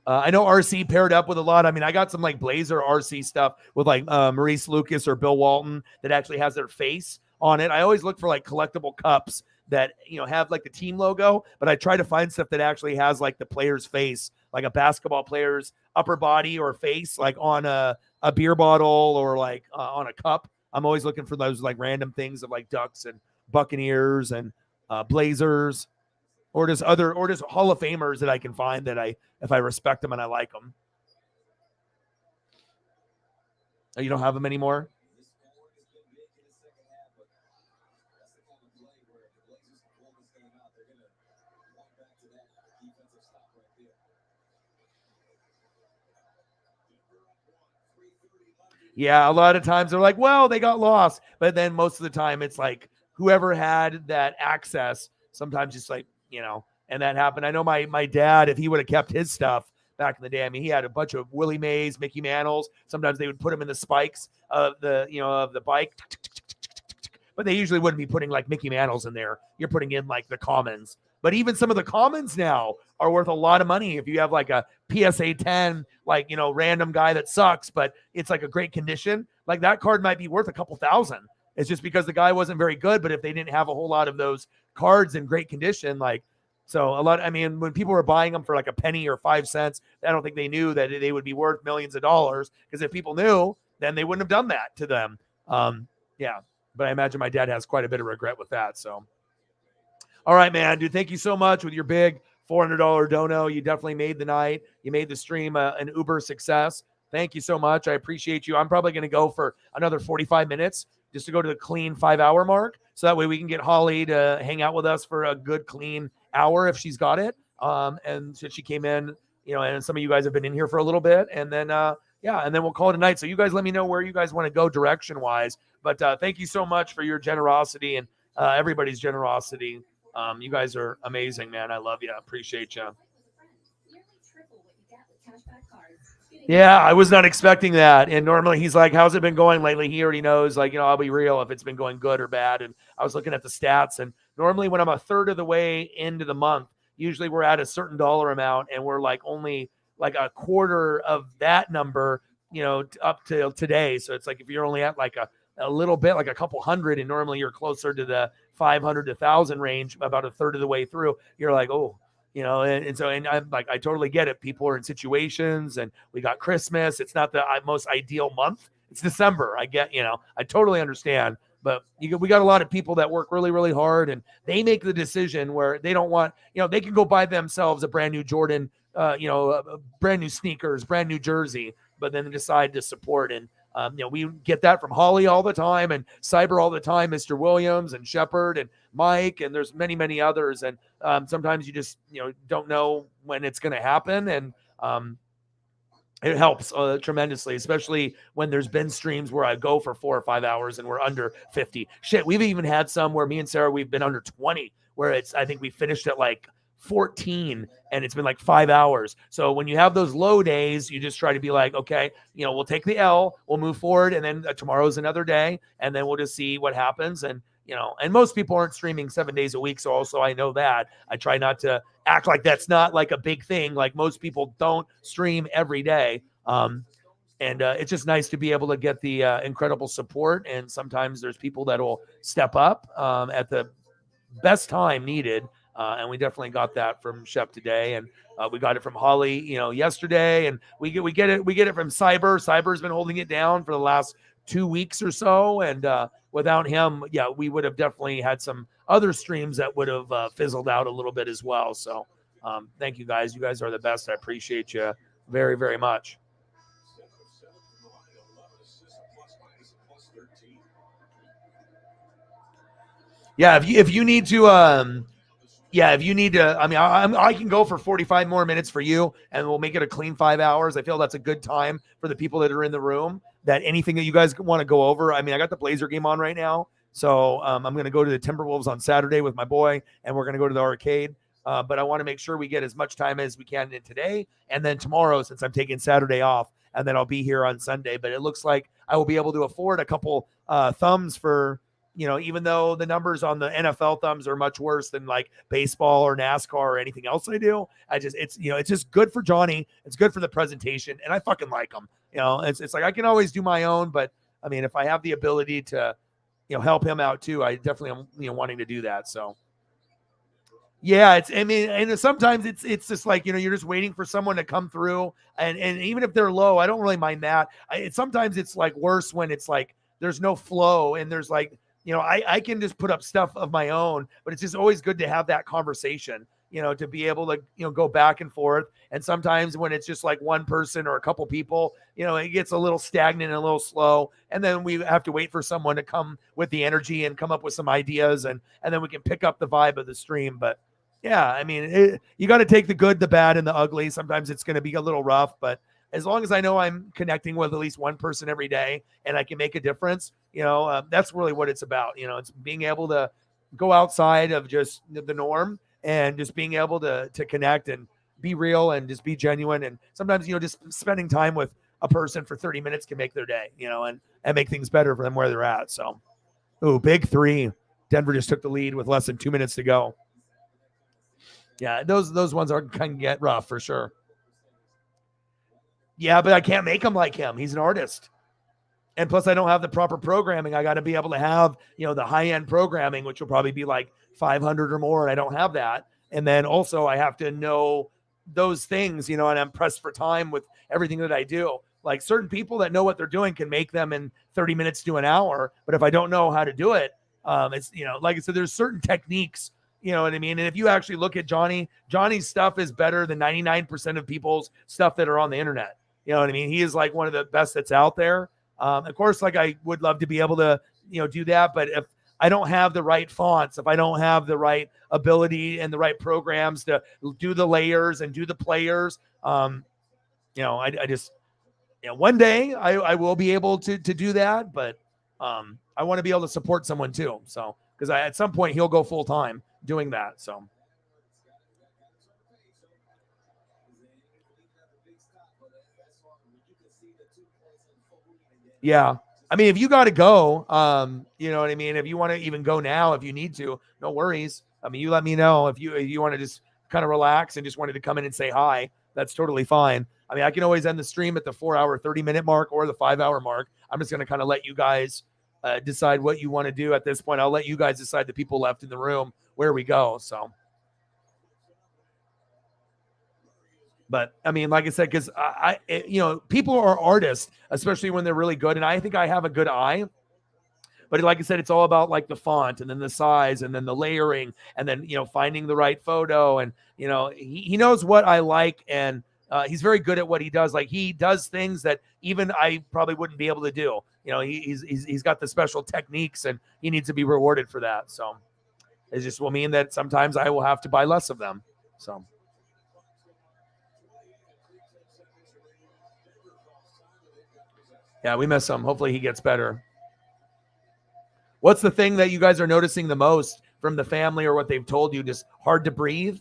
I know RC paired up with a lot. I mean, I got some like Blazer RC stuff with like Maurice Lucas or Bill Walton that actually has their face on it. I always look for like collectible cups that, you know, have like the team logo, but I try to find stuff that actually has like the player's face, like a basketball player's upper body or face, like on a beer bottle or like on a cup. I'm always looking for those like random things of like Ducks and Buccaneers and Blazers. Or just Hall of Famers that I can find that if I respect them and I like them. Oh, you don't have them anymore? Yeah, a lot of times they're like, well, they got lost. But then most of the time it's like whoever had that access, sometimes it's like, you know, and that happened. I know my dad, if he would have kept his stuff back in the day, I mean, he had a bunch of Willie Mays, Mickey Mantles. Sometimes they would put them in the spikes of the bike, but they usually wouldn't be putting like Mickey Mantles in there. You're putting in like the commons, but even some of the commons now are worth a lot of money. If you have like a PSA 10, like, you know, random guy that sucks, but it's like a great condition, like that card might be worth a couple thousand. It's just because the guy wasn't very good, but if they didn't have a whole lot of those cards in great condition, like, so a lot, I mean, when people were buying them for like a penny or 5 cents, I don't think they knew that they would be worth millions of dollars, because if people knew, then they wouldn't have done that to them. Yeah, but I imagine my dad has quite a bit of regret with that. So, all right, man, dude, thank you so much with your big $400 dono. You definitely made the night. You made the stream an uber success. Thank you so much. I appreciate you. I'm probably going to go for another 45 minutes just to go to the clean 5-hour mark. So that way we can get Holly to hang out with us for a good, clean hour if she's got it. And since she came in, you know, and some of you guys have been in here for a little bit, and then, yeah, and then we'll call it a night. So you guys let me know where you guys want to go direction wise, but thank you so much for your generosity and everybody's generosity. You guys are amazing, man. I love you. I appreciate you. Yeah, I was not expecting that. And normally he's like, how's it been going lately? He already knows, like, I'll be real if it's been going good or bad. And I was looking at the stats, and normally when I'm a third of the way into the month, usually we're at a certain dollar amount and we're like only like a quarter of that number, up till today. So it's like if you're only at like a little bit, like a couple hundred, and normally you're closer to the 500 to 1,000 range, about a third of the way through, you're like, oh, and so I'm like, I totally get it. People are in situations, and we got Christmas. It's not the most ideal month. It's December. I get, I totally understand. But we got a lot of people that work really, really hard, and they make the decision where they don't want, they can go buy themselves a brand new Jordan, brand new sneakers, brand new jersey, but then they decide to support. And we get that from Holly all the time, and Cyber all the time, Mr. Williams and Shepard and Mike, and there's many, many others. And sometimes you just, don't know when it's going to happen. And it helps tremendously, especially when there's been streams where I go for 4 or 5 hours and we're under 50. Shit, we've even had some where me and Sarah, we've been under 20, where I think we finished at like 14 and it's been like 5 hours. So when you have those low days, you just try to be like, okay, we'll take the L, we'll move forward, and then tomorrow's another day, and then we'll just see what happens. And and most people aren't streaming 7 days a week, so also I know that. I try not to act like that's not like a big thing. Like most people don't stream every day. And it's just nice to be able to get the incredible support. And sometimes there's people that will step up at the best time needed. And we definitely got that from Shep today, and we got it from Holly, yesterday, and we get it from Cyber. Cyber's been holding it down for the last 2 weeks or so, and without him, we would have definitely had some other streams that would have fizzled out a little bit as well. So thank you guys. You guys are the best. I appreciate you very, very much. Yeah, if you need to, I mean, I can go for 45 more minutes for you, and we'll make it a clean 5 hours. I feel that's a good time for the people that are in the room. That anything that you guys want to go over. I mean, I got the Blazer game on right now, so I'm going to go to the Timberwolves on Saturday with my boy, and we're going to go to the arcade. But I want to make sure we get as much time as we can in today, and then tomorrow, since I'm taking Saturday off, and then I'll be here on Sunday. But it looks like I will be able to afford a couple thumbs for. Even though the numbers on the NFL thumbs are much worse than like baseball or NASCAR or anything else I do, it's just good for Johnny. It's good for the presentation, and I fucking like them. It's like I can always do my own, but I mean, if I have the ability to, help him out too, I definitely am, wanting to do that. So, yeah, and sometimes it's just like, you're just waiting for someone to come through, and even if they're low, I don't really mind that. Sometimes it's like worse when it's like there's no flow and there's like. I can just put up stuff of my own, but it's just always good to have that conversation, to be able to, go back and forth. And sometimes when it's just like one person or a couple people, it gets a little stagnant and a little slow. And then we have to wait for someone to come with the energy and come up with some ideas. And then we can pick up the vibe of the stream. But yeah, I mean, you got to take the good, the bad, and the ugly. Sometimes it's going to be a little rough, but as long as I know I'm connecting with at least one person every day and I can make a difference, that's really what it's about. It's being able to go outside of just the norm and just being able to connect and be real and just be genuine. And sometimes, just spending time with a person for 30 minutes can make their day, and make things better for them where they're at. So, big 3. Denver just took the lead with less than 2 minutes to go. Yeah, those ones can get rough for sure. Yeah, but I can't make him like him. He's an artist. And plus I don't have the proper programming. I got to be able to have, the high-end programming, which will probably be like 500 or more. And I don't have that. And then also I have to know those things, and I'm pressed for time with everything that I do. Like certain people that know what they're doing can make them in 30 minutes to an hour. But if I don't know how to do it, it's, like I said, there's certain techniques. You know what I mean? And if you actually look at Johnny's stuff is better than 99% of people's stuff that are on the internet. You know what I mean? He is like one of the best that's out there. Of course, like I would love to be able to, do that. But if I don't have the right fonts, if I don't have the right ability and the right programs to do the layers and do the players, I just, one day I will be able to do that. But I want to be able to support someone too. So, because at some point he'll go full time doing that. So. Yeah. I mean, if you got to go, you know what I mean? If you want to even go now, if you need to, no worries. I mean, you let me know if you want to just kind of relax and just wanted to come in and say hi. That's totally fine. I mean, I can always end the stream at the 4-hour, 30-minute mark or the 5-hour mark. I'm just going to kind of let you guys decide what you want to do at this point. I'll let you guys decide, the people left in the room, where we go. So, but I mean, like I said, because you know, people are artists, especially when they're really good. And I think I have a good eye. But like I said, it's all about like the font and then the size and then the layering and then, you know, finding the right photo. And, you know, he knows what I like, and he's very good at what he does. Like, he does things that even I probably wouldn't be able to do. You know, he's got the special techniques, and he needs to be rewarded for that. So it just will mean that sometimes I will have to buy less of them. So. Yeah, we miss him. Hopefully he gets better. What's the thing that you guys are noticing the most from the family, or what they've told you? Just hard to breathe,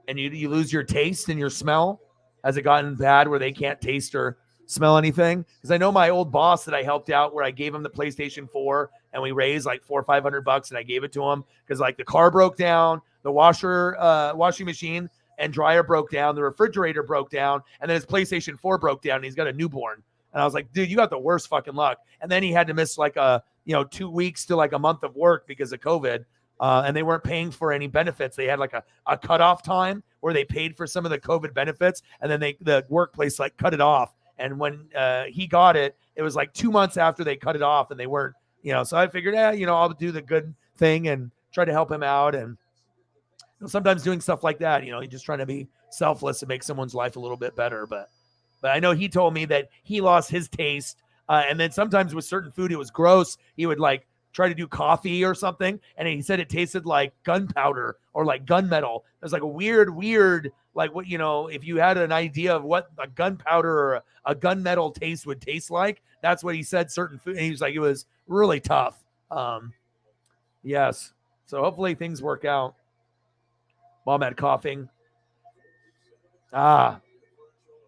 and you lose your taste and your smell? Has it gotten bad where they can't taste or smell anything? Because I know my old boss that I helped out, where I gave him the PlayStation 4 and we raised like $400 or $500, and I gave it to him because like the car broke down, the washing machine and dryer broke down, the refrigerator broke down, and then his PlayStation 4 broke down, and he's got a newborn. And I was like, dude, you got the worst fucking luck. And then he had to miss like 2 weeks to like a month of work because of COVID. And they weren't paying for any benefits. They had like a cutoff time where they paid for some of the COVID benefits. And then the workplace like cut it off. And when he got it, it was like 2 months after they cut it off, and they weren't, so I figured, I'll do the good thing and try to help him out. And sometimes doing stuff like that, you're just trying to be selfless and make someone's life a little bit better. But I know he told me that he lost his taste. And then sometimes with certain food, it was gross. He would like try to do coffee or something. And he said it tasted like gunpowder or like gunmetal. It was like a weird, like what, if you had an idea of what a gunpowder or a gunmetal taste would taste like, that's what he said, certain food. And he was like, it was really tough. Yes. So hopefully things work out. Mom had coughing.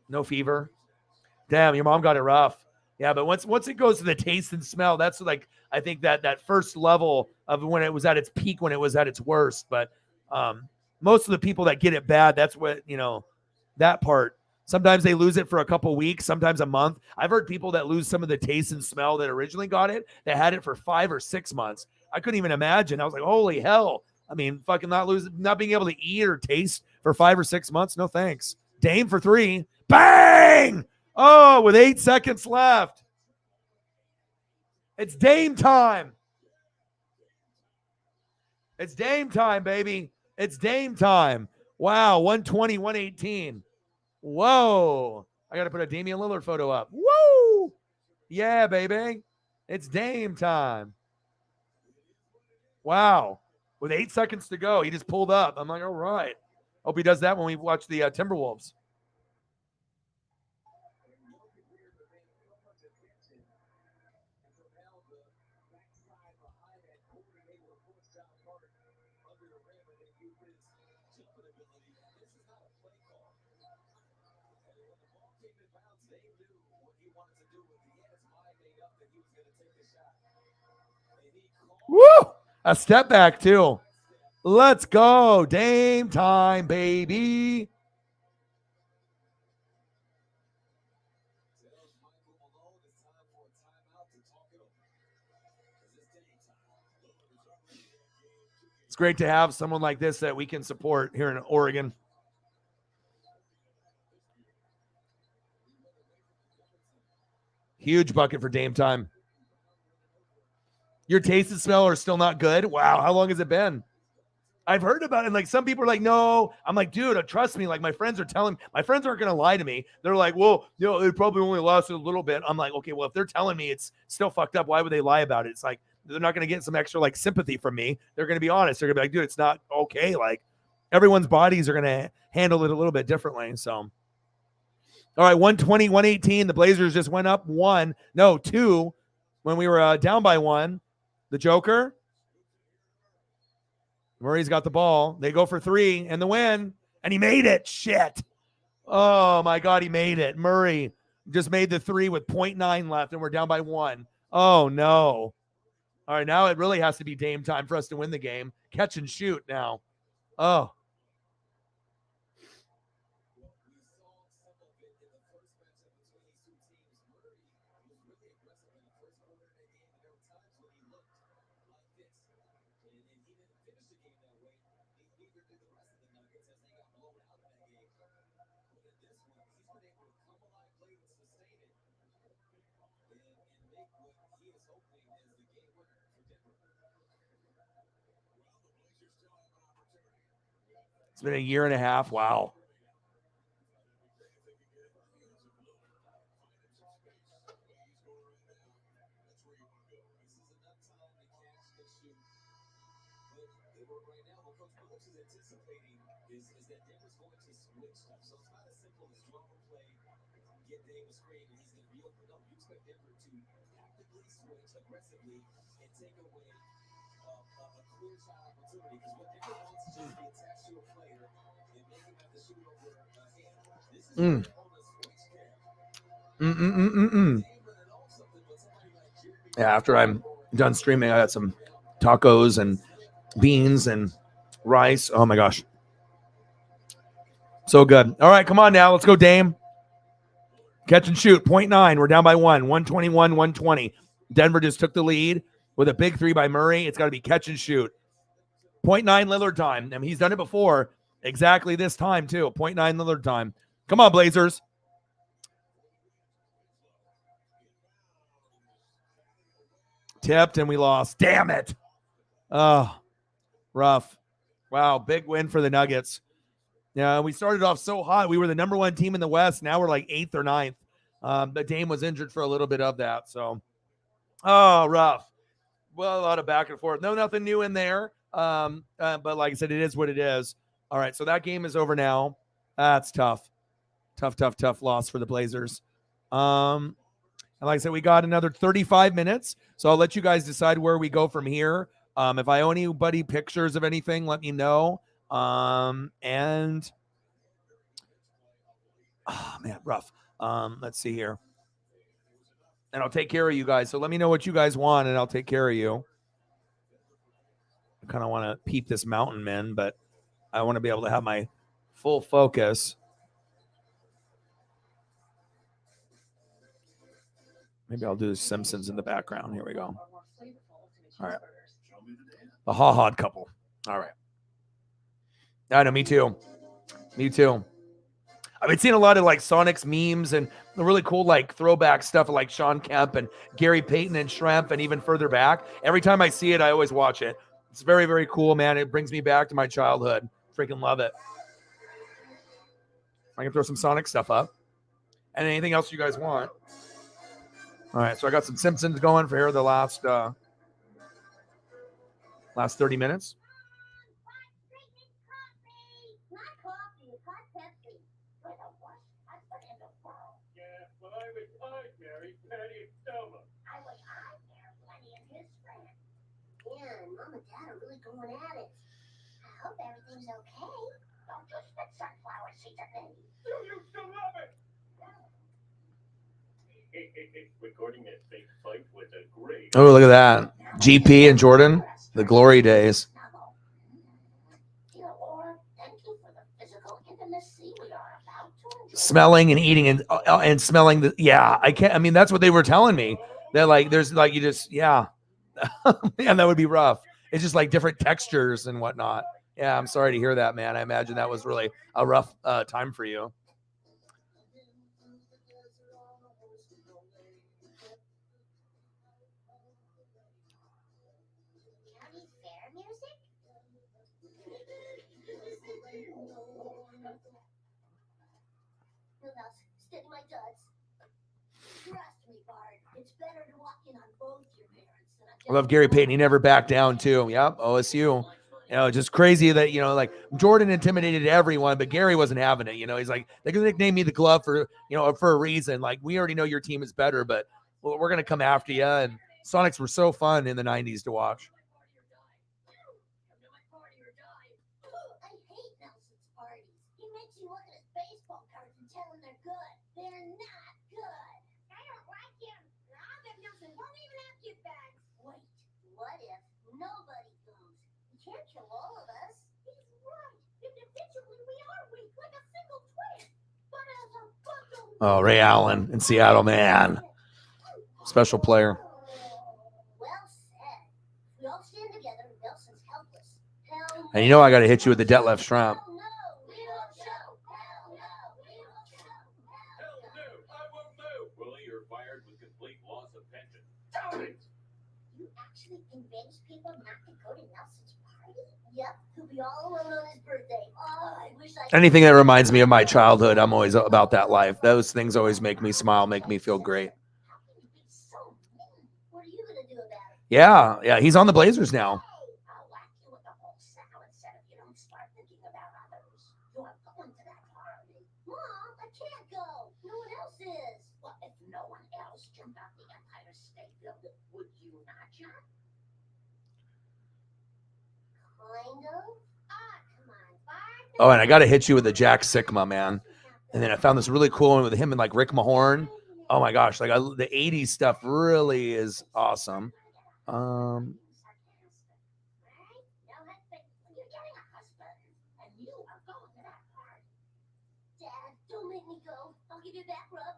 No fever. Damn, your mom got it rough. Yeah, but once it goes to the taste and smell, that's like, I think that first level of when it was at its peak, when it was at its worst. But most of the people that get it bad, that's what, that part. Sometimes they lose it for a couple weeks, sometimes a month. I've heard people that lose some of the taste and smell that originally got it, that had it for 5 or 6 months. I couldn't even imagine. I was like, holy hell. I mean, fucking not being able to eat or taste for 5 or 6 months. No thanks. Dame for 3. Bang! Oh, with 8 seconds left. It's Dame time. It's Dame time, baby. It's Dame time. Wow, 120, 118. Whoa. I got to put a Damian Lillard photo up. Woo! Yeah, baby. It's Dame time. Wow. With 8 seconds to go, he just pulled up. I'm like, all right. Hope he does that when we watch the Timberwolves. Woo! A step back, too. Let's go. Dame time, baby. It's great to have someone like this that we can support here in Oregon. Huge bucket for Dame time. Your taste and smell are still not good? Wow, how long has it been? I've heard about it. And like some people are like, no. I'm like, dude, trust me. Like my friends are telling me, my friends aren't going to lie to me. They're like, well, it probably only lasted a little bit. I'm like, okay, well, if they're telling me it's still fucked up, why would they lie about it? It's like, they're not going to get some extra like sympathy from me. They're going to be honest. They're going to be like, dude, it's not okay. Like everyone's bodies are going to handle it a little bit differently. So, all right, 120, 118. The Blazers just went up 2 when we were down by 1. The Joker. Murray's got the ball. They go for 3 and the win. And he made it. Shit. Oh, my God, he made it. Murray just made the three with 0.9 left, and we're down by 1. Oh, no. All right, now it really has to be Dame time for us to win the game. Catch and shoot now. Oh. It's been a year and a half. Wow. Mm. Yeah, after I'm done streaming, I got some tacos and beans and rice. Oh my gosh. So good. All right, come on now. Let's go, Dame. Catch and shoot. 0.9. We're down by 1. 121-120. Denver just took the lead with a big three by Murray. It's got to be catch and shoot. 0.9 Lillard time. I mean, he's done it before. Exactly this time, too. 0.9 Lillard time. Come on, Blazers. Tipped and we lost. Damn it. Oh, rough. Wow, big win for the Nuggets. Yeah, we started off so hot. We were the number 1 team in the West. Now we're like 8th or 9th. But Dame was injured for a little bit of that. So, oh, rough. Well, a lot of back and forth. No, nothing new in there. But like I said, it is what it is. All right, so that game is over now. That's tough. Tough loss for the Blazers. And like I said, we got another 35 minutes. So I'll let you guys decide where we go from here. If I owe anybody pictures of anything, let me know. And oh man, rough. Let's see here. And I'll take care of you guys. So let me know what you guys want and I'll take care of you. I kind of want to peep this mountain man, but I want to be able to have my full focus. Maybe I'll do the Simpsons in the background. Here we go. All right. The Ha-Ha couple. All right. I know, me too. Me too. I've been seeing a lot of like Sonics memes and the really cool like throwback stuff like Sean Kemp and Gary Payton and Shrimp and even further back. Every time I see it, I always watch it. It's very, very cool, man. It brings me back to my childhood. Freaking love it. I can throw some Sonic stuff up. And anything else you guys want. All right, so I got some Simpsons going for here the last 30 minutes. Mom and Dad are really going at it. I hope everything's okay. Don't just spit sunflower seeds at me. You used to love it. Recording that fake fight was a great. Oh, look at that. GP and Jordan, the glory days. Smelling and eating and smelling the, yeah, I can't, I mean, that's what they were telling me. That like, there's like, you just, yeah. Man, that would be rough. It's just like different textures and whatnot. Yeah, I'm sorry to hear that, man. I imagine that was really a rough time for you. I love Gary Payton. He never backed down too. Yep, OSU. You know, just crazy that, you know, like Jordan intimidated everyone, but Gary wasn't having it. You know, he's like, they can nickname me the glove for, you know, for a reason. Like, we already know your team is better, but we're going to come after you. And Sonics were so fun in the 90s to watch. I hate Nelson's parties. He makes you look at his baseball cards and tell him they're good. They're not good. Nobody goes. You can't kill all of us. He's right. Individually, we are weak, like a single twin. But as a bundle, Oh, Ray Allen in Seattle, man. Special player. well said. We all stand together, and Nelson's helpless. Hell And you know I got to hit you with the Detlef Schrempf. no, we won't show. Hell no, we won't show. Hell no. I won't move. Willie, you're fired with complete loss of pension. Damn it! You actually convinced people not to go to Nelson's party? Yep, he'll be all alone on his birthday. Oh, I wish I Anything that reminds me of my childhood, I'm always about that life. Those things always make me smile, make me feel great. How can you be so mean? What are you gonna do about it? Yeah, he's on the Blazers now. I'll whack you with the whole salad set if you don't start thinking about others. You are going to that party. Mom, I can't go. No one else is. Well, if no one else jumped off the Empire State Building, would you not jump? Kind of. Ah, come on. 5 Oh, and I got to hit you with the Jack Sigma, man. And then I found this really cool one with him and like Rick Mahorn. Oh my gosh, like the 80s stuff really is awesome. Dad, don't make me go. I'll give you back rub.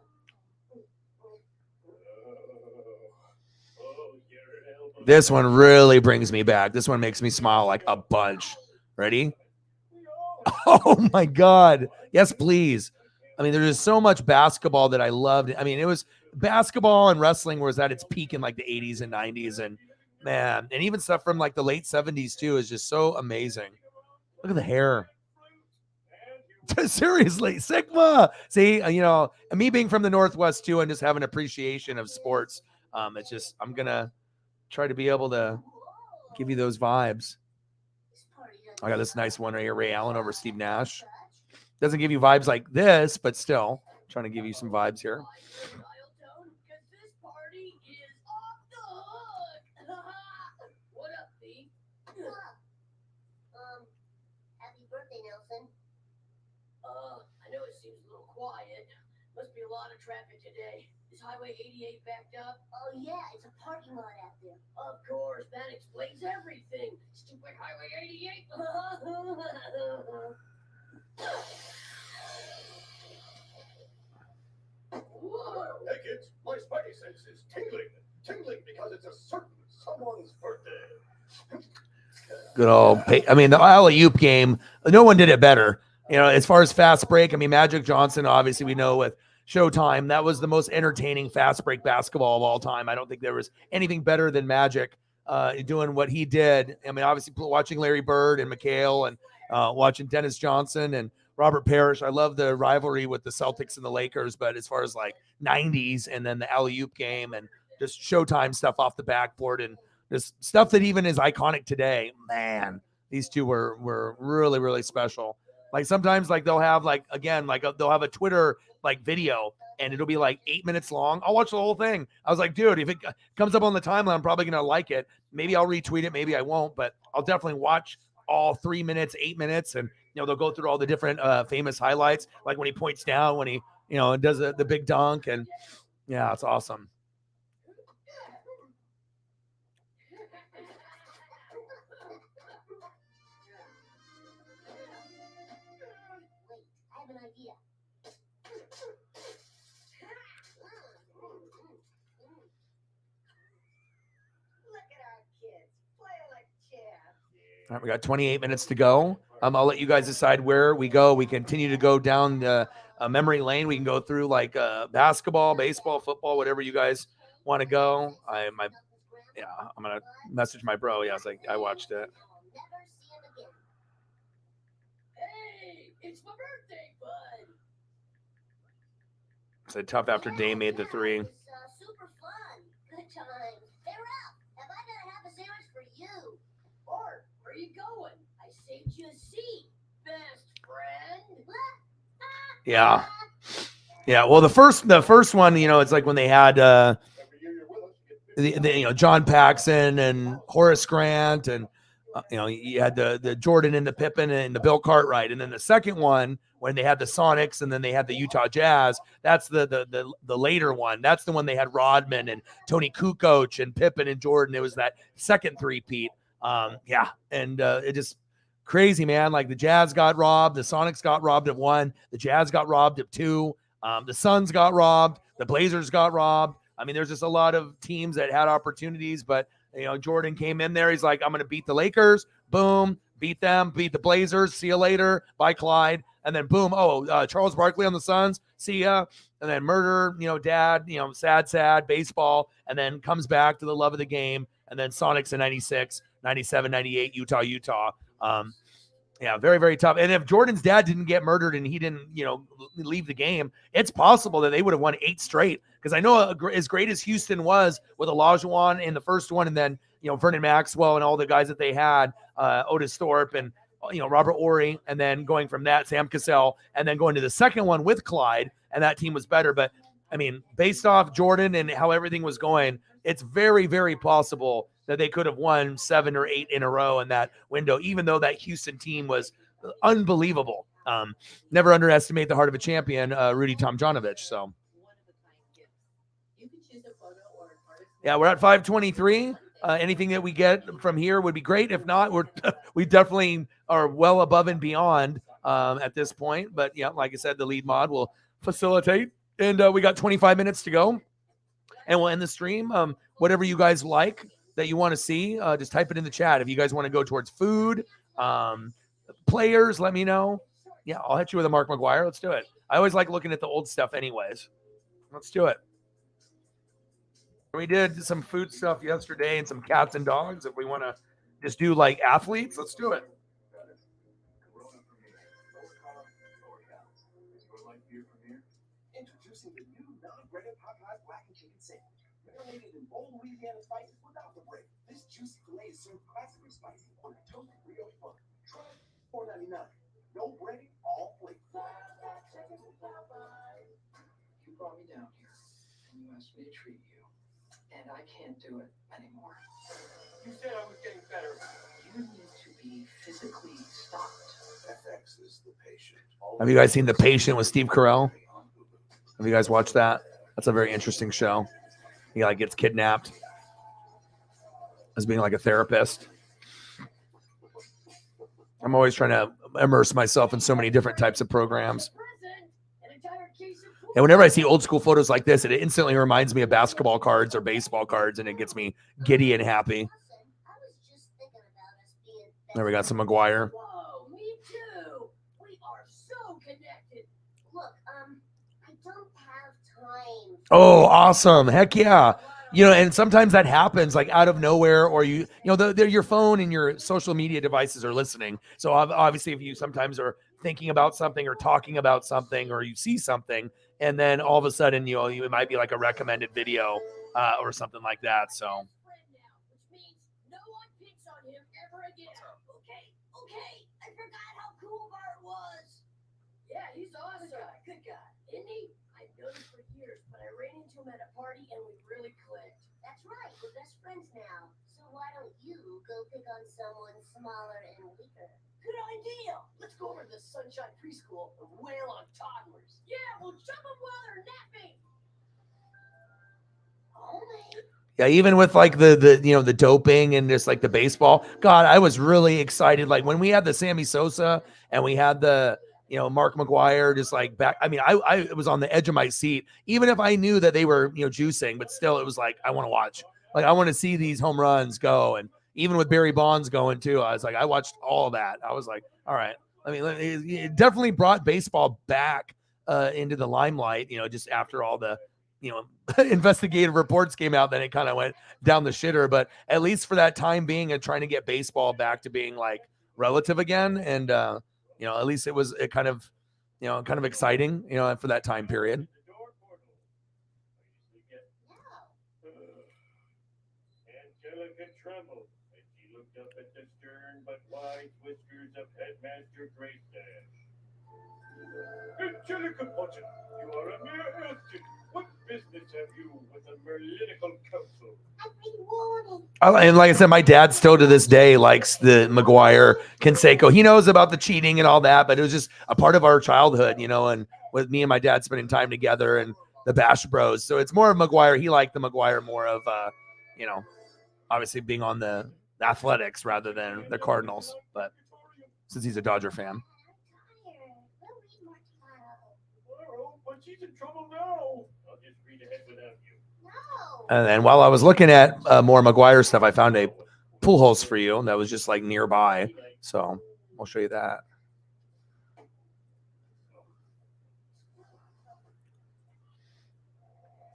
This one really brings me back. This one makes me smile like a bunch. Ready? Oh my God. Yes, please. I mean, there's just so much basketball that I loved. I mean, it was basketball and wrestling was at its peak in like the 80s and 90s. And man, and even stuff from like the late 70s too is just so amazing. Look at the hair. Seriously, Sigma. See, you know, and me being from the Northwest too and just have an appreciation of sports. It's just, I'm going to try to be able to give you those vibes. I got this nice one right here, Ray Allen over Steve Nash. Doesn't give you vibes like this, but still trying to give you some vibes here. What up, B? Happy birthday, Nelson. I know it seems a little quiet. Must be a lot of traffic today. Is Highway 88 backed up? Oh yeah, it's a parking lot out there. Of course, that explains everything. Stupid Highway 88. Whoa. Hey kids, my spidey sense is tingling because it's a certain someone's birthday. Good old, I mean, the alley-oop game, no one did it better. You know, as far as fast break, I mean, Magic Johnson, obviously we know with Showtime, that was the most entertaining fast break basketball of all time. I don't think there was anything better than Magic doing what he did. I mean, obviously watching Larry Bird and McHale and watching Dennis Johnson and Robert Parrish. I love the rivalry with the Celtics and the Lakers, but as far as like 90s and then the alley-oop game and just Showtime stuff off the backboard and just stuff that even is iconic today, man, these two were really, really special. Like sometimes like they'll have like, again, like they'll have a Twitter like video and it'll be like 8 minutes long. I'll watch the whole thing. I was like, dude, if it comes up on the timeline, I'm probably going to like it. Maybe I'll retweet it. Maybe I won't, but I'll definitely watch all 3 minutes, 8 minutes. And, you know, they'll go through all the different famous highlights. Like when he points down, when he, you know, does the big dunk and yeah, it's awesome. I have an idea. Look at our kids. Play like champs. All right, we got 28 minutes to go. I'll let you guys decide where we go. We continue to go down the memory lane. We can go through like basketball, baseball, football, whatever you guys want to go. I'm gonna message my bro. Yeah, it's like I watched it. Hey, it's my birthday, bud. It's tough after Dame made the three. Super fun. Good times. Hey, Ralph, am I gonna have a sandwich for you? Bart, where are you going? I saved you a seat, best friend. Yeah. Yeah. Well, the first one, you know, it's like when they had you know, John Paxson and Horace Grant and you know, you had the Jordan and the Pippen and the Bill Cartwright. And then the second one, when they had the Sonics and then they had the Utah Jazz, that's the later one. That's the one they had Rodman and Tony Kukoc and Pippen and Jordan. It was that second three-peat. Yeah, and it just crazy, man. Like the Jazz got robbed, the Sonics got robbed at 1, the Jazz got robbed at 2, the Suns got robbed, the Blazers got robbed. I mean, there's just a lot of teams that had opportunities, but Jordan came in there. He's like, I'm going to beat the Lakers. Boom, beat them, beat the Blazers. See you later. Bye, Clyde. And then boom, Charles Barkley on the Suns. See ya. And then murder, dad, sad baseball, and then comes back to the love of the game. And then Sonics in 96, 97, 98, Utah. Yeah, very, very tough. And if Jordan's dad didn't get murdered and he didn't, leave the game, it's possible that they would have won 8 straight. Because I know as great as Houston was with Olajuwon in the first one, and then, Vernon Maxwell and all the guys that they had, Otis Thorpe and, Robert Horry, and then going from that, Sam Cassell, and then going to the second one with Clyde, and that team was better. But, I mean, based off Jordan and how everything was going, it's very, very possible that they could have won 7 or 8 in a row in that window, even though that Houston team was unbelievable. Never underestimate the heart of a champion, Rudy Tomjanovich. So, yeah, we're at 5:23. Anything that we get from here would be great. If not, we definitely are well above and beyond at this point. But yeah, like I said, the lead mod will facilitate, and we got 25 minutes to go, and we'll end the stream. Whatever you guys like that you want to see, just type it in the chat. If you guys want to go towards food, players, let me know. Yeah, I'll hit you with a Mark McGuire. Let's do it. I always like looking at the old stuff anyways. Let's do it. We did some food stuff yesterday and some cats and dogs. If we want to just do like athletes, let's do it. Introducing the new non-breaded Popeyes Black and Chicken Sandwich. Marinated in bold Louisiana spices without the bread. This juicy filet is served classically spicy on a toasted brioche bun. Try it. $4.99. No breading, all flavor. You brought me down here, and you asked me to treat you, and I can't do it anymore. You said I was getting better. You need to be physically stopped. FX is the patient. Have you guys seen The Patient with Steve Carell? Have you guys watched that? That's a very interesting show. He gets kidnapped as being like a therapist. I'm always trying to immerse myself in so many different types of programs. And whenever I see old school photos like this, it instantly reminds me of basketball cards or baseball cards, and it gets me giddy and happy. There we got some McGuire. Whoa, me too. We are so connected. Look, I don't have time. Oh, awesome. Heck yeah. And sometimes that happens like out of nowhere, or your phone and your social media devices are listening. So obviously if you sometimes are thinking about something or talking about something, or you see something, and then all of a sudden, it might be like a recommended video or something like that. So. Okay. I forgot how cool Bart was. Yeah, he's awesome. Good guy. Isn't he? I've known him for years, but I ran into him at a party and we really clicked. That's right. We're best friends now. So why don't you go pick on someone smaller and weaker? Good idea. Let's go over to the Sunshine Preschool and wail on toddlers. Yeah, we'll jump them while they're napping. Yeah, even with like the doping and just like the baseball. God, I was really excited. Like when we had the Sammy Sosa and we had the Mark McGuire just like back. I mean, I was on the edge of my seat, even if I knew that they were juicing, but still it was like I want to watch. Like I want to see these home runs go, and even with Barry Bonds going too, I was like, I watched all of that. I was like, all right. I mean, it definitely brought baseball back into the limelight. Just after all the investigative reports came out, then it kind of went down the shitter. But at least for that time being, and trying to get baseball back to being like relative again, and at least it was kind of exciting, for that time period. Angelica trembled as she looked up at the stern but wide whiskers of Headmaster Greystash. Angelica Potter, you are a mere urchin. What business have you with the Merlinical Council? And like I said, my dad still to this day likes the McGuire Canseco. He knows about the cheating and all that, but it was just a part of our childhood, and with me and my dad spending time together and the Bash Bros. So it's more of McGuire. He liked the McGuire more of, obviously being on the Athletics rather than the Cardinals. But since he's a Dodger fan. But she's in trouble now. I'll just read ahead without you. And then while I was looking at more McGuire stuff, I found a pool house for you that was just like nearby. So I'll show you that.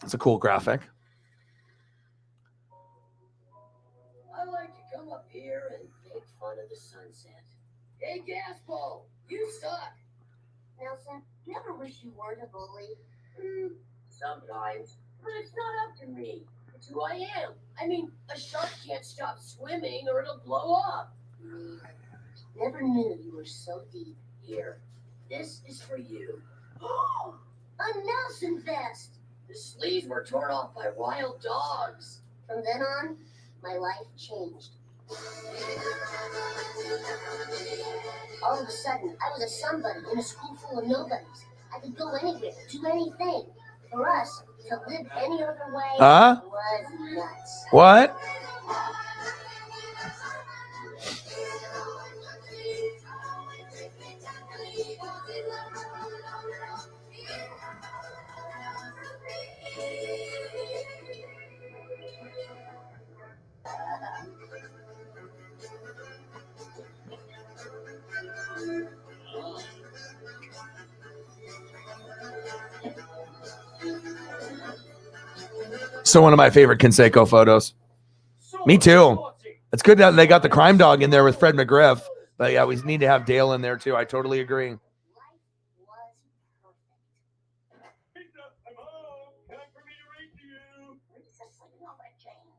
It's a cool graphic. I like to come up here and make fun of the sunset. Hey, Gaspol, you suck. Nelson, you ever wish you weren't a bully? Sometimes, but it's not up to me. It's who I am. I mean, a shark can't stop swimming or it'll blow up. Never knew you were so deep. Here, this is for you. Oh, a Nelson vest. The sleeves were torn off by wild dogs. From then on, my life changed. All of a sudden, I was a somebody in a school full of nobodies. I could go anywhere, do anything. For us, to live any other way Huh? was nuts. What? So one of my favorite Canseco photos. Me too. It's good that they got the crime dog in there with Fred McGriff. But yeah, we need to have Dale in there too. I totally agree.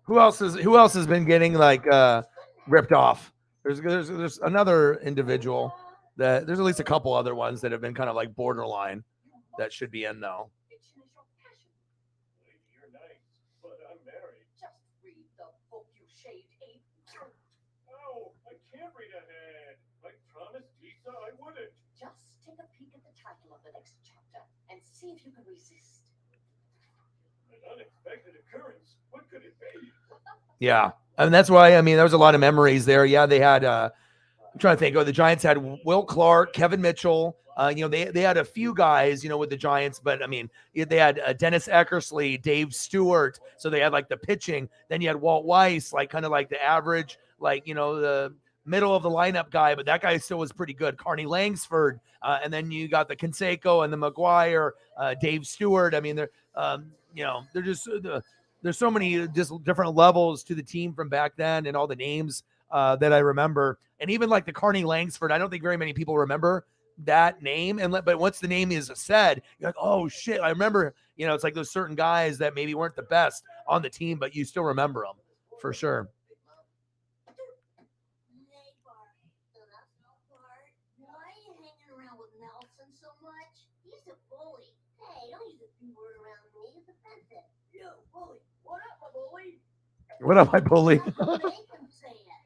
Who else has been getting like ripped off? There's another individual that there's at least a couple other ones that have been kind of like borderline that should be in though. Just take a peek at the title of the next chapter and see if you can resist. An unexpected occurrence. What could it be? Yeah. And that's why, I mean, there was a lot of memories there. Yeah, they had, I'm trying to think, the Giants had Will Clark, Kevin Mitchell. They had a few guys, with the Giants, but I mean, they had Dennis Eckersley, Dave Stewart. So they had like the pitching. Then you had Walt Weiss, like kind of like the average, like, the middle of the lineup guy, but that guy still was pretty good. Carney Langsford. And then you got the Canseco and the McGuire, Dave Stewart. I mean, they're just, there's so many just different levels to the team from back then and all the names that I remember. And even like the Carney Langsford, I don't think very many people remember that name. But once the name is said, you're like, oh shit, I remember, it's like those certain guys that maybe weren't the best on the team, but you still remember them for sure. Why are you hanging around with Nelson so much? He's a bully. Hey, don't use the B word around me. It's offensive. Yo, bully. What up, my bully? What up, my bully? Make him say it.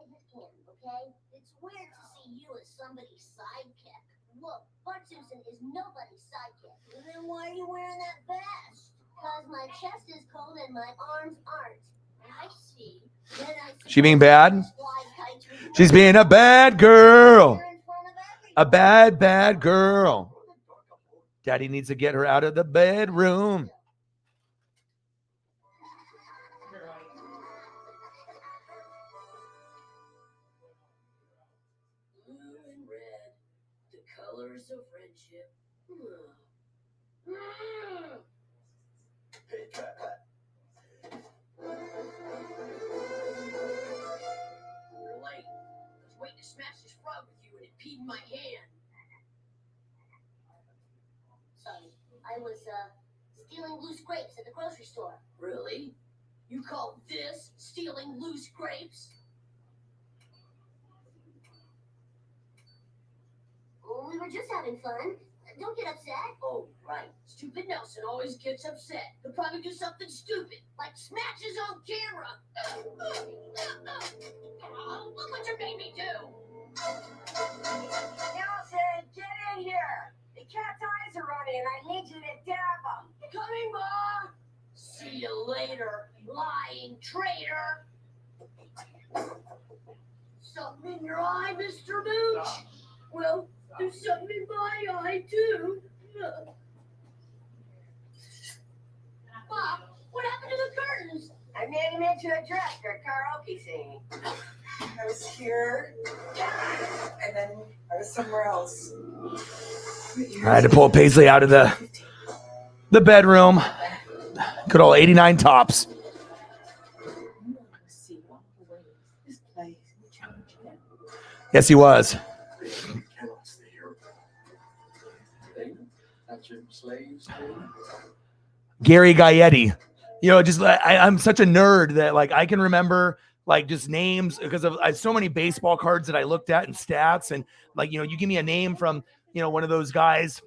Okay? It's weird to see you as somebody's sidekick. Look, Bart Simpson is nobody's sidekick. Well, then why are you wearing that vest? Because my chest is cold and my arms aren't. I see. Then I see She being bad? She's being a bad girl. A bad girl. Daddy needs to get her out of the bedroom. Blue and red, the colors of friendship. Hey, cut. You're late. I was waiting to smash this frog with you and it peed in my hand. Sorry, I was stealing loose grapes at the grocery store. Really? You call this stealing loose grapes? Well, we were just having fun. Don't get upset. Oh, right. Stupid Nelson always gets upset. He'll probably do something stupid, like smash his own camera. Oh, look what you made me do. Nelson, get in here. The cat's eyes are running and I need you to dab them. Coming, Mom. See you later, lying traitor. Something in your eye, Mr. Mooch? Well, there's something in my eye, too. Bob, what happened to the curtains? I made him into a dress for a karaoke singing. I was here, and then I was somewhere else. I had to pull Paisley out of the bedroom. Good old 89 Tops. Yes, he was. Gary Gaetti. You know, just I'm such a nerd that like I can remember like just names because of I have so many baseball cards that I looked at and stats and like, you know, you give me a name from, you know, one of those guys,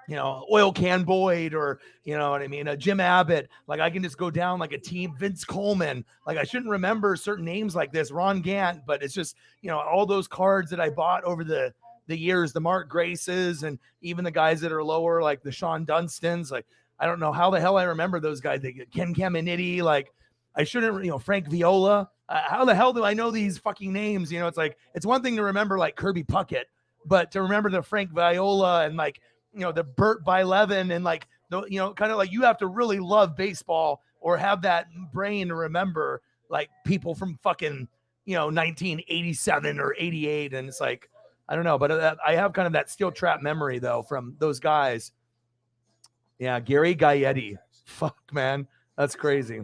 you know, Oil Can Boyd or, you know what I mean, Jim Abbott. Like I can just go down like a team, Vince Coleman. Like I shouldn't remember certain names like this, Ron Gant, but it's just, you know, all those cards that I bought over the years, the Mark Graces and even the guys that are lower, like the Sean Dunstons. Like, I don't know how the hell I remember those guys. Ken Caminiti, like I shouldn't, you know, Frank Viola. How the hell do I know these fucking names? You know, it's like, it's one thing to remember like Kirby Puckett, but to remember the Frank Viola and like, you know, the Burt Bylevin and like, the, you know, kind of like you have to really love baseball or have that brain to remember like people from fucking, you know, 1987 or 88. And it's like, I don't know, but I have kind of that steel trap memory though from those guys. Yeah, Gary Gaetti. Fuck, man. That's crazy.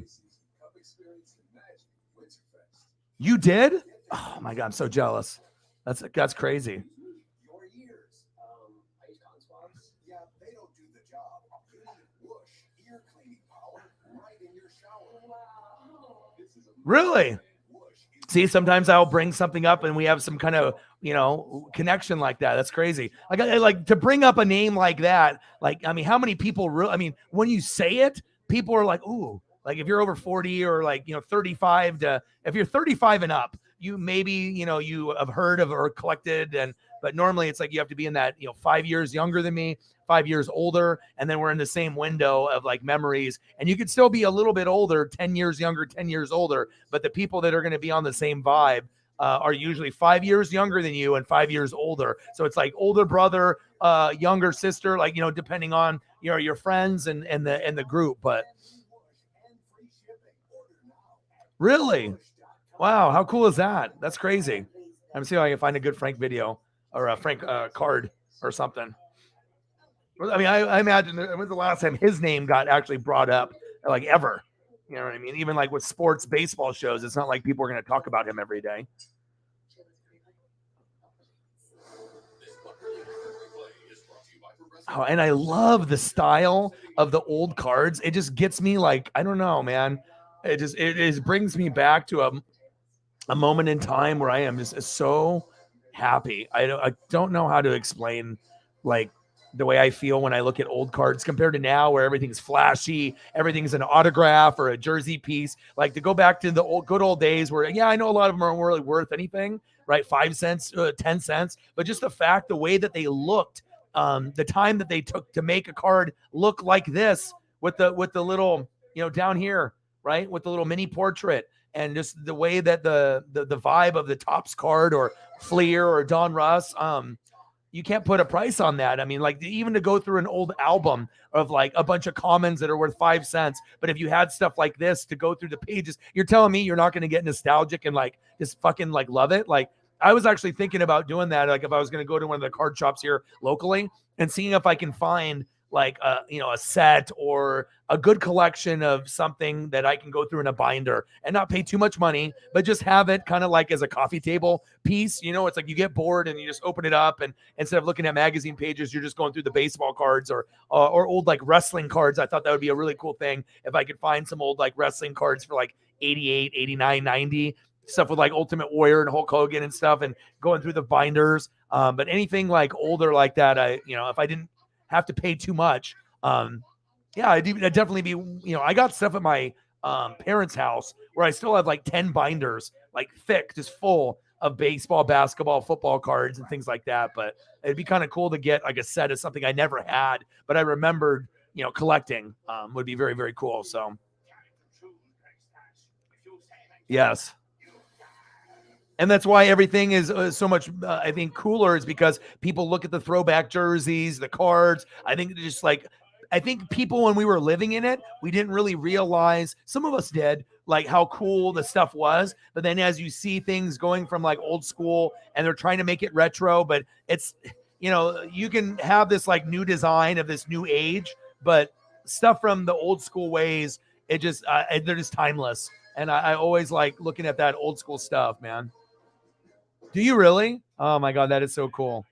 You did? Oh my God, I'm so jealous. That's crazy. Really? See, sometimes I'll bring something up and we have some kind of, you know, connection like that. That's crazy. Like to bring up a name like that. Like, I mean, how many people I mean, when you say it, people are like, ooh, like if you're over 40 or like, you know, 35 to, if you're 35 and up, you maybe, you know, you have heard of or collected but normally it's like you have to be in that, you know, 5 years younger than me, 5 years older. And then we're in the same window of like memories and you could still be a little bit older, 10 years younger, 10 years older. But the people that are going to be on the same vibe are usually 5 years younger than you and 5 years older. So it's like older brother, younger sister, like, you know, depending on, you know, your friends and the group. But really? Wow. How cool is that? That's crazy. I'm seeing if I can find a good Frank video or a Frank card or something. I mean, I imagine when was the last time his name got actually brought up, like ever? You know what I mean? Even like with sports baseball shows, it's not like people are going to talk about him every day. Oh, and I love the style of the old cards. It just gets me like, I don't know, man. It brings me back to a moment in time where I am just so happy. I don't know how to explain like the way I feel when I look at old cards compared to now where everything's flashy, everything's an autograph or a jersey piece. Like to go back to the good old days where, yeah, I know a lot of them aren't really worth anything, right? 5 cents, 10 cents, but just the fact, the way that they looked, the time that they took to make a card look like this with the little, you know, down here, right? With the little mini portrait and just the way that the vibe of the Topps card or Fleer or Don Russ, you can't put a price on that. I mean, like even to go through an old album of like a bunch of commons that are worth 5 cents. But if you had stuff like this to go through the pages, you're telling me you're not going to get nostalgic and like just fucking like love it. Like I was actually thinking about doing that. Like if I was going to go to one of the card shops here locally and seeing if I can find like you know, a set or a good collection of something that I can go through in a binder and not pay too much money, but just have it kind of like as a coffee table piece. You know, it's like you get bored and you just open it up and instead of looking at magazine pages, you're just going through the baseball cards or old like wrestling cards. I thought that would be a really cool thing if I could find some old like wrestling cards for like 88, 89, 90, stuff with like Ultimate Warrior and Hulk Hogan and stuff and going through the binders. But anything like older like that, if I didn't have to pay too much, yeah, I'd definitely be, you know, I got stuff at my parents' house where I still have like 10 binders, like thick, just full of baseball, basketball, football cards and things like that. But it'd be kind of cool to get like a set of something I never had, but I remembered, you know, collecting would be very, very cool. So yes. And that's why everything is so much, I think, cooler is because people look at the throwback jerseys, the cards. I think just like, I think people, when we were living in it, we didn't really realize, some of us did, like how cool the stuff was. But then as you see things going from like old school and they're trying to make it retro, but it's, you know, you can have this like new design of this new age, but stuff from the old school ways, it just, they're just timeless. And I always like looking at that old school stuff, man. Do you really? Oh my God, that is so cool.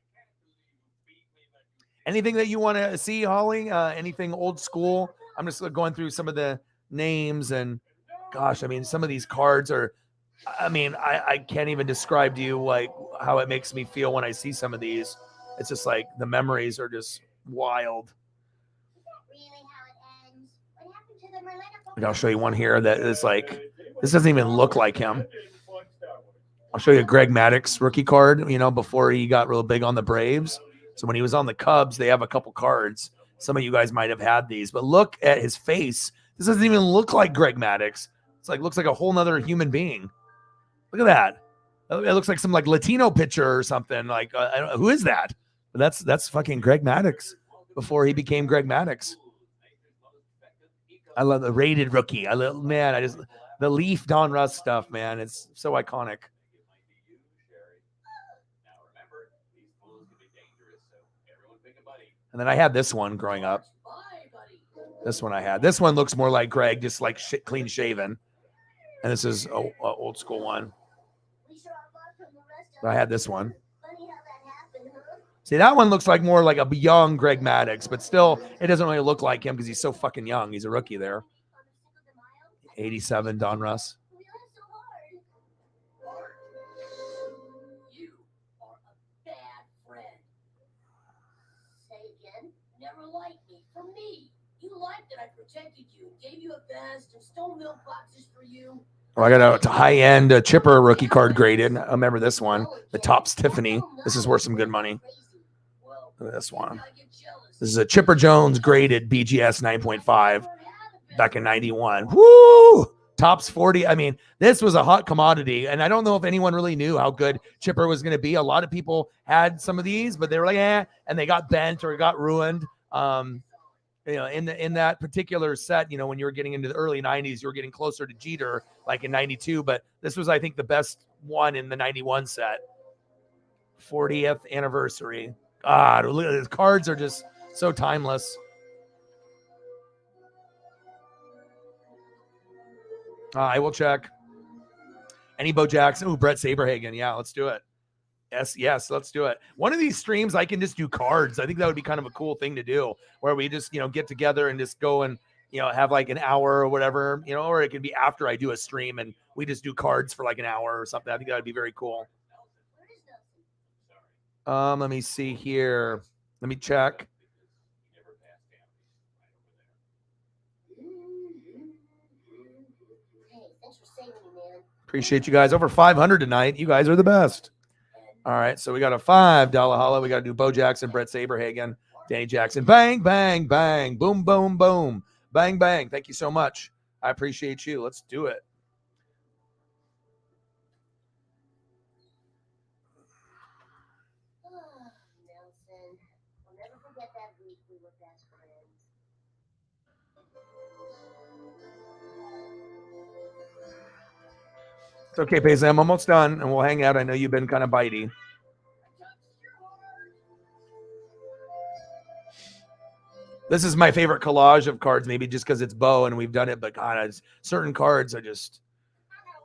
Anything that you want to see, Holly? Anything old school? I'm just going through some of the names, and gosh, I mean, some of these cards are, I mean, I can't even describe to you like how it makes me feel when I see some of these. It's just like the memories are just wild. And I'll show you one here that is like, this doesn't even look like him. I'll show you a Greg Maddux rookie card, you know, before he got real big on the Braves. So when he was on the Cubs, they have a couple cards. Some of you guys might have had these, but look at his face. This doesn't even look like Greg Maddux. It's like, looks like a whole nother human being. Look at that. It looks like some like Latino pitcher or something. Like, I don't know, who is that? But that's fucking Greg Maddux before he became Greg Maddux. I love the rated rookie. The Leaf Don Russ stuff, man. It's so iconic. And then I had this one growing up. This one I had. This one looks more like Greg, just like clean shaven. And this is an old school one. But I had this one. See, that one looks like more like a young Greg Maddux, but still, it doesn't really look like him because he's so fucking young. He's a rookie there. 87 Don Russ. You are a bad friend. Say again, never liked me. For me, you liked that I protected you, gave you a vest, and stole milk boxes for you. Oh, I got a high-end Chipper rookie card graded. I remember this one. The Topps Tiffany. This is worth some good money. Look at this one. This is a Chipper Jones graded BGS 9.5 back in 91. Woo! Topps 40. I mean, this was a hot commodity, and I don't know if anyone really knew how good Chipper was going to be. A lot of people had some of these, but they were like, and they got bent or got ruined. You know, in that particular set, you know, when you were getting into the early 90s, you were getting closer to Jeter, like in 92. But this was, I think, the best one in the 91 set. 40th anniversary. God, the cards are just so timeless. I will check. Any Bo Jackson? Ooh, Brett Saberhagen. Yeah, let's do it. Yes, let's do it. One of these streams, I can just do cards. I think that would be kind of a cool thing to do, where we just, you know, get together and just go and, you know, have like an hour or whatever, you know, or it could be after I do a stream and we just do cards for like an hour or something. I think that would be very cool. Let me see here. Let me check. Appreciate you guys. Over 500 tonight. You guys are the best. All right, so we got a $5 holla. We got to do Bo Jackson, Brett Saberhagen, Danny Jackson. Bang, bang, bang. Boom, boom, boom. Bang, bang. Thank you so much. I appreciate you. Let's do it. Nelson, I'll never forget that week we were best friends. It's okay, Paisley. I'm almost done, and we'll hang out. I know you've been kind of bitey. This is my favorite collage of cards, maybe just because it's Bo and we've done it, but God, certain cards I just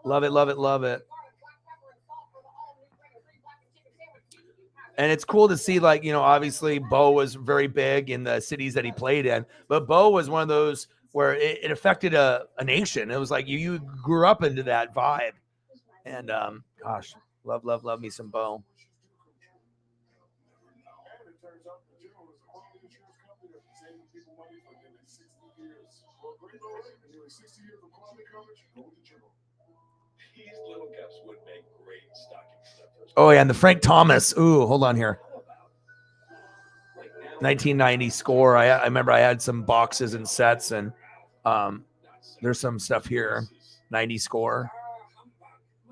love it, love it, love it. And it's cool to see, like, you know, obviously Bo was very big in the cities that he played in, but Bo was one of those where it affected a nation. It was like you grew up into that vibe. And gosh, love me some Bo. Oh yeah, and the Frank Thomas. Ooh, hold on here. 1990 score. I remember I had some boxes and sets, and there's some stuff here. 90 score.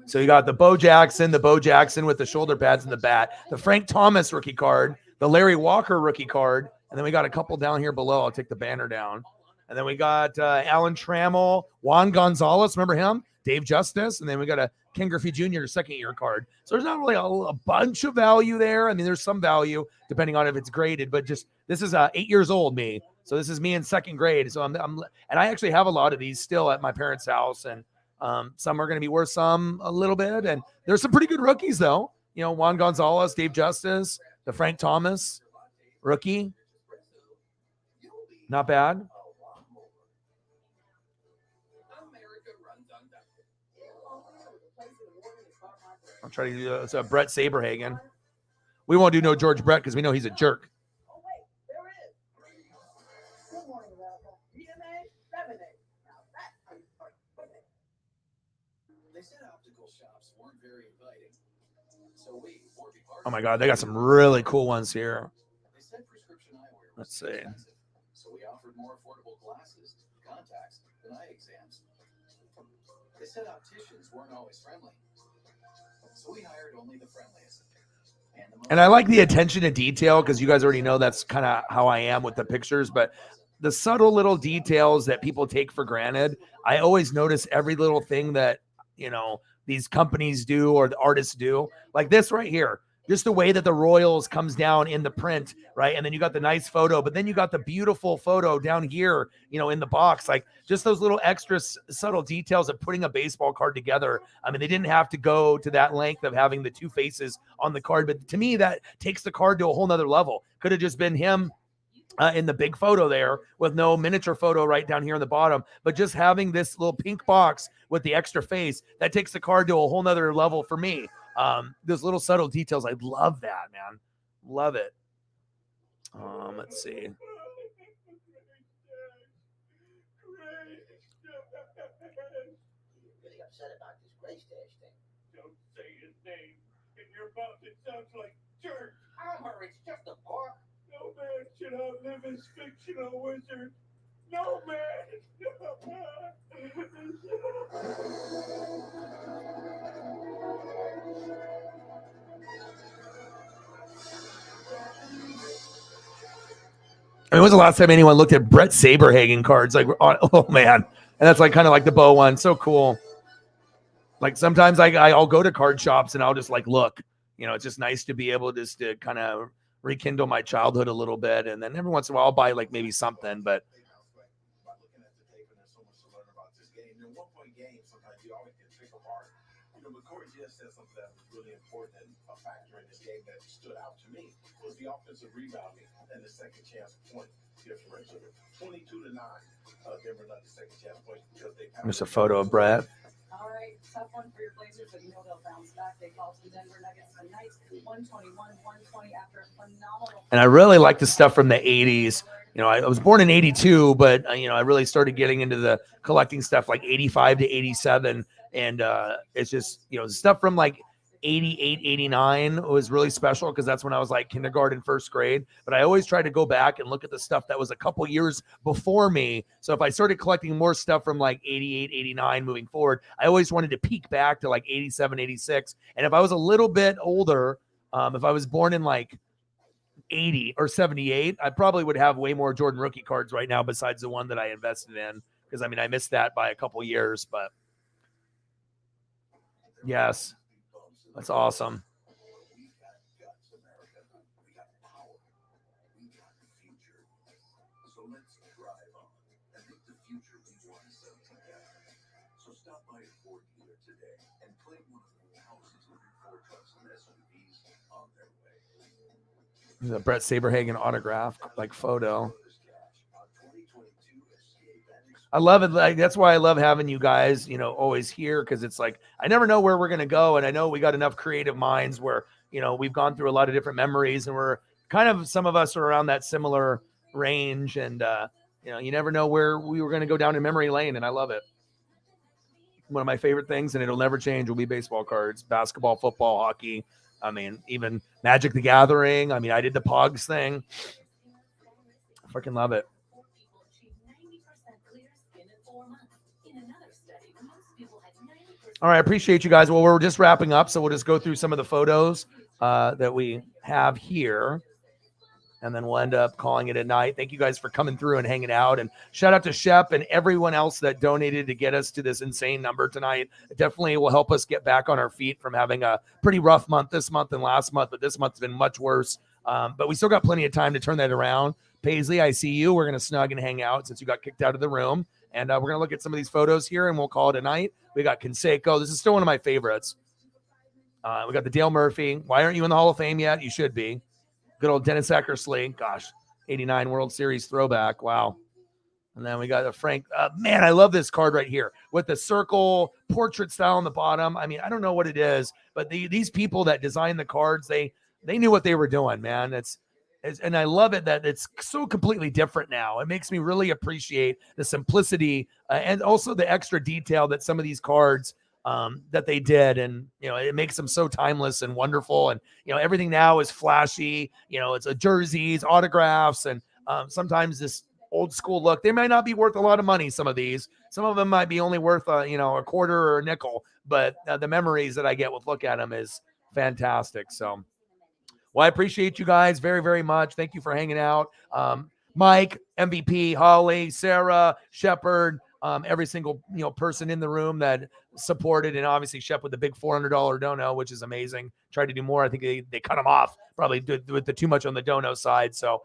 So you got the Bo Jackson with the shoulder pads and the bat, the Frank Thomas rookie card, the Larry Walker rookie card, and then we got a couple down here below. I'll take the banner down. And then we got Alan Trammell, Juan Gonzalez, remember him? Dave Justice, and then we got a Ken Griffey Jr. second-year card. So there's not really a bunch of value there. I mean, there's some value depending on if it's graded, but just this is 8 years old me. So this is me in second grade. So I'm and I actually have a lot of these still at my parents' house, and some are going to be worth some a little bit. And there's some pretty good rookies though. You know, Juan Gonzalez, Dave Justice, the Frank Thomas rookie, not bad. I'll try to do it's a Brett Saberhagen. We won't do no George Brett because we know he's a jerk. Oh my God, they got some really cool ones here. Let's see. So we offered more affordable glasses, contacts, and eye exams. They said opticians weren't always friendly. So we hired only the friendliest. And I like the attention to detail because you guys already know that's kind of how I am with the pictures, but the subtle little details that people take for granted, I always notice every little thing that, you know, these companies do or the artists do. Like this right here, just the way that the Royals comes down in the print, right? And then you got the nice photo, but then you got the beautiful photo down here, you know, in the box. Like just those little extra subtle details of putting a baseball card together. I mean, they didn't have to go to that length of having the two faces on the card, but to me, that takes the card to a whole nother level. Could have just been him in the big photo there with no miniature photo right down here on the bottom, but just having this little pink box with the extra face, that takes the card to a whole nother level for me. Those little subtle details, I love that, man. Love it. Let's see. Really upset about this Gray Stash thing. Don't say his name. In your mouth, it sounds like dirt. Armor, it's just a book. No man should outlive his fictional wizard. No man. I mean, when's the last time anyone looked at Brett Saberhagen cards? Like, oh man, and that's like kind of like the Bo one, so cool. Like sometimes I'll go to card shops and I'll just like look. You know, it's just nice to be able just to kind of rekindle my childhood a little bit, and then every once in a while I'll buy like maybe something, but. Said something that was really important and a factor in this game that stood out to me was the offensive rebounding and the second chance point differential. 22-9, Denver not the second chance point because they. There's a photo of Brett. All right, tough one for your Blazers, but you know they'll bounce back. They fall to the Denver Nuggets tonight, 121-120 after a phenomenal. And I really like the stuff from the 80s. You know, I was born in 82, but, you know, I really started getting into the collecting stuff like 85 to 87. And it's just, you know, stuff from like 88, 89 was really special because that's when I was like kindergarten, first grade. But I always try to go back and look at the stuff that was a couple years before me. So if I started collecting more stuff from like 88, 89 moving forward, I always wanted to peek back to like 87, 86. And if I was a little bit older, if I was born in like 80 or 78, I probably would have way more Jordan rookie cards right now besides the one that I invested in. Because I mean, I missed that by a couple years, but yes, that's awesome. So let's drive on and make the future we want to see together. So stop by a Ford dealer today and claim one of the thousands of new Ford trucks and SUVs on their way. There's a Brett Saberhagen autograph like photo. I love it. Like, that's why I love having you guys, you know, always here, because it's like I never know where we're going to go. And I know we got enough creative minds where, you know, we've gone through a lot of different memories and we're kind of, some of us are around that similar range. And, you know, you never know where we were going to go down in memory lane. And I love it. One of my favorite things, and it'll never change, will be baseball cards, basketball, football, hockey. I mean, even Magic the Gathering. I mean, I did the Pogs thing. I freaking love it. All right, I appreciate you guys. Well, we're just wrapping up, so we'll just go through some of the photos that we have here, and then we'll end up calling it a night. Thank you guys for coming through and hanging out, and shout out to Shep and everyone else that donated to get us to this insane number tonight. It definitely will help us get back on our feet from having a pretty rough month this month and last month, but this month's been much worse. But we still got plenty of time to turn that around. Paisley, I see you. We're going to snug and hang out since you got kicked out of the room. And we're going to look at some of these photos here, and we'll call it a night. We got Canseco. This is still one of my favorites. We got the Dale Murphy. Why aren't you in the Hall of Fame yet? You should be. Good old Dennis Eckersley. Gosh, 89 World Series throwback. Wow. And then we got a Frank. Man, I love this card right here with the circle portrait style on the bottom. I mean, I don't know what it is, but these people that designed the cards, they knew what they were doing, man. And I love it that it's so completely different now. It makes me really appreciate the simplicity and also the extra detail that some of these cards that they did. And, it makes them so timeless and wonderful. And, everything now is flashy, it's a jerseys, autographs, and sometimes this old school look. They might not be worth a lot of money, some of these. Some of them might be only worth, a quarter or a nickel. But the memories that I get with look at them is fantastic. So, well, I appreciate you guys very, very much. Thank you for hanging out. Mike, MVP, Holly, Sarah, Shepard, every single person in the room that supported, and obviously Shep with the big $400 dono, which is amazing. Tried to do more. I think they cut him off, probably with the too much on the dono side. So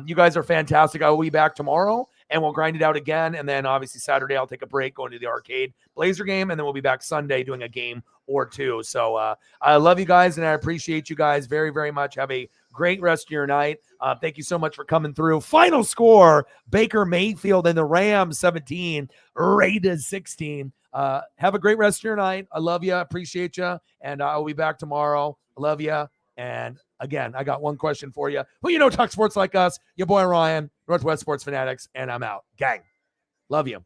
you guys are fantastic. I will be back tomorrow, and we'll grind it out again. And then obviously Saturday I'll take a break, going to the arcade Blazer game, and then we'll be back Sunday doing a game or two. So I love you guys, and I appreciate you guys very, very much. Have a great rest of your night. Thank you so much for coming through. Final score, Baker Mayfield and the Rams 17, Raiders 16. Have a great rest of your night. I love you. Appreciate you. And I'll be back tomorrow. I love you. And again, I got one question for you. Who talk sports like us? Your boy Ryan, Northwest Sports Fanatics, and I'm out. Gang. Love you.